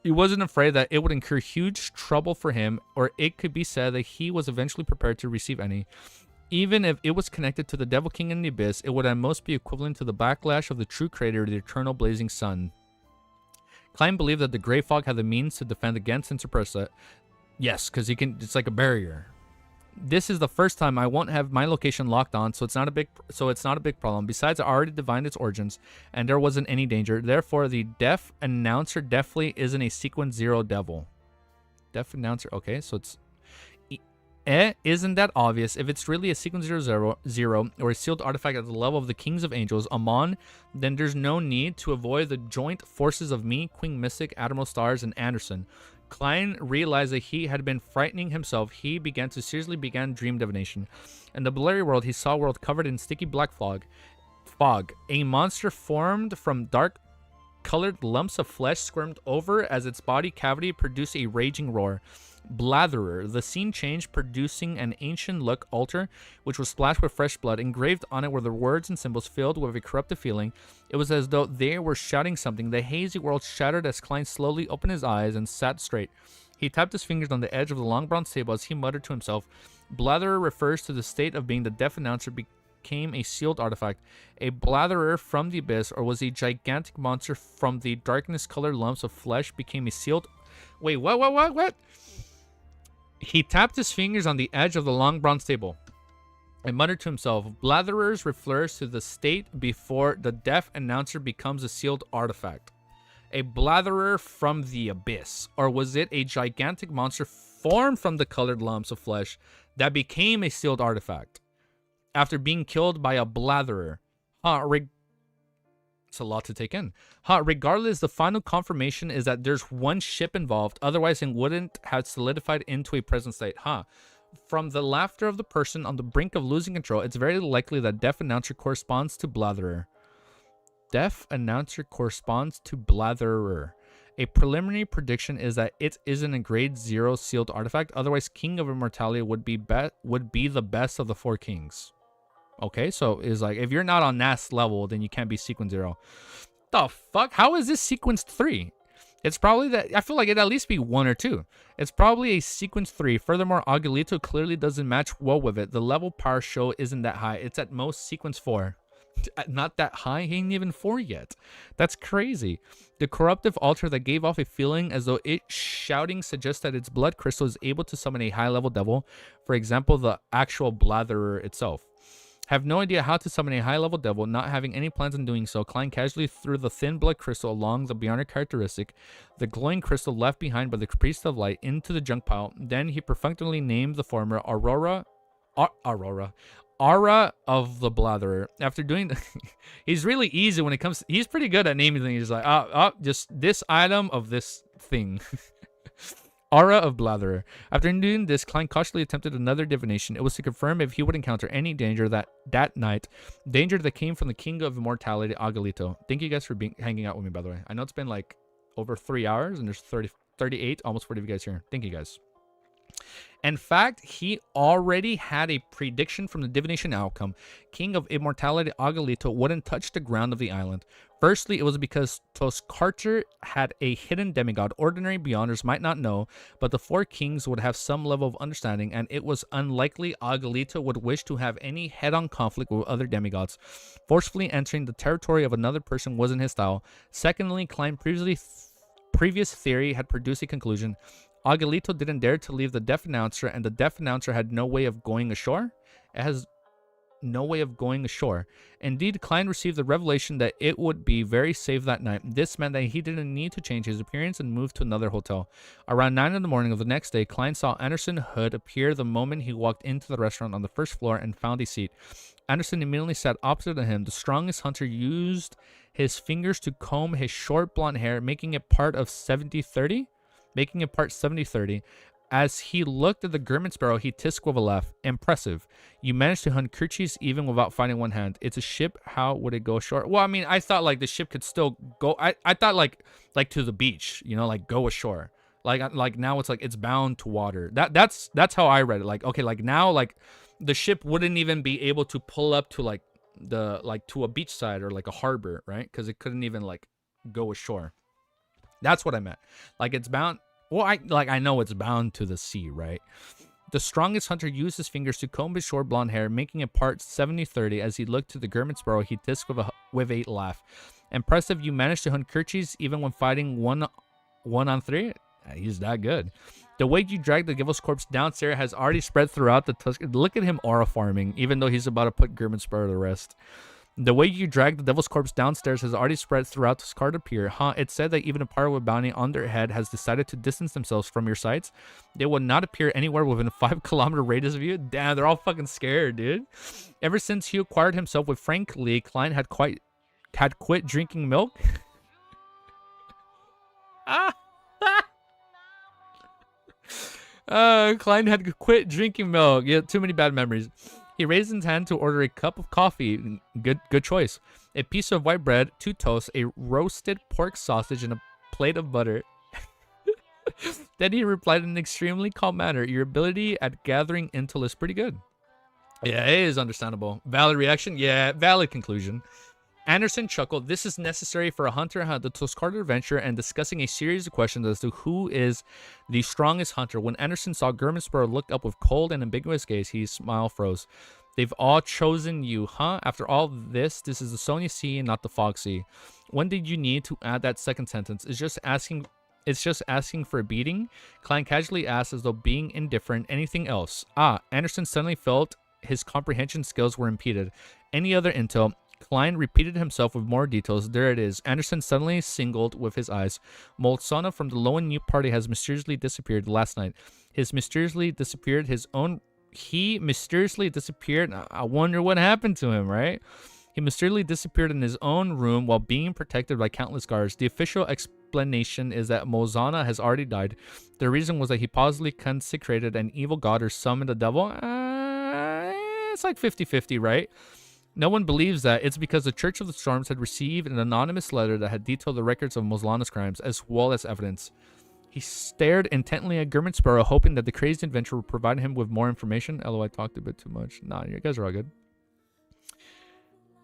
Speaker 3: He wasn't afraid that it would incur huge trouble for him, or it could be said that he was eventually prepared to receive any. Even if it was connected to the Devil King in the Abyss, it would at most be equivalent to the backlash of the true creator, the eternal blazing sun. Klein believed that the Grey Fog had the means to defend against and suppress it. Yes, because he can. It's like a barrier. This is the first time I won't have my location locked on, so it's not a big problem. Besides, I already divined its origins, and there wasn't any danger. Therefore, the Death Announcer definitely isn't a sequence 0 devil. Death Announcer. Okay, so it's. Isn't that obvious? If it's really a sequence 0 or a sealed artifact at the level of the Kings of Angels, Amon, then there's no need to avoid the joint forces of me, Queen Mystic, Admiral Stars, and Anderson. Klein realized that he had been frightening himself. He began to seriously begin dream divination. In the blurry world, he saw a world covered in sticky black fog. A monster formed from dark colored lumps of flesh squirmed over as its body cavity produced a raging roar. Blatherer. The scene changed, producing an ancient look altar, which was splashed with fresh blood. Engraved on it were the words and symbols filled with a corruptive feeling. It was as though they were shouting something. The hazy world shattered as Klein slowly opened his eyes and sat straight. He tapped his fingers on the edge of the long bronze table as he muttered to himself. Blatherer refers to the state of being the Death Announcer became a sealed artifact. A blatherer from the abyss, or was a gigantic monster from the darkness-colored lumps of flesh became a sealed... Wait, what? He tapped his fingers on the edge of the long bronze table and muttered to himself. Blatherers refers to the state before the Death Announcer becomes a sealed artifact. A blatherer from the abyss, or was it a gigantic monster formed from the colored lumps of flesh that became a sealed artifact after being killed by a blatherer? It's a lot to take in. Regardless, the final confirmation is that there's one ship involved, otherwise it wouldn't have solidified into a present state. From the laughter of the person on the brink of losing control, it's very likely that Death Announcer corresponds to Blatherer. Death Announcer corresponds to Blatherer. A preliminary prediction is that it isn't a grade 0 sealed artifact, otherwise King of Immortality would be the best of the 4 kings. Okay, so it's like, if you're not on NAS level, then you can't be sequence 0. The fuck? How is this sequence 3? It's probably that... I feel like it'd at least be 1 or 2. It's probably a sequence 3. Furthermore, Agalito clearly doesn't match well with it. The level power show isn't that high. It's at most sequence 4. Not that high? He ain't even 4 yet. That's crazy. The corruptive altar that gave off a feeling as though it shouting suggests that its blood crystal is able to summon a high-level devil. For example, the actual Blatherer itself. Have no idea how to summon a high-level devil, not having any plans on doing so. Klein casually threw the thin blood crystal along the bionic characteristic, the glowing crystal left behind by the Priest of Light, into the junk pile. Then he perfunctorily named the former Aura of the Blatherer. After doing he's really easy when it comes he's pretty good at naming things. He's like, just this item of this thing. Aura of Blatherer. After doing this, Klein cautiously attempted another divination. It was to confirm if he would encounter any danger that night. Danger that came from the King of Immortality, Agalito. Thank you guys for hanging out with me, by the way. I know it's been like over 3 hours, and there's 38, almost 40 of you guys here. Thank you guys. In fact, he already had a prediction from the divination outcome. King of Immortality Agalito wouldn't touch the ground of the island. Firstly, it was because Toskarter had a hidden demigod ordinary beyonders might not know, but the four kings would have some level of understanding, and it was unlikely Agalito would wish to have any head-on conflict with other demigods. Forcefully entering the territory of another person wasn't his style. Secondly, Klein's previous theory had produced a conclusion. Agalito didn't dare to leave the deaf announcer, and the deaf announcer had no way of going ashore. It has no way of going ashore. Indeed, Klein received the revelation that it would be very safe that night. This meant that he didn't need to change his appearance and move to another hotel. Around 9 in the morning of the next day, Klein saw Anderson Hood appear the moment he walked into the restaurant on the first floor and found a seat. Anderson immediately sat opposite to him. The strongest hunter used his fingers to comb his short blonde hair, making it part 70-30. As he looked at the German Sparrow, he tisked with a laugh. Impressive. You managed to hunt Kerchies even without fighting one hand. It's a ship. How would it go ashore? Well, I mean, I thought like the ship could still go. I thought like to the beach, you know, like go ashore. Like now it's like it's bound to water. That's how I read it. Like, okay, like now like the ship wouldn't even be able to pull up to like to a beach side or like a harbor, right? Because it couldn't even like go ashore. That's what I meant. Like it's bound. Well, I know it's bound to the sea, right? The strongest hunter used his fingers to comb his short blonde hair, making it part 70-30. As he looked to the German Sparrow, he tisked with a laugh. Impressive, you managed to hunt Kerchies even when fighting one on three? He's that good. The way you dragged the Givel's corpse downstairs has already spread throughout the Tusk. Look at him aura farming, even though he's about to put German Sparrow to rest. The way you dragged the Devil's Corpse downstairs has already spread throughout the Scarred Pier. Huh? It's said that even a pirate with bounty on their head has decided to distance themselves from your sights. They will not appear anywhere within a 5-kilometer radius of you. Damn, they're all fucking scared, dude. Ever since he acquired himself with Frank Lee, Klein had quit drinking milk. Klein had quit drinking milk. Yeah, too many bad memories. He raised his hand to order a cup of coffee. Good choice. A piece of white bread, 2 toasts, a roasted pork sausage, and a plate of butter. Then he replied in an extremely calm manner. Your ability at gathering intel is pretty good. Yeah, it is understandable. Valid reaction? Yeah, valid conclusion. Anderson chuckled. This is necessary for a hunter hunt the Toskarter adventure and discussing a series of questions as to who is the strongest hunter. When Anderson saw German Sparrow look up with cold and ambiguous gaze, his smile froze. They've all chosen you, huh? After all this is the Sonia Sea and not the Fog Sea. When did you need to add that second sentence? It's just asking for a beating? Klein casually asked as though being indifferent. Anything else? Anderson suddenly felt his comprehension skills were impeded. Any other intel? Klein repeated himself with more details. There it is. Anderson suddenly singled with his eyes. Molsana from the Lowen New Party has mysteriously disappeared last night. He mysteriously disappeared. I wonder what happened to him, right? He mysteriously disappeared in his own room while being protected by countless guards. The official explanation is that Molsana has already died. The reason was that he possibly consecrated an evil god or summoned a devil. It's like 50-50, right? No one believes that. It's because the Church of the Storms had received an anonymous letter that had detailed the records of Moslana's crimes, as well as evidence. He stared intently at German Sparrow, hoping that the crazy adventurer would provide him with more information. I talked a bit too much. Nah, you guys are all good.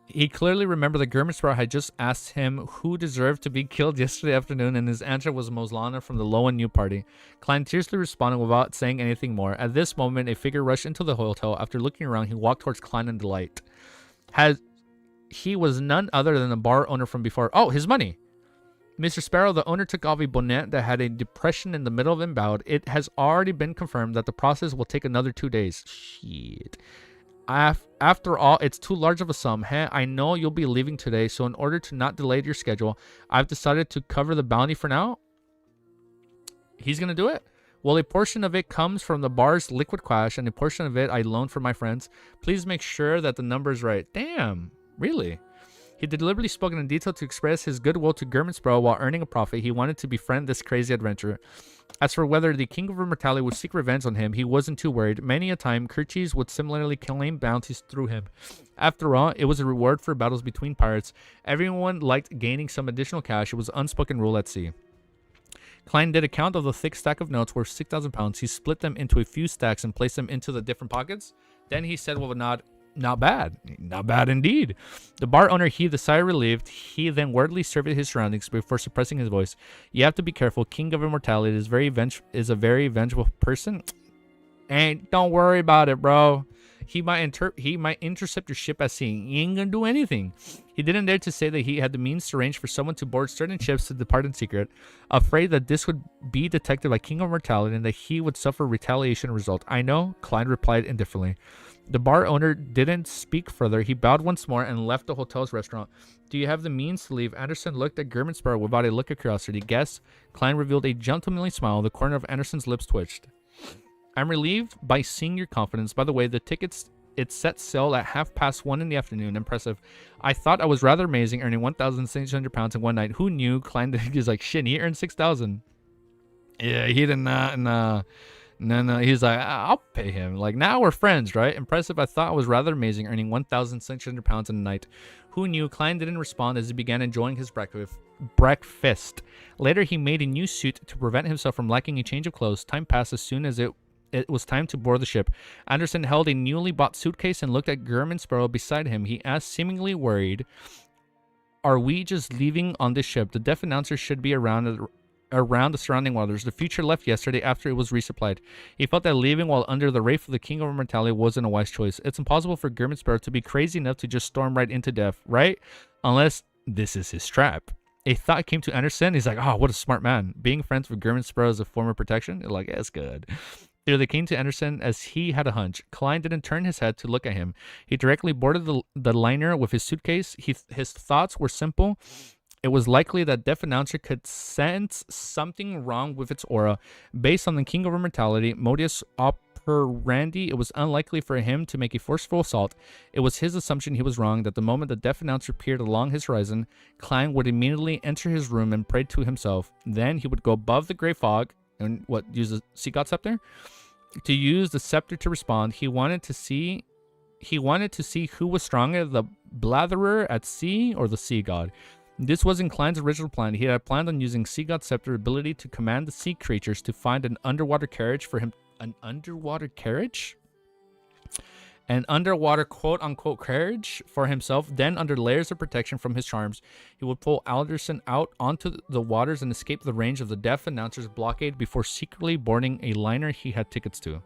Speaker 3: He clearly remembered that German Sparrow had just asked him who deserved to be killed yesterday afternoon, and his answer was Moslana from the Lowen New Party. Klein tersely responded without saying anything more. At this moment, a figure rushed into the hotel. After looking around, he walked towards Klein in delight. He was none other than the bar owner from before. Oh, his money. Mr. Sparrow, the owner took off a bonnet that had a depression in the middle of it and bowed. It has already been confirmed that the process will take another 2 days. Shit. After all, it's too large of a sum. I know you'll be leaving today, so in order to not delay your schedule, I've decided to cover the bounty for now. He's going to do it? Well, a portion of it comes from the bar's liquid cash, and a portion of it I loaned from my friends. Please make sure that the number is right. Damn, really? He deliberately spoke in detail to express his goodwill to German Sparrow while earning a profit. He wanted to befriend this crazy adventurer. As for whether the King of Immortality would seek revenge on him, he wasn't too worried. Many a time, Kerchies would similarly claim bounties through him. After all, it was a reward for battles between pirates. Everyone liked gaining some additional cash. It was an unspoken rule at sea. Klein did a count of the thick stack of notes worth 6,000 pounds. He split them into a few stacks and placed them into the different pockets. Then he said, well, not bad. Not bad indeed. The bar owner heaved a sigh of relief. He then wordily surveyed his surroundings before suppressing his voice. You have to be careful. King of Immortality is a very vengeful person. And don't worry about it, bro. He might intercept your ship at sea. He ain't gonna do anything. He didn't dare to say that he had the means to arrange for someone to board certain ships to depart in secret, afraid that this would be detected by King of Mortality and that he would suffer retaliation result. I know, Klein replied indifferently. The bar owner didn't speak further. He bowed once more and left the hotel's restaurant. Do you have the means to leave? Anderson looked at Gurman Sparrow without a look of curiosity. Guess? Klein revealed a gentlemanly smile. The corner of Anderson's lips twitched. I'm relieved by seeing your confidence. By the way, the tickets, it set sail at 1:30 in the afternoon. Impressive. I thought I was rather amazing, earning 1,600 pounds in one night. Who knew? Klein is like, shit, he earned 6,000. Yeah, he did not. No. He's like, I'll pay him. Like, now we're friends, right? Impressive. I thought I was rather amazing, earning 1,600 pounds in a night. Who knew? Klein didn't respond as he began enjoying his breakfast. Later, he made a new suit to prevent himself from lacking a change of clothes. Time passed as soon as it was time to board the ship. Anderson held a newly bought suitcase and looked at Gurman Sparrow beside him. He asked, seemingly worried, are we just leaving on this ship? The deaf announcer should be around the surrounding waters. The future left yesterday after it was resupplied. He felt that leaving while under the wraith of the King of Immortality wasn't a wise choice. It's impossible for Gurman Sparrow to be crazy enough to just storm right into death, right? Unless this is his trap. A thought came to Anderson. He's like, oh, what a smart man. Being friends with Gurman Sparrow is a form of protection. You're like, yeah, it's good. They came to Anderson as he had a hunch. Klein didn't turn his head to look at him. He directly boarded the liner with his suitcase. His thoughts were simple. It was likely that Deaf Announcer could sense something wrong with its aura. Based on the King of Immortality, modus operandi, it was unlikely for him to make a forceful assault. It was his assumption he was wrong, that the moment the Deaf Announcer appeared along his horizon, Klein would immediately enter his room and pray to himself. Then he would go above the gray fog and use the Sea God Scepter? To use the scepter to respond. He wanted to see who was stronger, the blatherer at sea or the sea god. This was in Klein's original plan. He had planned on using Sea God Scepter ability to command the sea creatures to find an underwater carriage for him. An underwater carriage? An underwater quote-unquote carriage for himself. Then, under layers of protection from his charms, he would pull Alderson out onto the waters and escape the range of the Deaf Announcer's blockade before secretly boarding a liner he had tickets to.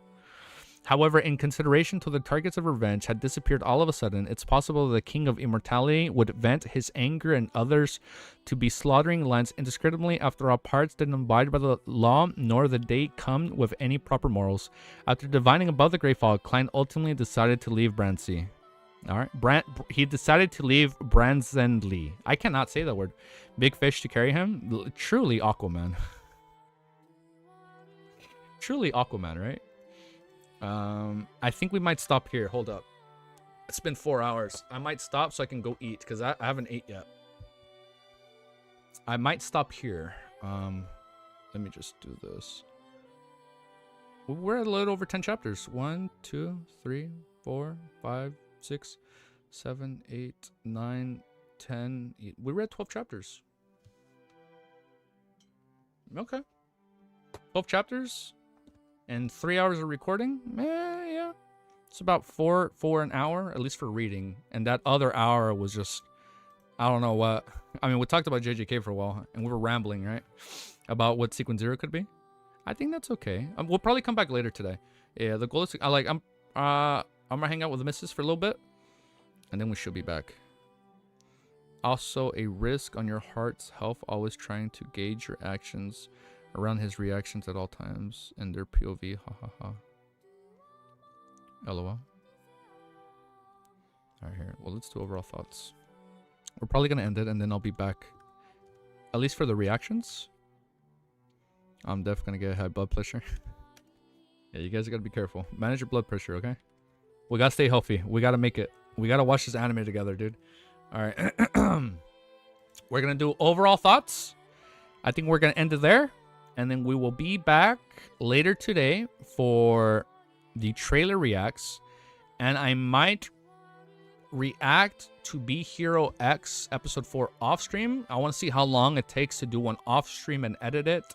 Speaker 3: However, in consideration to the targets of revenge had disappeared all of a sudden, it's possible that the King of Immortality would vent his anger and others to be slaughtering lands indiscriminately. After all, pirates didn't abide by the law, nor did they come with any proper morals. After divining above the Grey Fog, Klein ultimately decided to leave Brandsea. All right, he decided to leave Brandsendley. I cannot say that word. Big fish to carry him. Truly Aquaman. Truly Aquaman, right? I think we might stop here. Hold up. It's been 4 hours. I might stop so I can go eat because I haven't ate yet. I might stop here. Let me just do this. We're at a little over 10 chapters. 1, 2, 3, 4, 5, 6, 7, 8, 9, 10. We read 12 chapters. Okay. 12 chapters. And 3 hours of recording? Yeah. It's about four an hour, at least for reading. And that other hour was just, I don't know what. I mean, we talked about JJK for a while, and we were rambling, right? About what Sequence Zero could be. I think that's okay. We'll probably come back later today. Yeah, the goal is, I'm gonna hang out with the missus for a little bit, and then we should be back. Also, a risk on your heart's health, always trying to gauge your actions around his reactions at all times and their POV. Ha ha ha. LOL. Alright, here. Well, let's do overall thoughts. We're probably gonna end it and then I'll be back. At least for the reactions. I'm definitely gonna get high blood pressure. Yeah, you guys gotta be careful. Manage your blood pressure, okay? We gotta stay healthy. We gotta make it. We gotta watch this anime together, dude. Alright. We're gonna do overall thoughts. I think we're gonna end it there. And then we will be back later today for the trailer reacts. And I might react to Be Hero X episode 4 off stream. I want to see how long it takes to do one off stream and edit it.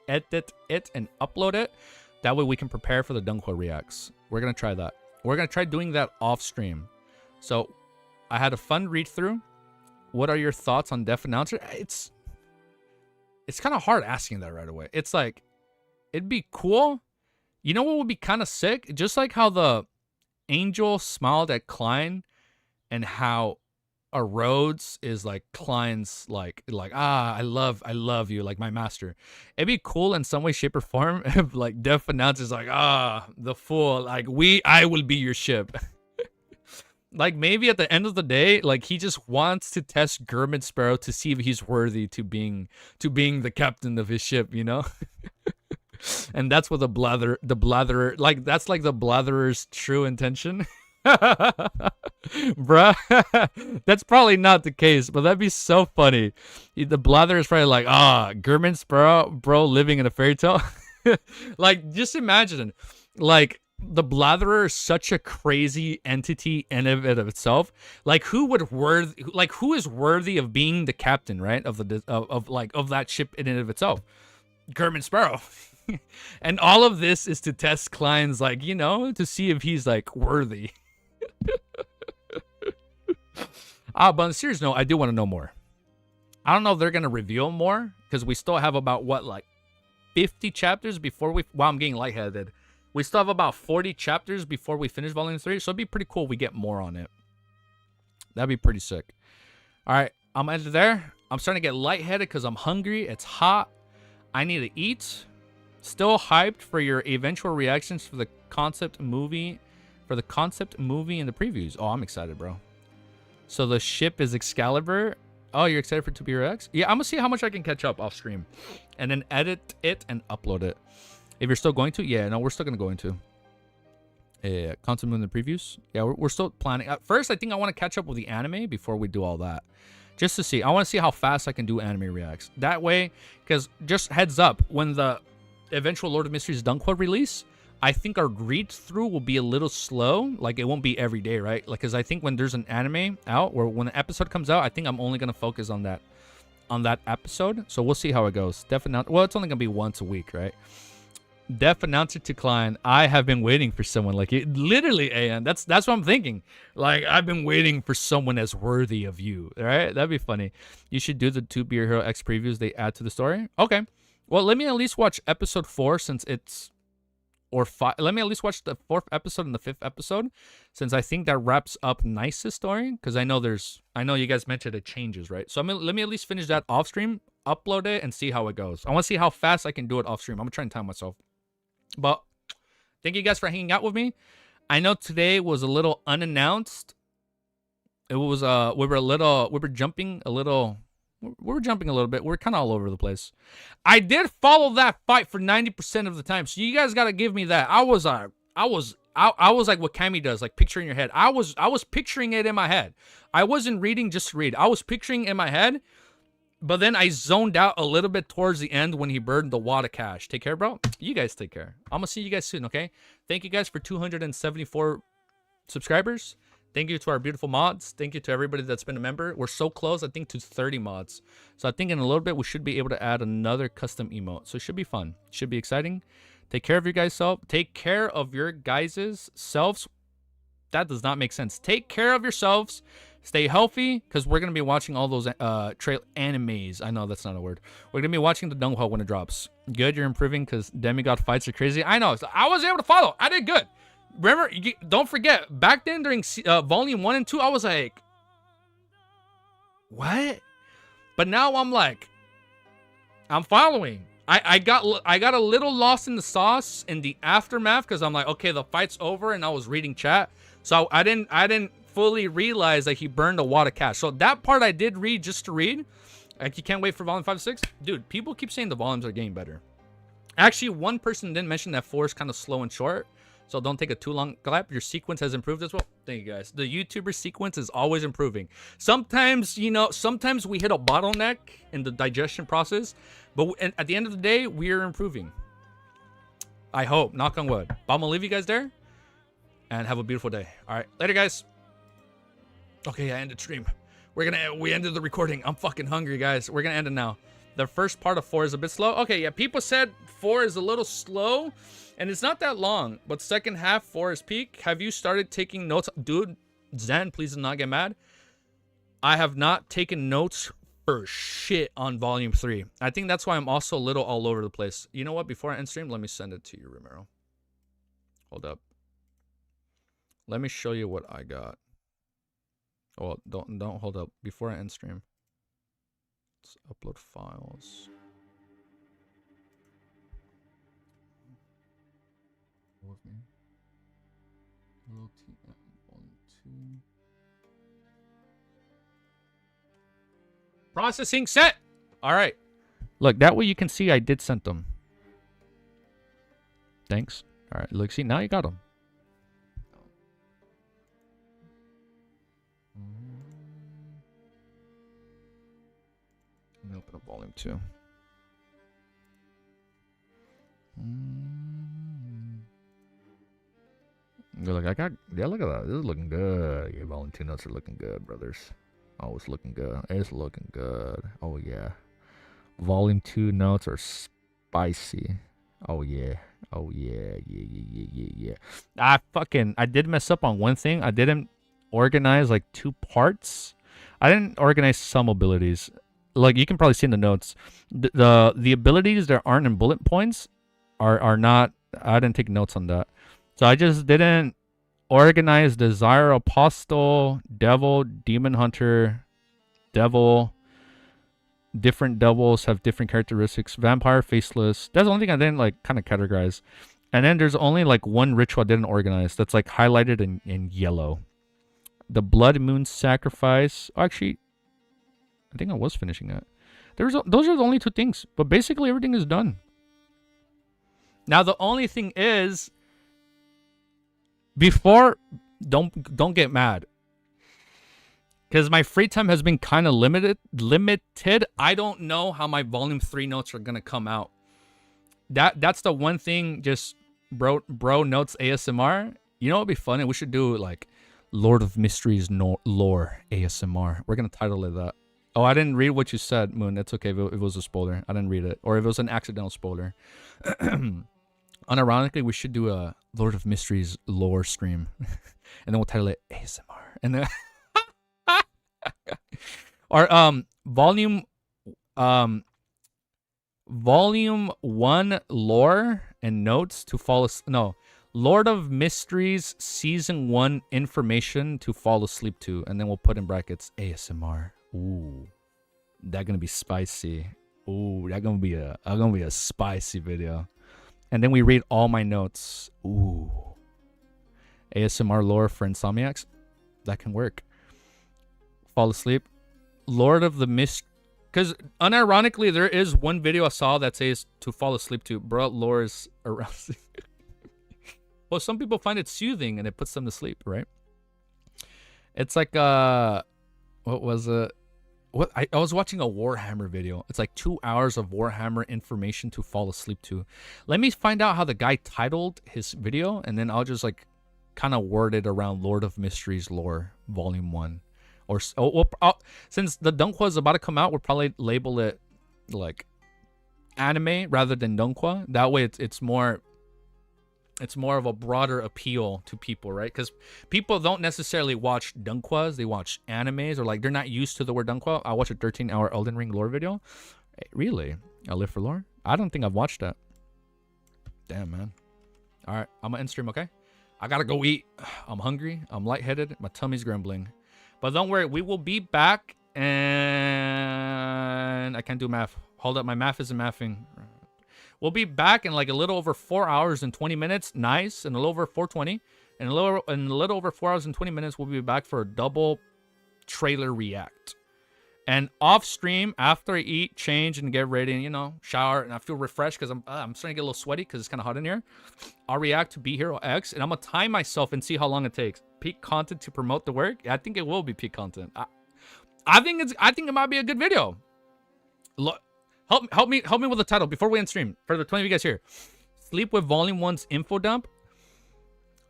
Speaker 3: edit it and upload it. That way we can prepare for the Dunqua Reacts. We're going to try that. We're going to try doing that off stream. So I had a fun read through. What are your thoughts on Deaf Announcer? It's kind of hard asking that right away. It's like, it'd be cool. You know what would be kind of sick? Just like how the Angel smiled at Klein and how a Rhodes is like Klein's like I love you, like my master. It'd be cool in some way, shape, or form if like Deaf Announcer's like, the fool, like I will be your ship. Like maybe at the end of the day, like he just wants to test Gurmit Sparrow to see if he's worthy to being the captain of his ship, you know? And that's what the blatherer, like that's like the blatherer's true intention. Bruh. That's probably not the case, but that'd be so funny. The blather is probably like, Gurmit Sparrow, bro, living in a fairy tale. Like, just imagine, like, the blatherer is such a crazy entity in and of itself. Like, who is worthy of being the captain, right? Of that ship in and of itself? Gurmit Sparrow. And all of this is to test Klein's, like, you know, to see if he's like worthy. But on a serious note, I do want to know more. I don't know if they're gonna reveal more because we still have about 50 chapters before we. Wow, I'm getting lightheaded. We still have about 40 chapters before we finish Volume 3, so it'd be pretty cool if we get more on it. That'd be pretty sick. All right, I'm end there. I'm starting to get lightheaded because I'm hungry. It's hot. I need to eat. Still hyped for your eventual reactions for the concept movie, and the previews. Oh, I'm excited, bro. So the ship is Excalibur. Oh, you're excited for 2BRX? Yeah, I'm gonna see how much I can catch up off stream, and then edit it and upload it. If you're still going to, yeah, no, we're still gonna go into. Yeah, concept movie and the previews. Yeah, we're still planning. At first, I think I want to catch up with the anime before we do all that. Just to see. I want to see how fast I can do anime reacts. That way, because just heads up, when the eventual Lord of Mysteries Dunqua release, I think our read-through will be a little slow. Like, it won't be every day, right? Like, because I think when there's an anime out, or when an episode comes out, I think I'm only going to focus on that episode. So we'll see how it goes. Well, it's only going to be once a week, right? Deaf Announcer to Klein. I have been waiting for someone like it. Literally, AN. That's what I'm thinking. Like, I've been waiting for someone as worthy of you. All right? That'd be funny. You should do the 2 Beer Hero X previews they add to the story. Okay. Well, let me at least watch episode 4 since it's... Or 5. Let me at least watch the 4th episode and the 5th episode, since I think that wraps up Nice's story. Because I know you guys mentioned it changes, right? So let me at least finish that off stream, upload it, and see how it goes. I want to see how fast I can do it off stream. I'm gonna try and time myself. But thank you guys for hanging out with me. I know today was a little unannounced. It was we were jumping a little bit. We're kind of all over the place. I did follow that fight for 90% of the time, so you guys got to give me that. I was like what Cammy does, like picture in your head. I was picturing it in my head. I wasn't reading just to read. I was picturing in my head, but then I zoned out a little bit towards the end when he burned the water cache. Take care, bro. You guys take care. I'm gonna see you guys soon, okay? Thank you guys for 274 subscribers. Thank you to our beautiful mods. Thank you to everybody that's been a member. We're so close, I think, to 30 mods. So I think in a little bit, we should be able to add another custom emote. So it should be fun. It should be exciting. Take care of your guys' self. Take care of your guys' selves. That does not make sense. Take care of yourselves. Stay healthy, because we're going to be watching all those trail animes. I know that's not a word. We're going to be watching the Dunqua when it drops. Good, you're improving, because demigod fights are crazy. I know. I was able to follow. I did good. Remember, don't forget, back then during volume 1 and 2, I was like, what? But now I'm like, I'm following. I got a little lost in the sauce in the aftermath, because I'm like, okay, the fight's over, and I was reading chat. So I didn't fully realize that he burned a water cache. So that part I did read just to read. Like, you can't wait for volume 5 6. Dude, people keep saying the volumes are getting better. Actually, one person didn't mention that 4 is kind of slow and short. So don't take a too long clap. Your sequence has improved as well. Thank you guys. The YouTuber sequence is always improving. Sometimes, sometimes we hit a bottleneck in the digestion process. But at the end of the day, we are improving. I hope. Knock on wood. But I'm going to leave you guys there. And have a beautiful day. All right. Later, guys. Okay, I ended stream. We ended the recording. I'm fucking hungry, guys. We're going to end it now. The first part of 4 is a bit slow. Okay, yeah, people said 4 is a little slow, and it's not that long. But second half, 4 is peak. Have you started taking notes? Dude, Zen, please do not get mad. I have not taken notes for shit on volume 3. I think that's why I'm also a little all over the place. You know what? Before I end stream, let me send it to you, Romero. Hold up. Let me show you what I got. Oh, don't hold up. Before I end stream. Let's upload files. With me. Little TM 1, 2. Processing set. All right. Look, that way you can see I did send them. Thanks. All right. Look, see, now you got them. Let me open up volume 2. Look, I got, yeah, look at that. This is looking good. Yeah, volume 2 notes are looking good, brothers. Oh, it's looking good. It's looking good. Oh, yeah. Volume 2 notes are spicy. Oh, yeah. Oh, yeah. Yeah. I did mess up on one thing. I didn't organize, like, 2 parts. I didn't organize some abilities. Like, you can probably see in the notes. The abilities that aren't in bullet points are not... I didn't take notes on that. So I just didn't organize Desire Apostle, Devil, Demon Hunter, Devil. Different devils have different characteristics. Vampire, Faceless. That's the only thing I didn't like kind of categorize. And then there's only like one ritual I didn't organize that's like highlighted in yellow. The Blood Moon Sacrifice. Actually, I think I was finishing that. Those are the only 2 things. But basically everything is done. Now the only thing is, before, don't get mad, because my free time has been kind of limited. I don't know how my volume 3 notes are gonna come out. That's the one thing. Just bro notes ASMR. You know what would be fun? And we should do like Lord of Mysteries lore ASMR. We're gonna title it that. Oh, I didn't read what you said, Moon. It's okay if it was a spoiler. I didn't read it, or if it was an accidental spoiler. Unironically, we should do a Lord of Mysteries lore stream, and then we'll title it ASMR, and then or volume 1 lore and notes to fall no, Lord of Mysteries season 1 information to fall asleep to, and then we'll put in brackets ASMR. Ooh, that gonna be spicy. Ooh, that gonna be a spicy video. And then we read all my notes. Ooh. ASMR lore for Insomniacs. That can work. Fall asleep. Lord of the Mist. Because unironically, there is one video I saw that says to fall asleep to. Bro, lore is arousing. Well, some people find it soothing and it puts them to sleep, right? It's like, what was it? I was watching a Warhammer video. It's like 2 hours of Warhammer information to fall asleep to. Let me find out how the guy titled his video, and then I'll just like kind of word it around Lord of Mysteries lore volume 1. Or since the Dunkwa is about to come out, we'll probably label it like anime rather than Dunkwa. That way it's more of a broader appeal to people, right? Because people don't necessarily watch Dunkwas. They watch animes, or like they're not used to the word Dunkwa. I watched a 13-hour Elden Ring lore video. Hey, really? I live for lore? I don't think I've watched that. Damn, man. All right, I'm going to end stream, okay? I got to go eat. I'm hungry. I'm lightheaded. My tummy's grumbling. But don't worry. We will be back. And I can't do math. Hold up. My math isn't mathing. We'll be back in like a little over 4 hours and 20 minutes. Nice. And a little over 4:20. And a little over 4 hours and 20 minutes, we'll be back for a double trailer react. And off stream, after I eat, change, and get ready, and, you know, shower, and I feel refreshed because I'm starting to get a little sweaty because it's kind of hot in here. I'll react to Be Hero X, and I'm going to time myself and see how long it takes. Peak content to promote the work? I think it will be peak content. I think it might be a good video. Look. Help me with the title before we end stream. For the 20 of you guys here. Sleep with Volume 1's info dump.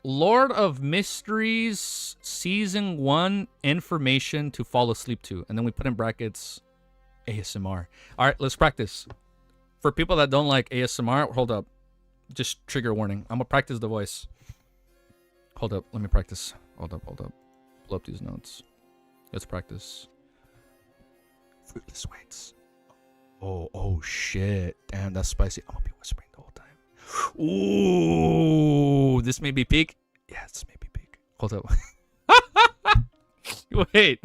Speaker 3: Lord of Mysteries Season 1 information to fall asleep to. And then we put in brackets ASMR. All right, let's practice. For people that don't like ASMR, hold up. Just trigger warning. I'm gonna practice the voice. Hold up, let me practice. Hold up. Pull up these notes. Let's practice. Fruitless weights. Oh shit. Damn, that's spicy. I'm gonna be whispering the whole time. Ooh, this may be peak. Yeah, this may be peak. Hold up. Wait.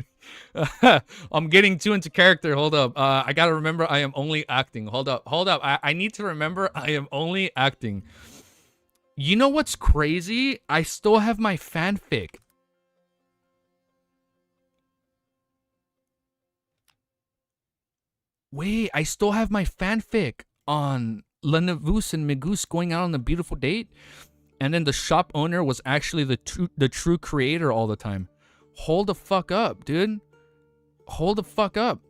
Speaker 3: I'm getting too into character. Hold up. I gotta remember I am only acting. Hold up. I need to remember I am only acting. You know what's crazy? I still have my fanfic. Wait, I still have my fanfic on Lenavus and Migus going out on a beautiful date. And then the shop owner was actually the true creator all the time. Hold the fuck up, dude. Hold the fuck up.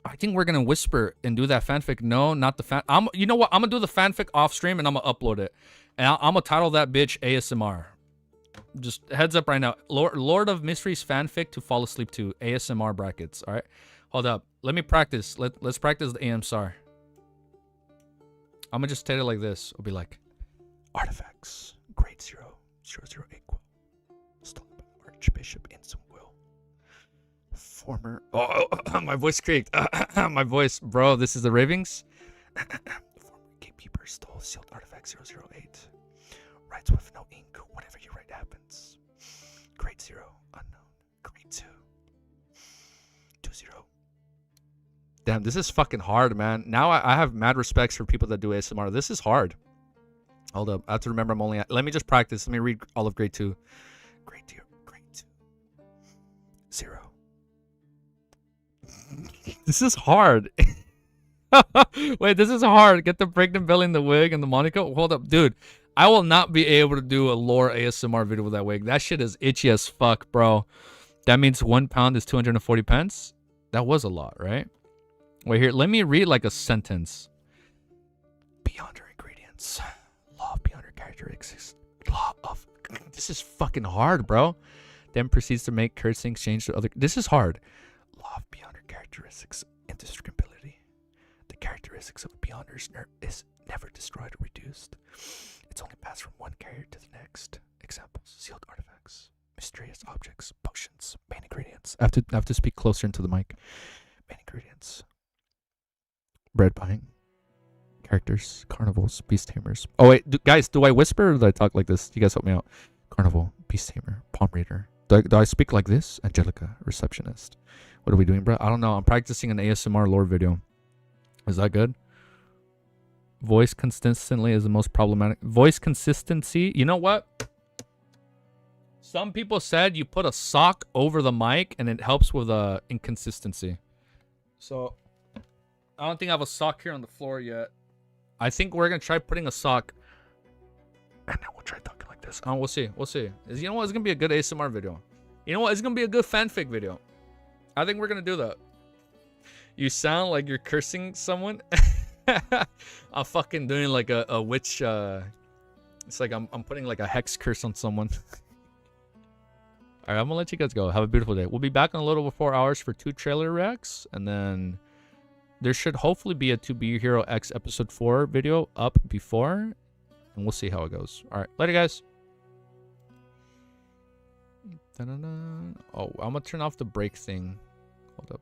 Speaker 3: I think we're gonna whisper and do that fanfic. No, not the fan. You know what? I'm gonna do the fanfic off stream and I'm gonna upload it. And I'm gonna title that bitch ASMR. Just heads up right now. Lord of Mysteries fanfic to fall asleep to. ASMR brackets. All right. Hold up. Let me practice. Let's practice the AMSR. I'm gonna just tell it like this. It'll be like, artifacts, grade 008 quill, stolen by Archbishop Insum Will. Former. Oh, my voice creaked. My voice, bro. This is the ravings. Former gatekeeper stole sealed artifact 008. Writes with no ink. Whatever you write happens. Grade 0 unknown. Grade 2 20. Damn, this is fucking hard, man. Now I have mad respects for people that do ASMR. This is hard. Hold up. I have to remember I'm only... Let me just practice. Let me read all of grade 2. Grade 2. Grade 2. 0. This is hard. Wait, this is hard. Get the pregnant belly in the wig and the Monaco. Hold up. Dude, I will not be able to do a lore ASMR video with that wig. That shit is itchy as fuck, bro. That means 1 pound is 240 pence. That was a lot, right? Wait, here. Let me read like a sentence. Beyond her ingredients. Law of beyond her characteristics. Law of... This is fucking hard, bro. Then proceeds to make cursing exchange to other... This is hard. Law of beyond her characteristics. Indestructibility. The characteristics of a beyonder's nerve is never destroyed or reduced. It's only passed from one carrier to the next. Examples. Sealed artifacts. Mysterious objects. Potions. Main ingredients. I have to speak closer into the mic. Main ingredients. Bread buying. Characters. Carnivals. Beast tamers. Oh wait, guys, do I whisper or do I talk like this? You guys help me out. Carnival. Beast tamer. Palm reader. Do I speak like this? Angelica. Receptionist. What are we doing, bro? I don't know. I'm practicing an ASMR lore video. Is that good? Voice consistently is the most problematic. Voice consistency. You know what? Some people said you put a sock over the mic and it helps with inconsistency. So I don't think I have a sock here on the floor yet. I think we're gonna try putting a sock, and then we'll try talking like this. We'll see. We'll see. You know what? It's gonna be a good ASMR video. You know what? It's gonna be a good fanfic video. I think we're gonna do that. You sound like you're cursing someone. I'm fucking doing like a witch. It's like I'm putting like a hex curse on someone. All right, I'm gonna let you guys go. Have a beautiful day. We'll be back in a little over 4 hours for 2 trailer reacts, and then there should hopefully be a 2B Hero X episode 4 video up before, and we'll see how it goes. All right, later, guys. Oh, I'm gonna turn off the break thing. Hold up.